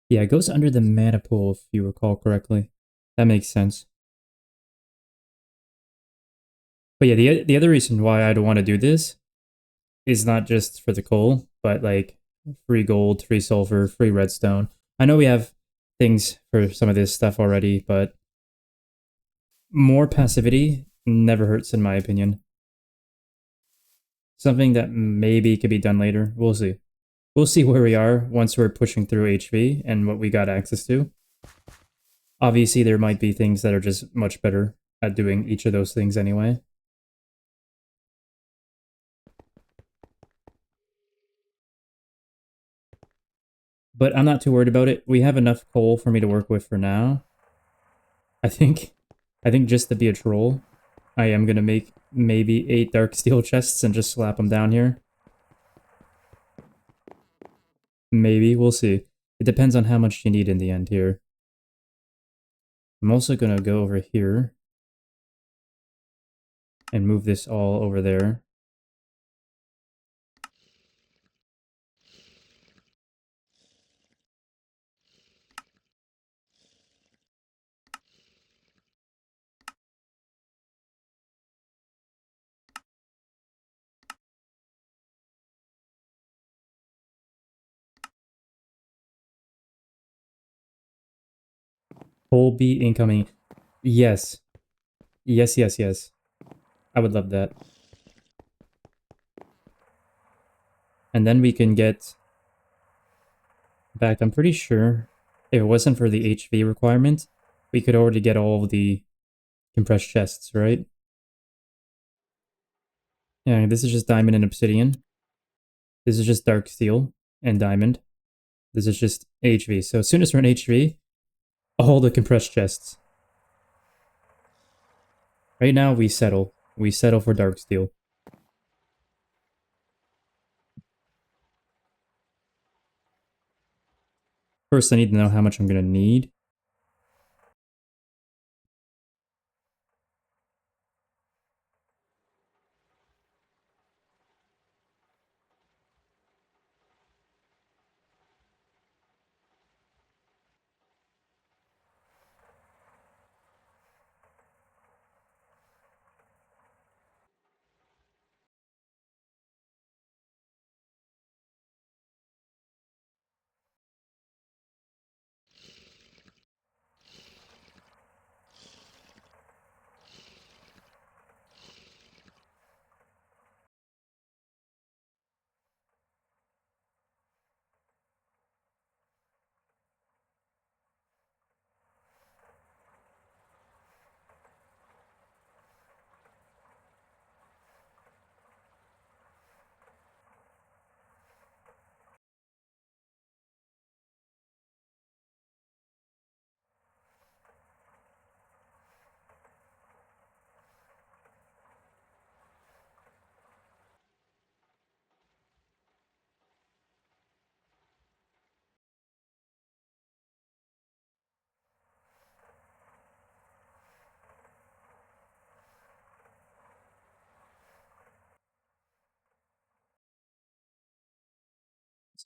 Yeah, it goes under the mana pool, if you recall correctly. That makes sense. But yeah, the other reason why I'd want to do this is not just for the coal, but like free gold, free silver, free redstone. I know we have things for some of this stuff already, but more passivity never hurts in my opinion. Something that maybe could be done later. We'll see. We'll see where we are once we're pushing through HV and what we got access to. Obviously, there might be things that are just much better at doing each of those things anyway. But I'm not too worried about it. We have enough coal for me to work with for now. I think just to be a troll, I am gonna make maybe 8 dark steel chests and just slap them down here. Maybe, we'll see. It depends on how much you need in the end here. I'm also gonna go over here and move this all over there. Coal beat incoming. Yes. Yes, yes, yes. I would love that. And then we can get... In fact, I'm pretty sure if it wasn't for the HV requirement, we could already get all of the compressed chests, right? Yeah, this is just diamond and obsidian. This is just dark steel and diamond. This is just HV. So as soon as we're in HV, all the compressed chests. Right now, we settle. We settle for dark steel. First, I need to know how much I'm going to need.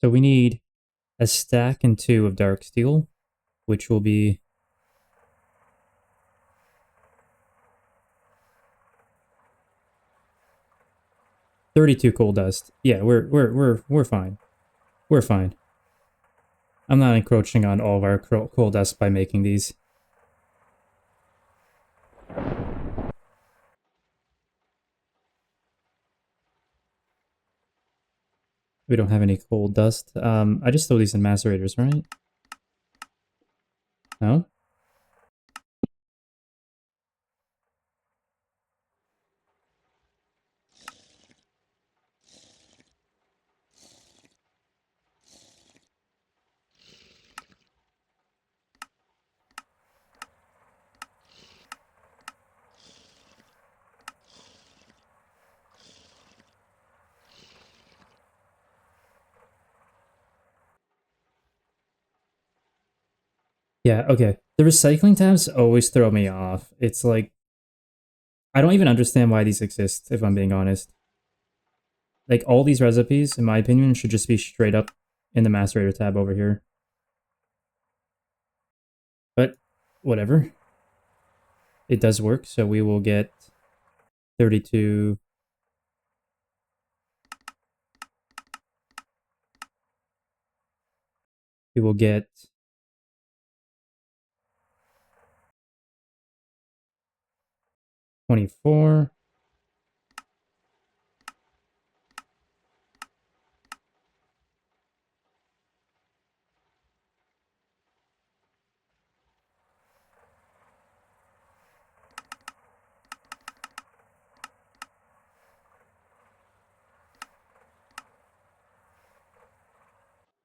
So we need a stack and 2 of dark steel, which will be 32 coal dust. Yeah, we're fine. We're fine. I'm not encroaching on all of our coal dust by making these. We don't have any coal dust. I just throw these in macerators, right? No? Yeah, okay. The recycling tabs always throw me off. It's like, I don't even understand why these exist, if I'm being honest. Like, all these recipes, in my opinion, should just be straight up in the macerator tab over here. But, whatever. It does work, so we will get 32... We will get 24.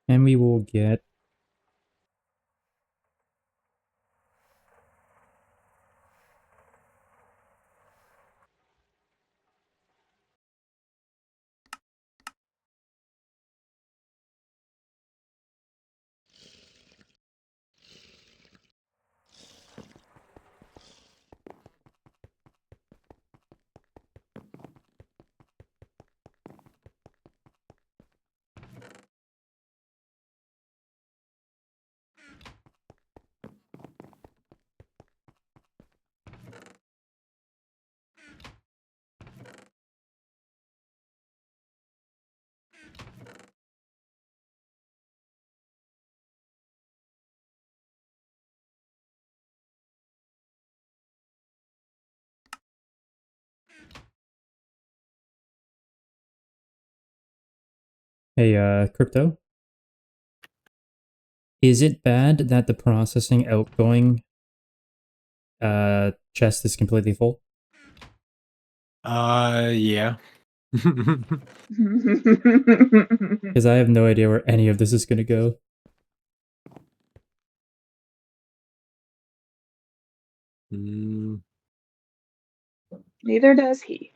And we will get... Hey, Crypto? Is it bad that the processing outgoing chest is completely full? Yeah. Because I have no idea where any of this is gonna go. Mm, Neither does he.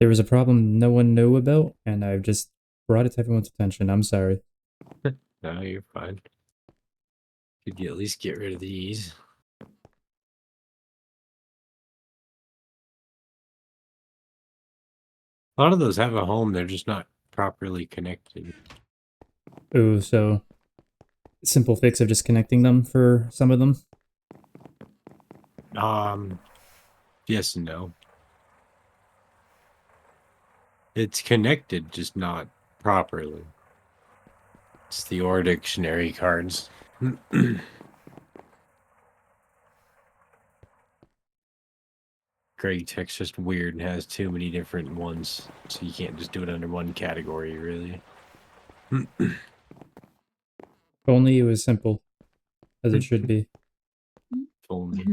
There was a problem no one knew about, and I've just brought it to everyone's attention. I'm sorry. no, you're fine. Could you at least get rid of these? A lot of those have a home, they're just not properly connected. Ooh, so simple fix of just connecting them for some of them. Yes and no. It's connected, just not properly. It's the OR dictionary cards. Greg Tech's just weird and has too many different ones, so you can't just do it under one category, really. If only it was simple, as it should be. Only.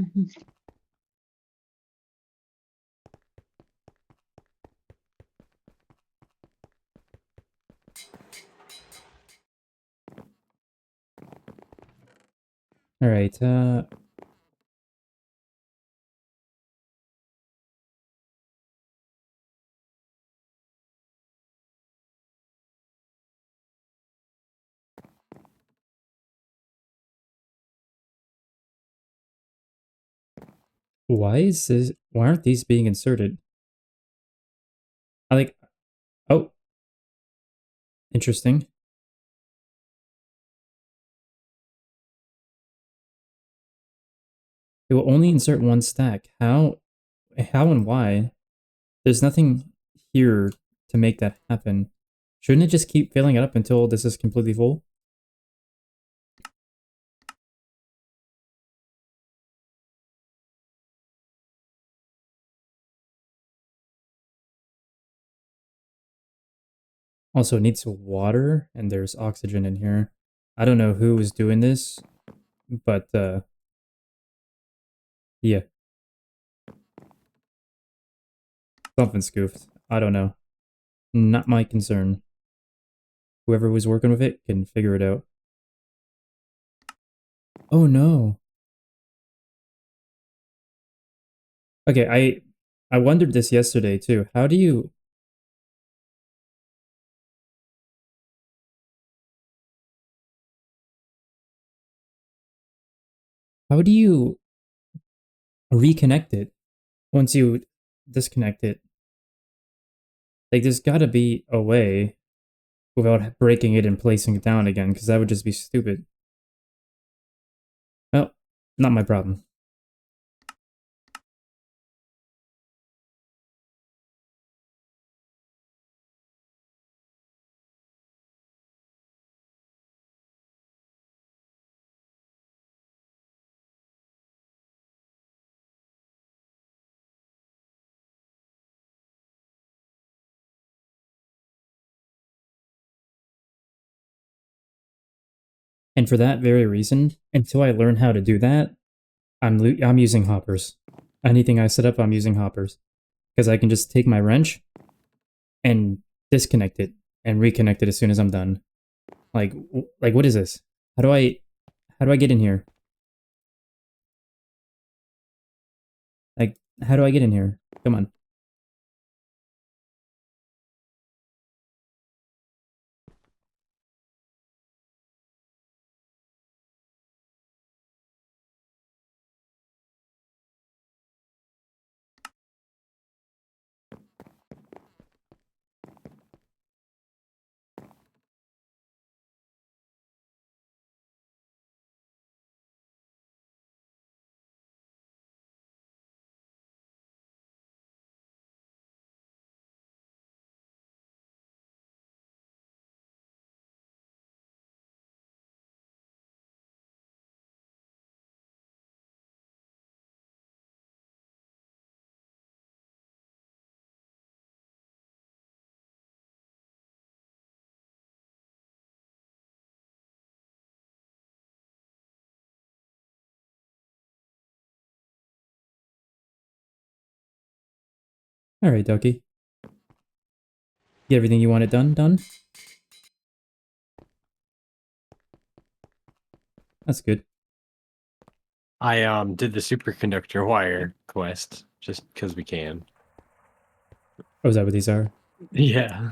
Alright, Why is this? Why aren't these being inserted? I like. Oh, interesting. It will only insert one stack. How? How and why? There's nothing here to make that happen. Shouldn't it just keep filling it up until this is completely full? Also, it needs water, and there's oxygen in here. I don't know who was doing this, but, yeah. Something's goofed. I don't know. Not my concern. Whoever was working with it can figure it out. Oh no. Okay, I wondered this yesterday too. How do you reconnect it once you disconnect it? Like, there's gotta be a way without breaking it and placing it down again, because that would just be stupid. Well, not my problem. And for that very reason, until I learn how to do that, I'm using hoppers. Anything I set up, I'm using hoppers. Because I can just take my wrench and disconnect it and reconnect it as soon as I'm done. Like what is this? How do I get in here? Like, how do I get in here? Come on. Alright, Ducky. Get everything you wanted done? Done? That's good. I did the superconductor wire quest just because we can. Oh, is that what these are? Yeah.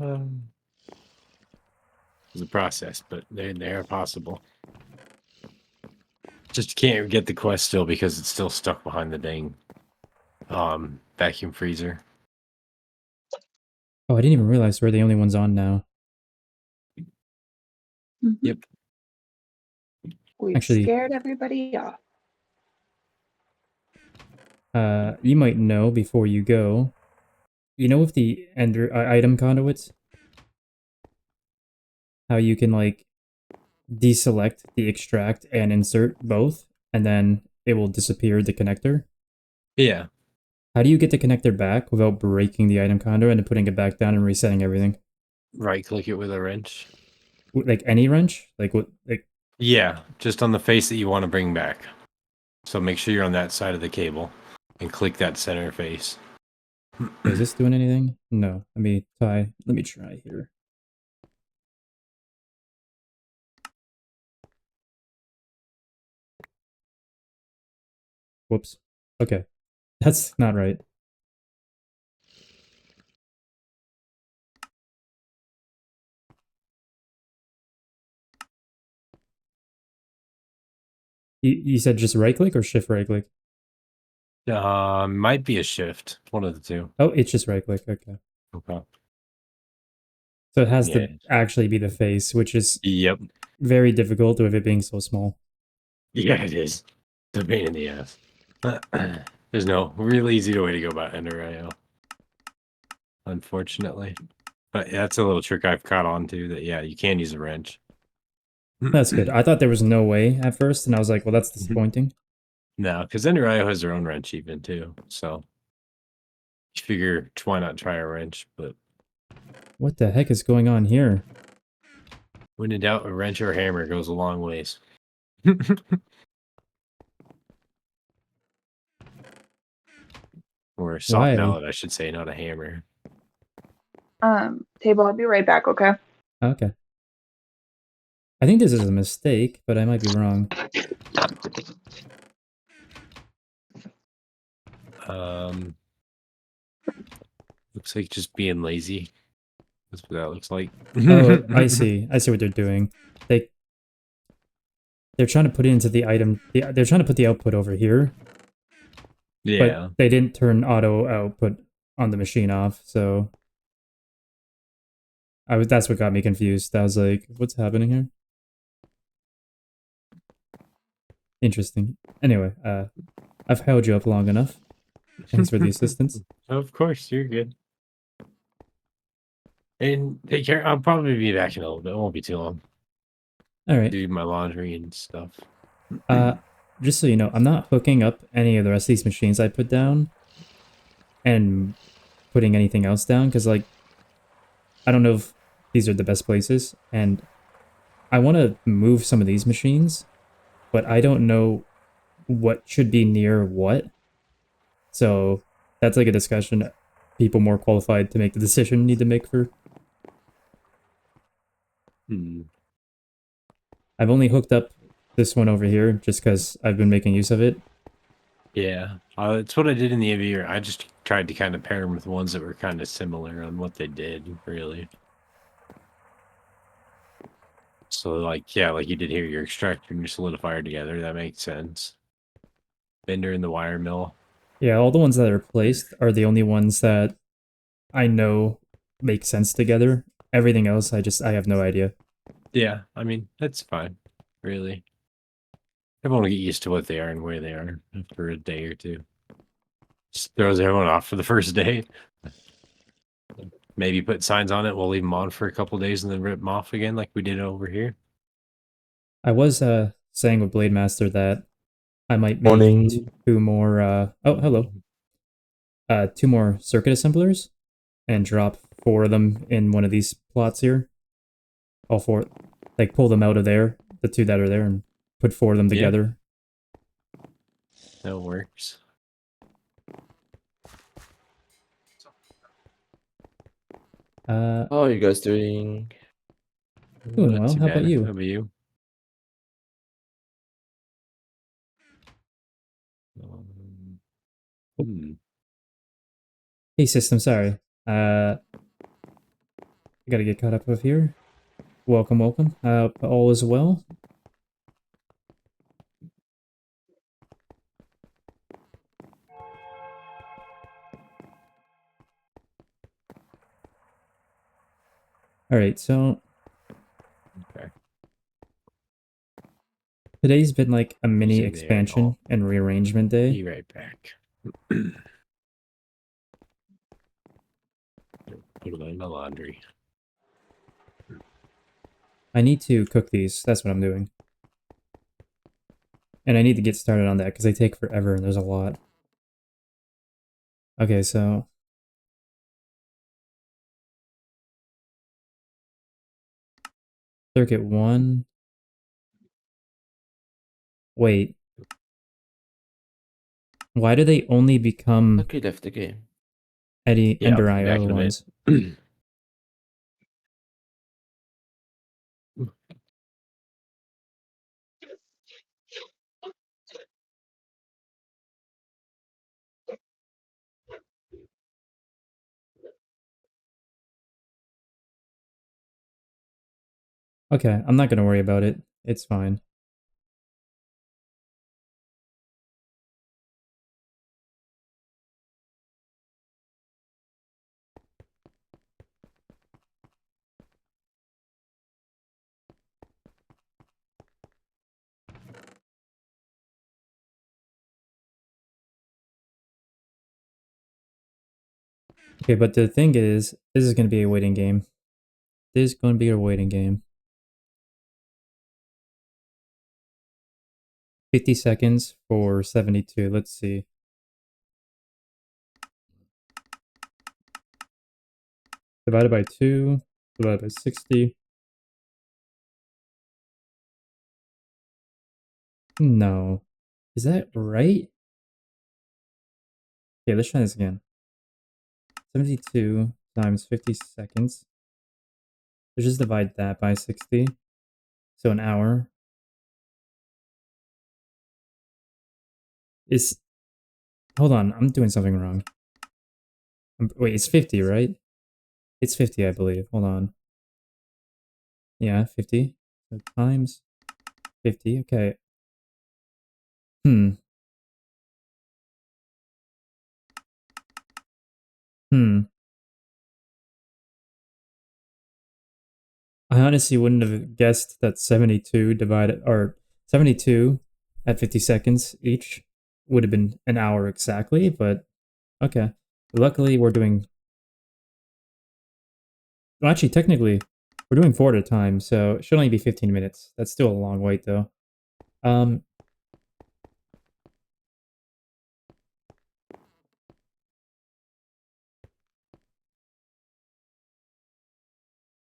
It's a process, but they are possible. Just can't get the quest still because it's still stuck behind the dang vacuum freezer. Oh, I didn't even realize we're the only ones on now. Yep. We've Actually- scared everybody off. You might know before you go. You know with the item conduits? How you can, like, deselect the extract and insert both, and then it will disappear the connector? Yeah. How do you get the connector back without breaking the item conduit and putting it back down and resetting everything? Right click it with a wrench. Like any wrench? Like what? Like Yeah, just on the face that you want to bring back. So make sure you're on that side of the cable and click that center face. is this doing anything? No. Let me try here. Whoops. Okay. That's not right. You said just right click or shift right click? Might be a shift. One of the two. Oh, it's just right click. Okay. Okay. So it has Yeah. to actually be the face, which is Yep. very difficult with it being so small. Yeah, it is. It's a pain in the ass. There's no real easy way to go about Ender IO. Unfortunately. But that's a little trick I've caught on to that, yeah, you can use a wrench. That's good. I thought there was no way at first, and I was like, well, that's disappointing. No, because Ender IO has their own wrench even too. So you figure why not try a wrench, but What the heck is going on here? when in doubt, a wrench or a hammer goes a long ways. Or a soft Why? mallet, I should say, not a hammer. Table, I'll be right back, okay? Okay. I think this is a mistake, but I might be wrong. Looks like just being lazy. That's what that looks like. Oh, I see. I see what they're doing. They're trying to put it into the item. They're trying to put the output over here, Yeah. but they didn't turn auto output on the machine off, so that's what got me confused. I was like, what's happening here? Interesting. Anyway, I've held you up long enough. Thanks for the assistance. Of course, you're good. And take care. I'll probably be back in a little bit. It won't be too long. All right. Do my laundry and stuff. Just so you know, I'm not hooking up any of the rest of these machines I put down and putting anything else down, because, like, I don't know if these are the best places, and I want to move some of these machines, but I don't know what should be near what. So that's like a discussion people more qualified to make the decision need to make for. I've only hooked up this one over here just because I've been making use of it. Yeah. It's what I did in the AV. I just tried to kind of pair them with ones that were kind of similar on what they did, really. So, like, yeah, like you did here, your extractor and your solidifier together. That makes sense. Bender and the wire mill. Yeah, all the ones that are placed are the only ones that I know make sense together. Everything else, I have no idea. Yeah, I mean, that's fine, really. Everyone will get used to what they are and where they are after a day or two. Just throws everyone off for the first day. Maybe put signs on it. We'll leave them on for a couple days and then rip them off again like we did over here. I was saying with Blade Master that I might make Morning. two more oh, hello. Two more circuit assemblers and drop 4 of them in one of these plots here. All 4, like, pull them out of there, the 2 that are there, and put 4 of them together. That works. How are you guys doing? Doing Not well. too How about bad. you? How about you? Hey, system, sorry. I gotta get caught up with here. Welcome, welcome. All is well. Alright, so Okay. today's been like a mini Usually they are expansion all- and rearrangement day. Be right back. Put them in the laundry. I need to cook these. That's what I'm doing. And I need to get started on that because they take forever and there's a lot. Okay, so circuit 1. Wait. Why do they only become Okay, left the game. Ender I'll be back IO in a minute. ones? Okay, I'm not gonna worry about it. It's fine. Okay, but the thing is, this is going to be a waiting game. This is going to be a waiting game. 50 seconds for 72. Let's see. Divided by 2, divided by 60. No. Is that right? Okay, let's try this again. 72 times 50 seconds. Let's just divide that by 60. So an hour is... Hold on, I'm doing something wrong. Wait, it's 50, right? It's 50, I believe. Hold on. Yeah, 50. So times 50. Okay. Hmm. I honestly wouldn't have guessed that 72 divided, or 72 at 50 seconds each would have been an hour exactly, but okay. Luckily, we're doing... Well, actually, technically, we're doing 4 at a time, so it should only be 15 minutes. That's still a long wait, though.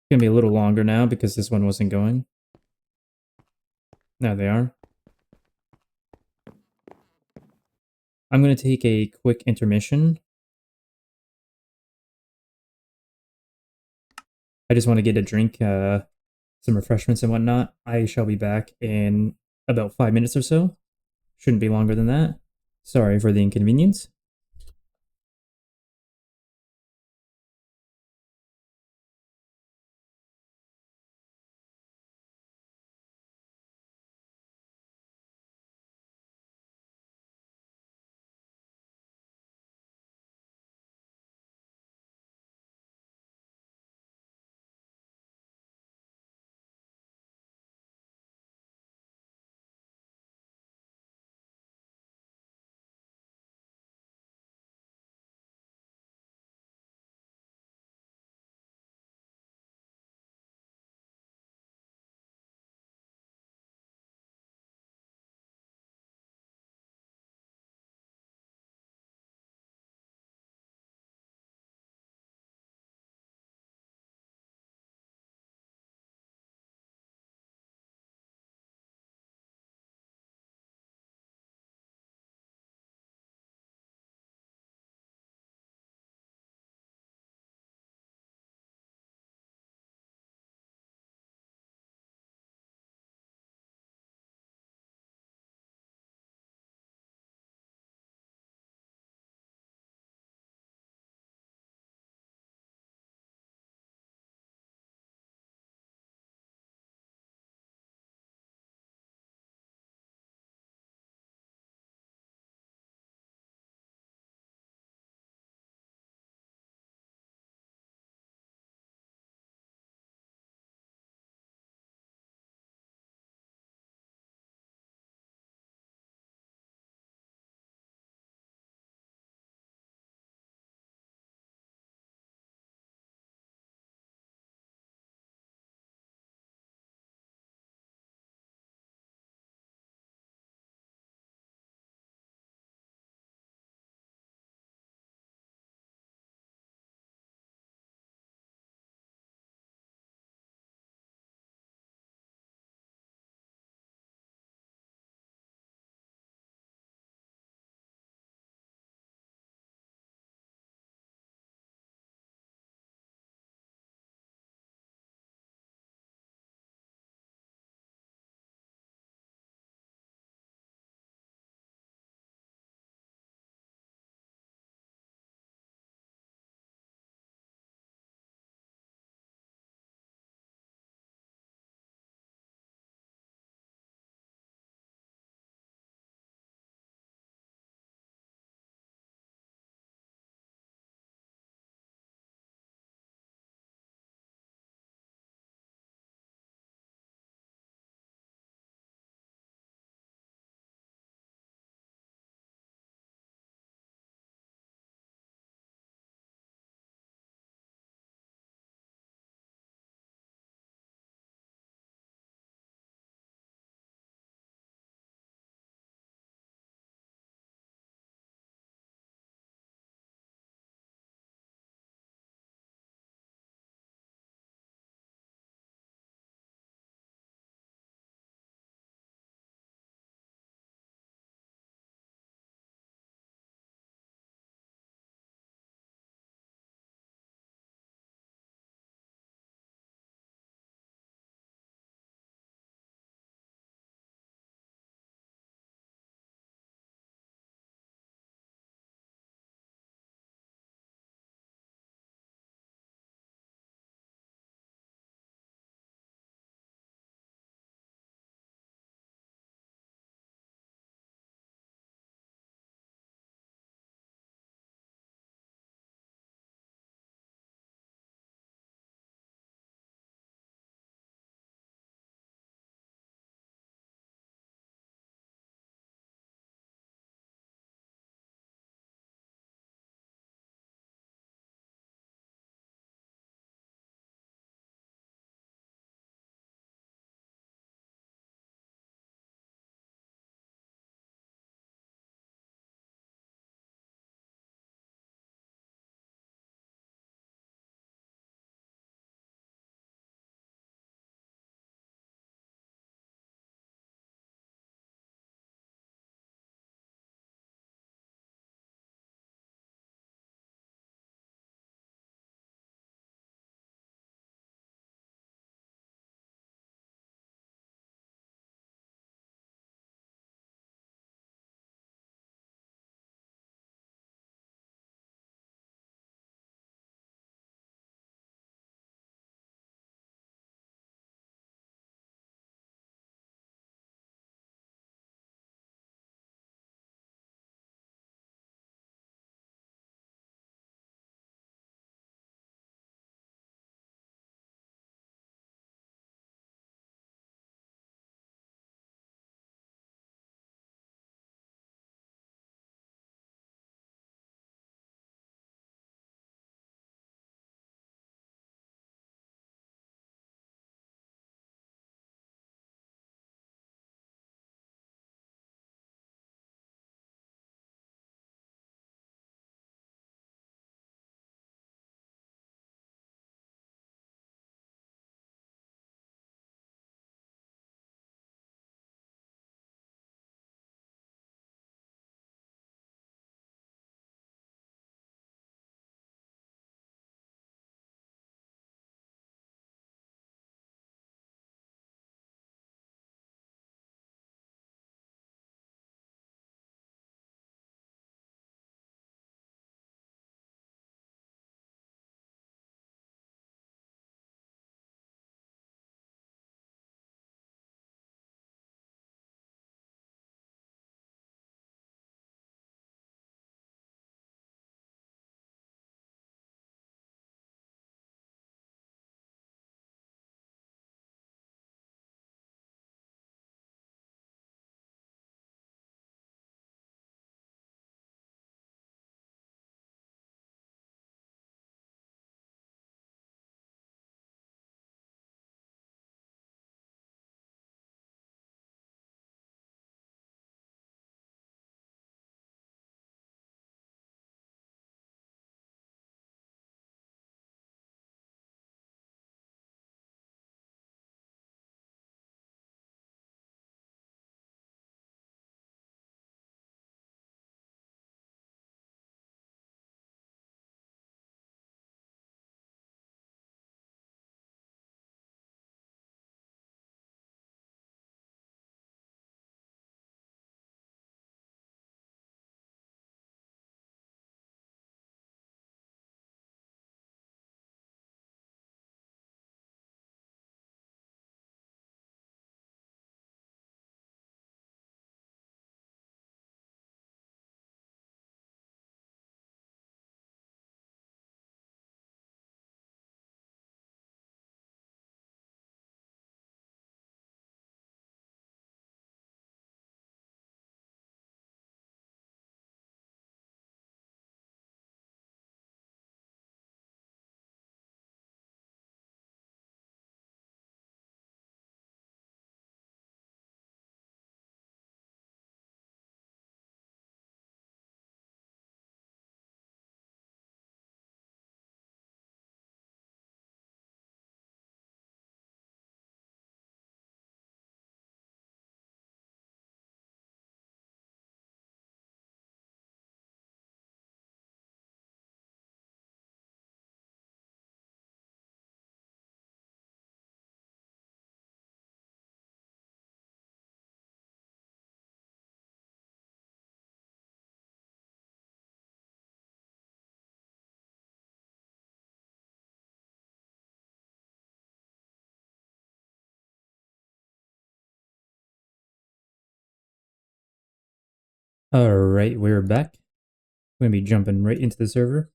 It's gonna be a little longer now because this one wasn't going. Now they are. I'm gonna take a quick intermission. I just want to get a drink, some refreshments and whatnot. I shall be back in about 5 minutes or so. Shouldn't be longer than that. Sorry for the inconvenience. Alright, we're back. We're gonna be jumping right into the server.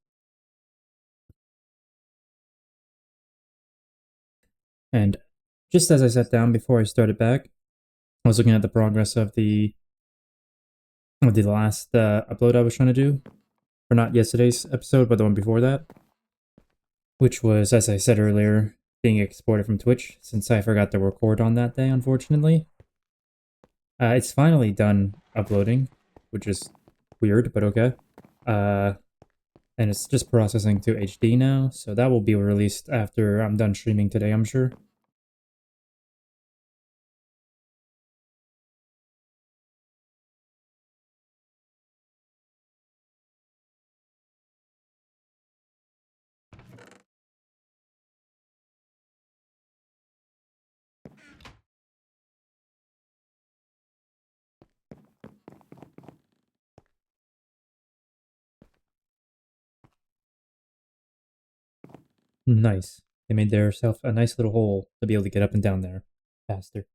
And just as I sat down before I started back, I was looking at the progress of the last upload I was trying to do. Or not yesterday's episode, but the one before that. Which was, as I said earlier, being exported from Twitch, since I forgot to record on that day, unfortunately. It's finally done uploading, which is weird, but okay. And it's just processing to HD now, so that will be released after I'm done streaming today, I'm sure. Nice. They made themselves a nice little hole to be able to get up and down there faster.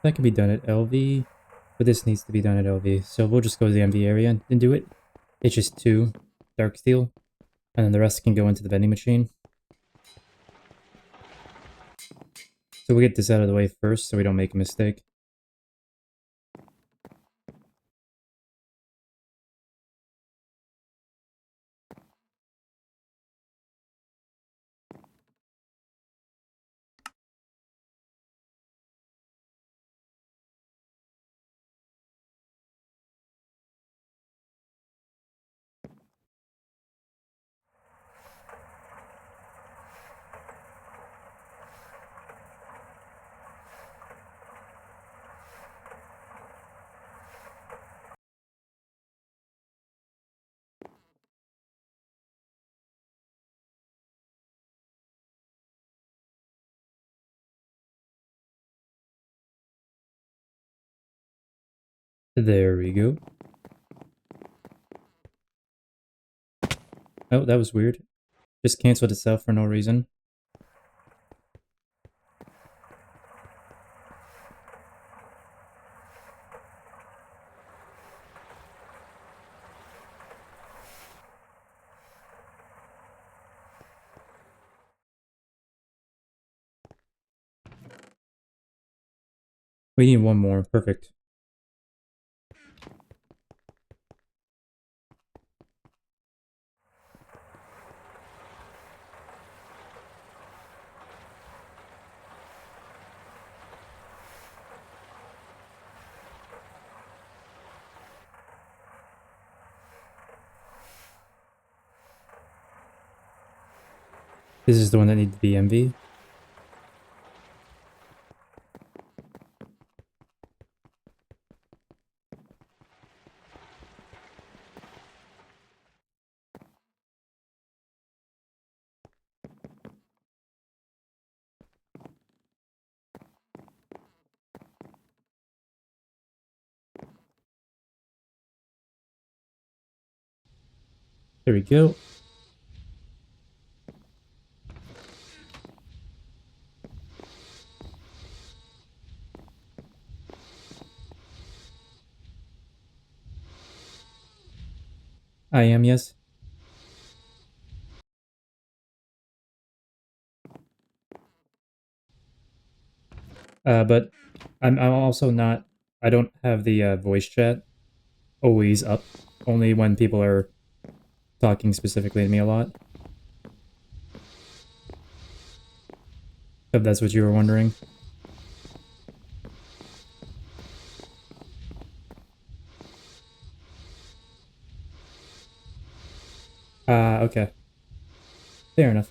That can be done at LV, but this needs to be done at LV, so we'll just go to the MV area and do it. It's just 2 dark steel, and then the rest can go into the vending machine. So we'll get this out of the way first so we don't make a mistake. There we go. Oh, that was weird. Just canceled itself for no reason. We need one more. Perfect. This is the one that needs to be MV. There we go. I am, yes. But I'm also not. I don't have the voice chat always up. Only when people are talking specifically to me a lot. If that's what you were wondering. Okay. Fair enough.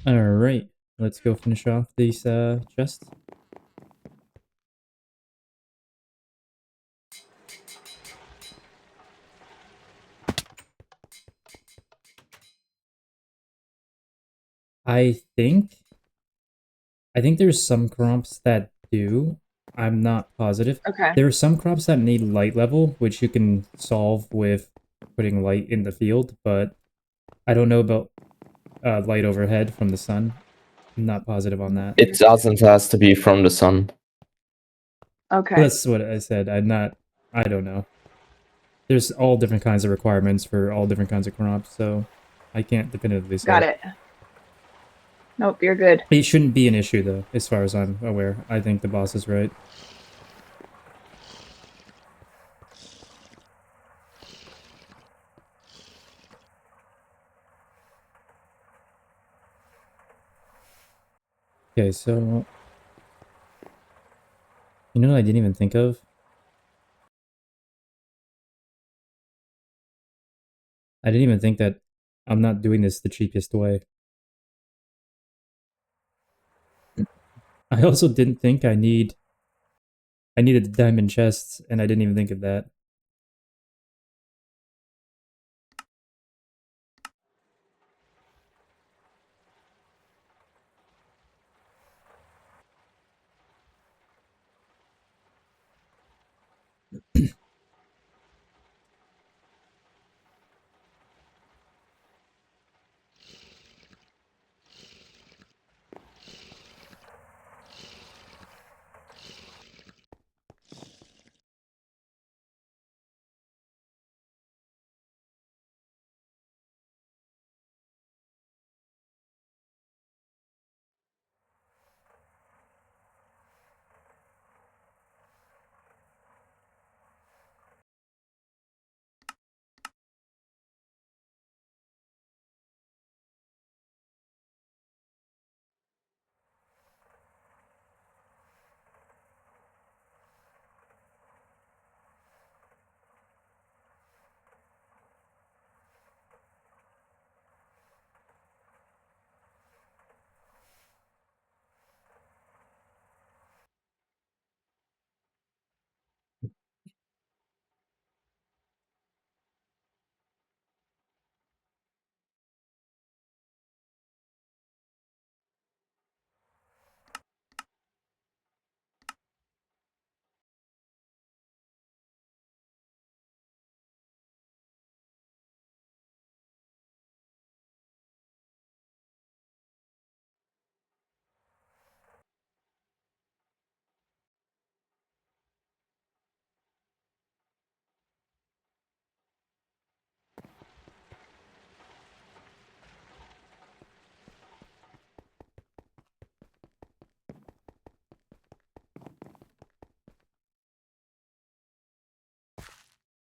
Alright. Let's go finish off these chests. I think there's some crops that do. I'm not positive. Okay. There are some crops that need light level, which you can solve with putting light in the field, but I don't know about light overhead from the sun. I'm not positive on that. It doesn't has to be from the sun. Okay. That's what I said. I don't know. There's all different kinds of requirements for all different kinds of crops, so I can't definitively say. Got it. Nope, you're good. It shouldn't be an issue, though, as far as I'm aware. I think the boss is right. Okay, so... You know what I didn't even think of? I didn't even think that I'm not doing this the cheapest way. I also didn't think I needed the diamond chests, and I didn't even think of that.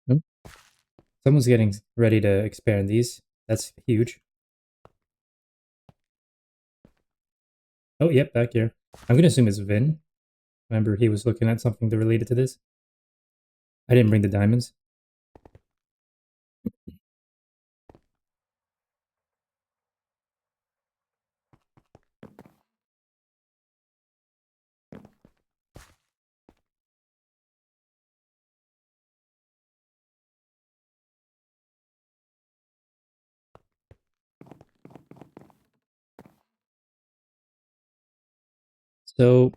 Hmm? Someone's getting ready to expand these. That's huge. Oh, yep, back here. I'm gonna assume it's Vin. Remember, he was looking at something related to this. I didn't bring the diamonds. So,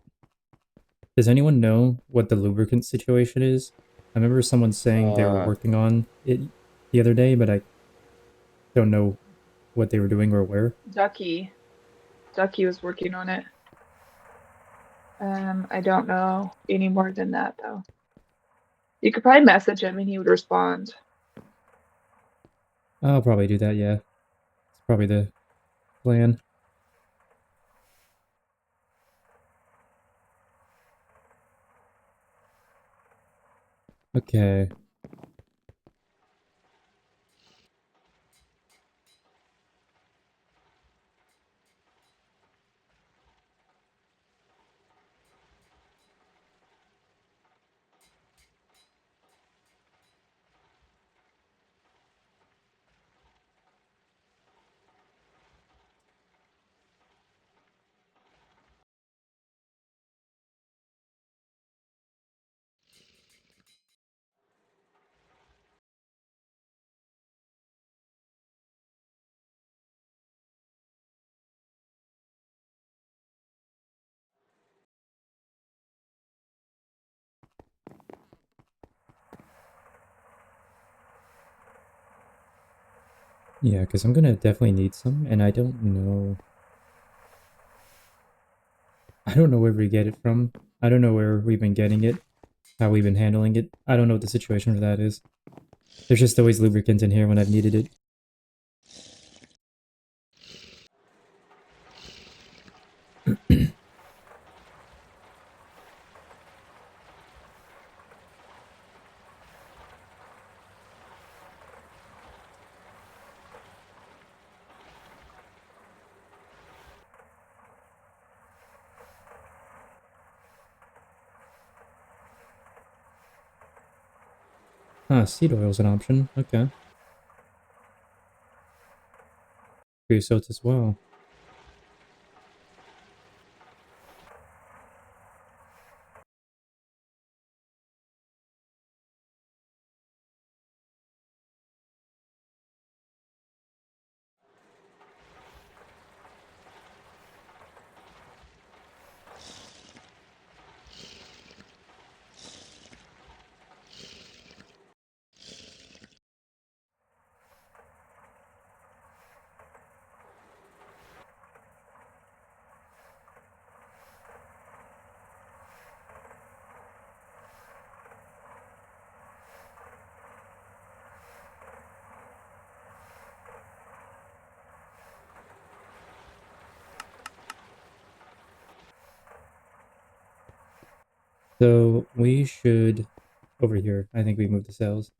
does anyone know what the lubricant situation is? I remember someone saying they were working on it the other day, but I don't know what they were doing or where. Ducky was working on it. I don't know any more than that though. You could probably message him and he would respond. I'll probably do that, yeah. It's probably the plan. Okay. Yeah, because I'm gonna definitely need some, and I don't know... I don't know where we get it from. I don't know where we've been getting it, how we've been handling it. I don't know what the situation for that is. There's just always lubricant in here when I've needed it. Ah, seed oil's an option. Okay. Creosote as well. So we should... Over here. I think we moved the cells.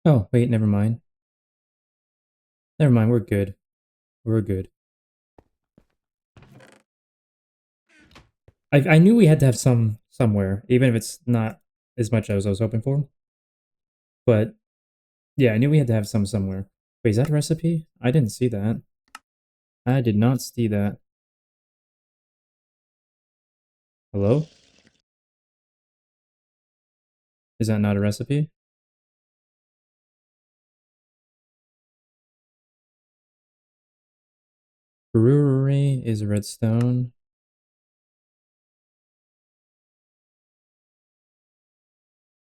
Oh, wait, never mind. Never mind, we're good. We're good. I knew we had to have some somewhere, even if it's not as much as I was hoping for. But, yeah, I knew we had to have some somewhere. Wait, is that a recipe? I didn't see that. I did not see that. Hello? Is that not a recipe? Brewery is redstone.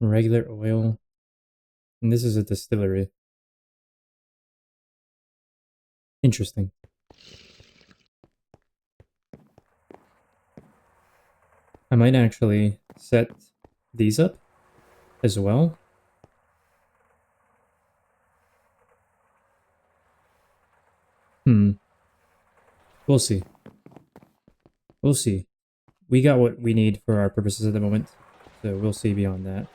Regular oil. And this is a distillery. Interesting. I might actually set these up as well. We'll see. We'll see. We got what we need for our purposes at the moment, so we'll see beyond that.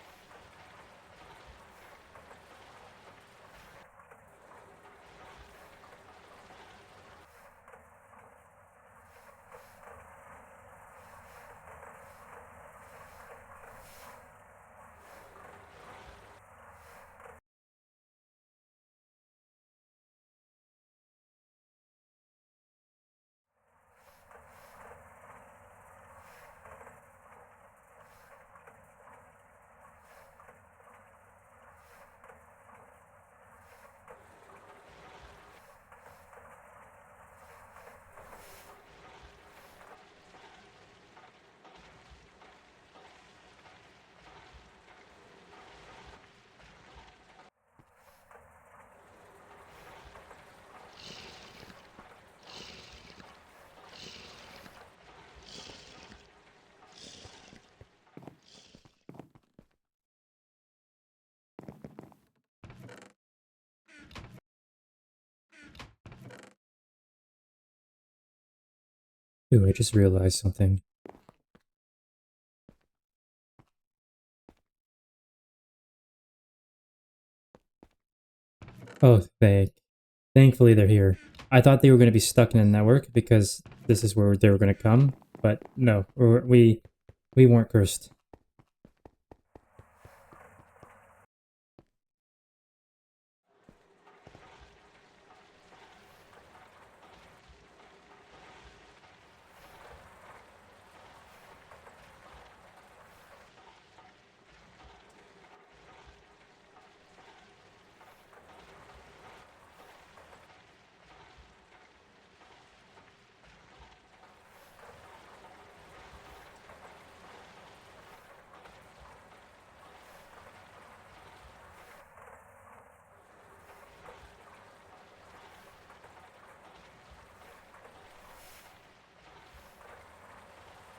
Ooh, I just realized something. Oh, thankfully they're here. I thought they were going to be stuck in the network because this is where they were going to come, but no, we weren't cursed.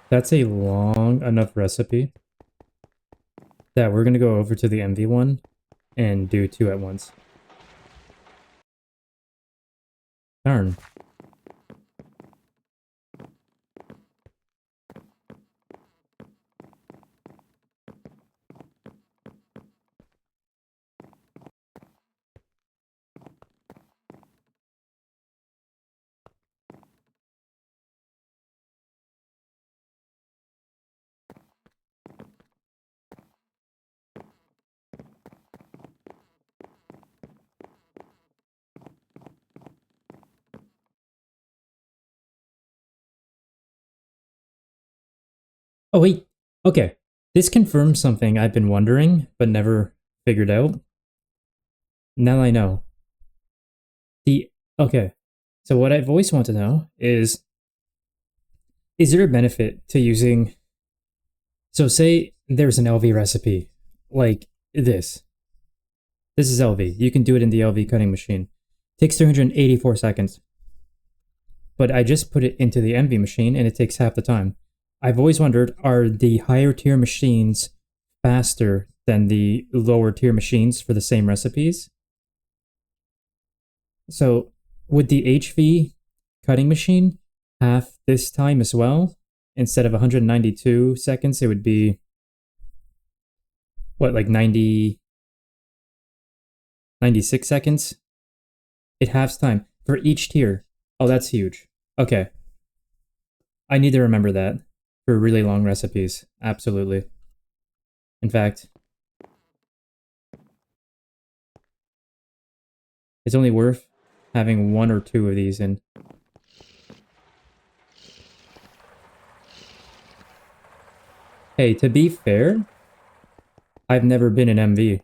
That's a long enough recipe that we're going to go over to the MV one and do 2 at once. Darn. Oh wait, okay. This confirms something I've been wondering, but never figured out. Now I know. Okay. So what I've always wanted to know is there a benefit to using, so say there's an LV recipe, like this. This is LV. You can do it in the LV cutting machine. Takes 384 seconds. But I just put it into the MV machine and it takes half the time. I've always wondered, are the higher tier machines faster than the lower tier machines for the same recipes? So would the HV cutting machine have this time as well? Instead of 192 seconds, it would be what, like 96 seconds? It halves time for each tier. Oh, that's huge. Okay. I need to remember that for really long recipes. Absolutely. In fact, it's only worth having 1 or 2 of these in. Hey, to be fair, I've never been in MV.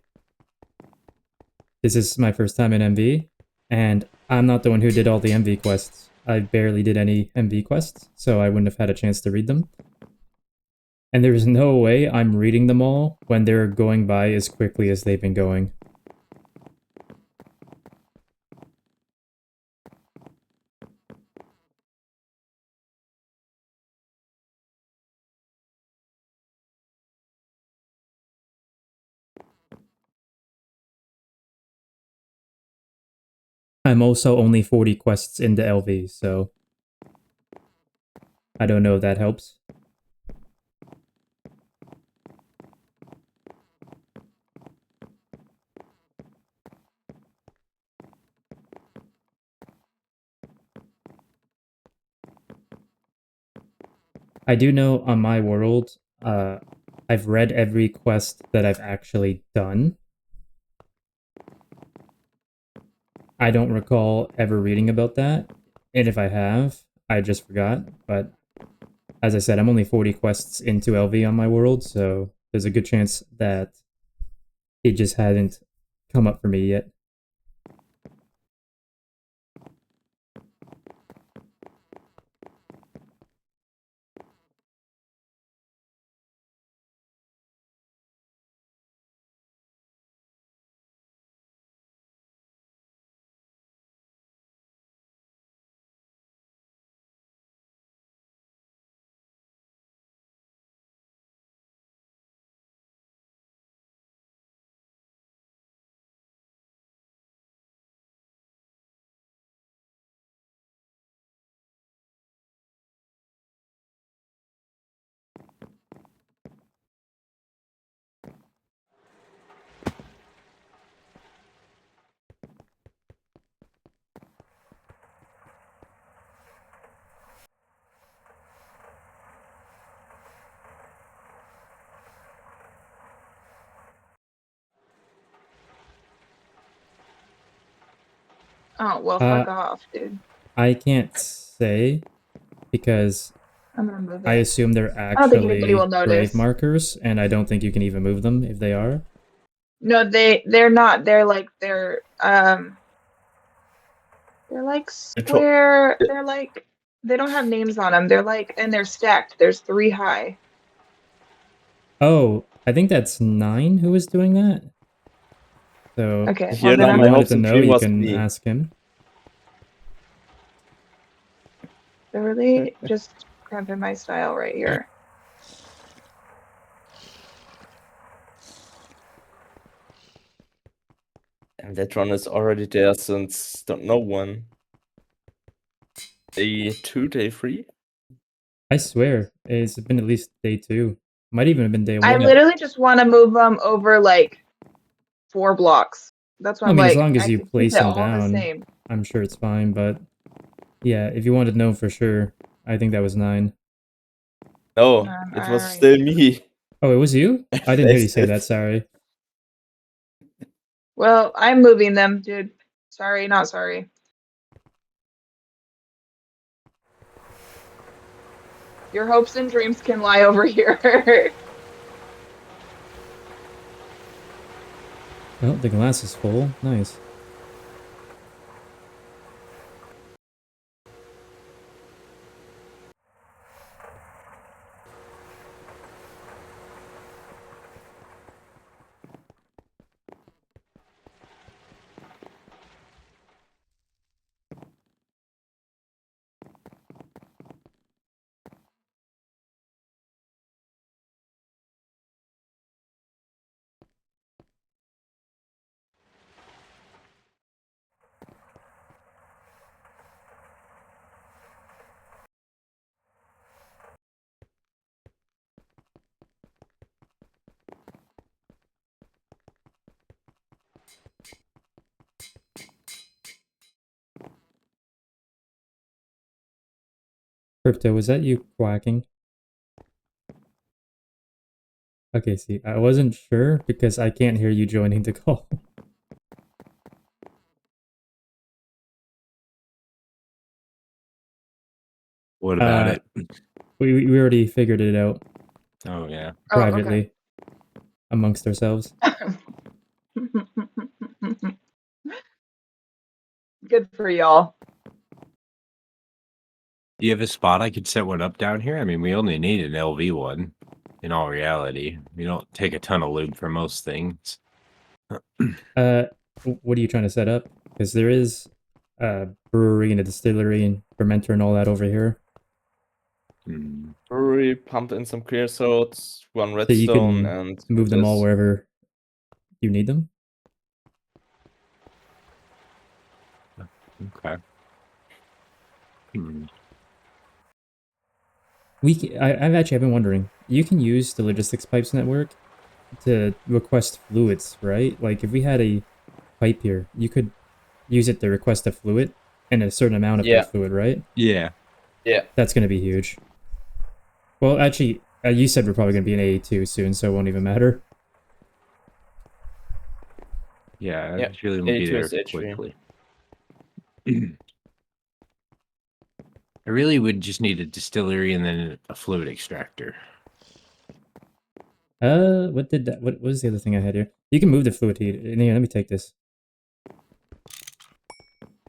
This is my first time in MV, and I'm not the one who did all the MV quests. I barely did any MV quests, so I wouldn't have had a chance to read them. And there's no way I'm reading them all when they're going by as quickly as they've been going. I'm also only 40 quests into LV, so I don't know if that helps. I do know on my world, I've read every quest that I've actually done. I don't recall ever reading about that, and if I have, I just forgot, but as I said, I'm only 40 quests into LV on my world, so there's a good chance that it just hadn't come up for me yet. Oh, well, Uh, fuck off, dude. I can't say because I'm gonna move I it. assume they're I don't think anybody will actually grave notice. markers, and I don't think you can even move them if they are. No, they're not. They're like square. They're like they don't have names on them. They're like and they're stacked. There's 3 high. Oh, I think that's 9 who was doing that. So Okay, Here well then now, if I'm my you wanted hopes to and know, dream you was can me. ask him. they're really just cramping my style right here. And that run is already there since don't know when. Day 2, day 3? I swear, it's been at least day 2. Might even have been day I 1. literally just want to move them over like 4 blocks. That's why I I'm mean, as like long as I you could keep place it them all the down, same. I'm sure it's fine. But yeah, if you wanted to know for sure, I think that was 9. No, it was Alright. still me. Oh, it was you? I didn't hear you say that. Sorry. Well, I'm moving them, dude. Sorry, not sorry. Your hopes and dreams can lie over here. Oh, the glass is full. Nice. Crypto, was that you quacking? Okay, see, I wasn't sure because I can't hear you joining the call. What about Uh, it? we already figured it out Oh yeah. Oh, okay. privately amongst ourselves. Good for y'all. Do you have a spot I could set one up down here? I mean, we only need an LV one. In all reality, we don't take a ton of lube for most things. What are you trying to set up? Because there is a brewery and a distillery and fermenter and all that over here. Hmm. Brewery, pump in some creosote, one So you redstone, can and move them all this. wherever you need them. Okay. Hmm. I've actually been wondering. You can use the logistics pipes network to request fluids, right? Like if we had a pipe here, you could use it to request a fluid and a certain amount of Yeah. that fluid, right? Yeah. Yeah. That's going to be huge. Well, actually, you said we're probably going to be in AA2 soon, so it won't even matter. Yeah, Yeah, it really won't be A2 there is H3. quickly. I really would just need a distillery and then a fluid extractor. What was the other thing I had here? You can move the fluid heat. Here, let me take this.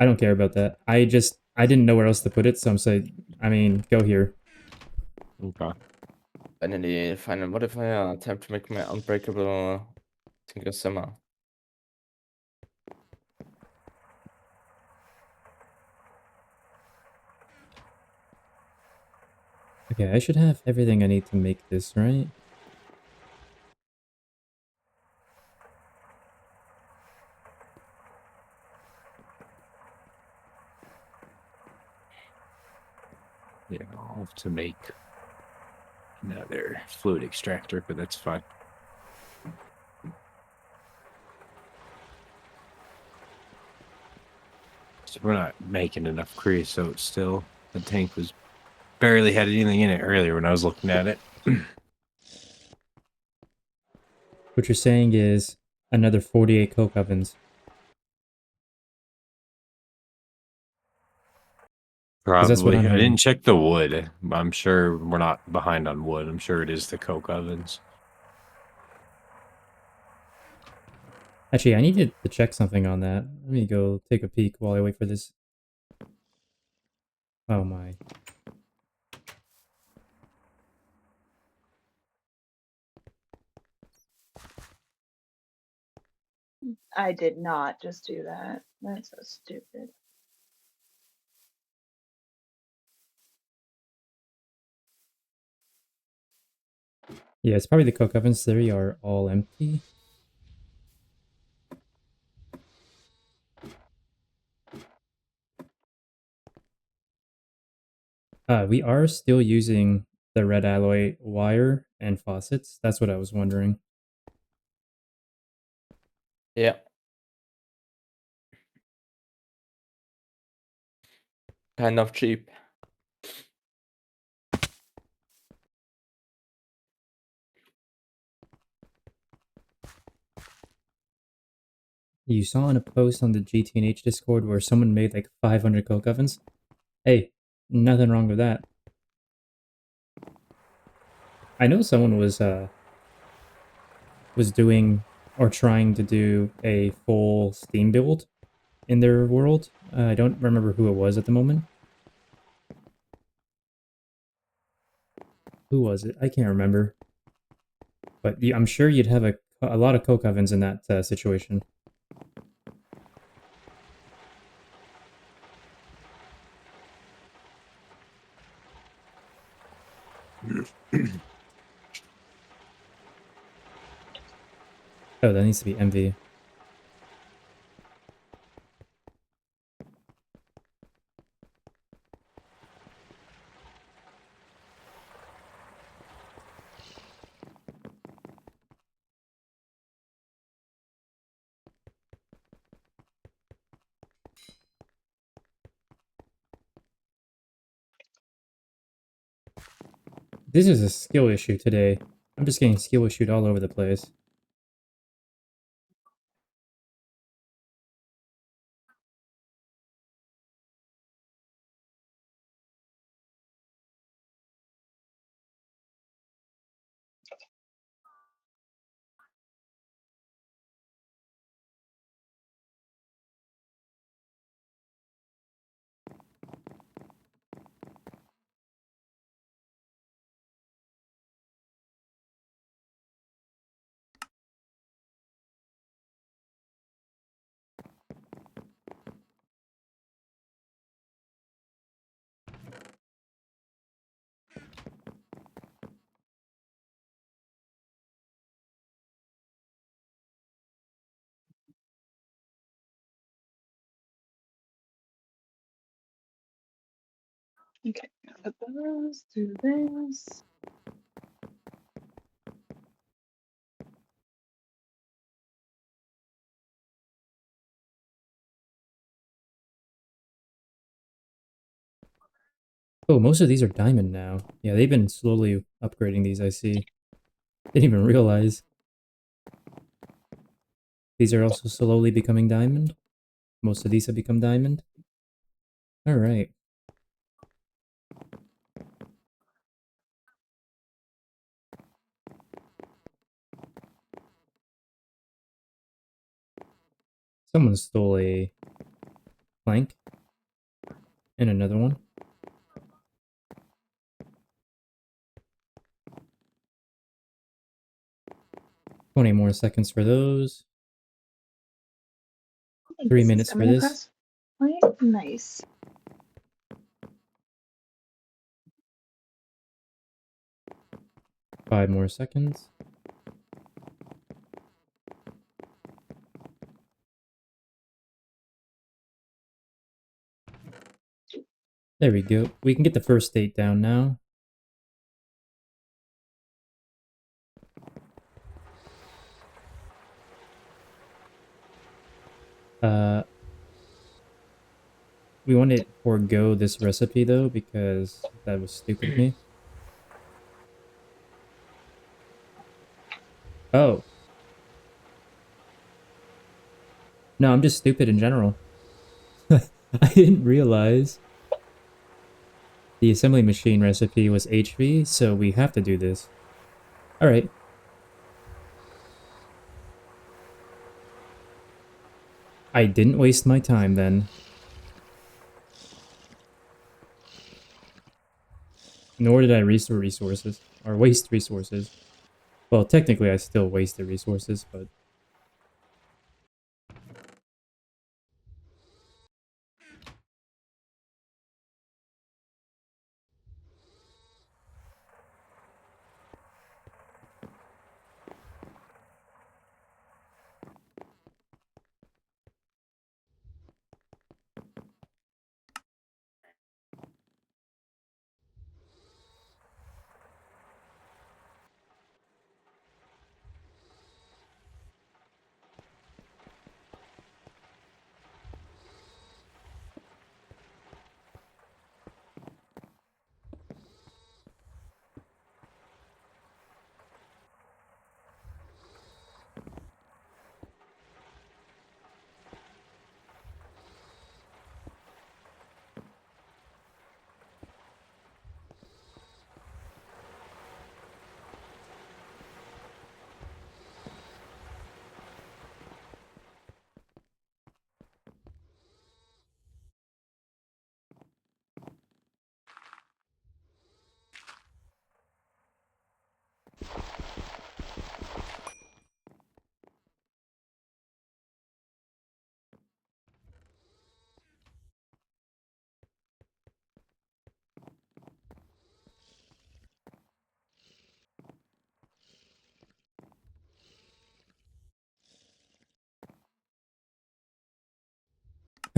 I don't care about that. I didn't know where else to put it, so I'm saying, I mean, go here. Okay. Finally, final modifier. Time to make my unbreakable Tinker Simmer. Okay, I should have everything I need to make this, right? Yeah, I'll have to make another fluid extractor, but that's fine. So we're not making enough creosote still. The tank was barely had anything in it earlier when I was looking at it. What you're saying is another 48 coke ovens. that's what Probably. I I'm- didn't check the wood. I'm sure we're not behind on wood. I'm sure it is the coke ovens. Actually, I needed to check something on that. Let me go take a peek while I wait for this. Oh my. I did not just do that. That's so stupid. Yeah, it's probably the coke ovens. They are all empty. We are still using the red alloy wire and faucets. That's what I was wondering. Yeah. Kind of cheap. You saw in a post on the GTNH Discord where someone made like 500 coke ovens. Hey, nothing wrong with that. I know someone was doing or trying to do a full Steam build in their world. I don't remember who it was at the moment. Who was it? I can't remember. But I'm sure you'd have a lot of coke ovens in that situation. Oh, that needs to be MV. This is a skill issue today. I'm just getting skill issued all over the place. Okay, put those, do this. Oh, most of these are diamond now. Yeah, they've been slowly upgrading these, I see. Didn't even realize. These are also slowly becoming diamond. Most of these have become diamond. Alright. Someone stole a plank. And another one. 20 more seconds for those. 3 minutes for this. Nice. Five more seconds. There we go. We can get the first state down now. We want to forego this recipe though, because that was stupid of me. Oh. No, I'm just stupid in general. I didn't realize The assembly machine recipe was HV, so we have to do this. Alright. I didn't waste my time then. Nor did I waste resources. Or waste resources. Well, technically I still wasted resources, but...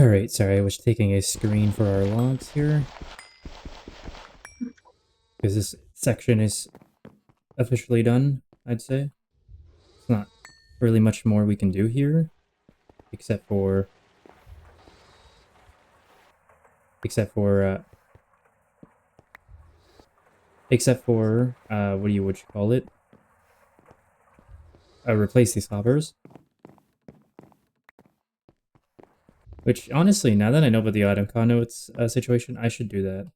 Alright, sorry, I was taking a screen for our logs here. Because this section is officially done, I'd say. It's not really much more we can do here. Except for... what do you call it? Replace these hoppers. Which, honestly, now that I know about the item conduits situation, I should do that.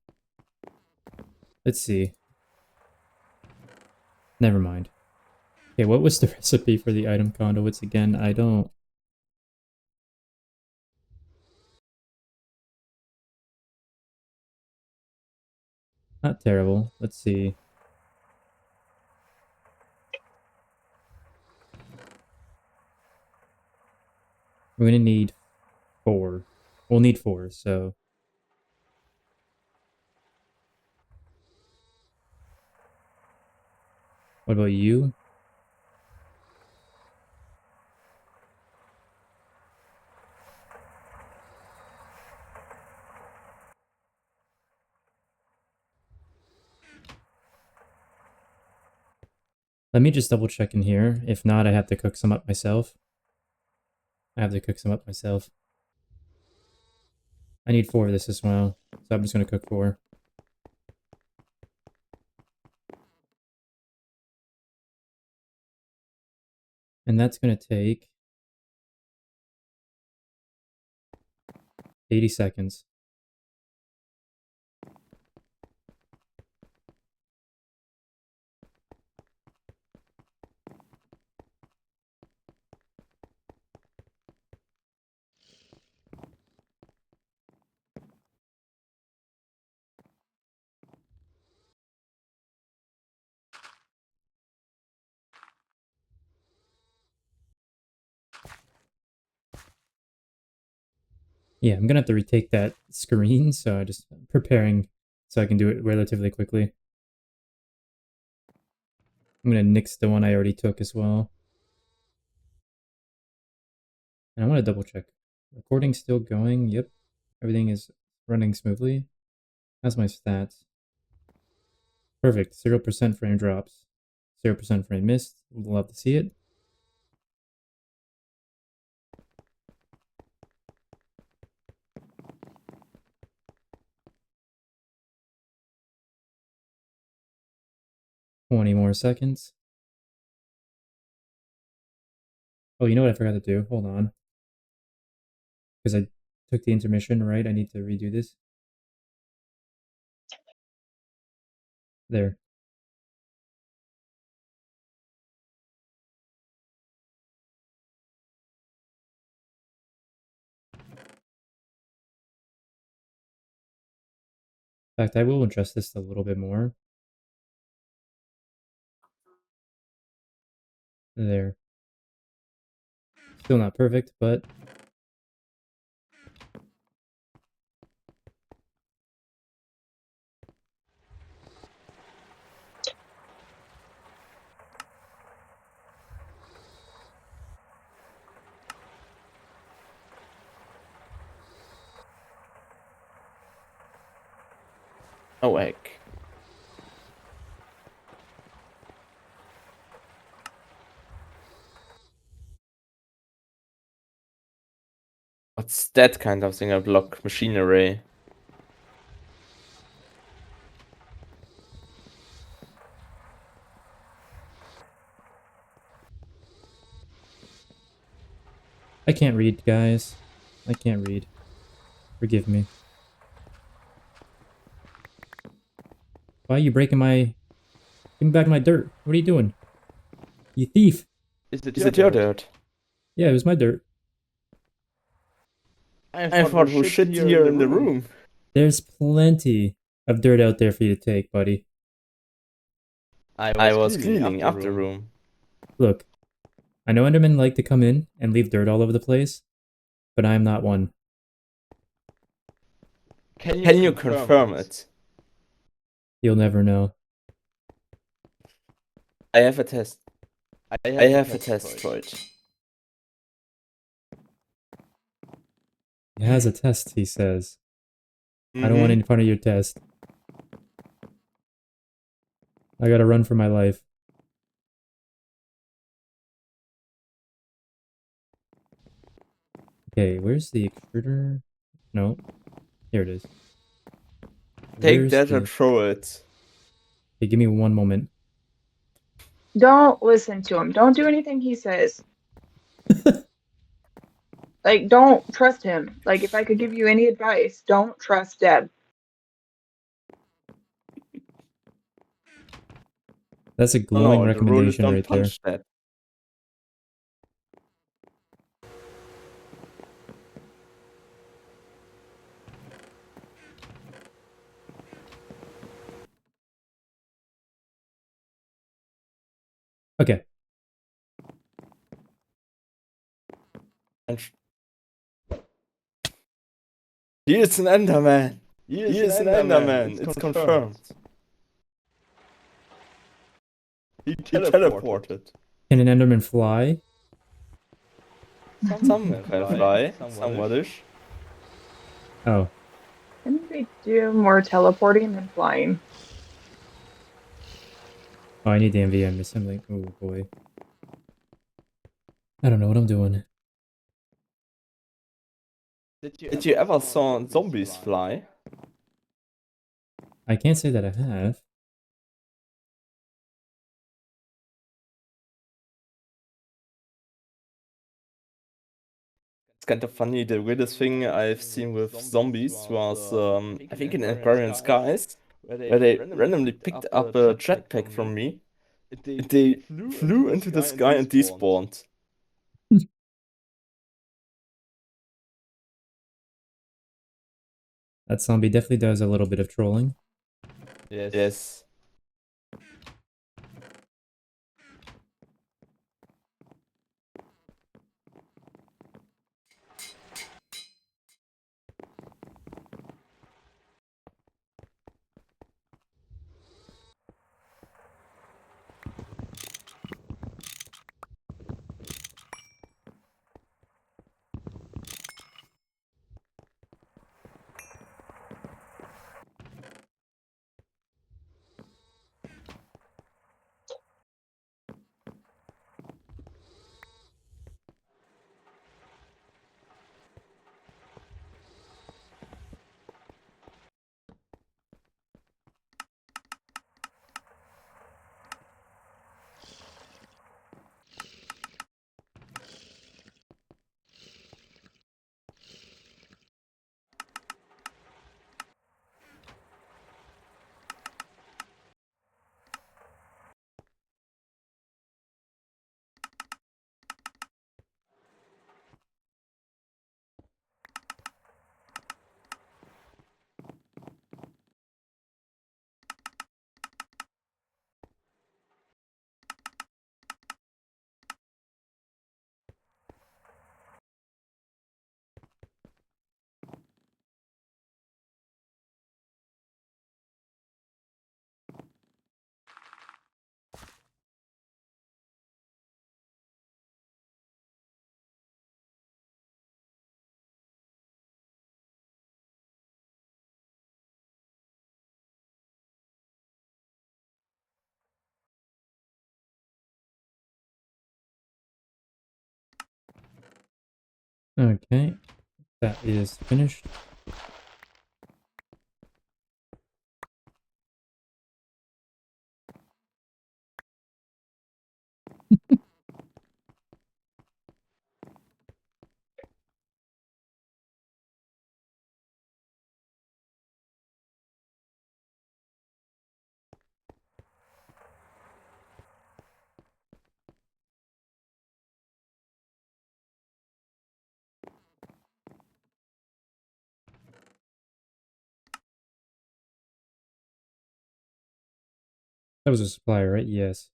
Let's see. Never mind. Okay, what was the recipe for the item conduits again? I don't... Not terrible. Let's see. We're gonna need 4. We'll need 4, so... What about you? Let me just double check in here. If not, I have to cook some up myself. I need 4 of this as well, so I'm just gonna cook 4. And that's gonna take 80 seconds. Yeah, I'm gonna have to retake that screen, so I'm just preparing so I can do it relatively quickly. I'm gonna nix the one I already took as well. And I want to double check. Recording still going? Yep. Everything is running smoothly. How's my stats? Perfect. 0% frame drops. 0% frame missed. Would love to see it. $20 more seconds. Oh, you know what I forgot to do? Hold on. Because I took the intermission, right? I need to redo this. There. In fact, I will adjust this a little bit more. There. Still not perfect, but Oh heck. What's that kind of thing? A block machinery. I can't read, guys. I can't read. Forgive me. Why are you breaking my... Give me back my dirt. What are you doing? You thief. Is it your dirt? Yeah, it was my dirt. I thought who shit here in the room. There's plenty of dirt out there for you to take, buddy. I was cleaning up the room. Look, I know Endermen like to come in and leave dirt all over the place, but I am not one. Can you confirm it? You'll never know. I have a test. I have a test for it. He has a test, he says. I don't want any part of your test. I gotta run for my life. Okay, where's the extruder? No. Here it is. Take Where's that the... and throw it. Okay, give me one moment. Don't listen to him. Don't do anything he says. Like, don't trust him. Like, if I could give you any advice, don't trust Deb. That's a glowing The rule is recommendation don't right there. punch that. Okay. He is an Enderman. He is an Enderman. It's confirmed. He teleported. Can an Enderman fly? Some can fly. Some ish. Oh. Didn't they do more teleporting than flying? Oh, I need the MVM assembly. Oh boy. I don't know what I'm doing. Did you ever saw zombies fly? I can't say that I have. It's kind of funny. The weirdest thing I've seen with zombies was, I think in Aquarian Skies, where they randomly picked up a jetpack from me. They flew into the sky and despawned. That zombie definitely does a little bit of trolling. Yes. Okay, that is finished. That was a supplier, right? Yes.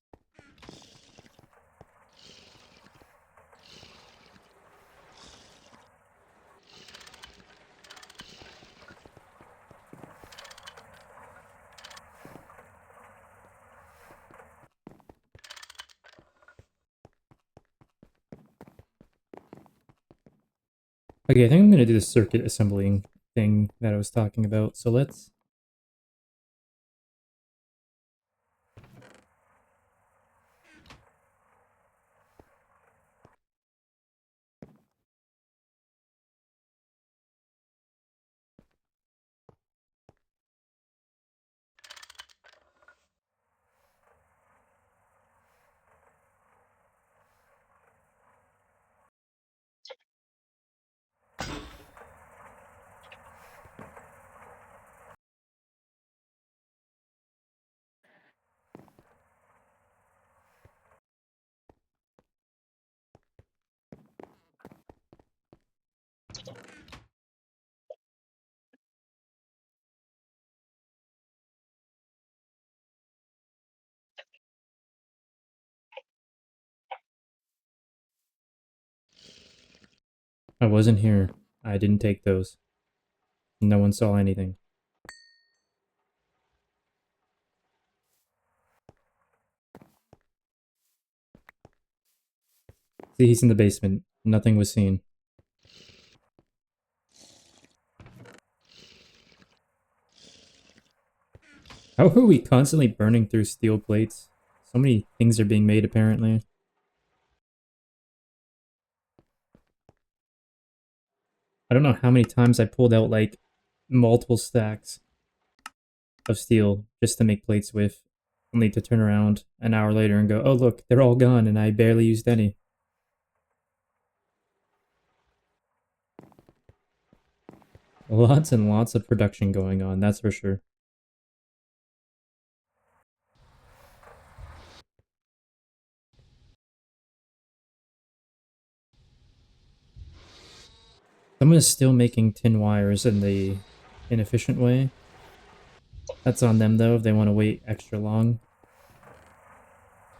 Okay, I think I'm gonna do the circuit assembling thing that I was talking about. So let's... I wasn't here. I didn't take those. No one saw anything. See, he's in the basement. Nothing was seen. How are we constantly burning through steel plates? So many things are being made, apparently. I don't know how many times I pulled out, like, multiple stacks of steel just to make plates with, only to turn around an hour later and go, oh look, they're all gone and I barely used any. Lots and lots of production going on, that's for sure. Someone is still making tin wires in the inefficient way. That's on them though, if they want to wait extra long.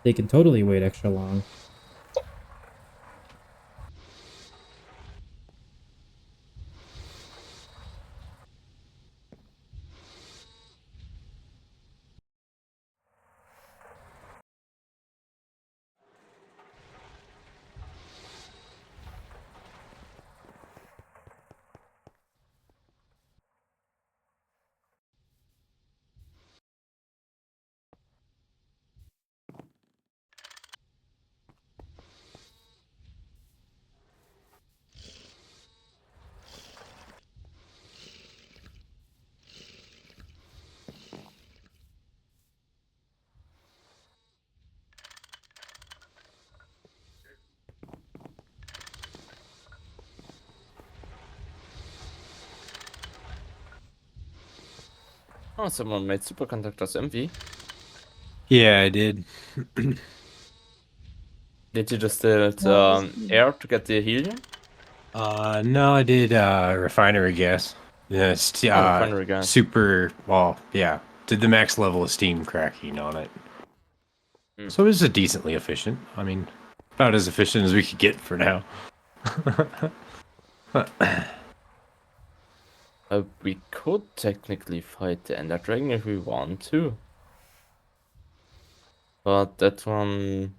They can totally wait extra long. Oh, someone made superconductors envy. Yeah, I did. Did you just did No, air to get the helium? No, I did refinery gas. Yes, Oh, refinery gas. super. Well, yeah, did the max level of steam cracking on it. Hmm. So it was a decently efficient. I mean, about as efficient as we could get for now. We could technically fight the Ender Dragon if we want to. But that one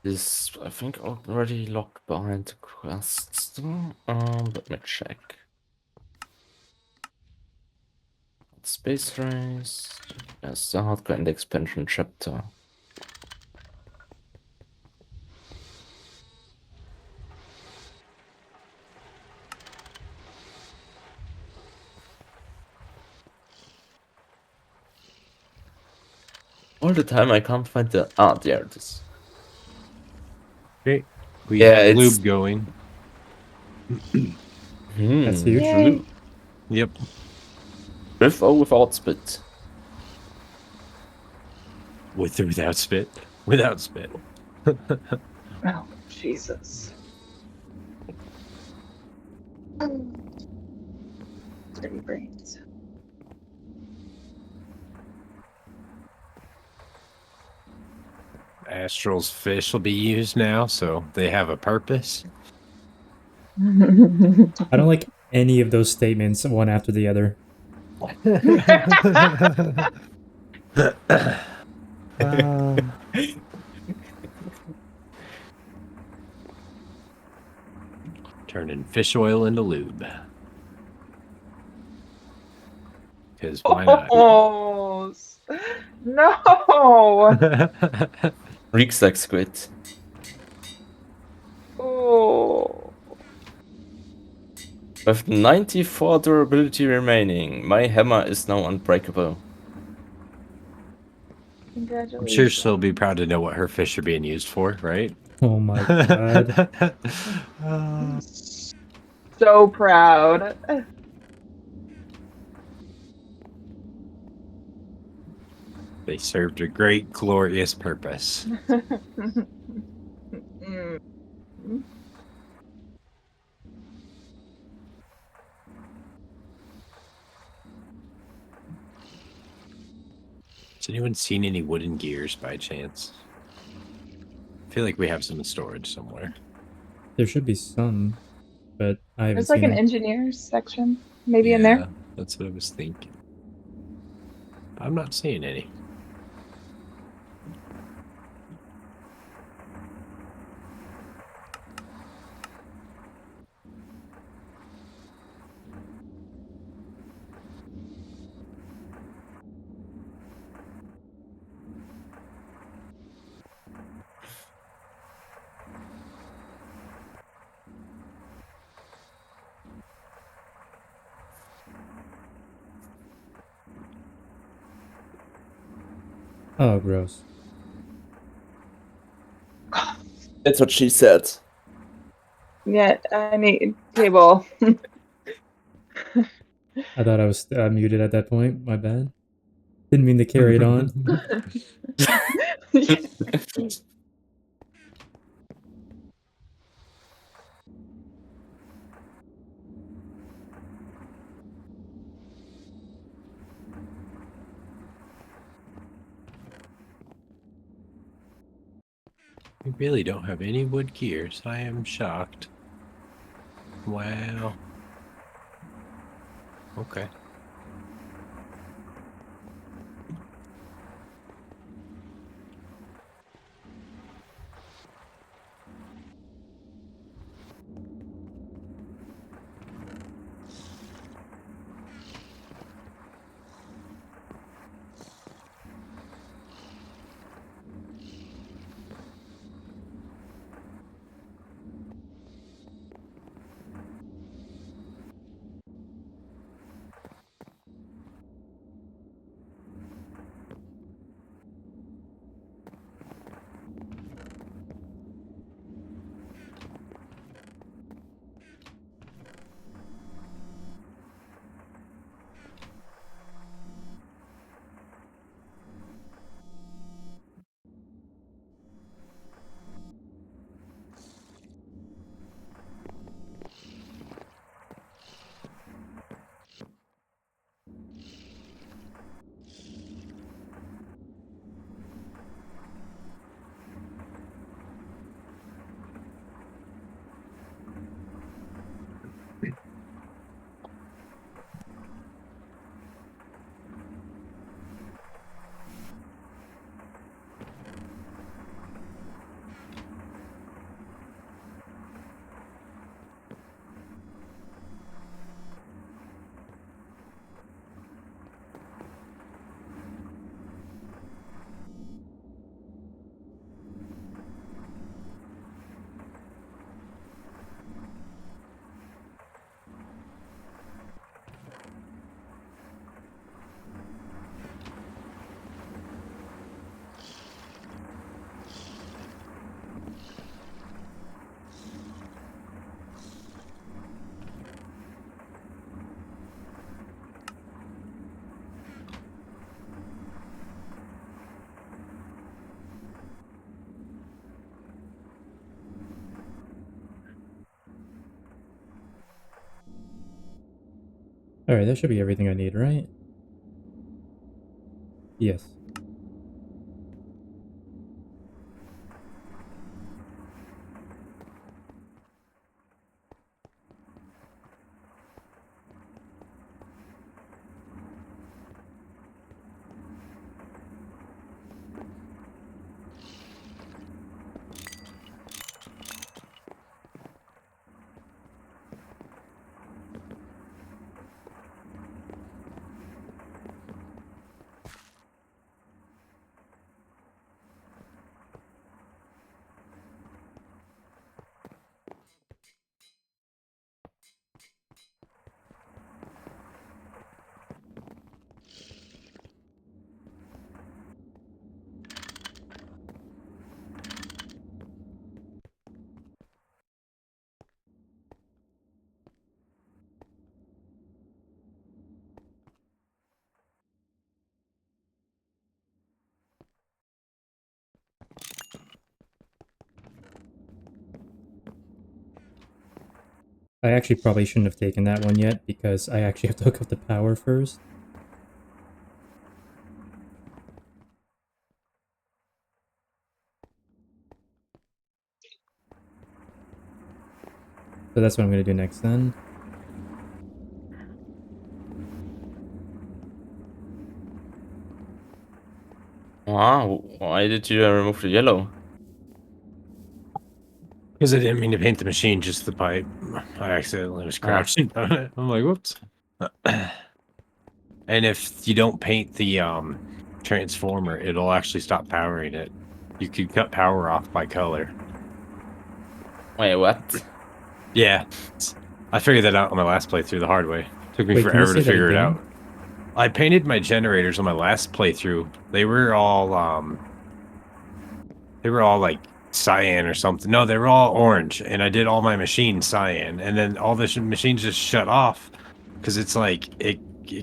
is, I think, already locked behind the quests. Let me check. Space Race. Yes, the hardcore and expansion chapter. all the time I can't find the... Ah, there it is. Okay. We Yeah, have it's- lube going. That's huge. Yay. Yep. With or without spit? With or without spit? Without spit. Oh, Jesus. Dirty brains. Astral's fish will be used now, so they have a purpose. I don't like any of those statements one after the other. Turning fish oil into lube. Because why not? Oh, no. Reeks like squid. Oh. With 94 durability remaining, my hammer is now unbreakable. I'm Congratulations. sure she'll be proud to know what her fish are being used for, right? Oh my god. So proud. They served a great, glorious purpose. Mm. Has anyone seen any wooden gears by chance? I feel like we have some in storage somewhere. There should be some, but I haven't There's like seen an them. engineer's section, maybe in there. That's what I was thinking. I'm not seeing any. Oh, gross. That's what she said. Yeah, I need table. I thought I was muted at that point. My bad. Didn't mean to carry it on. We really don't have any wood gears. I am shocked. Wow. Okay. Alright, that should be everything I need, right? Yes. I actually probably shouldn't have taken that one yet, because I actually have to hook up the power first. So that's what I'm going to do next then. Wow, why did you remove the yellow? Because I didn't mean to paint the machine, just the pipe. I accidentally was crouching on it. I'm like, whoops. And if you don't paint the transformer, it'll actually stop powering it. You could cut power off by color. Wait, what? Yeah. I figured that out on my last playthrough the hard way. Took me Wait, can you forever say to that figure it again? out. I painted my generators on my last playthrough. They were all like cyan or something. No, they were all orange, and I did all my machines cyan, and then all the machines just shut off because it's like it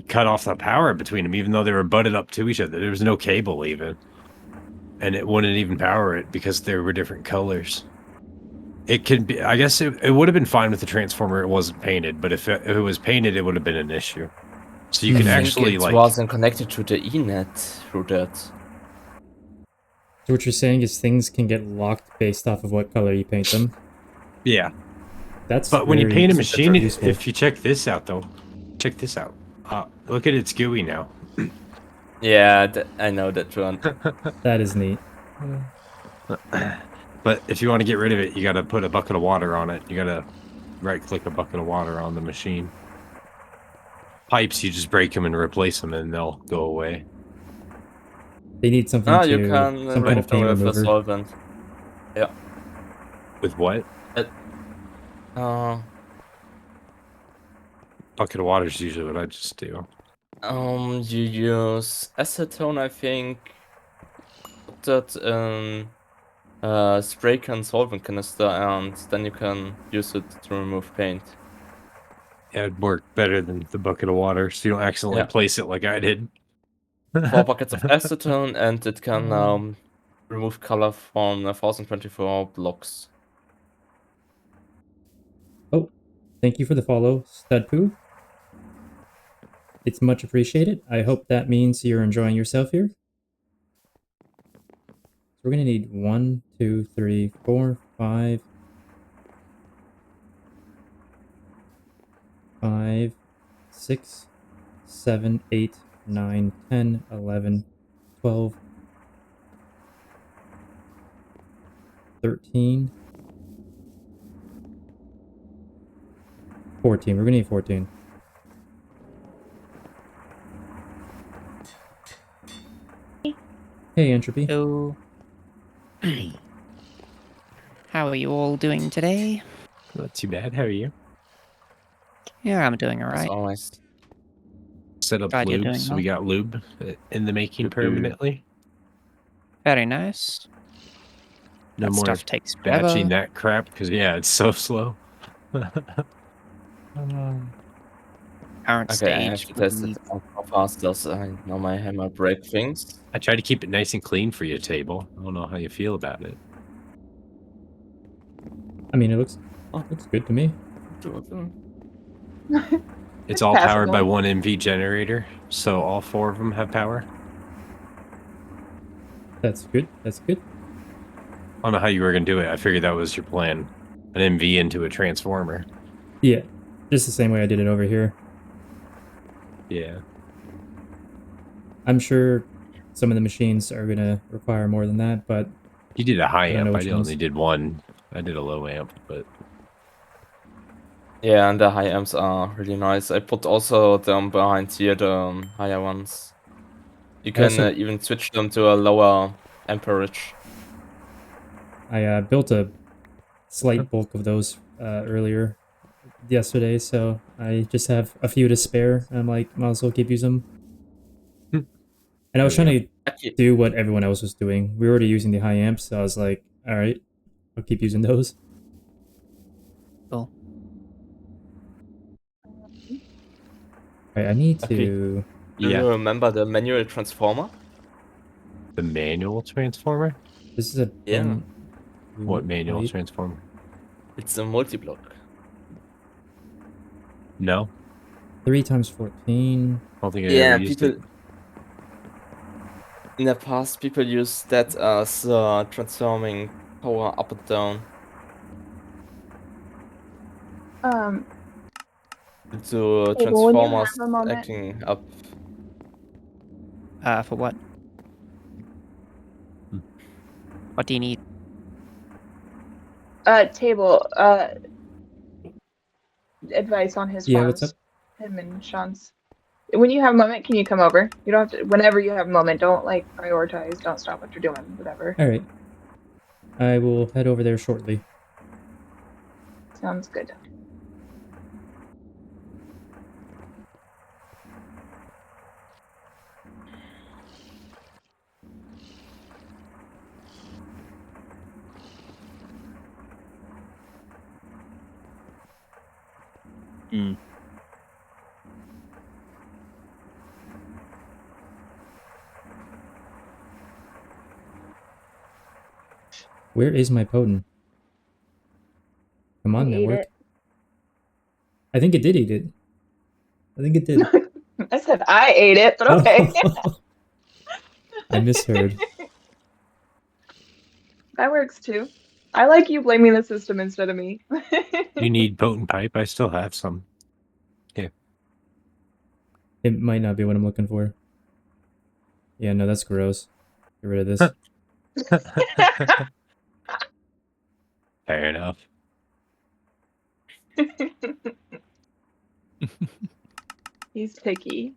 cut off the power between them, even though they were butted up to each other. There was no cable even, and it wouldn't even power it because there were different colors. It could be, I guess it would have been fine with the transformer. It wasn't painted, but if it was painted, it would have been an issue. So you Hmm. can I actually think it like wasn't connected to the Ethernet through that. So what you're saying is things can get locked based off of what color you paint them? yeah. That's But when you very paint a machine, useful. if you check this out though, check this out. Look at its GUI now. Yeah, I know that one. That is neat. But if you want to get rid of it, you got to put a bucket of water on it. You got to right-click a bucket of water on the machine. Pipes, you just break them and replace them, and they'll go away. They need something Ah, to... you can some kind of remove them paint with a remover. solvent. Yeah. With what? Bucket of water is usually what I just do. You use acetone, I think. Put that in spray can solvent canister, and then you can use it to remove paint. Yeah, it'd work better than the bucket of water, so you don't accidentally Yeah. place it like I did. 4 buckets of acetone, and it can remove color from 1024 blocks. Oh, thank you for the follow, Studpoo. It's much appreciated. I hope that means you're enjoying yourself here. So we're going to need 1, 2, 3, 4, 5, 5, 6, 7, 8, 9, 10, 11, 12, 13, 14. We're going to need 14. Hey, Entropy. Hello. How are you all doing today? Not too bad. How are you? Yeah, I'm doing As alright. always. Set up Glad you're lube, doing so we well. got lube in the making permanently. Very nice. No That more stuff takes batching forever. that crap, because yeah, it's so slow. Current Okay, I have stage to test would it be out how fast does now my hammer break things. I try to keep it nice and clean for you, table. I don't know how you feel about it. I mean, it looks good to me. It's all Pass it powered by along. one MV generator, so all 4 of them have power. That's good. That's good. I don't know how you were gonna do it. I figured that was your plan. An MV into a transformer. Yeah, just the same way I did it over here. Yeah. I'm sure some of the machines are gonna require more than that, but You did a high I don't know amp. I which only ones. did one. I did a low amp, but Yeah, and the high amps are really nice. I put also them behind here, the higher ones. You I can also even switch them to a lower amperage. I built a slight bulk of those earlier yesterday, so I just have a few to spare. I'm like, might as well keep using them. Hmm. And I was There we trying to Actually, do what everyone else was doing. We were already using the high amps, so I was like, all right, I'll keep using those. Cool. All right, I need Okay. to. do yeah. you remember the manual transformer? The manual transformer? This is a Yeah, bone What manual pipe. transformer? it's a multi-block. No, 3 times 14. I don't think I ever Yeah, used it. people in the past people use that as transforming power up and down Um, to Abel, when you have transformers a moment, acting up. For what? What do you need? Table, advice on his Yeah, what's up? farms. Him and Sean's. When you have a moment, can you come over? You don't have to, whenever you have a moment, don't like prioritize, don't stop what you're doing, whatever. All right, I will head over there shortly. Sounds good. Where is my potent? Come on, I ate network. it. I think it did eat it. I think it did. I said I ate it, but okay. Oh, I misheard. That works too. I like you blaming the system instead of me. You need potent pipe? I still have some. It might not be what I'm looking for. Yeah, no, that's gross. Get rid of this. Fair enough. He's picky.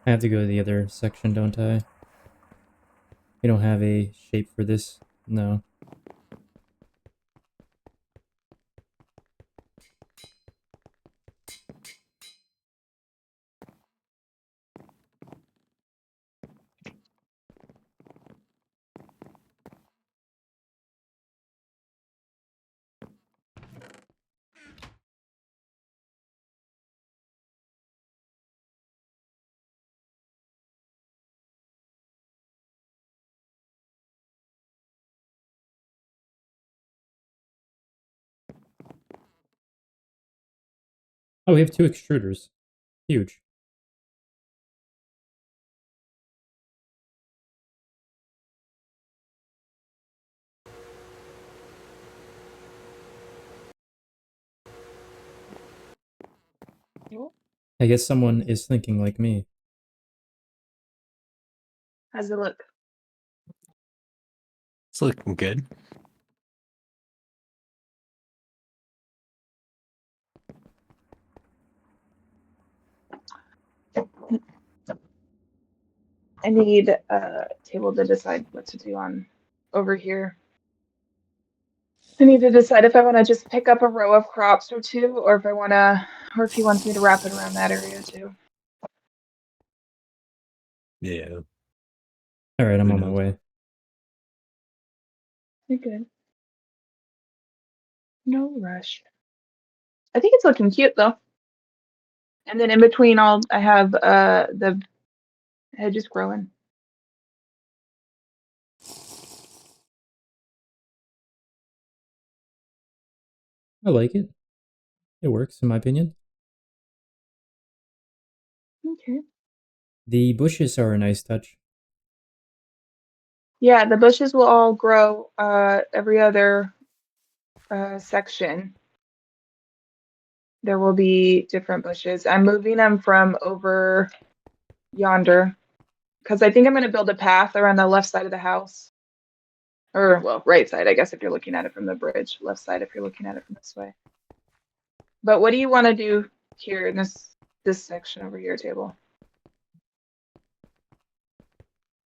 I have to go to the other section, don't I? We don't have a shape for this. No. Oh, we have 2 extruders. Huge. I guess someone is thinking like me. How's it look? It's looking good. I need a table to decide what to do on over here. I need to decide if I want to just pick up a row of crops or two, or if I want to, or if he wants me to wrap it around that area too. Yeah. All right, I'm Who on my knows? way. You're good. No rush. I think it's looking cute though. And then in between all, I have the hedges growing. I like it. It works, in my opinion. Okay. The bushes are a nice touch. Yeah, the bushes will all grow every other section. There will be different bushes. I'm moving them from over yonder because I think I'm going to build a path around the left side of the house. Or, well, right side, I guess, if you're looking at it from the bridge. Left side if you're looking at it from this way. But what do you want to do here in this section over here, table?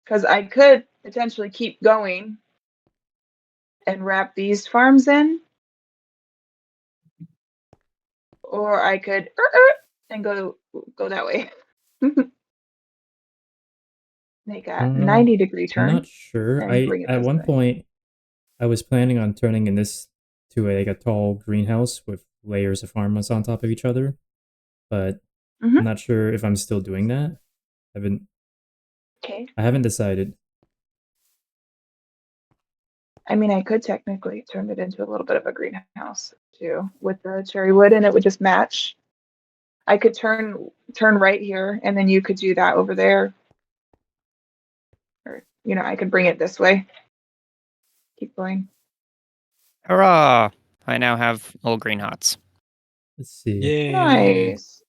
Because I could potentially keep going and wrap these farms in. Or I could and go that way. Make a 90-degree I'm not turn sure. and bring it At this one way. point I was planning on turning in this to a tall greenhouse with layers of farmers on top of each other, but Mhm. I'm not sure if I'm still doing that. Okay. I haven't decided. I mean, I could technically turn it into a little bit of a greenhouse too with the cherry wood, and it would just match. I could turn right here, and then you could do that over there. Or, I could bring it this way. Keep going. Hurrah! I now have all green hearts. Let's see. Yay! Nice.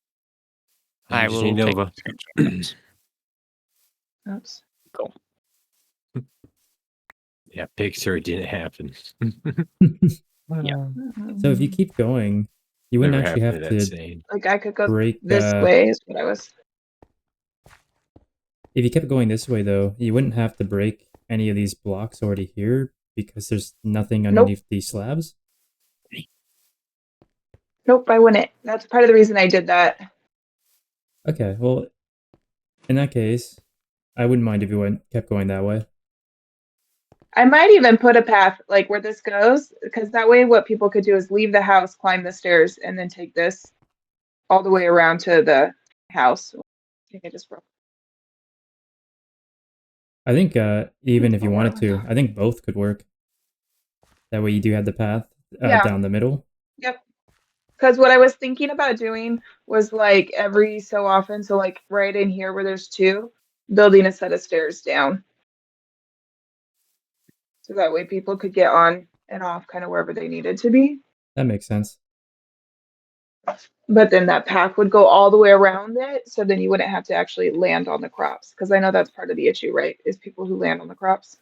I just will need take Nova. screenshots. Oops. Cool. Yeah, Pixar didn't happen. Yeah. So if you keep going, you wouldn't Never actually happened have to that to saying. Like I could go break. this way is what I was. If you kept going this way, though, you wouldn't have to break any of these blocks already here because there's nothing underneath these slabs. Nope, I wouldn't. That's part of the reason I did that. Okay, well, in that case, I wouldn't mind if you kept going that way. I might even put a path like where this goes, because that way what people could do is leave the house, climb the stairs, and then take this all the way around to the house. I think I just broke. I think even if you wanted to, I think both could work. That way you do have the path Yeah. down the middle. Yep. Because what I was thinking about doing was like every so often, so like right in here where there's two, building a set of stairs down. So that way people could get on and off kind of wherever they needed to be. That makes sense. But then that path would go all the way around it, so then you wouldn't have to actually land on the crops. Because I know that's part of the issue, right? Is people who land on the crops.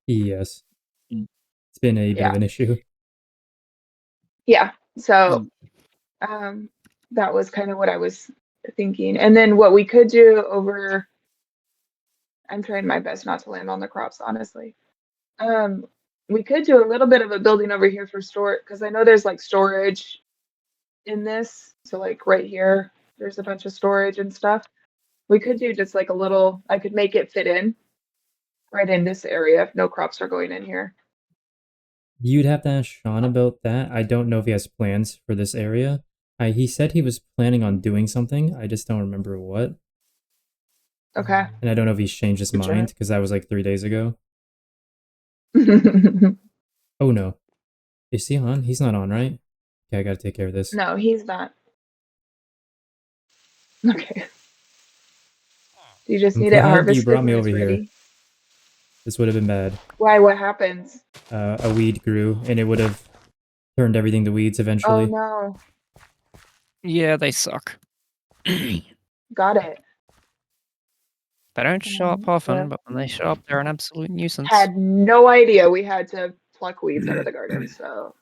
Yes. It's been a bit of an issue. Yeah. So that was kind of what I was thinking. And then what we could do over, I'm trying my best not to land on the crops, honestly. We could do a little bit of a building over here for storage, because I know there's like storage in this. So like right here, there's a bunch of storage and stuff. We could do just like a little, I could make it fit in right in this area if no crops are going in here. You'd have to ask Sean about that. I don't know if he has plans for this area. He said he was planning on doing something. I just don't remember what. Okay. And I don't know if he's changed his mind because that was like 3 days ago. Oh no. Is he on? He's not on, right? Okay, I gotta take care of this. No, he's not. Okay. You just need it Glad harvested you brought me when over it's here. ready. This would have been bad. Why? What happens? A weed grew, and it would have turned everything to weeds eventually. Oh no. Yeah, they suck. Got it. They don't show up often, Yeah. but when they show up, they're an absolute nuisance. Had no idea we had to pluck weeds out of the garden, so.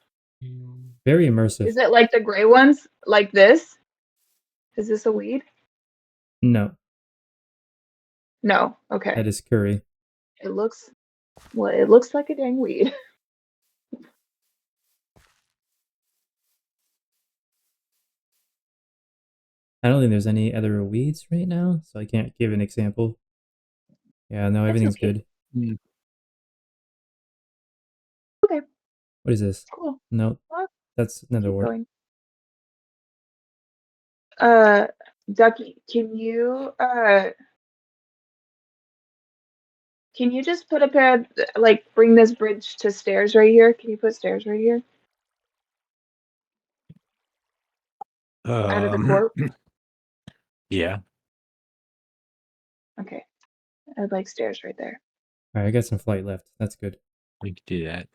Very immersive. Is it like the gray ones? Like this? Is this a weed? No. No. Okay. That is curry. It looks like a dang weed. I don't think there's any other weeds right now, so I can't give an example. Yeah, no, That's everything's okay. good. Okay. What is this? Cool. No, Well, that's another keep word. going. Ducky, can you just put bring this bridge to stairs right here? Can you put stairs right here? Out of the court? Yeah. Okay. I'd like stairs right there. Alright, I got some flight left. That's good. We could do that.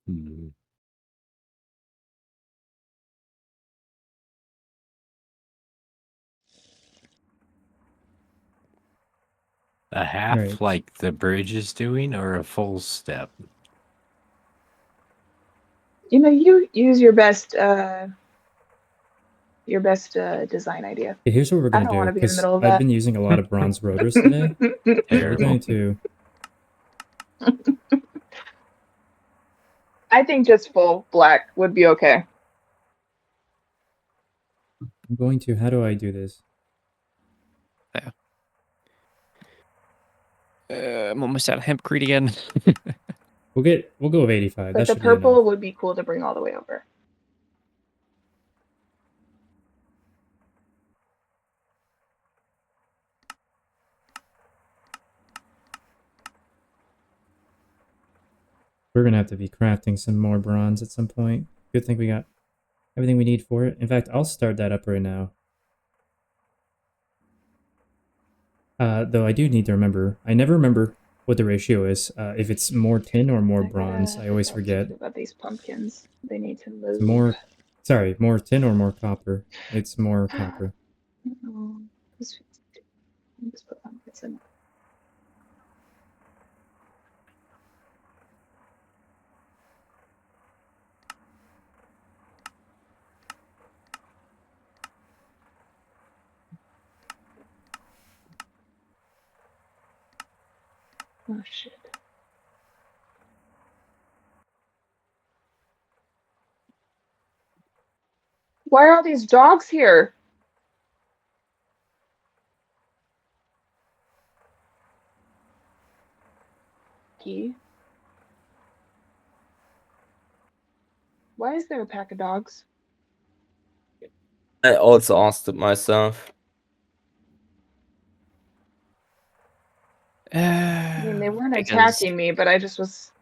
Hmm. A half Right. like the bridge is doing, or a full step? You know, you use your best design idea. Okay, here's what we're I gonna don't do, want to be in the because middle of I've that. been using a lot of bronze rotors today. So we're going to... I think just full black would be okay. I'm going to... How do I do this? I'm almost out of hempcrete again. We'll go with 85. But That the should be enough. purple would be cool to bring all the way over. We're gonna have to be crafting some more bronze at some point. Good thing we got everything we need for it. In fact, I'll start that up right now. Though I do need to remember. I never remember what the ratio is. If it's more tin or more bronze, I always forget. About these pumpkins, they need to move. It's more tin or more copper. It's more copper. Just put pumpkins in. Oh shit. Why are all these dogs here? Key. Why is there a pack of dogs? I also asked it myself. I mean, they weren't Because- attacking me, but I just was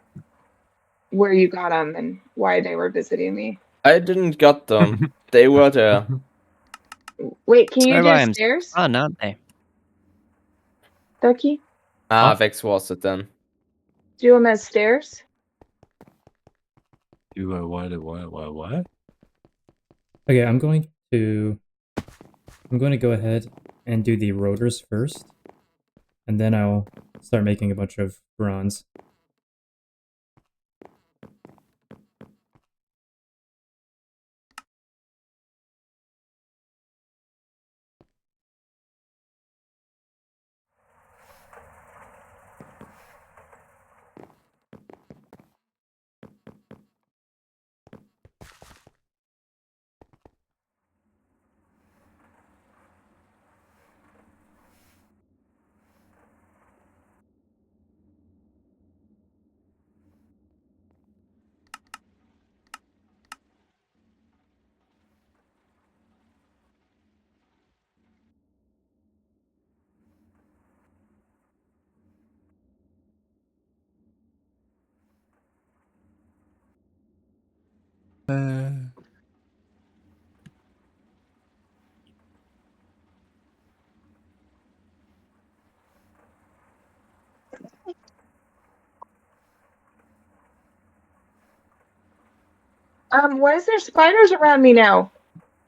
where you got them and why they were visiting me. I didn't got them. They were there. Wait, can you So do I am stairs, fun, aren't they? Ducky? Ah, Vex was it then. Do them as stairs? Do I what? Okay, I'm going to go ahead and do the rotors first, and then I'll start making a bunch of bronze. Why is there spiders around me now?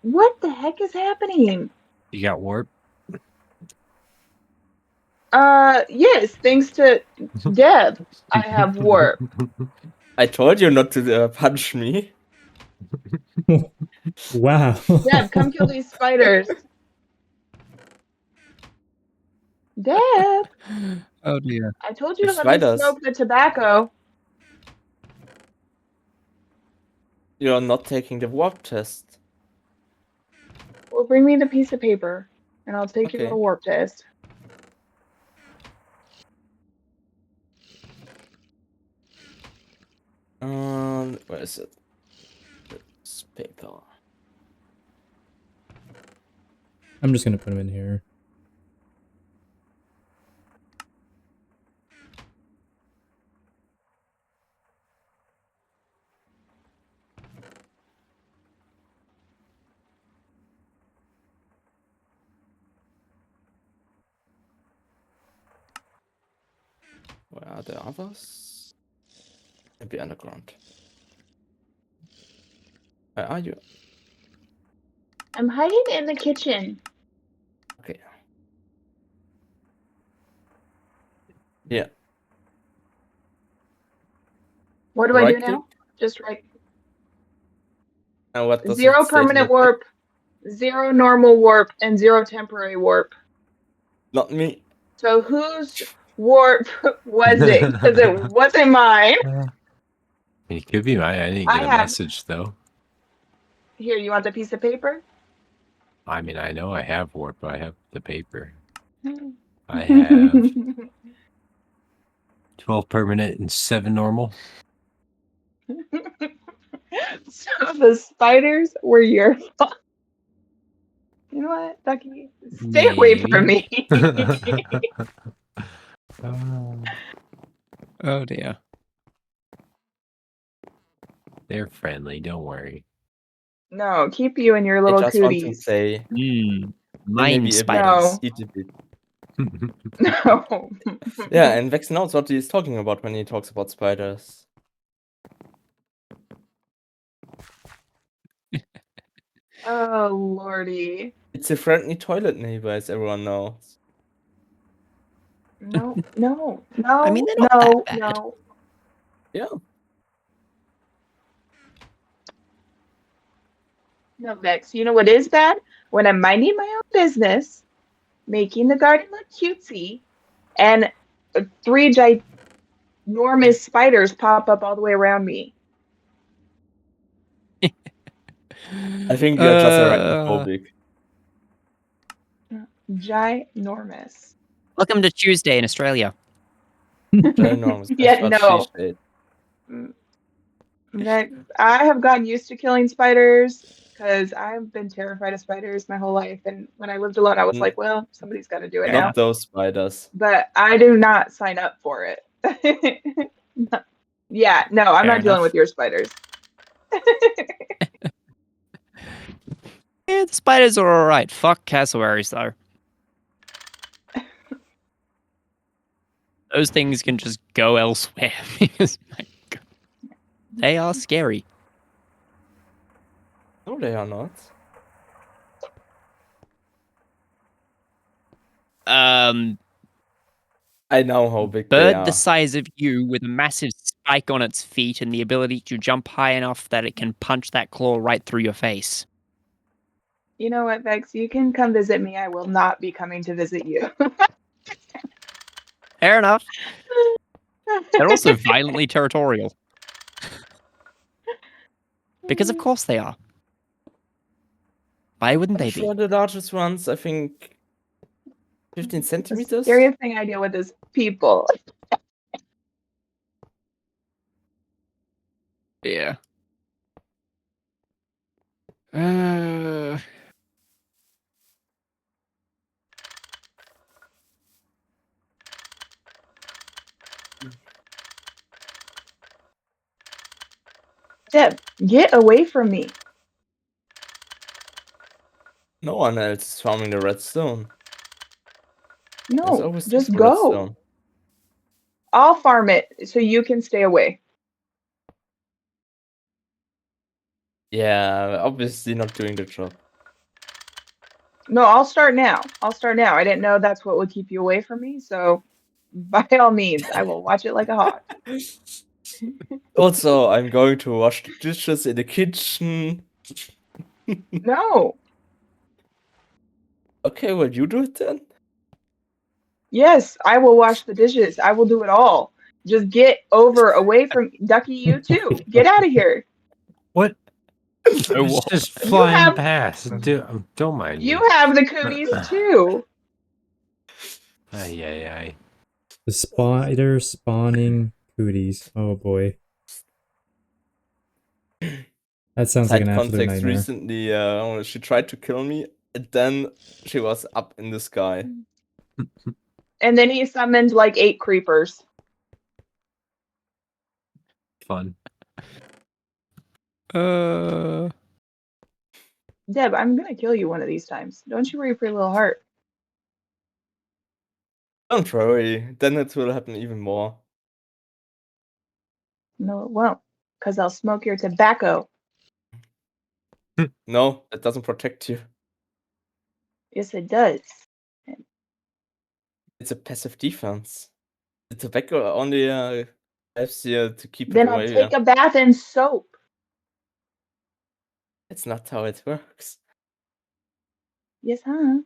What the heck is happening? You got warp? Yes, thanks to Deb, I have warp. I told you not to punch me. Wow. Deb, come kill these spiders. Deb, Oh dear. I told you The to let me spiders. smoke the tobacco. You're not taking the warp test. Well, bring me the piece of paper, and I'll take your Okay. little warp test. Where is it? This paper. I'm just gonna put them in here. Where are the others? Maybe underground. Where are you? I'm hiding in the kitchen. Okay. Yeah. What do I do Right click. now? Just right. And what does Zero it say to permanent the chat? warp, 0 normal warp, and 0 temporary warp. Not me. So whose warp was it? Because it wasn't mine. It could be mine. I didn't I get a have- message though. Here, you want the piece of paper? I mean, I know I have warp, but I have the paper. I have 12 permanent and 7 normal. So the spiders were your fault. You know what, Ducky? Stay away from me. Oh dear. They're friendly, don't worry. No, keep you and your I little just want to cooties. say Mmm. maybe Mine a bit spiders. No. eat a bit. No. Yeah, and Vex knows what he's talking about when he talks about spiders. Oh, lordy. It's a friendly toilet neighbor, as everyone knows. No, no, I mean, no, they're not that no, bad. no. Yeah. No, Vex, you know what is bad? When I'm minding my own business, making the garden look cutesy, and 3 ginormous spiders pop up all the way around me. I think you're just arachnophobic. Ginormous. Welcome to Tuesday in Australia. Ginormous. Yeah, That's what no. she said. Vex, I have gotten used to killing spiders because I've been terrified of spiders my whole life. And when I lived alone, I was Mm. like, well, somebody's got to do it now. Not those spiders. But I do not sign up for it. Yeah, no, I'm Fair not dealing enough. with your spiders. Yeah, the spiders are alright. Fuck cassowaries, though. Those things can just go elsewhere because, my God, they are scary. No, they are not. I know how big they Bird are. the size of you with a massive spike on its feet and the ability to jump high enough that it can punch that claw right through your face. You know what, Vex? You can come visit me. I will not be coming to visit you. Fair enough. They're also violently territorial. Because of course they are. Why wouldn't they be? Sure, the largest ones, I think 15 The centimeters. scariest thing I deal with is people. Yeah. Deb, get away from me. No one else is farming the redstone. There's No, always just the go. redstone. I'll farm it so you can stay away. Yeah, obviously not doing the job. No, I'll start now. I'll start now. I didn't know that's what would keep you away from me, so by all means, I will watch it like a hawk. Also, I'm going to wash the dishes in the kitchen. No. Okay, well, you do it then. Yes, I will wash the dishes. I will do it all. Just get away from Ducky. You too. Get out of here. What? No It's wall. just You flying have past. Don't mind you me. have the cooties too. Ay, ay, ay. The spider spawning cooties. Oh boy. That sounds like Side an absolute context nightmare. recently, she tried to kill me, and then she was up in the sky. And then he summoned like 8 creepers. Fun. Deb, I'm gonna kill you one of these times. Don't you worry for your little heart. Don't worry, then it will happen even more. No, it won't. Because I'll smoke your tobacco. No, that doesn't protect you. Yes, it does. It's a passive defense. The tobacco only helps you to keep it Then I'll away. take a bath in soap. It's not how it works. Yes, huh?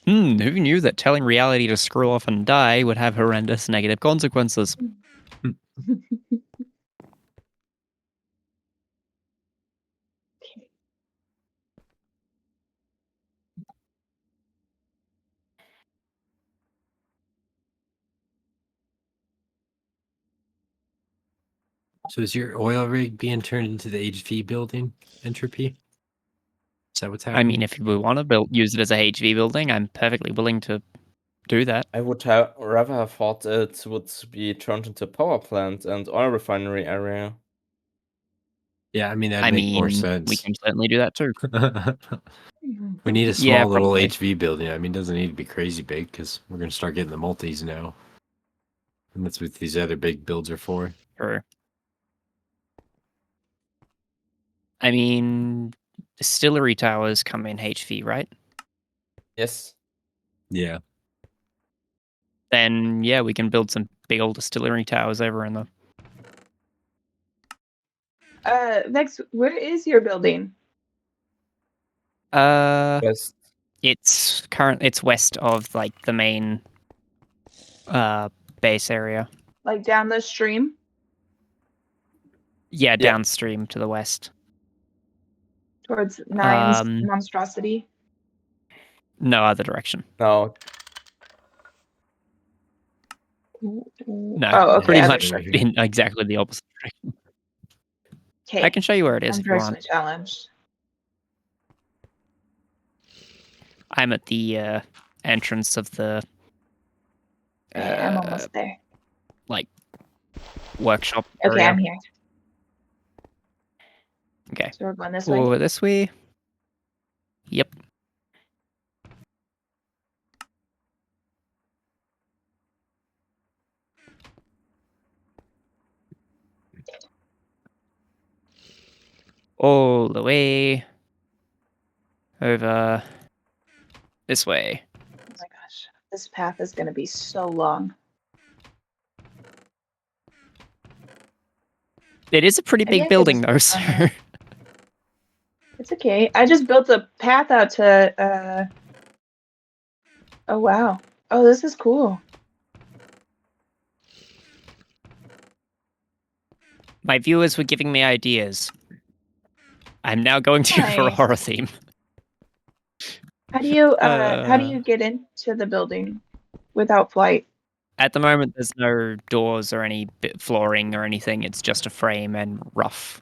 Who knew that telling reality to screw off and die would have horrendous negative consequences? So is your oil rig being turned into the HV building, Entropy? Is that what's I happening? mean, if we want to use it as a HV building, I'm perfectly willing to do that. I would rather have thought it would be turned into a power plant and oil refinery area. Yeah, I mean, that'd I make more mean, sense. we can certainly do that too. We need a small Yeah, little probably. HV building. I mean, it doesn't need to be crazy big because we're going to start getting the multis now. And that's what these other big builds are for. Sure. I mean, distillery towers come in HV, right? Yes. Yeah. Then, yeah, we can build some big old distillery towers over in the... Vex, where is your building? Yes. It's west of, like, the main base area. Like down the stream? Yeah, downstream to the west. Towards Nine's Um, monstrosity? No other direction. No. No, Oh, okay. pretty other much direction. in exactly the opposite direction. Okay. I can show you where it is I'm if you want. personally challenged. I'm at the entrance of the Okay, I'm almost there. like workshop Okay, area. I'm here. Okay. So we're going this way? Over this way. Yep. All the way over this way. Oh my gosh. This path is going to be so long. It is a pretty Maybe big I could building just though, click on so that. It's okay. I just built a path out to, oh wow. Oh, this is cool. my viewers were giving me ideas. I'm now going to go for a Nice. horror theme. How do you get into the building without flight? At the moment, there's no doors or any flooring or anything. It's just a frame and rough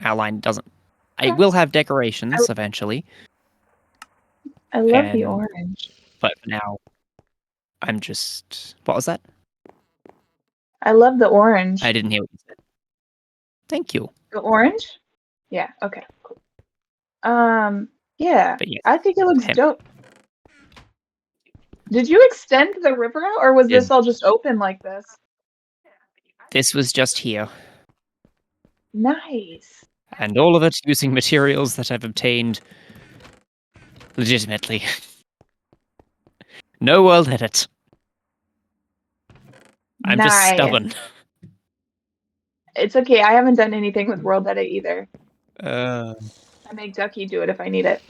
outline. Doesn't. It will have decorations eventually. I love the And- orange. But for now, I'm just... What was that? I love the orange. I didn't hear what you said. Thank you. The orange? Yeah, okay, cool. Yeah, But yes, I think it looks him. dope. Did you extend the river out, or was Did- this all just open like this? This was just here. Nice. And all of it using materials that I've obtained legitimately. No world edit. I'm just Nice. stubborn. It's okay. I haven't done anything with World Edit either. I I make Ducky do it if I need it.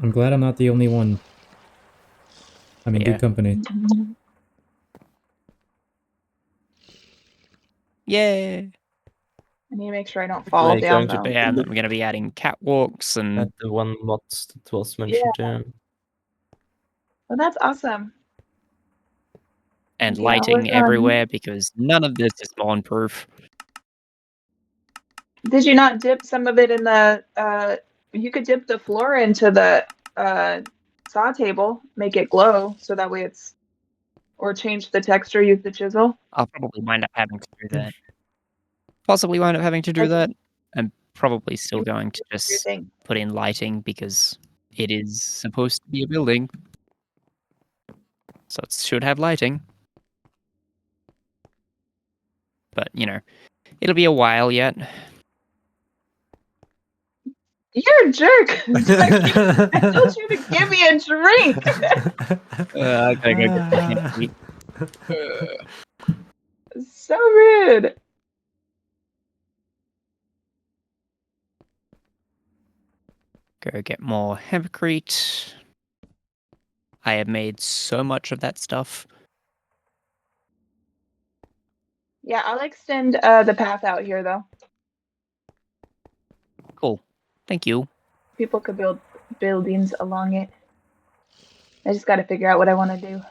I'm glad I'm not the only one. I'm in Yeah. good company. Yay! I need to make sure I don't fall Like, down going to though. Yeah, and then we're going to be adding catwalks and at the one mod that was mentioned there. Well, that's awesome. and Yeah, I'll lighting work on- everywhere because none of this is lawn-proof. Did you not dip some of it in the? You could dip the floor into the saw table, make it glow, so that way it's. Or change the texture. Use the chisel. I'll probably wind up having to do that. Possibly wind up having to do Okay. that. I'm probably still You- going to Your just thing. put in lighting because it is supposed to be a building. So it should have lighting. But, you know, it'll be a while yet. You're a jerk. I told you to give me a drink. I gotta go get something to eat. So rude. Go get more hempcrete. I have made so much of that stuff. Yeah, I'll extend the path out here though. Cool. Thank you. People could build buildings along it. I just got to figure out what I want to do.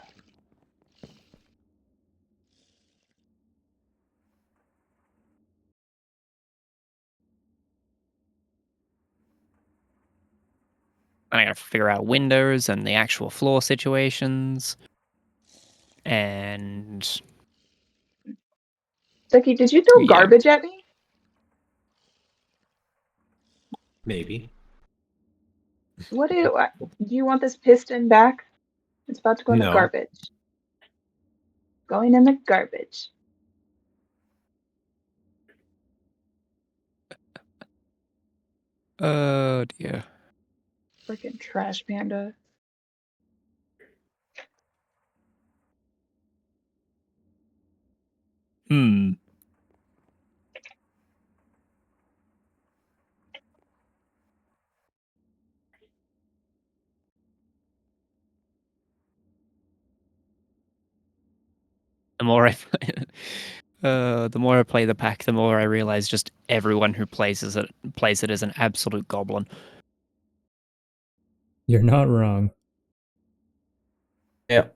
I gotta figure out windows and the actual floor situations. And Ducky, did you throw Yeah. garbage at me? Maybe. What do you want this piston back? It's about to go in the No. garbage. Going in the garbage. oh dear. Freaking trash panda. Hmm. The more I the more I play the pack, the more I realize just everyone who plays it as an absolute goblin. You're not wrong. Yeah.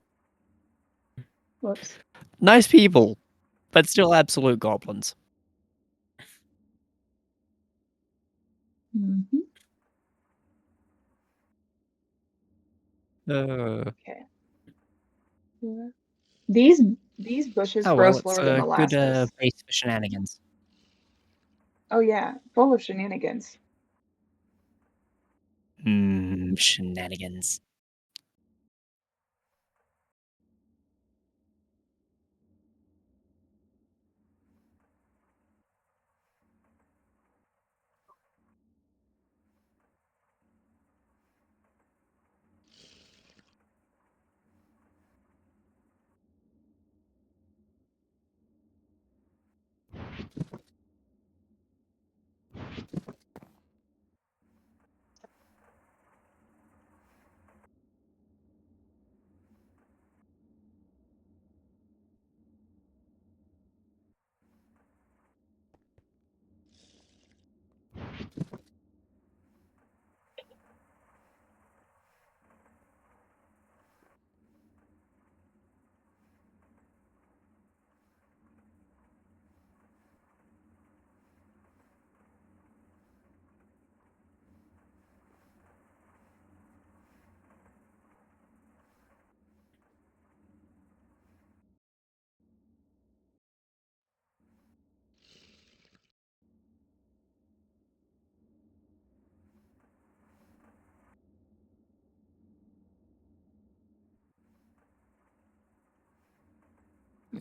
Whoops. Nice people, but still absolute goblins. Mm-hmm. Okay. Yeah. These bushes Oh grow well, it's slower than a good molasses. base for shenanigans. Oh yeah, full of shenanigans. Shenanigans.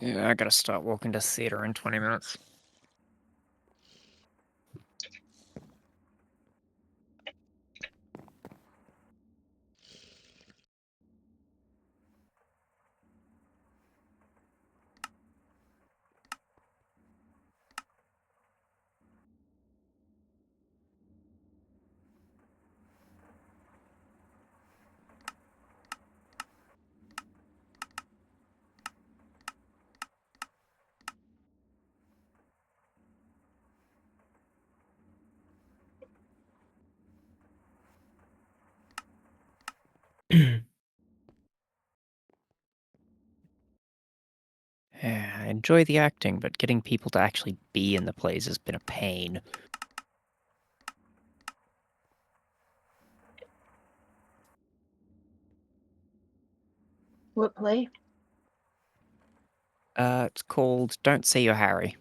Yeah, I gotta start walking to theater in 20 minutes. Yeah, I enjoy the acting, but getting people to actually be in the plays has been a pain. What play? It's called Don't Say You're Harry.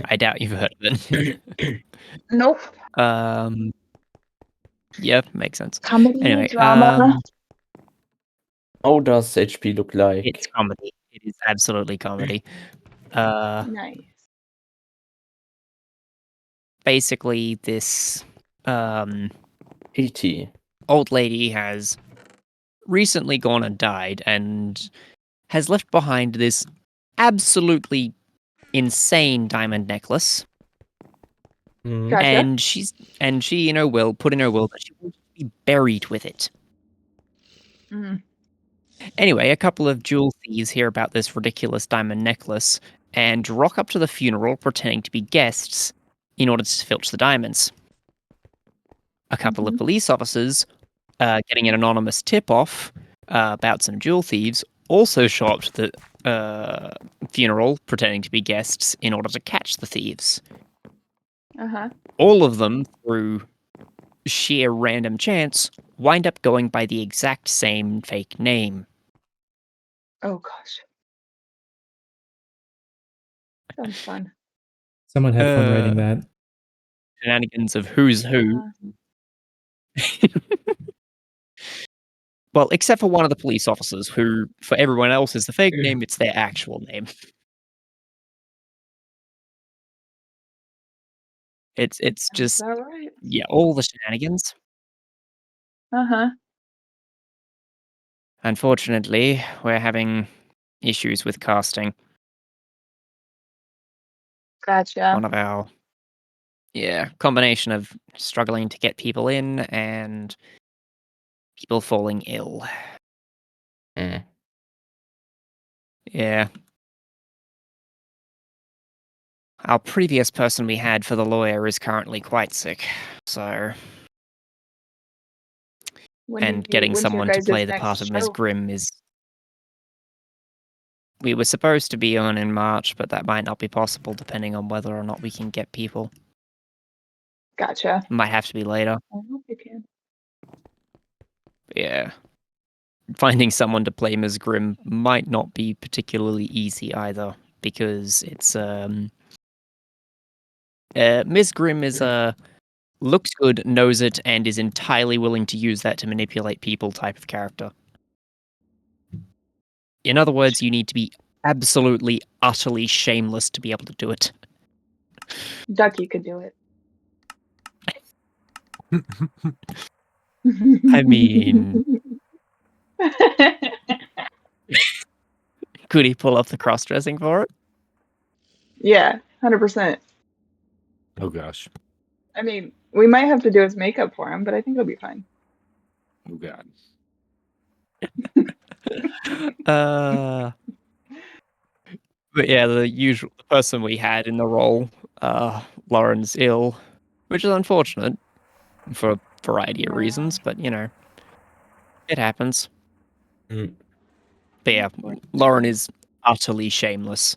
I doubt you've heard of it. Nope. Yeah, makes sense. Comedy, Anyway, drama. How does HP look like? it's comedy. It is absolutely comedy. Nice. Basically, this E.T. old lady has recently gone and died and has left behind this absolutely insane diamond necklace. Mhm. Gotcha. And she in her will put in her will that she wants to be buried with it. Mm. Anyway, a couple of jewel thieves hear about this ridiculous diamond necklace and rock up to the funeral pretending to be guests in order to filch the diamonds. A couple of police officers, getting an anonymous tip-off about some jewel thieves, also show up to the funeral pretending to be guests in order to catch the thieves. Uh-huh. All of them, through sheer random chance, wind up going by the exact same fake name. Oh gosh. Sounds fun. Someone had fun writing that. Shenanigans of who's who. Uh, Well, except for one of the police officers, who, for everyone else, is the fake name, it's their actual name. It's sounds just, about right. yeah, all the shenanigans. Uh-huh. Unfortunately, we're having issues with casting. Gotcha. One of our, combination of struggling to get people in and people falling ill. Mm. Yeah. Our previous person we had for the lawyer is currently quite sick, so... Getting When's your someone to guys' play the next part of Ms. show? Grimm is... We were supposed to be on in March, but that might not be possible depending on whether or not we can get people. Gotcha. Might have to be later. I hope you can. Yeah. Finding someone to play Ms. Grimm might not be particularly easy either, because it's Ms. Grimm is looks good, knows it, and is entirely willing to use that to manipulate people type of character. In other words, you need to be absolutely, utterly shameless to be able to do it. Ducky could do it. I mean, could he pull off the cross-dressing for it? Yeah, 100%. Oh gosh. I mean, we might have to do his makeup for him, but I think it'll be fine. Oh god. But yeah, the person we had in the role, Lauren's ill, which is unfortunate for a variety of Yeah. reasons, but you know, it happens. Mm. But yeah, Lauren is utterly shameless,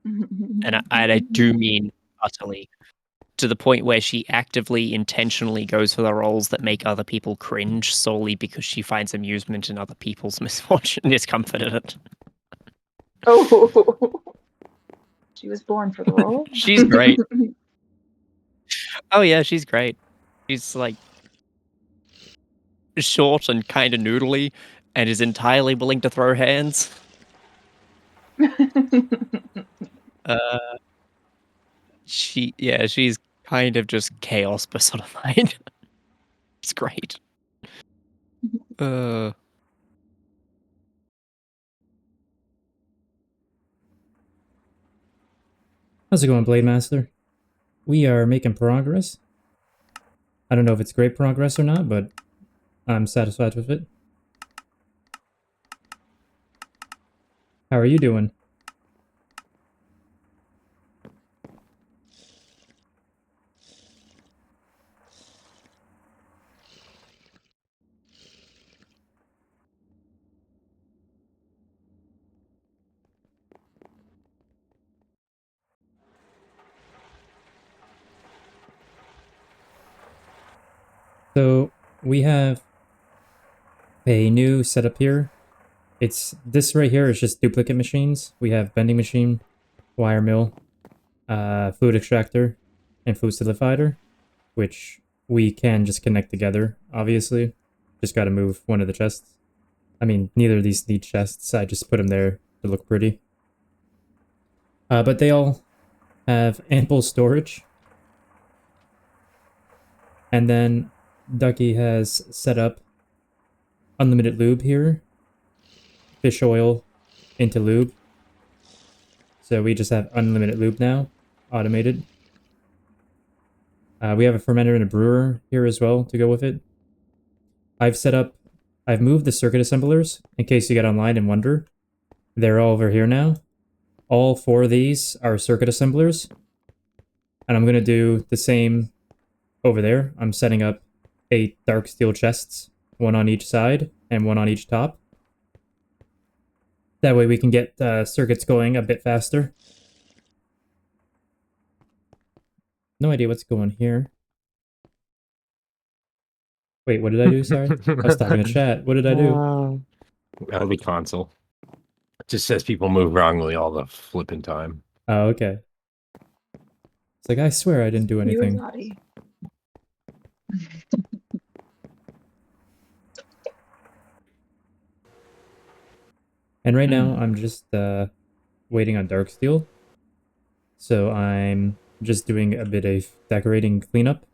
and I do mean utterly, to the point where she actively, intentionally goes for the roles that make other people cringe solely because she finds amusement in other people's misfortune and discomfort in it. Oh, she was born for the role. She's great. Oh yeah, she's great. She's like short and kind of noodly, and is entirely willing to throw hands. She's kind of just chaos personified. It's great. How's it going, Blade Master? We are making progress. I don't know if it's great progress or not, but I'm satisfied with it. How are you doing? So we have a new setup here. This right here is just duplicate machines. We have bending machine, wire mill, fluid extractor, and fluid solidifier, which we can just connect together, obviously. Just gotta move one of the chests. I mean, neither of these need chests, I just put them there to look pretty. But they all have ample storage. And then Ducky has set up unlimited lube here. Fish oil into lube. So we just have unlimited lube now, automated. We have a fermenter and a brewer here as well to go with it. I've moved the circuit assemblers in case you get online and wonder. They're all over here now. All 4 of these are circuit assemblers. And I'm going to do the same over there. I'm setting up 8 dark steel chests, 1 on each side and 1 on each top. That way we can get circuits going a bit faster. No idea what's going here. Wait, what did I do? Sorry. I was talking to chat. What did I do? The console. It just says people move wrongly all the flipping time. Oh, okay. It's like, I swear I didn't do You were anything. naughty. And right now, I'm just waiting on dark steel. So I'm just doing a bit of decorating cleanup.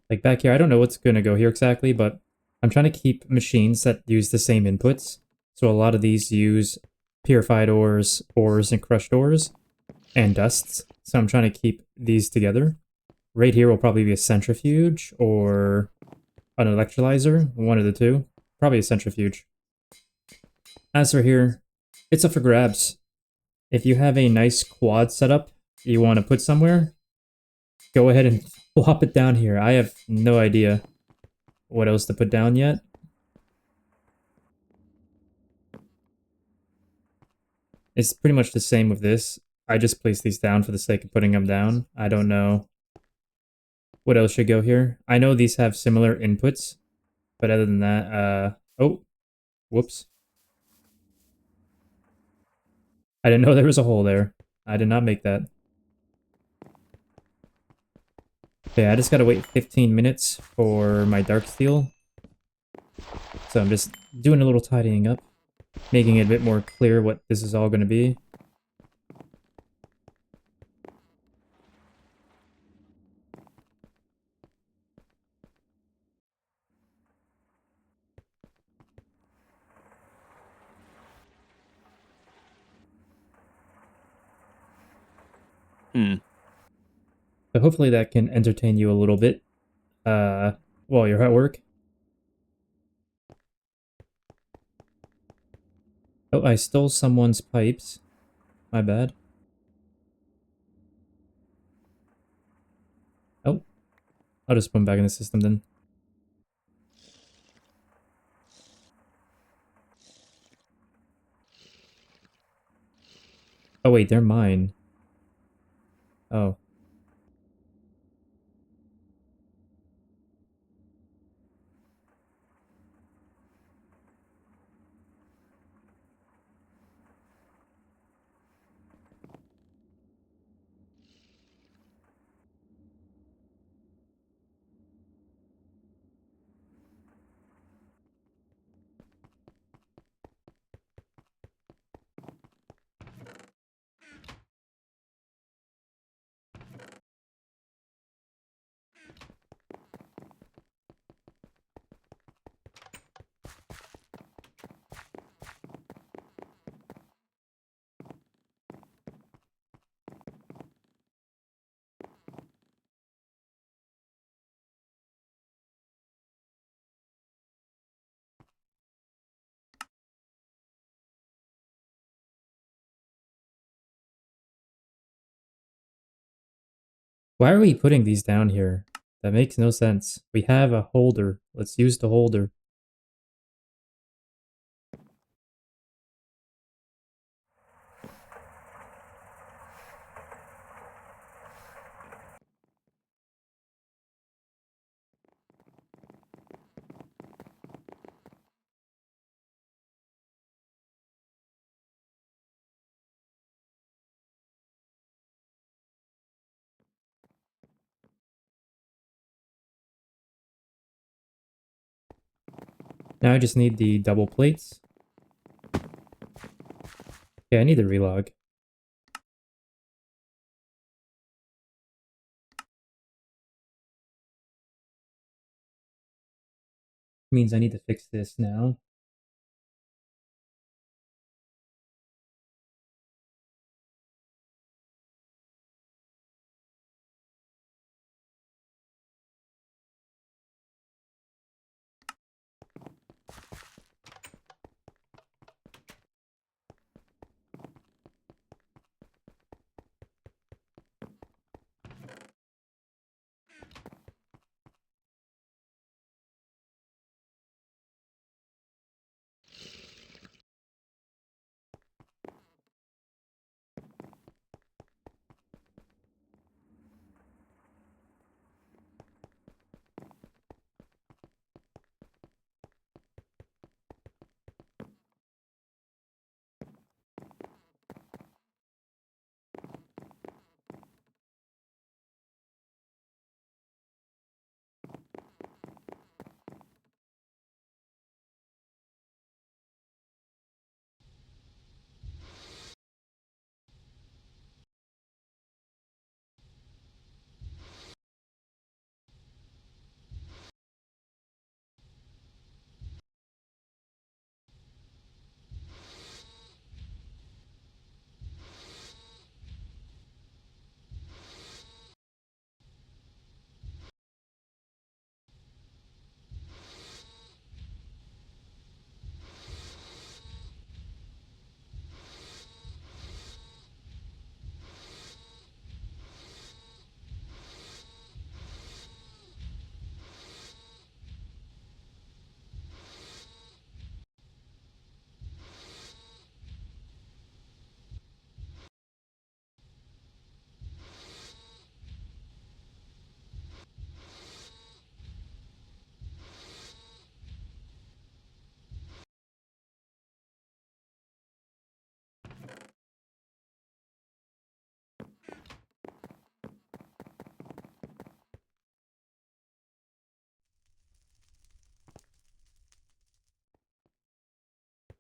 Like back here, I don't know what's going to go here exactly, but I'm trying to keep machines that use the same inputs. So a lot of these use purified ores, and crushed ores, and dusts. So I'm trying to keep these together. Right here will probably be a centrifuge or an electrolyzer, one of the two. Probably a centrifuge. As for here, it's up for grabs. If you have a nice quad setup you want to put somewhere, go ahead and plop it down here. I have no idea what else to put down yet. It's pretty much the same with this. I just placed these down for the sake of putting them down. I don't know what else should go here. I know these have similar inputs, but other than that, oh, whoops. I didn't know there was a hole there. I did not make that. Okay, I just gotta wait 15 minutes for my dark steel. So I'm just doing a little tidying up, making it a bit more clear what this is all gonna be. So hopefully that can entertain you a little bit while you're at work. Oh, I stole someone's pipes. My bad. Oh, I'll just put them back in the system then. Oh wait, they're mine. Oh. Why are we putting these down here? That makes no sense. We have a holder. Let's use the holder. Now I just need the double plates. Yeah, I need the relog. Means I need to fix this now.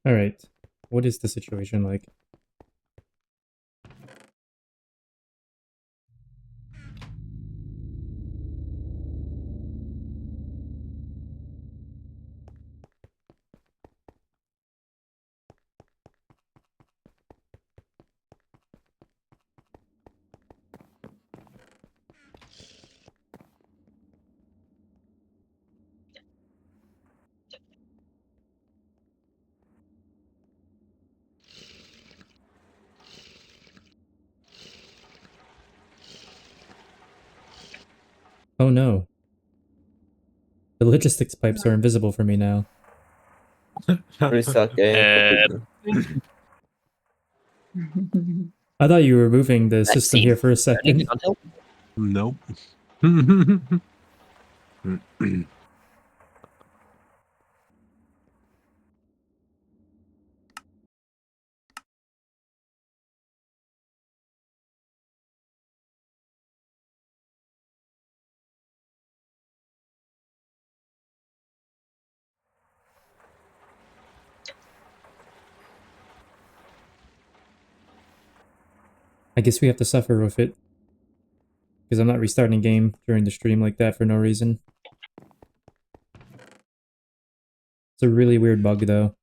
Alright, what is the situation like? Oh no. The logistics pipes are invisible for me now. Restart game. I thought you were moving the That system here seems for a concerning, second. can't help. Nope. I guess we have to suffer with it. Because I'm not restarting game during the stream like that for no reason. It's a really weird bug though.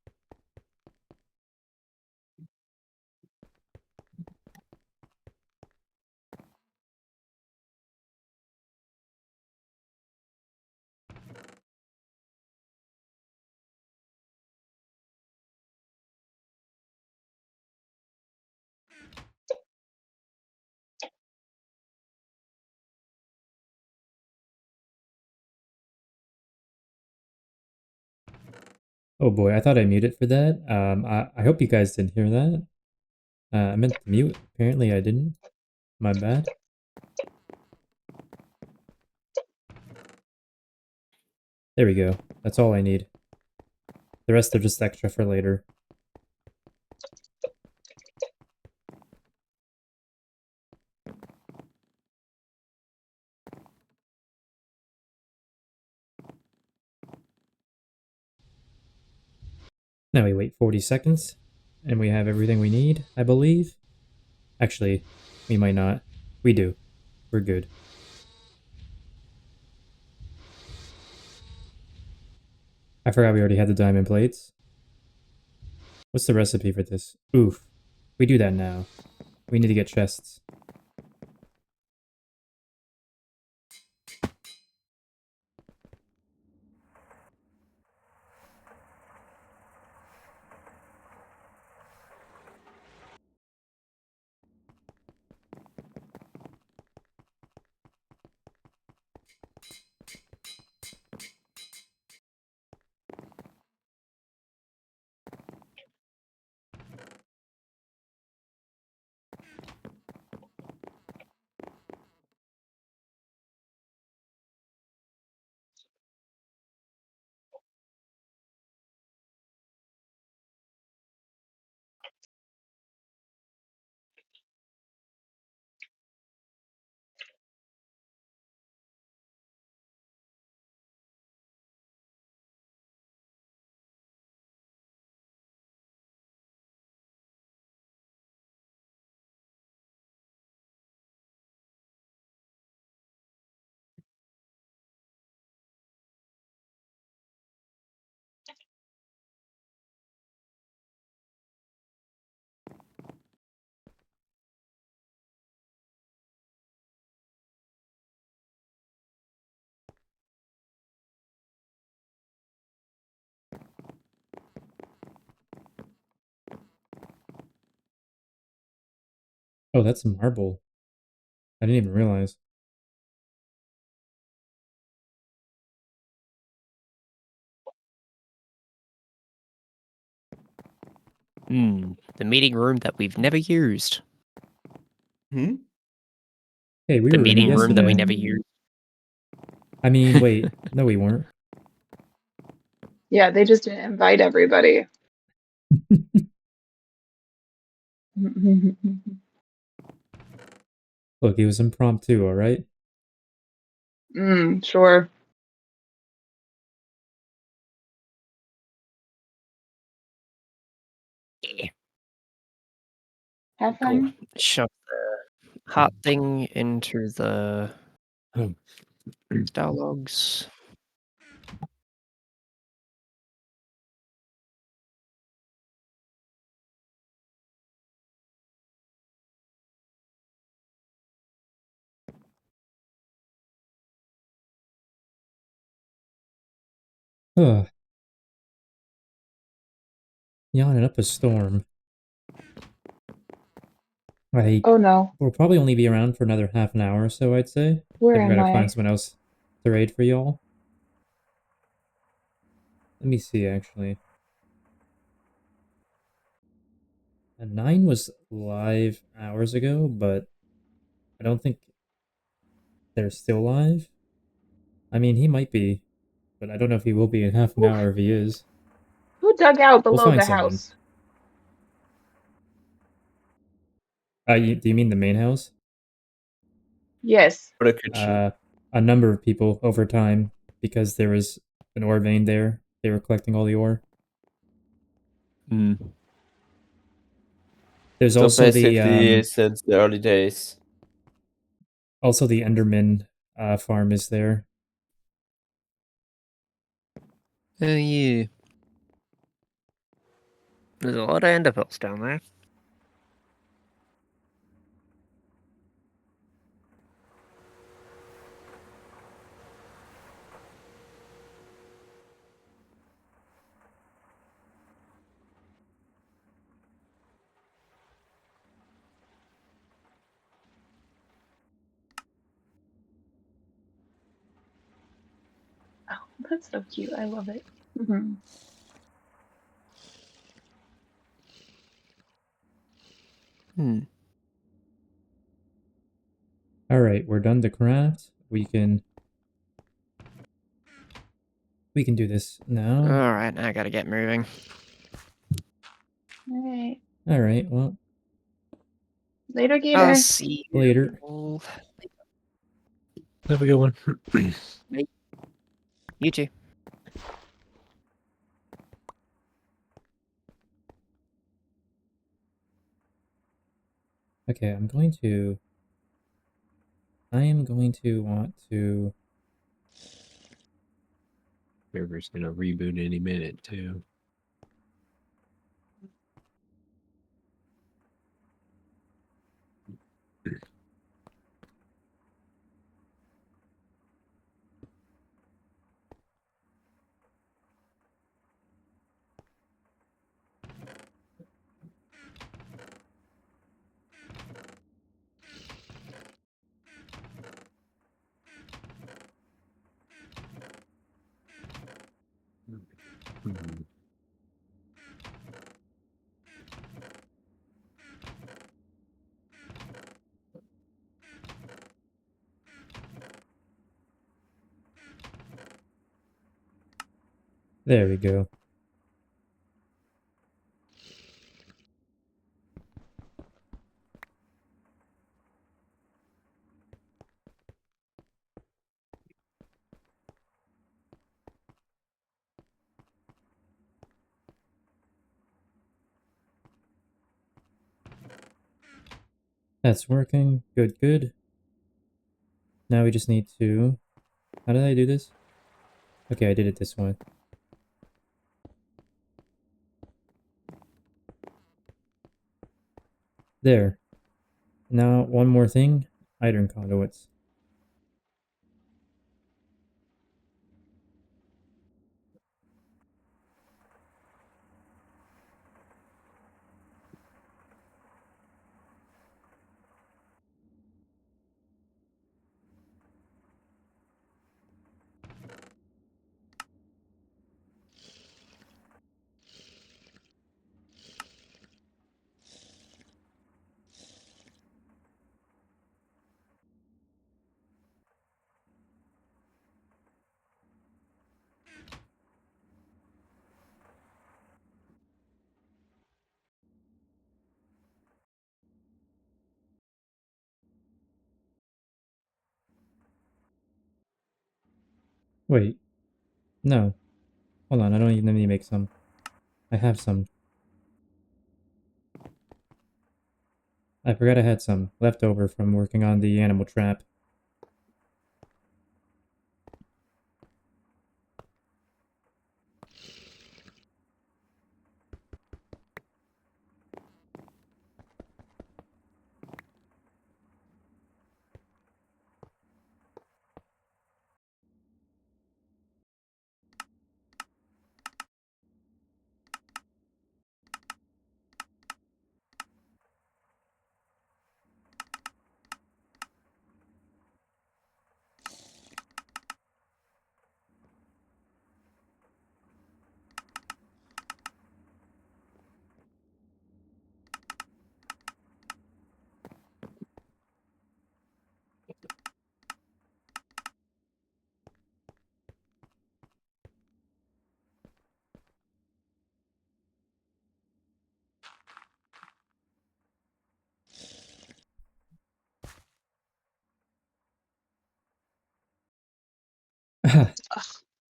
Oh boy, I thought I muted for that. I hope you guys didn't hear that. I meant to mute. Apparently I didn't. My bad. There we go. That's all I need. The rest are just extra for later. Now we wait 40 seconds, and we have everything we need, I believe. Actually, we might not. We do. We're good. I forgot we already had the diamond plates. What's the recipe for this? Oof. We do that now. We need to get chests. Oh, that's marble. I didn't even realize. The meeting room that we've never used. Hmm? Hey, we The were in it meeting room that we yesterday. never used. I mean, wait. No, we weren't. Yeah, they just didn't invite everybody. Look, it was impromptu, alright? Sure. Yeah. Have Cool. fun. Shove the heart thing into the dialogues. Ugh. Yawning up a storm. Oh no, We'll probably only be around for another half an hour or so, I'd say. where Then we am gotta find I? someone else to raid for y'all. Let me see, actually. And 9 was live hours ago, but I don't think they're still live. I mean, he might be, but I don't know if he will be in half an hour if he is. Who dug out We'll below find the someone. house? Do you mean the main house? Yes. For the kitchen. A number of people over time, because there was an ore vein there. They were collecting all the ore. There's So also basically, since the early days. the Enderman farm is there. Oh yeah. There's a lot of enderpearls down there. Oh, that's so cute. I love it. Mhm. Alright, we're done to craft. We can do this now. Alright, I gotta get moving. All right. Alright, well, Later, I'll Gator. see you later. all. Have a good one. You too. Okay, I am going to want to... Server's gonna reboot any minute too. Hmm. There we go. That's working. Good, good. Now we just need to... How did I do this? Okay, I did it this way. There. Now, one more thing. Iron conduits. Wait. No. Hold on, I don't even need to make some. I have some. I forgot I had some left over from working on the animal trap.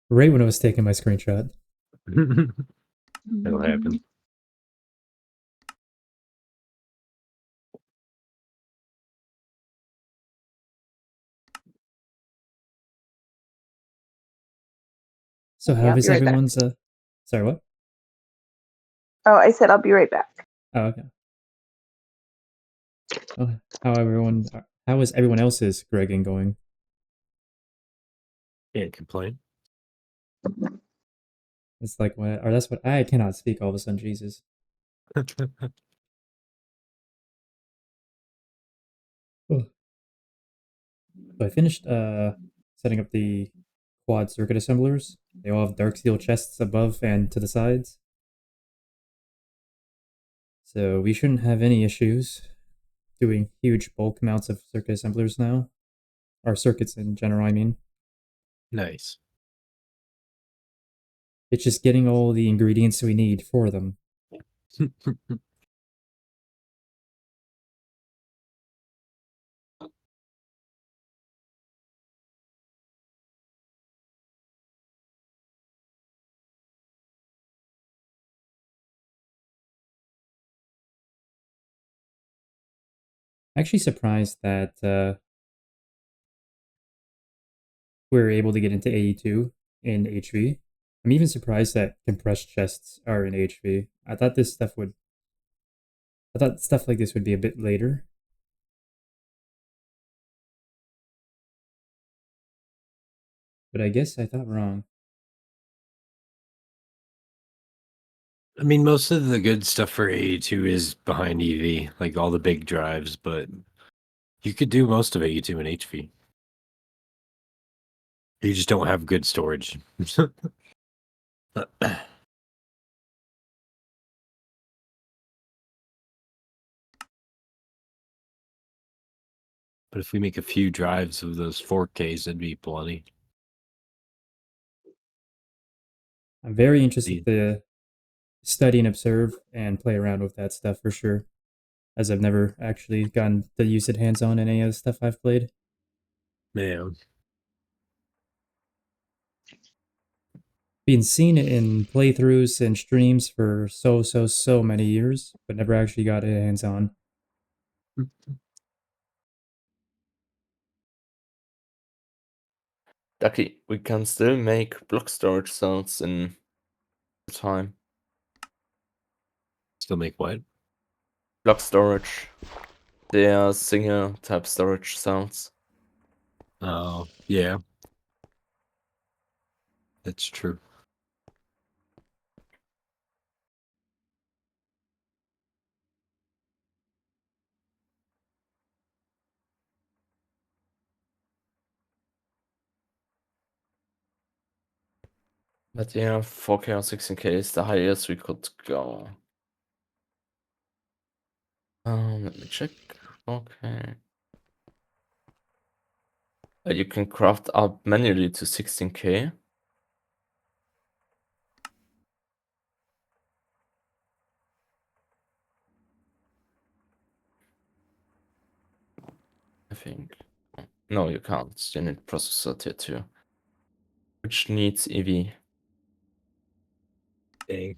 Right when I was taking my screenshot. That'll happen. So how Yeah, I'll is be right back. everyone's sorry, what? Oh, I said I'll be right back. Oh, okay. Oh, how is everyone else's Gregging going? Can't complain. It's like what, or that's what I cannot speak all of a sudden, Jesus. Oh. So I finished setting up the quad circuit assemblers. They all have dark steel chests above and to the sides. So we shouldn't have any issues doing huge bulk amounts of circuit assemblers now. Or circuits in general, I mean. Nice. It's just getting all the ingredients we need for them. Actually surprised that we were able to get into AE2 in HV. I'm even surprised that compressed chests are in HV. I thought stuff like this would be a bit later. But I guess I thought wrong. I mean, most of the good stuff for AE2 is behind EV, like all the big drives, but you could do most of AE2 in HV. You just don't have good storage. But if we make a few drives of those 4Ks, that'd be plenty. I'm very interested to study and observe and play around with that stuff for sure, as I've never actually gotten to use it hands-on in any of the stuff I've played. Yeah. Been seen it in playthroughs and streams for so many years, but never actually got it hands-on. Ducky, we can still make block storage cells in time. Still make what? Block storage. They are single type storage cells. Oh, yeah. That's true. But yeah, 4K or 16K is the highest we could go. Let me check. Okay. You can craft up manually to 16K. I think. No, you can't. You need processor tier 2. Which needs EV. Dang.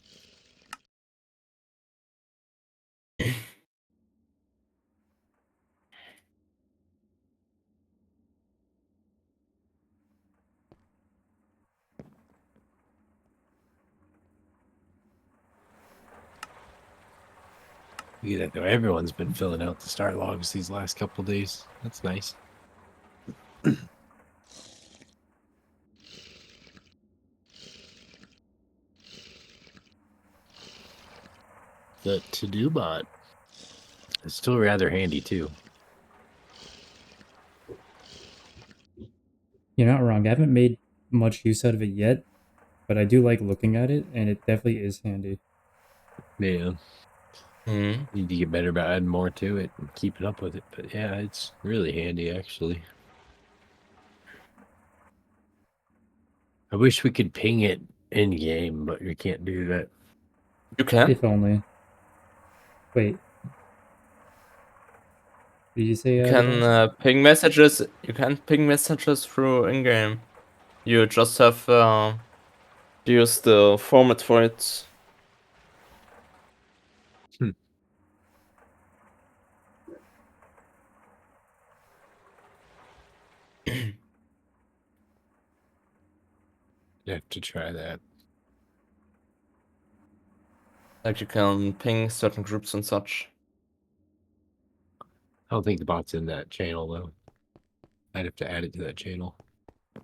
Look at that, though. Everyone's been filling out the start logs these last couple days. That's nice. The to-do bot is still rather handy, too. You're not wrong. I haven't made much use out of it yet, but I do like looking at it, and it definitely is handy. Yeah. Hmm. Need to get better about adding more to it and keeping up with it. But yeah, it's really handy, actually. I wish we could ping it in-game, but we can't do that. You can? If only. Wait. Did you say You can ping messages. You can ping messages through in-game. You just have to use the format for it. You have to try that. Like you can ping certain groups and such. I don't think the bot's in that channel, though. I'd have to add it to that channel. I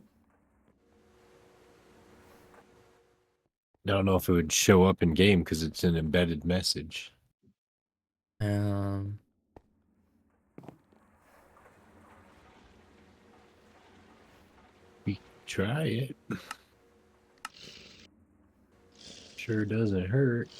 don't know if it would show up in game because it's an embedded message. We try it. Sure doesn't hurt.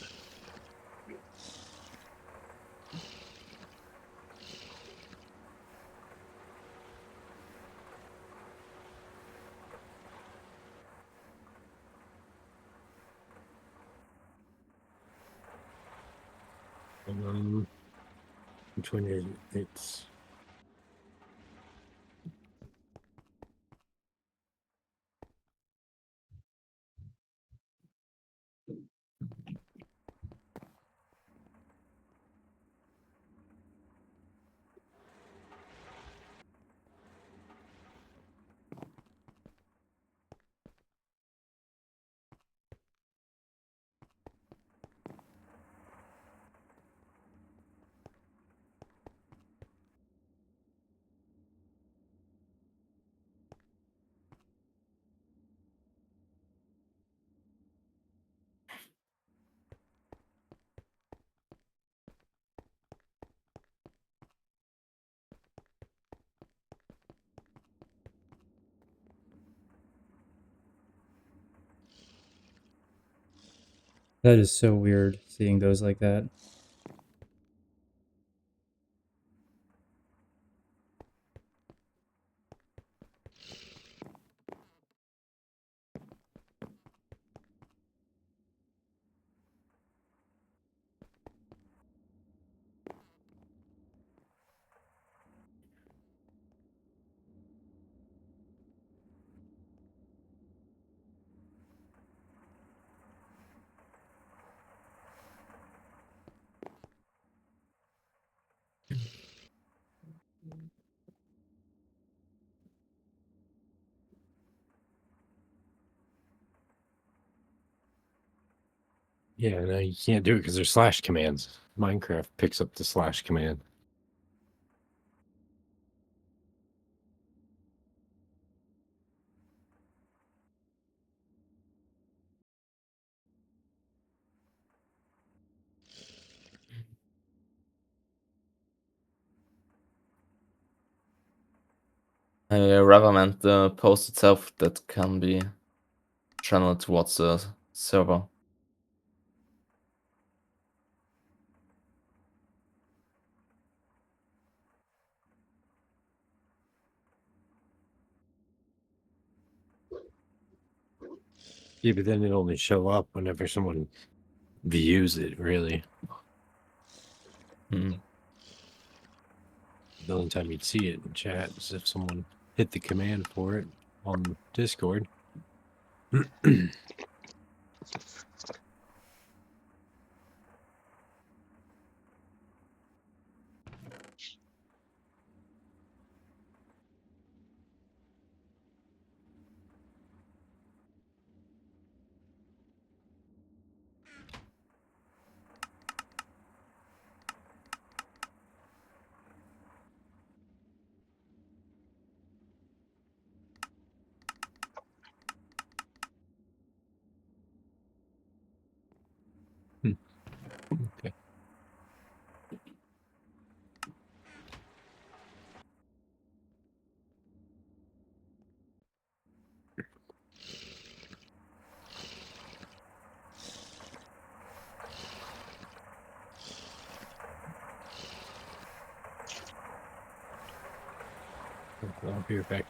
Which one is it? It's That is so weird, seeing those like that. Yeah, no, you can't do it because there's slash commands. Minecraft picks up the slash command. I rather meant the post itself that can be channeled towards the server. Yeah, but then it only show up whenever someone views it, really. Hmm. The only time you'd see it in chat is if someone hit the command for it on Discord. Okay. I'll be right back.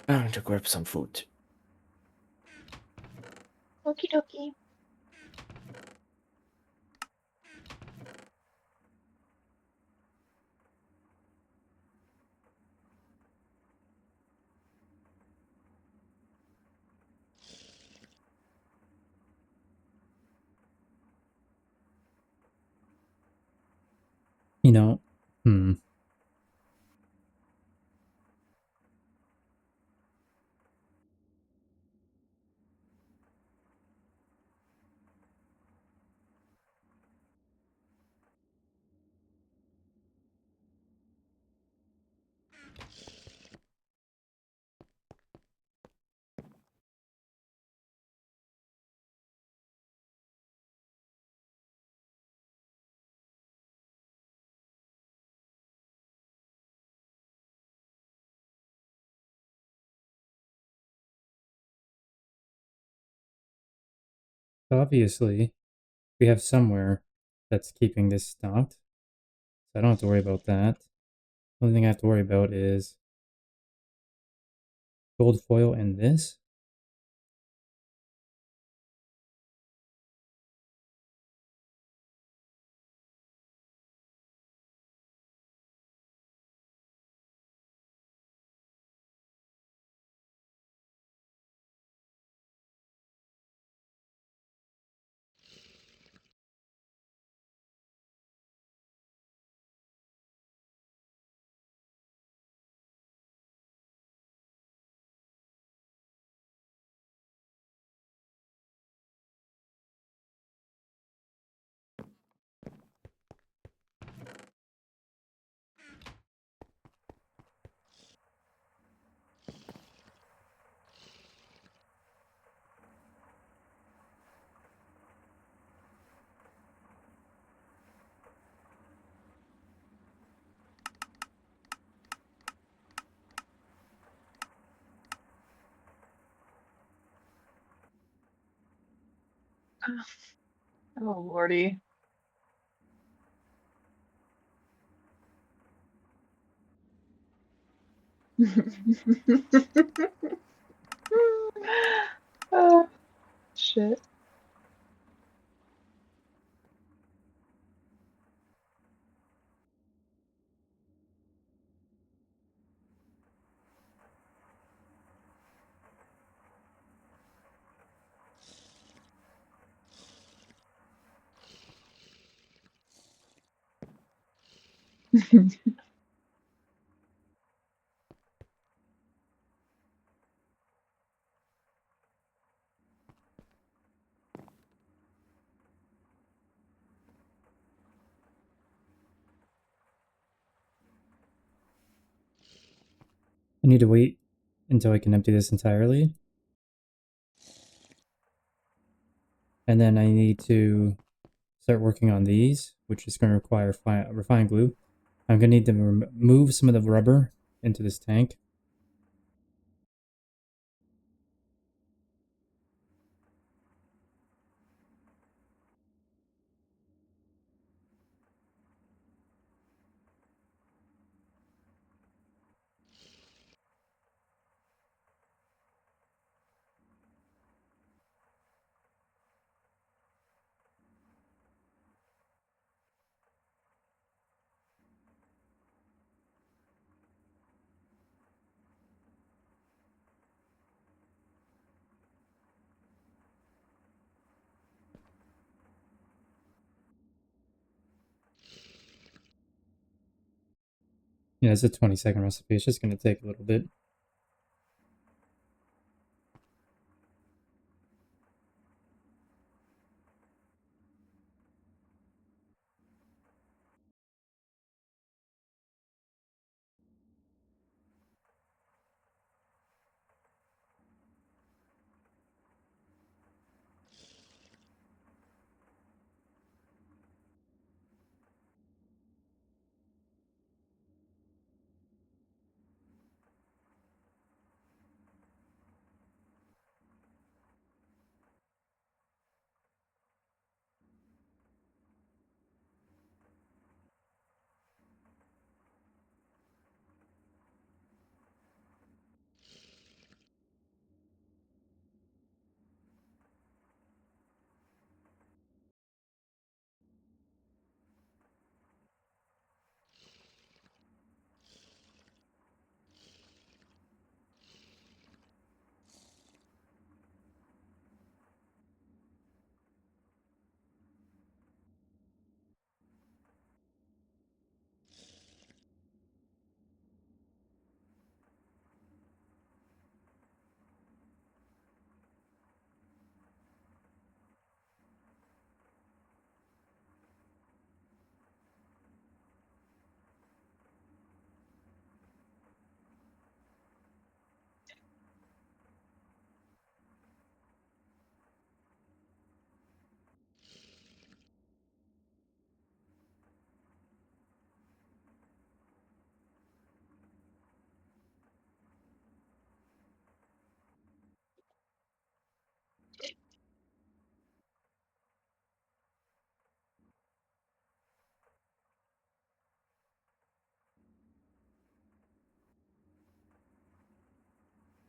I'm going to grab some food. Okie dokie. You know, obviously, we have somewhere that's keeping this stocked, so I don't have to worry about that. The only thing I have to worry about is gold foil and this. Oh lordy. Oh, shit. I need to wait until I can empty this entirely. And then I need to start working on these, which is going to require refined glue. I'm going to need to remove some of the rubber into this tank. Yeah, it's a 20-second recipe. It's just going to take a little bit.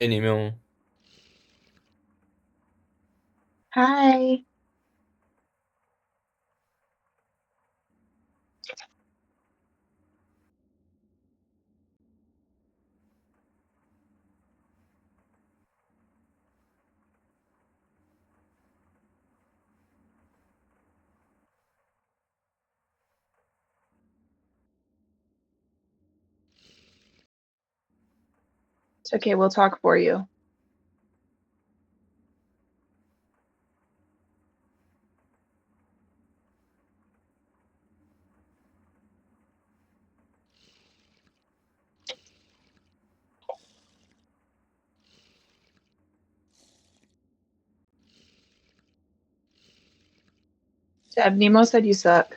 Anymore. Hi. It's okay, we'll talk for you. Deb, Nemo said you suck.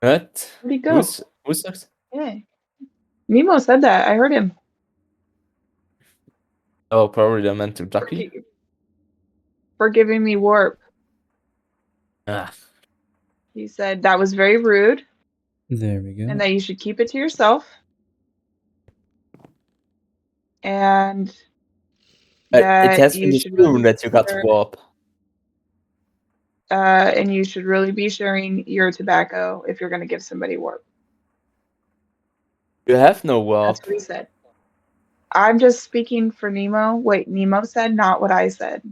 What? Where'd he go? Who sucks? Yeah. Nemo said that. I heard him. Oh, probably I meant to For, Ducky. for giving me warp. Ah. He said that was very rude There we go. and that you should keep it to yourself. And It that has you been should really assumed that you got share, warp. and you should really be sharing your tobacco if you're going to give somebody warp. You have no warp. That's what he said. I'm just speaking for Nemo. Wait, Nemo said, not what I said.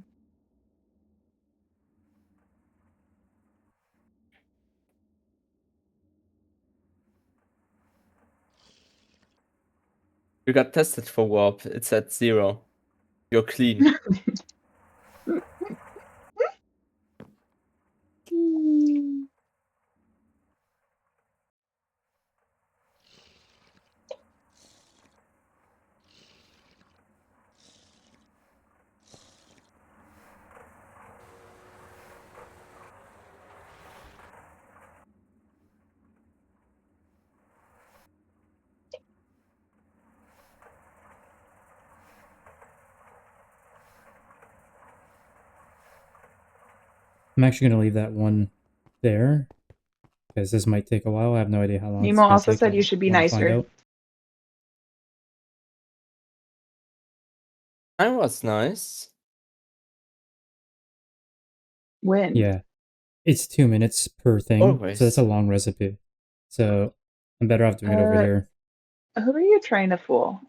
You got tested for warp. It's at 0. You're clean. I'm actually going to leave that one there, because this might take a while. I have no idea how long it's Nemo going to also take. said you should be Wanna find nicer. out. That was nice. When? Yeah. It's 2 minutes per thing, so that's a Always. long recipe. So I'm better off doing it over here. Who are you trying to fool?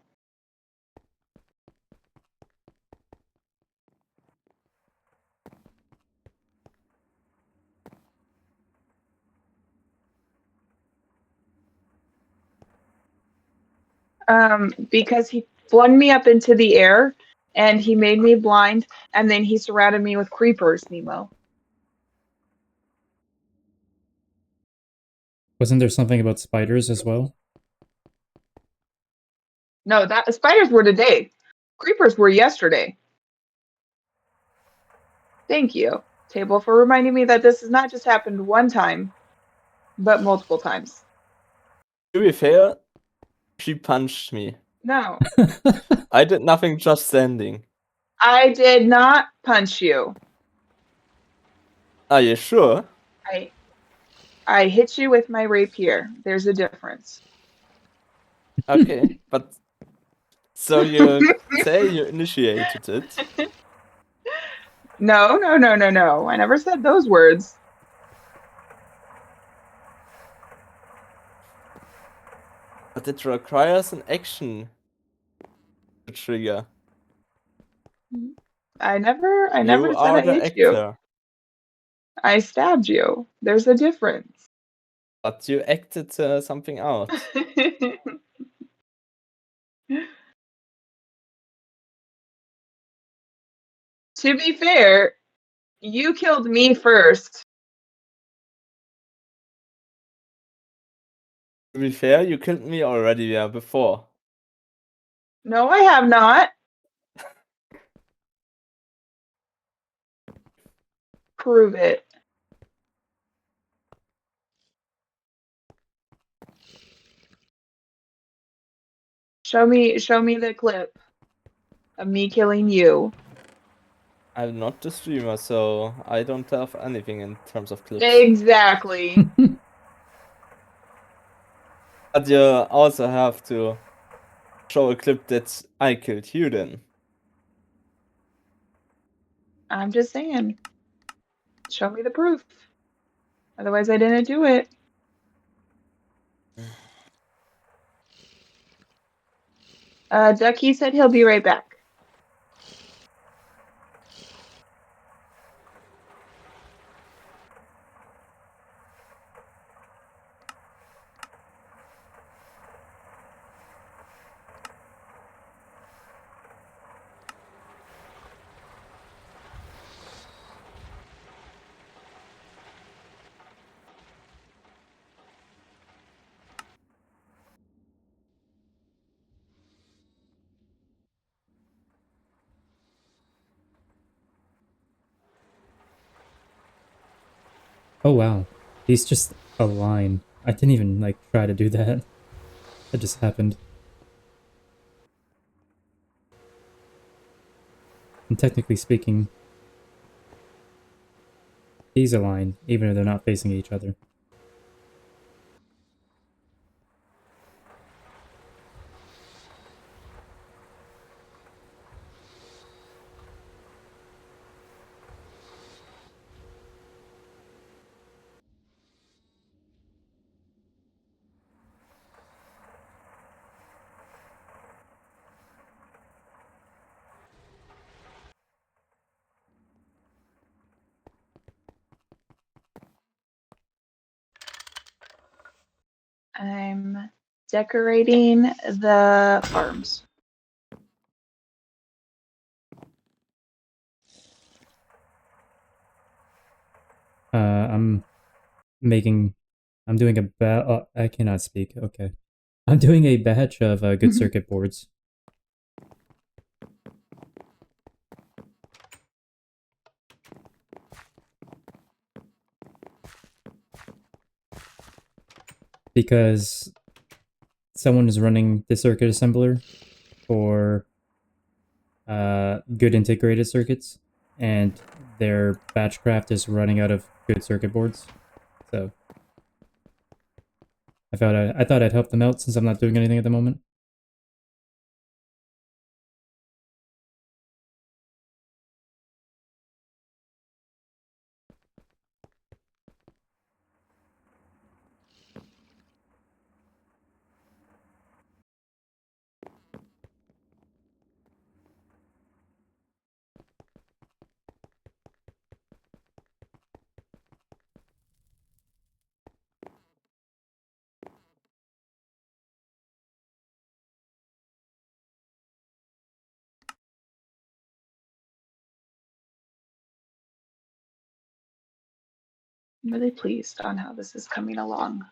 Because he flung me up into the air and he made me blind and then he surrounded me with creepers, Nemo. Wasn't there something about spiders as well? No, that spiders were today. Creepers were yesterday. Thank you, Table, for reminding me that this has not just happened one time, but multiple times. To be fair, she punched me. No, I did nothing, just standing. I did not punch you. Are you sure? I hit you with my rapier. There's a difference. Okay, but so you say you initiated it. No. I never said those words. But it requires an action to trigger. I never You said are I the hit you. actor. I stabbed you. There's a difference. But you acted something out. To be fair, you killed me first. To be fair, you killed me already before. No, I have not. Prove it. Show me the clip of me killing you. I'm not the streamer, so I don't have anything in terms of clips. Exactly. But you also have to show a clip that I killed you then. I'm just saying. Show me the proof. Otherwise, I didn't do it. Ducky said he'll be right back. Oh wow, he's just a line. I didn't even like try to do that. That just happened. And technically speaking, he's a line, even if they're not facing each other. I'm decorating the farms. I'm making. I'm doing a I cannot speak. Okay. I'm doing a batch of good circuit boards. Because someone is running the circuit assembler for good integrated circuits, and their batchcraft is running out of good circuit boards. So I thought I'd help them out since I'm not doing anything at the moment. I'm really pleased on how this is coming along.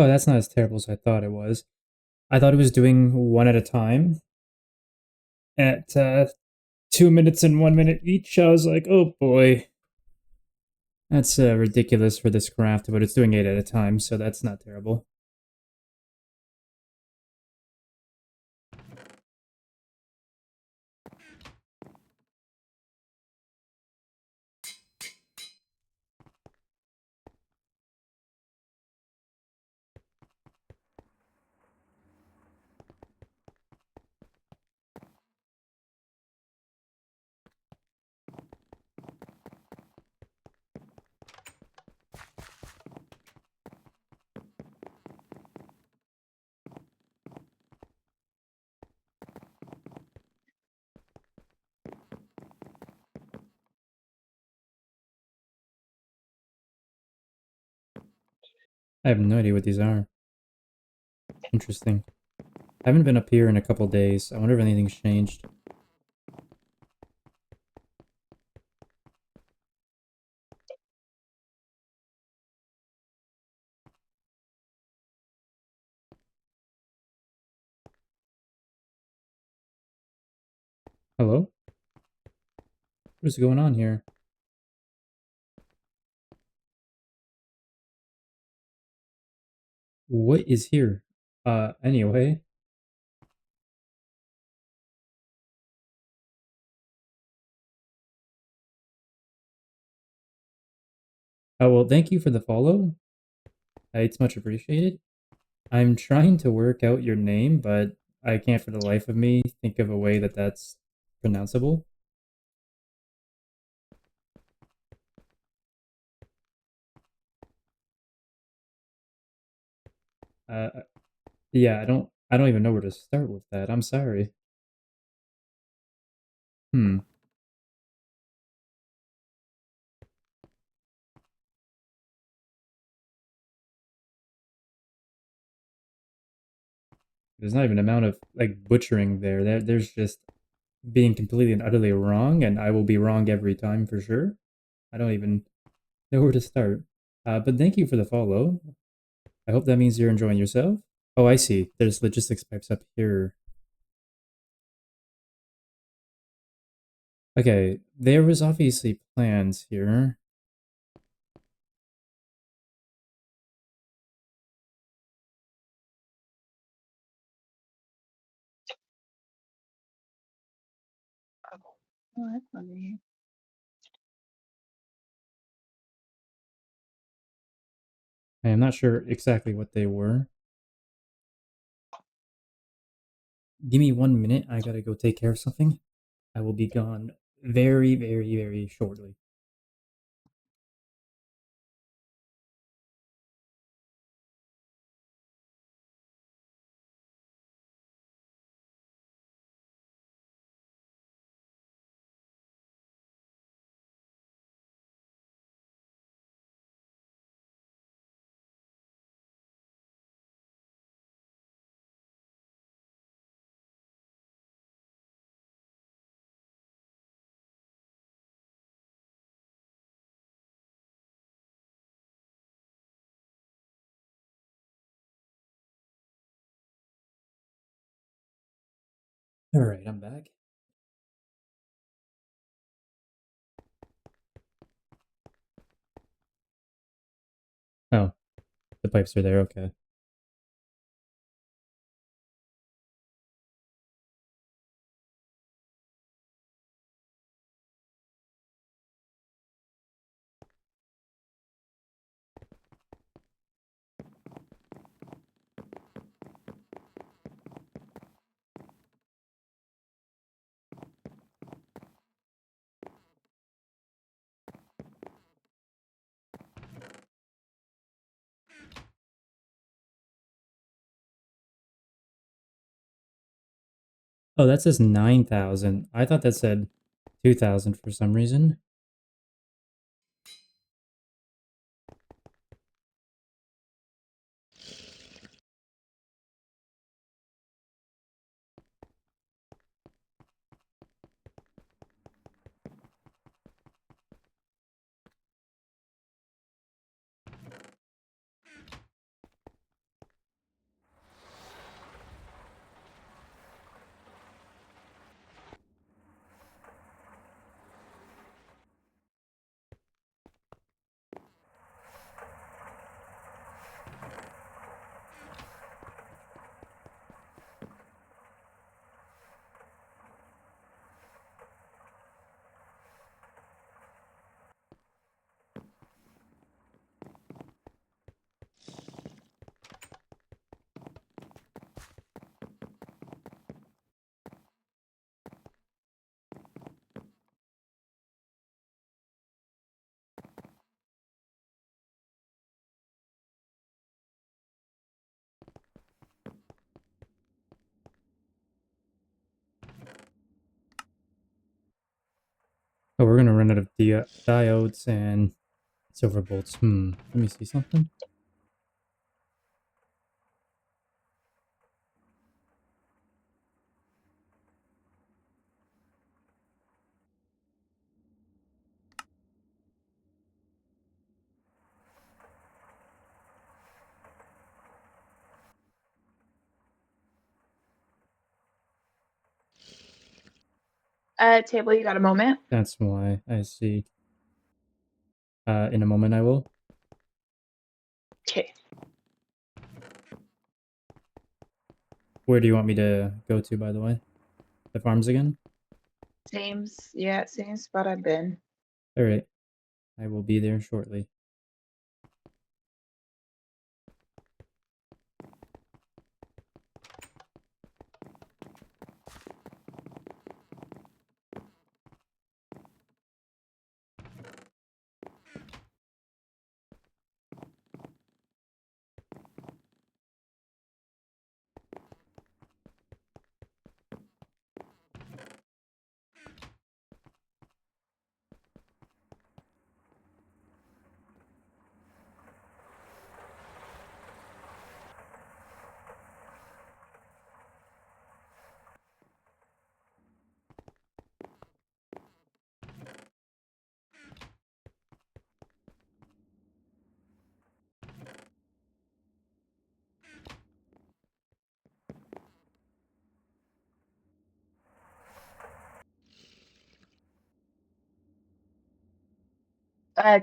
Oh, that's not as terrible as I thought it was. I thought it was doing one at a time at 2 minutes and 1 minute each. I was like, oh boy, that's ridiculous for this craft, but it's doing 8 at a time, so that's not terrible. I have no idea what these are. Interesting. I haven't been up here in a couple days. I wonder if anything's changed. Hello? What is going on here? What is here? Anyway. Oh, well, thank you for the follow. It's much appreciated. I'm trying to work out your name, but I can't for the life of me think of a way that that's pronounceable. Uh, yeah, I don't even know where to start with that. I'm sorry. Hmm. There's not even an amount of like butchering there. There's just being completely and utterly wrong, and I will be wrong every time for sure. I don't even know where to start. But thank you for the follow. I hope that means you're enjoying yourself. Oh, I see. There's logistics pipes up here. Okay, there was obviously plans here. Oh, that's funny. I am not sure exactly what they were. Give me 1 minute. I gotta go take care of something. I will be gone very, very, very shortly. All right, I'm back. Oh, the pipes are there. Okay. Oh, that says 9,000. I thought that said 2,000 for some reason. Oh, we're gonna run out of diodes and silver bolts. Let me see something. Table, you got a moment? That's why I see. In a moment I will. Okay. Where do you want me to go to, by the way? The farms again? Same spot I've been. Alright. I will be there shortly.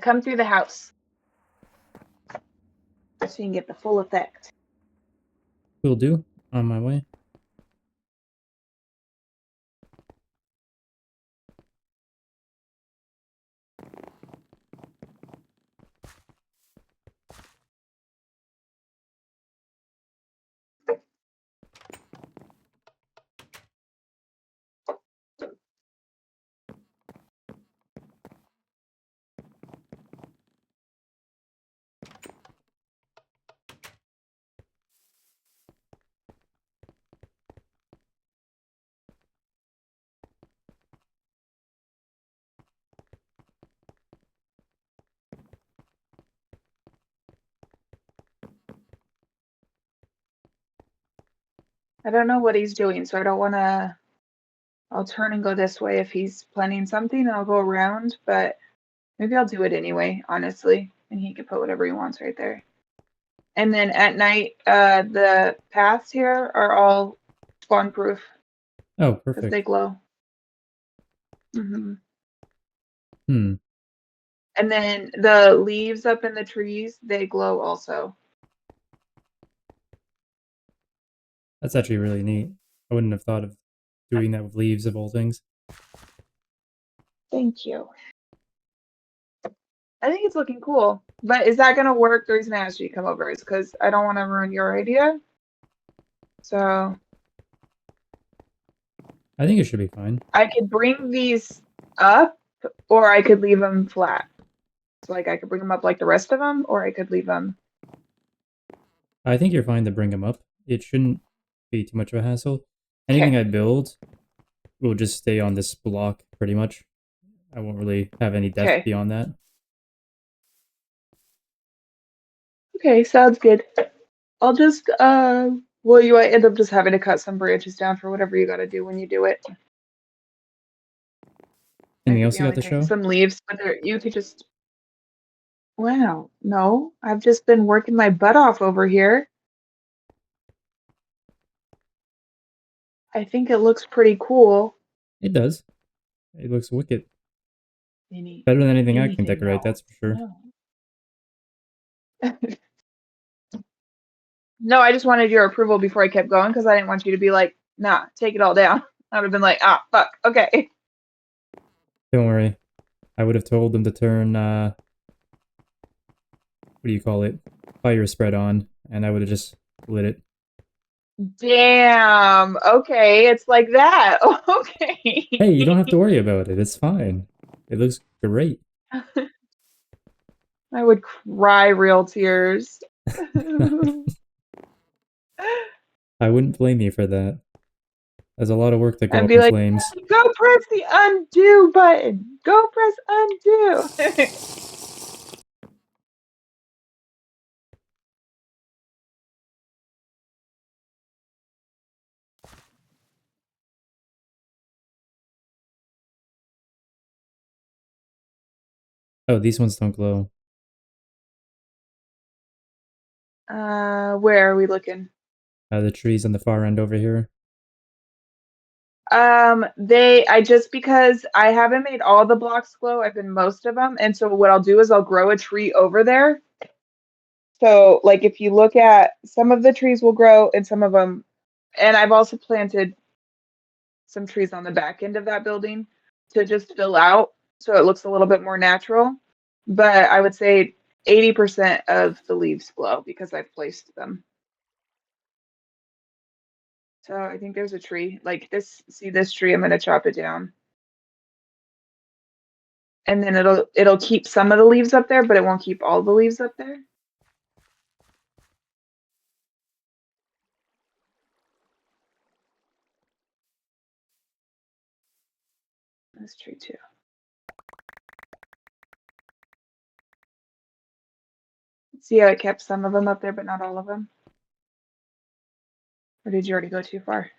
Come through the house. So you can get the full effect. Will do. On my way. I don't know what he's doing, so I don't want to. I'll turn and go this way if he's planning something, and I'll go around, but maybe I'll do it anyway, honestly. And he can put whatever he wants right there. And then at night, the paths here are all spawn proof Oh, because perfect. they glow. Hmm. Hmm. And then the leaves up in the trees, they glow also. That's actually really neat. I wouldn't have thought of doing that with leaves of all things. Thank you. I think it's looking cool. But is that going to work? The reason I asked you to come over is because I don't want to ruin your idea. So I think it should be fine. I could bring these up, or I could leave them flat. So like I could bring them up like the rest of them, or I could leave them. I think you're fine to bring them up. It shouldn't be too much of a hassle. Anything I build will just stay on this block, pretty much. I won't really have any depth Okay. beyond that. Okay, sounds good. I'll just well, you might end up just having to cut some branches down for whatever you got to do when you do it. Anything else you got to show? Some leaves, but you could just. Wow, no, I've just been working my butt off over here. I think it looks pretty cool. It does. It looks wicked. Better than anything I can decorate, that's for sure. No. No, I just wanted your approval before I kept going because I didn't want you to be like, nah, take it all down. I would have been like, ah, fuck, okay. Don't worry. I would have told them to turn, what do you call it? Fire spread on, and I would have just lit it. Damn, okay, it's like that. Okay. Hey, you don't have to worry about it. It's fine. It looks great. I would cry real tears. I wouldn't blame you for that. There's a lot of work that go I'd up be in like, flames. go press the undo button. Go press undo. Oh, these ones don't glow. Where are we looking? The trees on the far end over here. I just because I haven't made all the blocks glow, I've been most of them, and so what I'll do is I'll grow a tree over there. So, like, if you look at some of the trees will grow, and some of them, and I've also planted some trees on the back end of that building to just fill out, so it looks a little bit more natural. But I would say 80% of the leaves glow because I've placed them. So I think there's a tree like this. See this tree? I'm gonna chop it down. And then it'll keep some of the leaves up there, but it won't keep all the leaves up there. This tree too. See how it kept some of them up there, but not all of them? Or did you already go too far?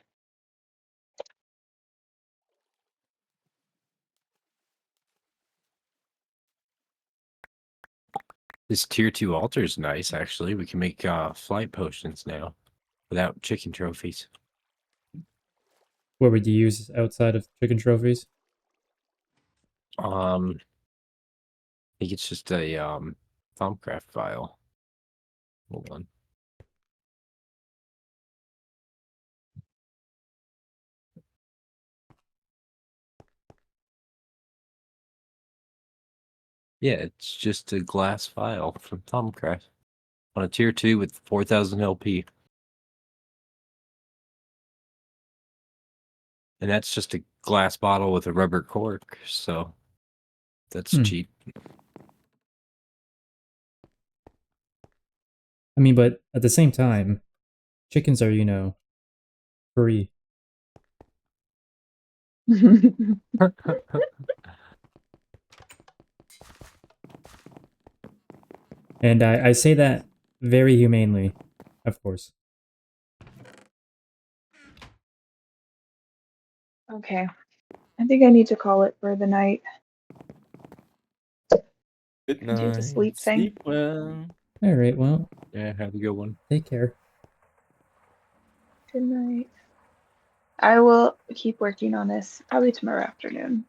This tier 2 altar is nice, actually. We can make flight potions now without chicken trophies. What would you use outside of chicken trophies? I think it's just a Thumbcraft file. Hold on. Yeah, it's just a glass file from Thumbcraft on a tier 2 with 4,000 LP. And that's just a glass bottle with a rubber cork, so that's cheap. I mean, but at the same time, chickens are, free. And I say that very humanely, of course. Okay. I think I need to call it for the night. Good Do the night. sleep thing. Sleep well. All right, well, Yeah, have a good one. take care. Good night. I will keep working on this probably tomorrow afternoon.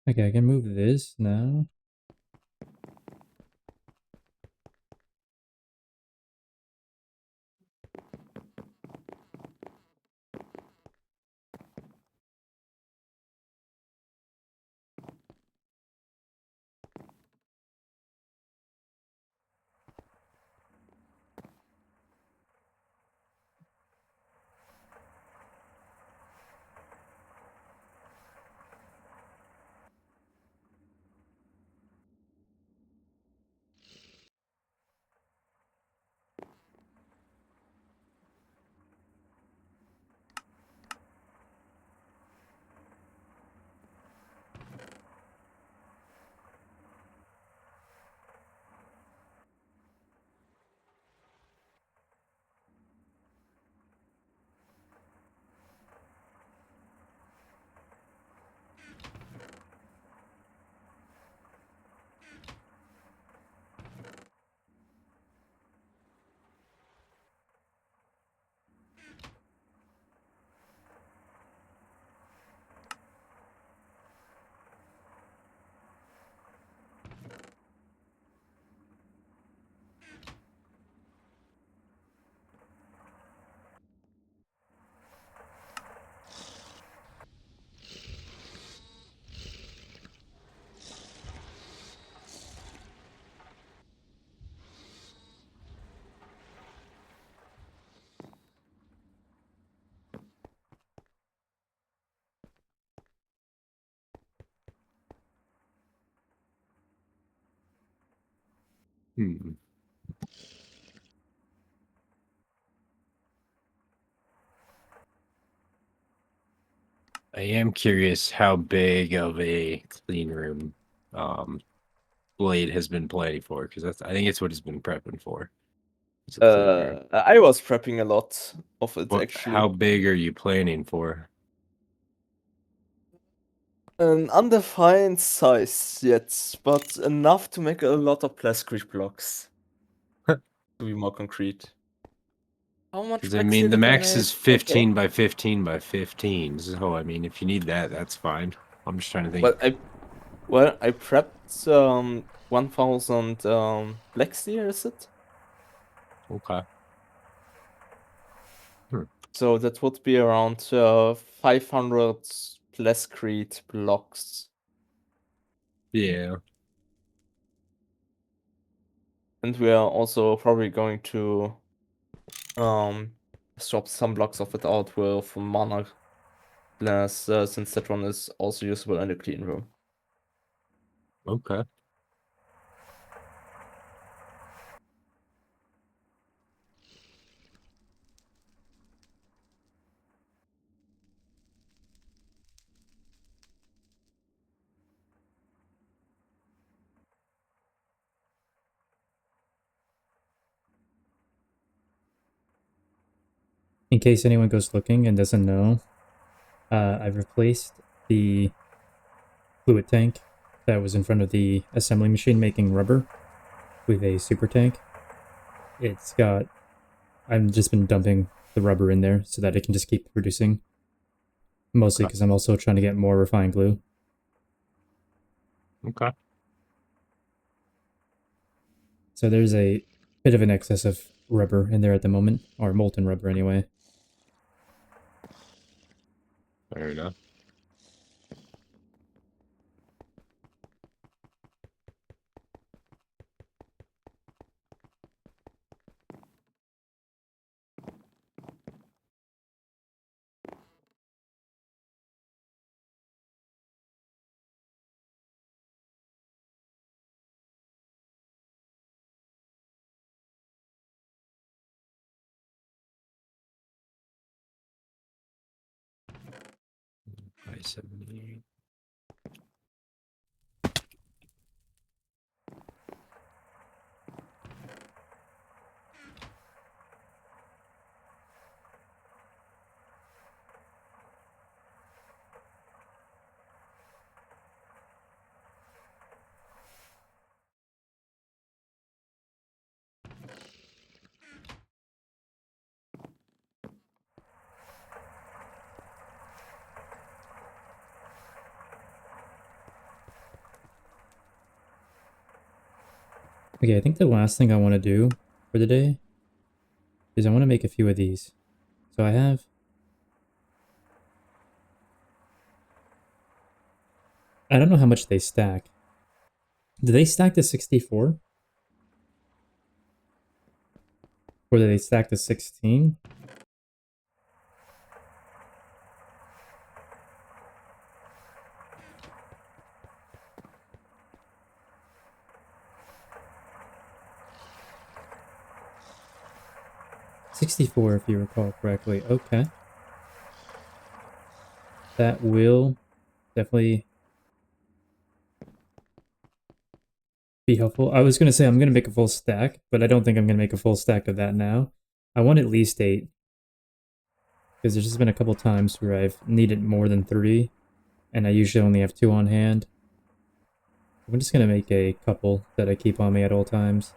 Okay, I can move this now. Hmm. I am curious how big of a clean room Blade has been planning for, because I think it's what he's been prepping for. It's a clean room. I was prepping a lot of it What? actually. How big are you planning for? An undefined size yet, but enough to make a lot of plastic blocks. To be more concrete. How much Because I mean, the did I max make? is 15 by 15 by 15. So I mean, if you need that, that's fine. I'm just trying to think. I prepped 1000 black steel, is it? Okay. So that would be around 500 plascrete blocks. Yeah. And we are also probably going to swap some blocks of it out with mana glass, since that one is also usable in the clean room. Okay. In case anyone goes looking and doesn't know, I've replaced the fluid tank that was in front of the assembly machine making rubber with a super tank. It's got... I've just been dumping the rubber in there so that it can just keep producing. Mostly because I'm also trying to get more refined glue. Okay. So there's a bit of an excess of rubber in there at the moment, or molten rubber anyway. Fair enough. By 78. Okay, I think the last thing I want to do for the day is I want to make a few of these. So I have... I don't know how much they stack. Do they stack to 64? Or do they stack to 16? $64 if you recall correctly. Okay. That will definitely be helpful. I was going to say I'm going to make a full stack, but I don't think I'm going to make a full stack of that now. I want at least 8. Because there's just been a couple times where I've needed more than 3, and I usually only have 2 on hand. I'm just going to make a couple that I keep on me at all times.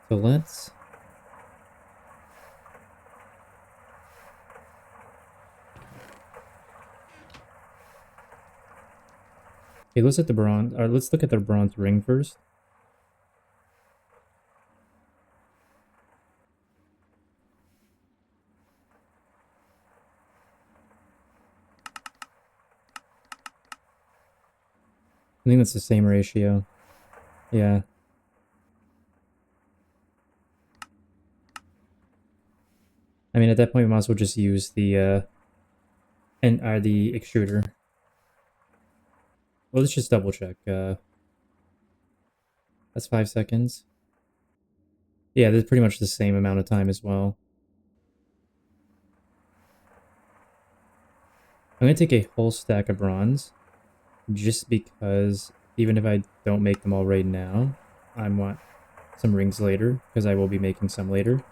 So let's... Okay, let's at the bronze, or let's look at the bronze ring first. I think that's the same ratio. Yeah. I mean, at that point, we might as well just use the, the extruder. Well, let's just double check, That's 5 seconds. Yeah, that's pretty much the same amount of time as well. I'm gonna take a whole stack of bronze, just because even if I don't make them all right now, I want some rings later, because I will be making some later.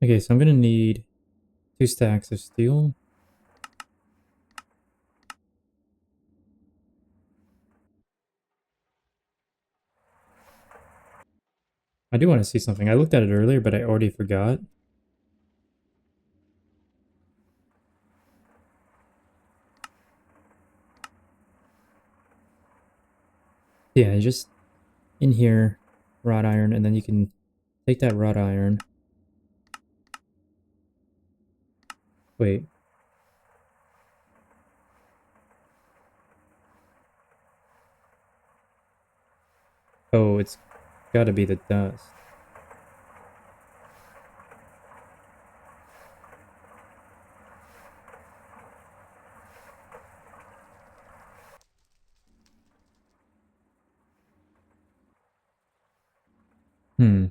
Okay, so I'm gonna need 2 stacks of steel. I do want to see something. I looked at it earlier, but I already forgot. Yeah, just in here, wrought iron, and then you can take that wrought iron. Wait. Oh, it's gotta be the dust. Hmm.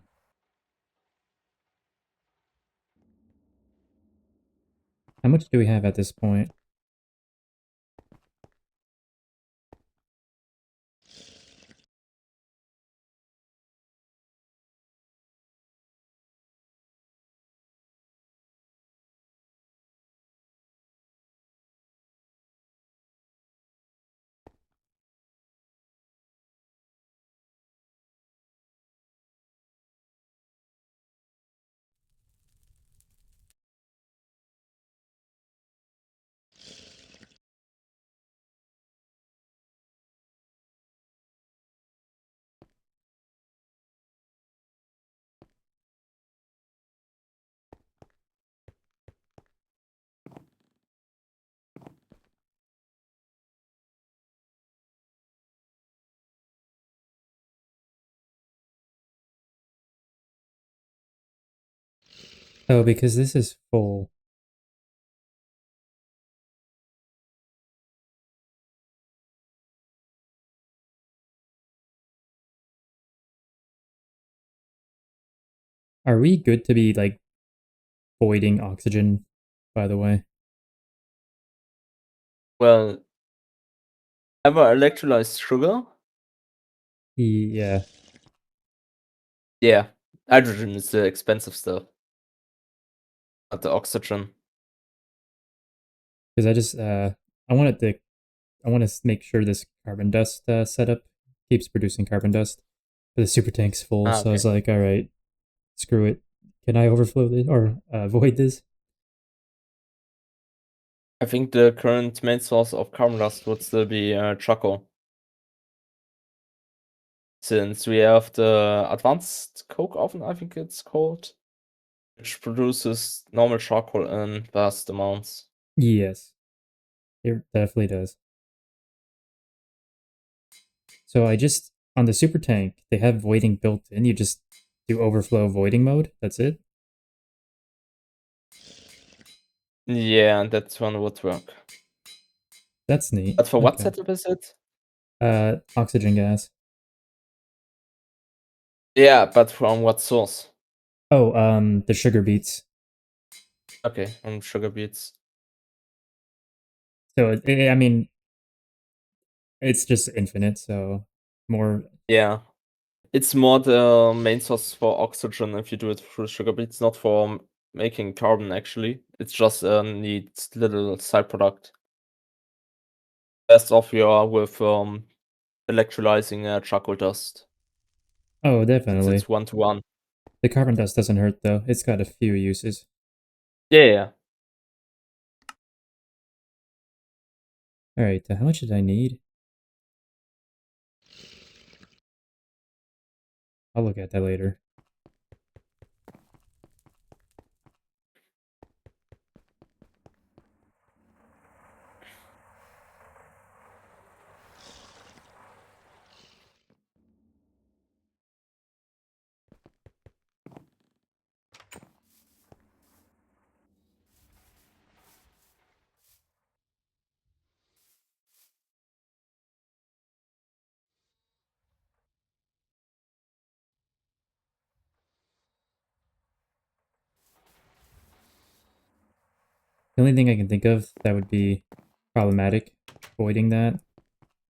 How much do we have at this point? Oh, because this is full. Are we good to be, like, voiding oxygen, by the way? Well, ever electrolyzed sugar? Yeah. Yeah. Hydrogen is the expensive stuff. Not the oxygen. Because I just, I want to make sure this carbon dust setup keeps producing carbon dust. But the super tank's full, so I was Okay. like, alright, screw it. Can I overflow this, or void this? I think the current main source of carbon dust would still be charcoal. Since we have the advanced coke oven, I think it's called, which produces normal charcoal in vast amounts. Yes. It definitely does. So I just, on the super tank, they have voiding built in. You just do overflow voiding mode. That's it. Yeah, and that one would work. That's neat. But for what Okay. setup is it? Oxygen gas. Yeah, but from what source? Oh, the sugar beets. Okay, on sugar beets. So I mean, it's just infinite. So more. Yeah. It's more the main source for oxygen if you do it through sugar beets, not for making carbon actually. It's just a neat little side product. Best off you are with electrolyzing charcoal dust. Oh, It's definitely. 1-to-1. The carbon dust doesn't hurt though. It's got a few uses. Yeah. All right. How much did I need? I'll look at that later. The only thing I can think of that would be problematic avoiding that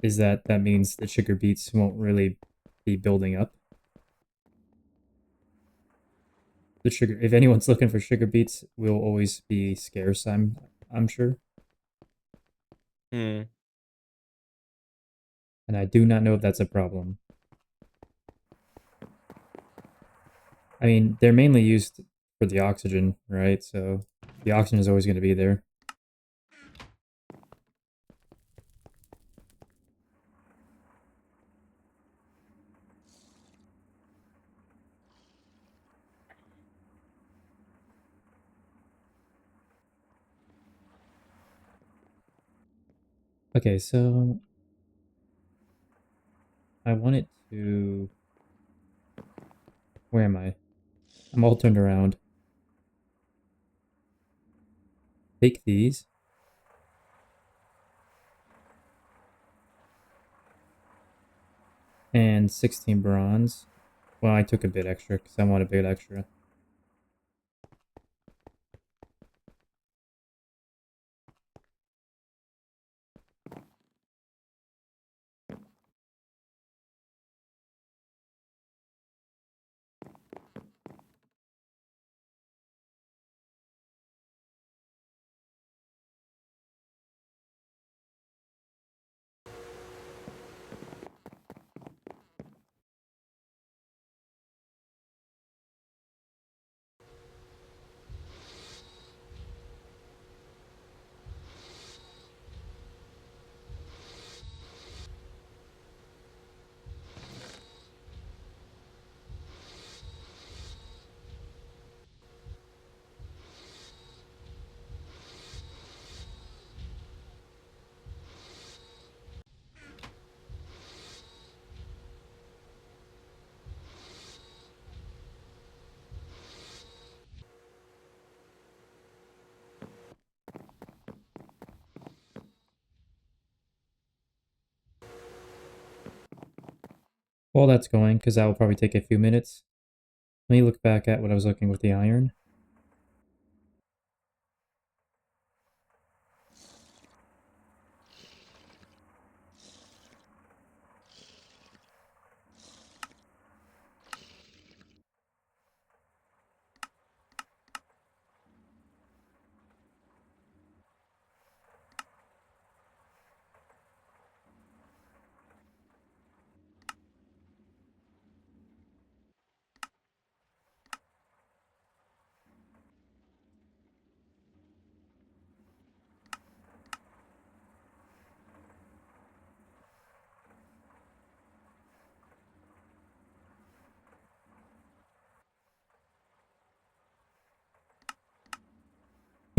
is that means the sugar beets won't really be building up. The sugar, if anyone's looking for sugar beets, will always be scarce. I'm sure, Hmm. and I do not know if that's a problem. I mean, they're mainly used for the oxygen, right? So the oxygen is always going to be there. Okay, so I want it to. Where am I? I'm all turned around. Take these. And 16 bronze. Well, I took a bit extra because I want a bit extra. While that's going, because that will probably take a few minutes, let me look back at what I was looking with the iron.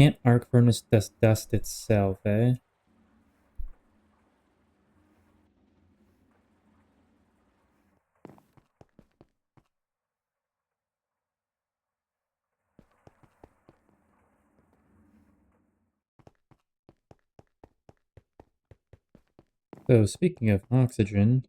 Can't arc furnace dust itself, eh? So speaking of oxygen,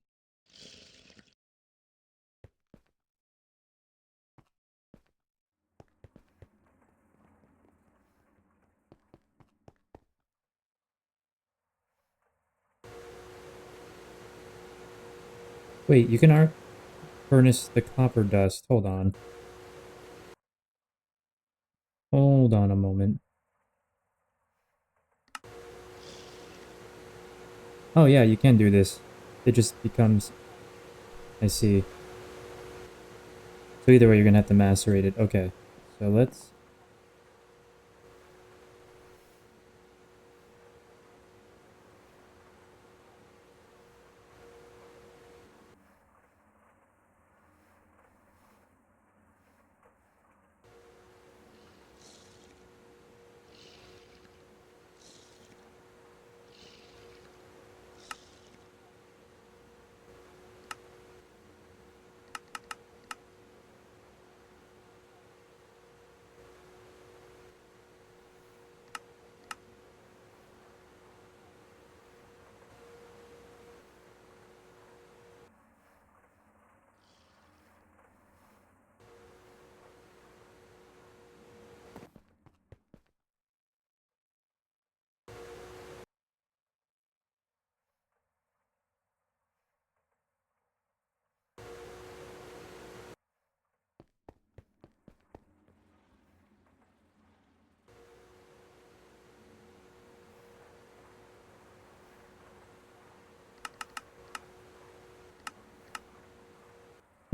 Wait, you can furnace the copper dust. Hold on. Hold on a moment. Oh yeah, you can do this. It just becomes... I see. So either way, you're gonna have to macerate it. Okay. So let's...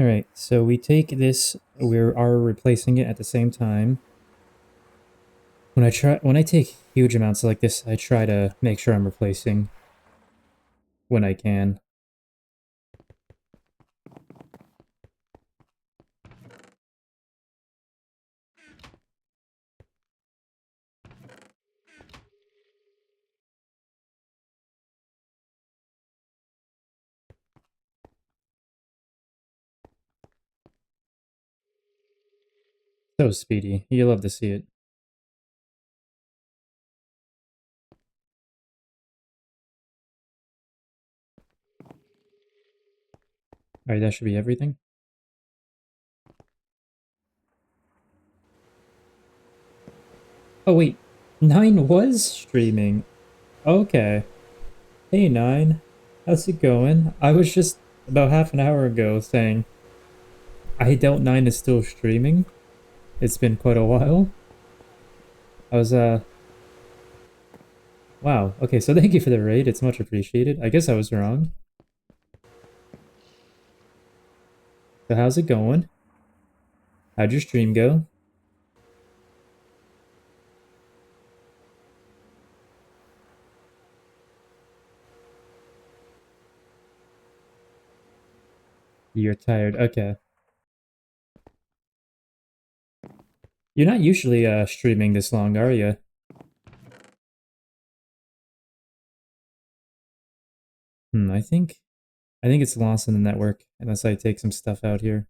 Alright, so we take this, we are replacing it at the same time. When I take huge amounts like this, I try to make sure I'm replacing when I can. So speedy. You love to see it. Alright, that should be everything. Oh wait, 9 was streaming. Okay. Hey 9, how's it going? I was just about half an hour ago saying I doubt 9 is still streaming. It's been quite a while. I was wow, okay, so thank you for the raid, it's much appreciated. I guess I was wrong. So how's it going? How'd your stream go? You're tired, okay. You're not usually streaming this long, are you? I think it's lost in the network unless I take some stuff out here.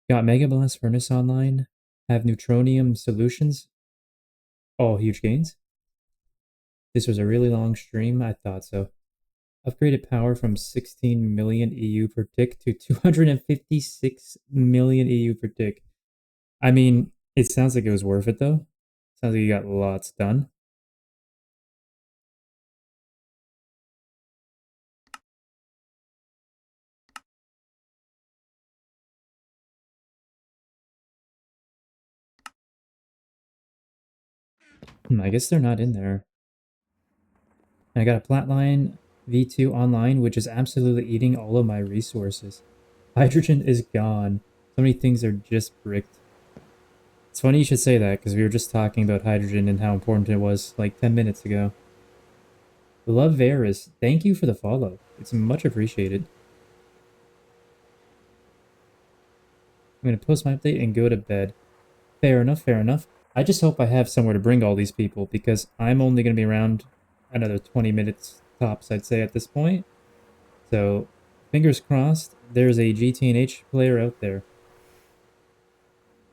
Got Mega Blast Furnace online. Have Neutronium Solutions. Oh, huge gains. This was a really long stream. I thought so. Upgraded power from 16 million EU per tick to 256 million EU per tick. I mean, it sounds like it was worth it though. Sounds like you got lots done. I guess they're not in there. I got a Flatline V2 online, which is absolutely eating all of my resources. Hydrogen is gone. So many things are just bricked. It's funny you should say that, because we were just talking about hydrogen and how important it was like 10 minutes ago. Love Varus, thank you for the follow. It's much appreciated. I'm going to post my update and go to bed. Fair enough, fair enough. I just hope I have somewhere to bring all these people, because I'm only going to be around another 20 minutes tops, I'd say, at this point. So, fingers crossed, there's a GTNH player out there.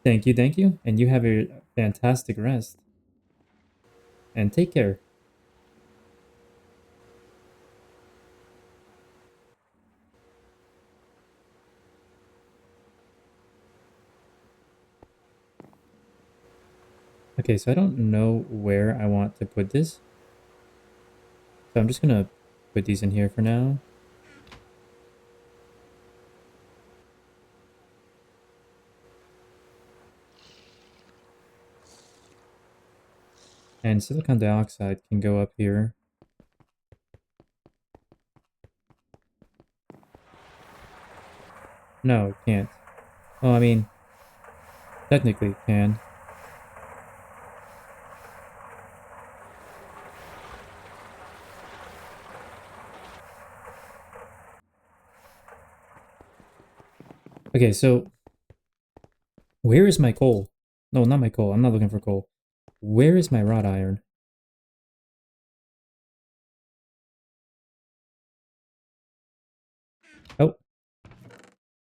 Thank you, and you have a fantastic rest. And take care. Okay, so I don't know where I want to put this. So I'm just gonna put these in here for now. And silicon dioxide can go up here. No, it can't. Well, I mean, technically it can. Okay, so where is my coal? No, not my coal. I'm not looking for coal. Where is my wrought iron? Oh,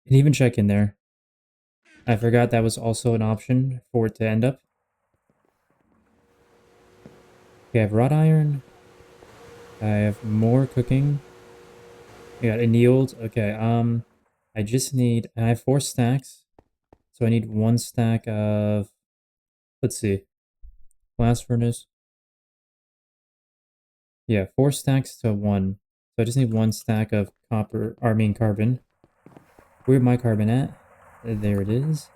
and even check in there. I forgot that was also an option for it to end up. Okay, I have wrought iron. I have more cooking. I got annealed. Okay, I just need, I have 4 stacks. So I need 1 stack of, let's see, blast furnace. Yeah, 4 stacks to 1. So I just need 1 stack of copper, I mean carbon. Where's my carbon at? There it is.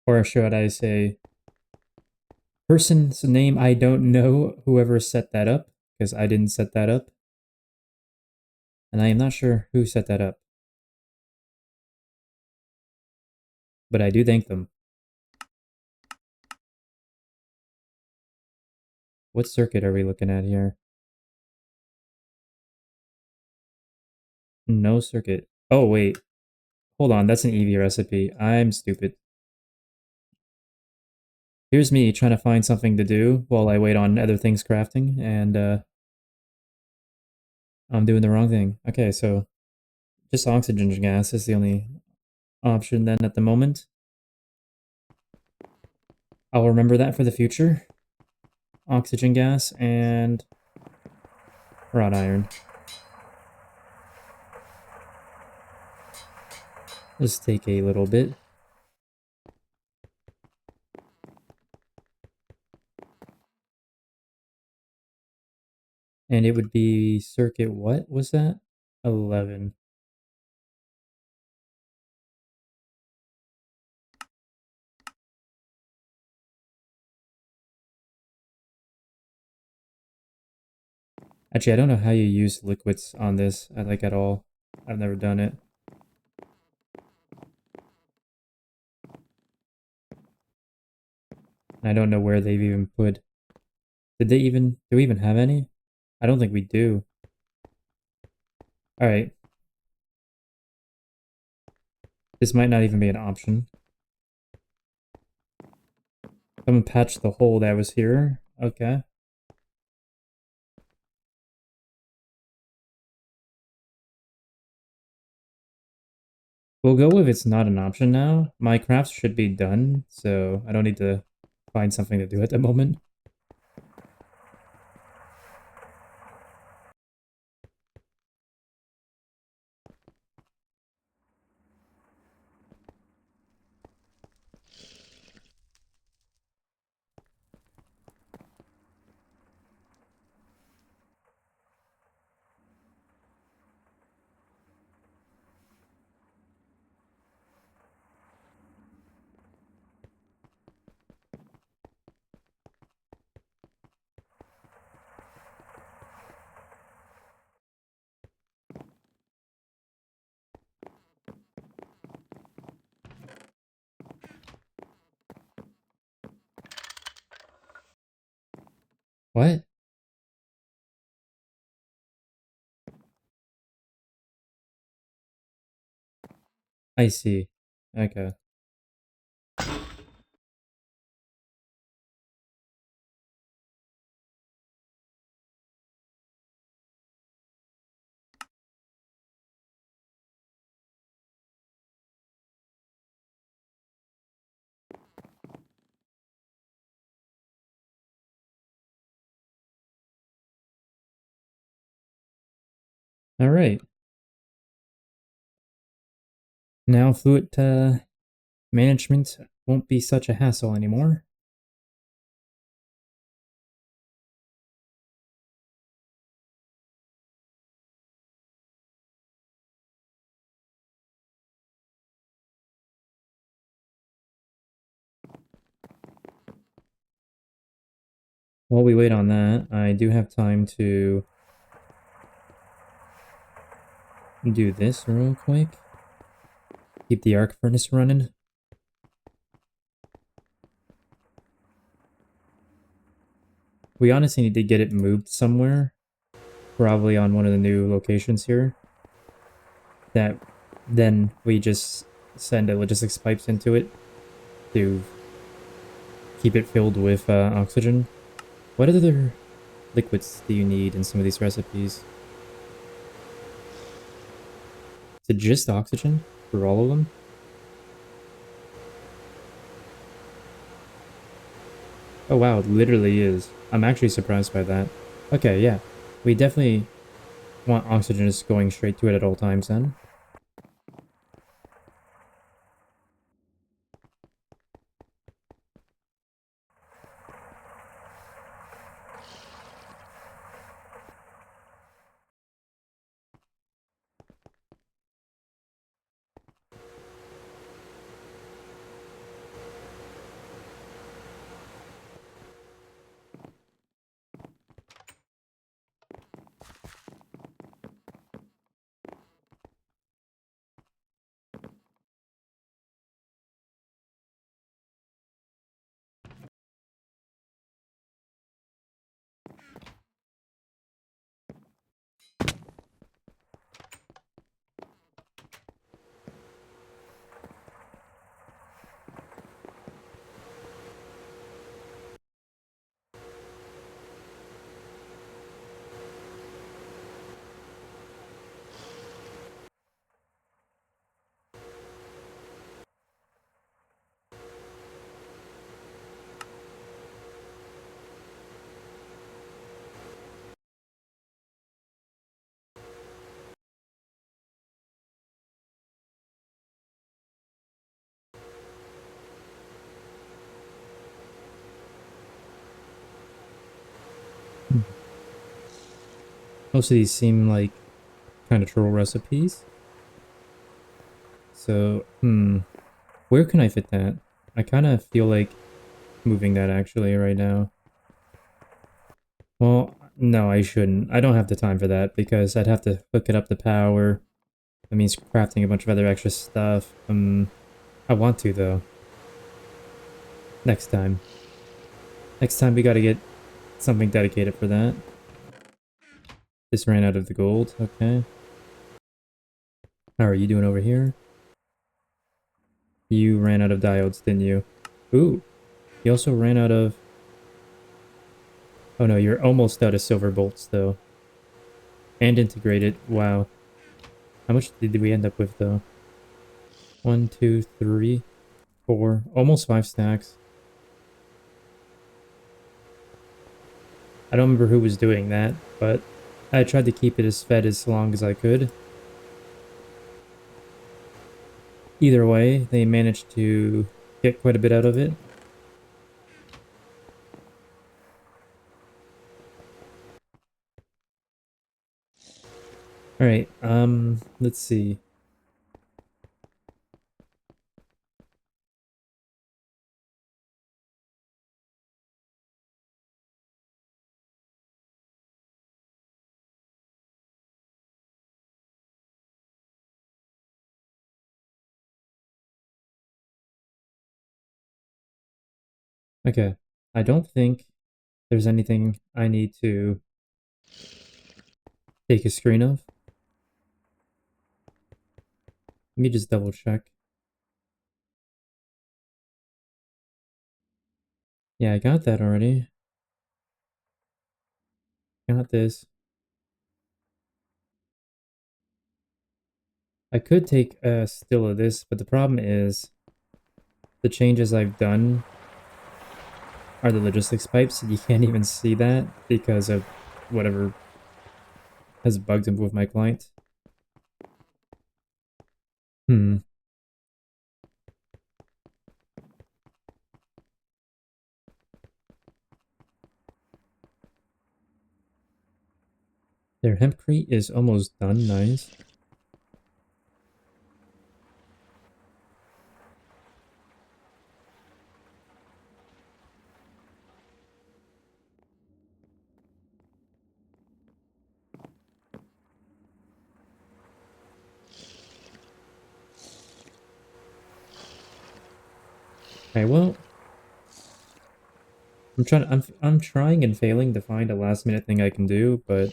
Or should I say, person's name I don't know, whoever set that up, because I didn't set that up. And I am not sure who set that up. But I do thank them. What circuit are we looking at here? No circuit. Oh, wait. Hold on, that's an EV recipe. I'm stupid. Here's me trying to find something to do while I wait on other things crafting, and I'm doing the wrong thing. Okay, so just oxygen gas is the only option then at the moment. I'll remember that for the future. Oxygen gas and wrought iron. Let's take a little bit. And it would be circuit, what was that? 11. Actually, I don't know how you use liquids on this, like at all. I've never done it. And I don't know where they've even put. Do we even have any? I don't think we do. Alright. This might not even be an option. Someone patched the hole that was here. Okay. We'll go with it's not an option now. My crafts should be done, so I don't need to find something to do at the moment. What? I see. Okay. Alright. Now fluid management won't be such a hassle anymore. While we wait on that, I do have time to do this real quick. Keep the arc furnace running. We honestly need to get it moved somewhere. Probably on one of the new locations here. That then we just send the logistics pipes into it to keep it filled with oxygen. What other liquids do you need in some of these recipes? Is it just oxygen for all of them? Oh wow, it literally is. I'm actually surprised by that. Okay, yeah. We definitely want oxygen just going straight to it at all times then. Most of these seem like kind of troll recipes. So, where can I fit that? I kind of feel like moving that actually right now. Well, no, I shouldn't. I don't have the time for that because I'd have to hook it up to power. That means crafting a bunch of other extra stuff. I want to though. Next time. Next time we gotta get something dedicated for that. This ran out of the gold, okay. How are you doing over here? You ran out of diodes, didn't you? Ooh, you also ran out of... Oh no, you're almost out of silver bolts though. And integrated, wow. How much did we end up with though? 1, 2, 3, 4, almost 5 stacks. I don't remember who was doing that, but I tried to keep it as fed as long as I could. Either way, they managed to get quite a bit out of it. Alright, let's see. Okay, I don't think there's anything I need to take a screen of. Let me just double check. Yeah, I got that already. Got this. I could take a still of this, but the problem is the changes I've done are the logistics pipes. You can't even see that because of whatever has bugged with my client. Hmm. Their hempcrete is almost done. Nice. Okay, well, I'm trying and failing to find a last minute thing I can do, but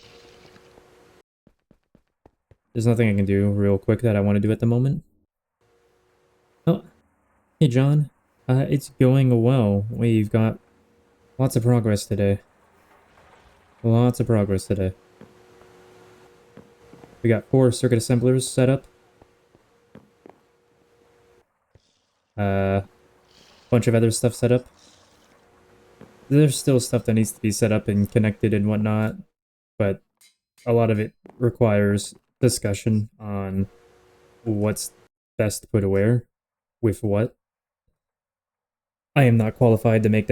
there's nothing I can do real quick that I want to do at the moment. Oh, hey John. It's going well. We've got lots of progress today. Lots of progress today. We got 4 circuit assemblers set up. Bunch of other stuff set up. There's still stuff that needs to be set up and connected and whatnot, but a lot of it requires discussion on what's best to put where, with what. I am not qualified to make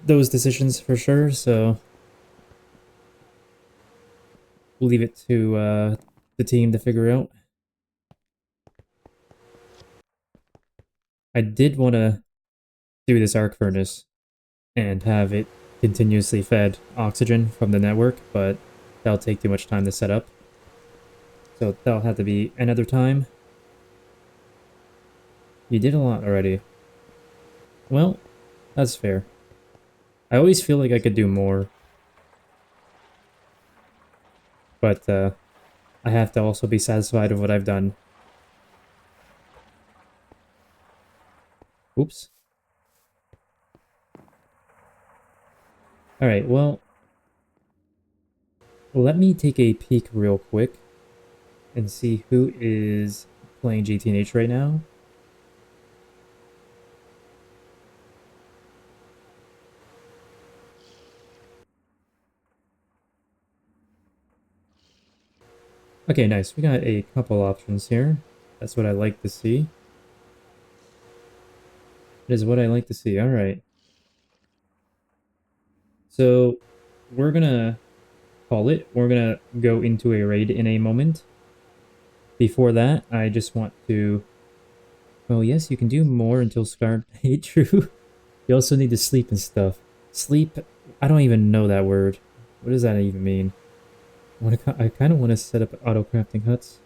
those decisions for sure, so we'll leave it to the team to figure out. I did want to do this arc furnace and have it continuously fed oxygen from the network, but that'll take too much time to set up. So that'll have to be another time. You did a lot already. Well, that's fair. I always feel like I could do more. But I have to also be satisfied with what I've done. Oops. Alright, well, let me take a peek real quick and see who is playing GTNH right now. Okay, nice. We got a couple options here. That's what I like to see. It is what I like to see. Alright. So, we're gonna call it. We're gonna go into a raid in a moment. Before that, I just want to... Well, yes, you can do more until Scar... Hey, true. You also need to sleep and stuff. Sleep? I don't even know that word. What does that even mean? I kind of want to set up auto crafting huts.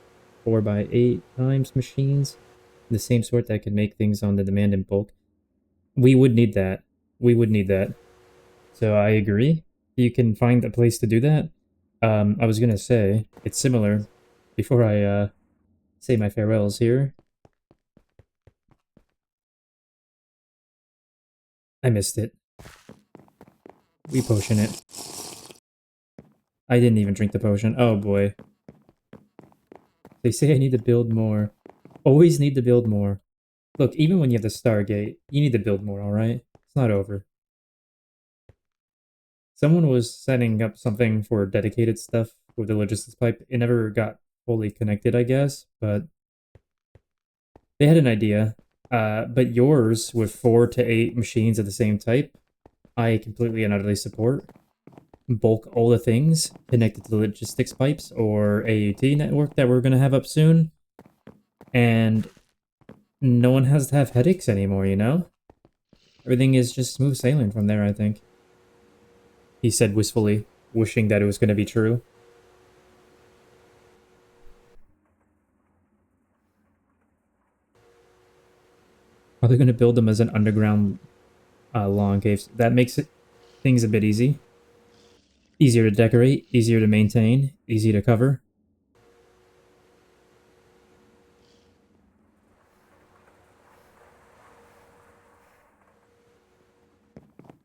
4x8 times machines. The same sort that can make things on the demand in bulk. We would need that. We would need that. So I agree. You can find a place to do that. I was gonna say, it's similar. Before I say my farewells here. I missed it. We potion it. I didn't even drink the potion. Oh boy. They say I need to build more. Always need to build more. Look, even when you have the Stargate, you need to build more, alright? It's not over. Someone was setting up something for dedicated stuff with the logistics pipe. It never got fully connected, I guess, but they had an idea. But yours, with 4 to 8 machines of the same type, I completely and utterly support. Bulk all the things connected to the logistics pipes or AUT network that we're going to have up soon. And no one has to have headaches anymore, you know? Everything is just smooth sailing from there, I think. He said wistfully, wishing that it was going to be true. Are they going to build them as an underground lawn caves? That makes things a bit easy. Easier to decorate, easier to maintain, easy to cover.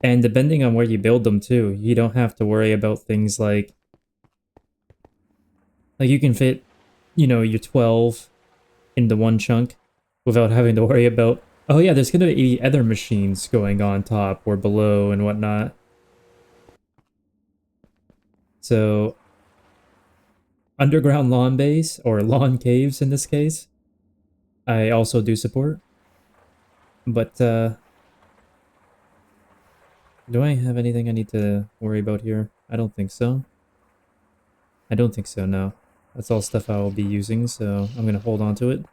And depending on where you build them too, you don't have to worry about things like you can fit, you know, your 12 into one chunk without having to worry about, oh yeah, there's gonna be other machines going on top or below and whatnot. So, underground lawn base, or lawn caves in this case, I also do support. But, do I have anything I need to worry about here? I don't think so. I don't think so, no. That's all stuff I will be using, so I'm gonna hold on to it.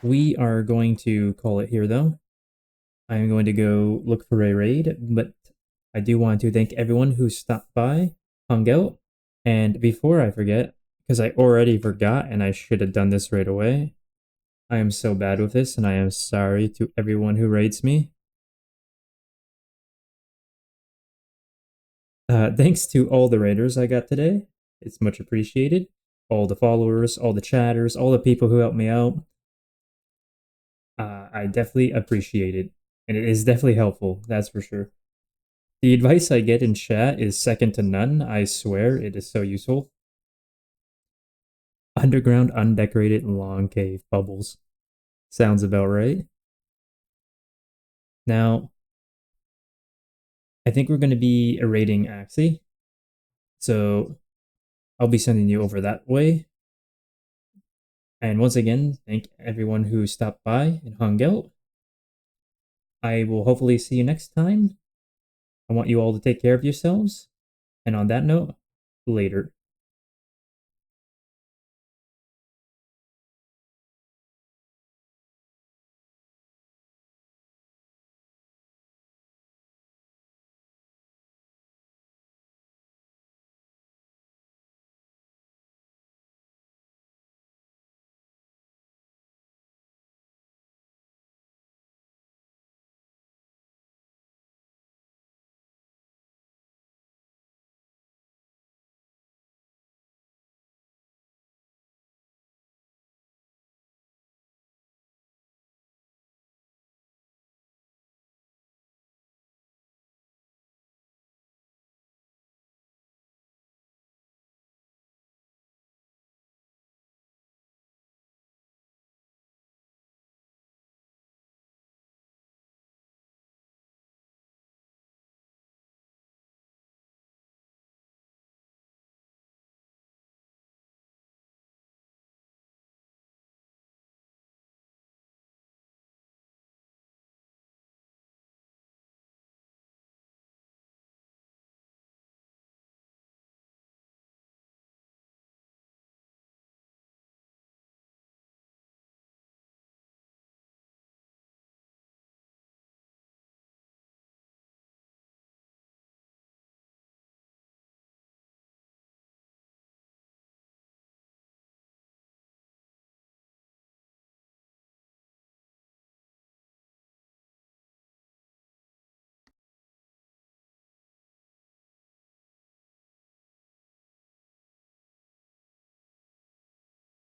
We are going to call it here, though. I'm going to go look for a raid, but I do want to thank everyone who stopped by, hung out, and before I forget, because I already forgot and I should have done this right away, I am so bad with this, and I am sorry to everyone who rates me. Thanks to all the raiders I got today. It's much appreciated. All the followers, all the chatters, all the people who helped me out. I definitely appreciate it. And it is definitely helpful, that's for sure. The advice I get in chat is second to none. I swear it is so useful. Underground, undecorated, long cave, bubbles. Sounds about right. Now, I think we're going to be raiding Axie. So, I'll be sending you over that way. And once again, thank everyone who stopped by and hung out. I will hopefully see you next time. I want you all to take care of yourselves. And on that note, later.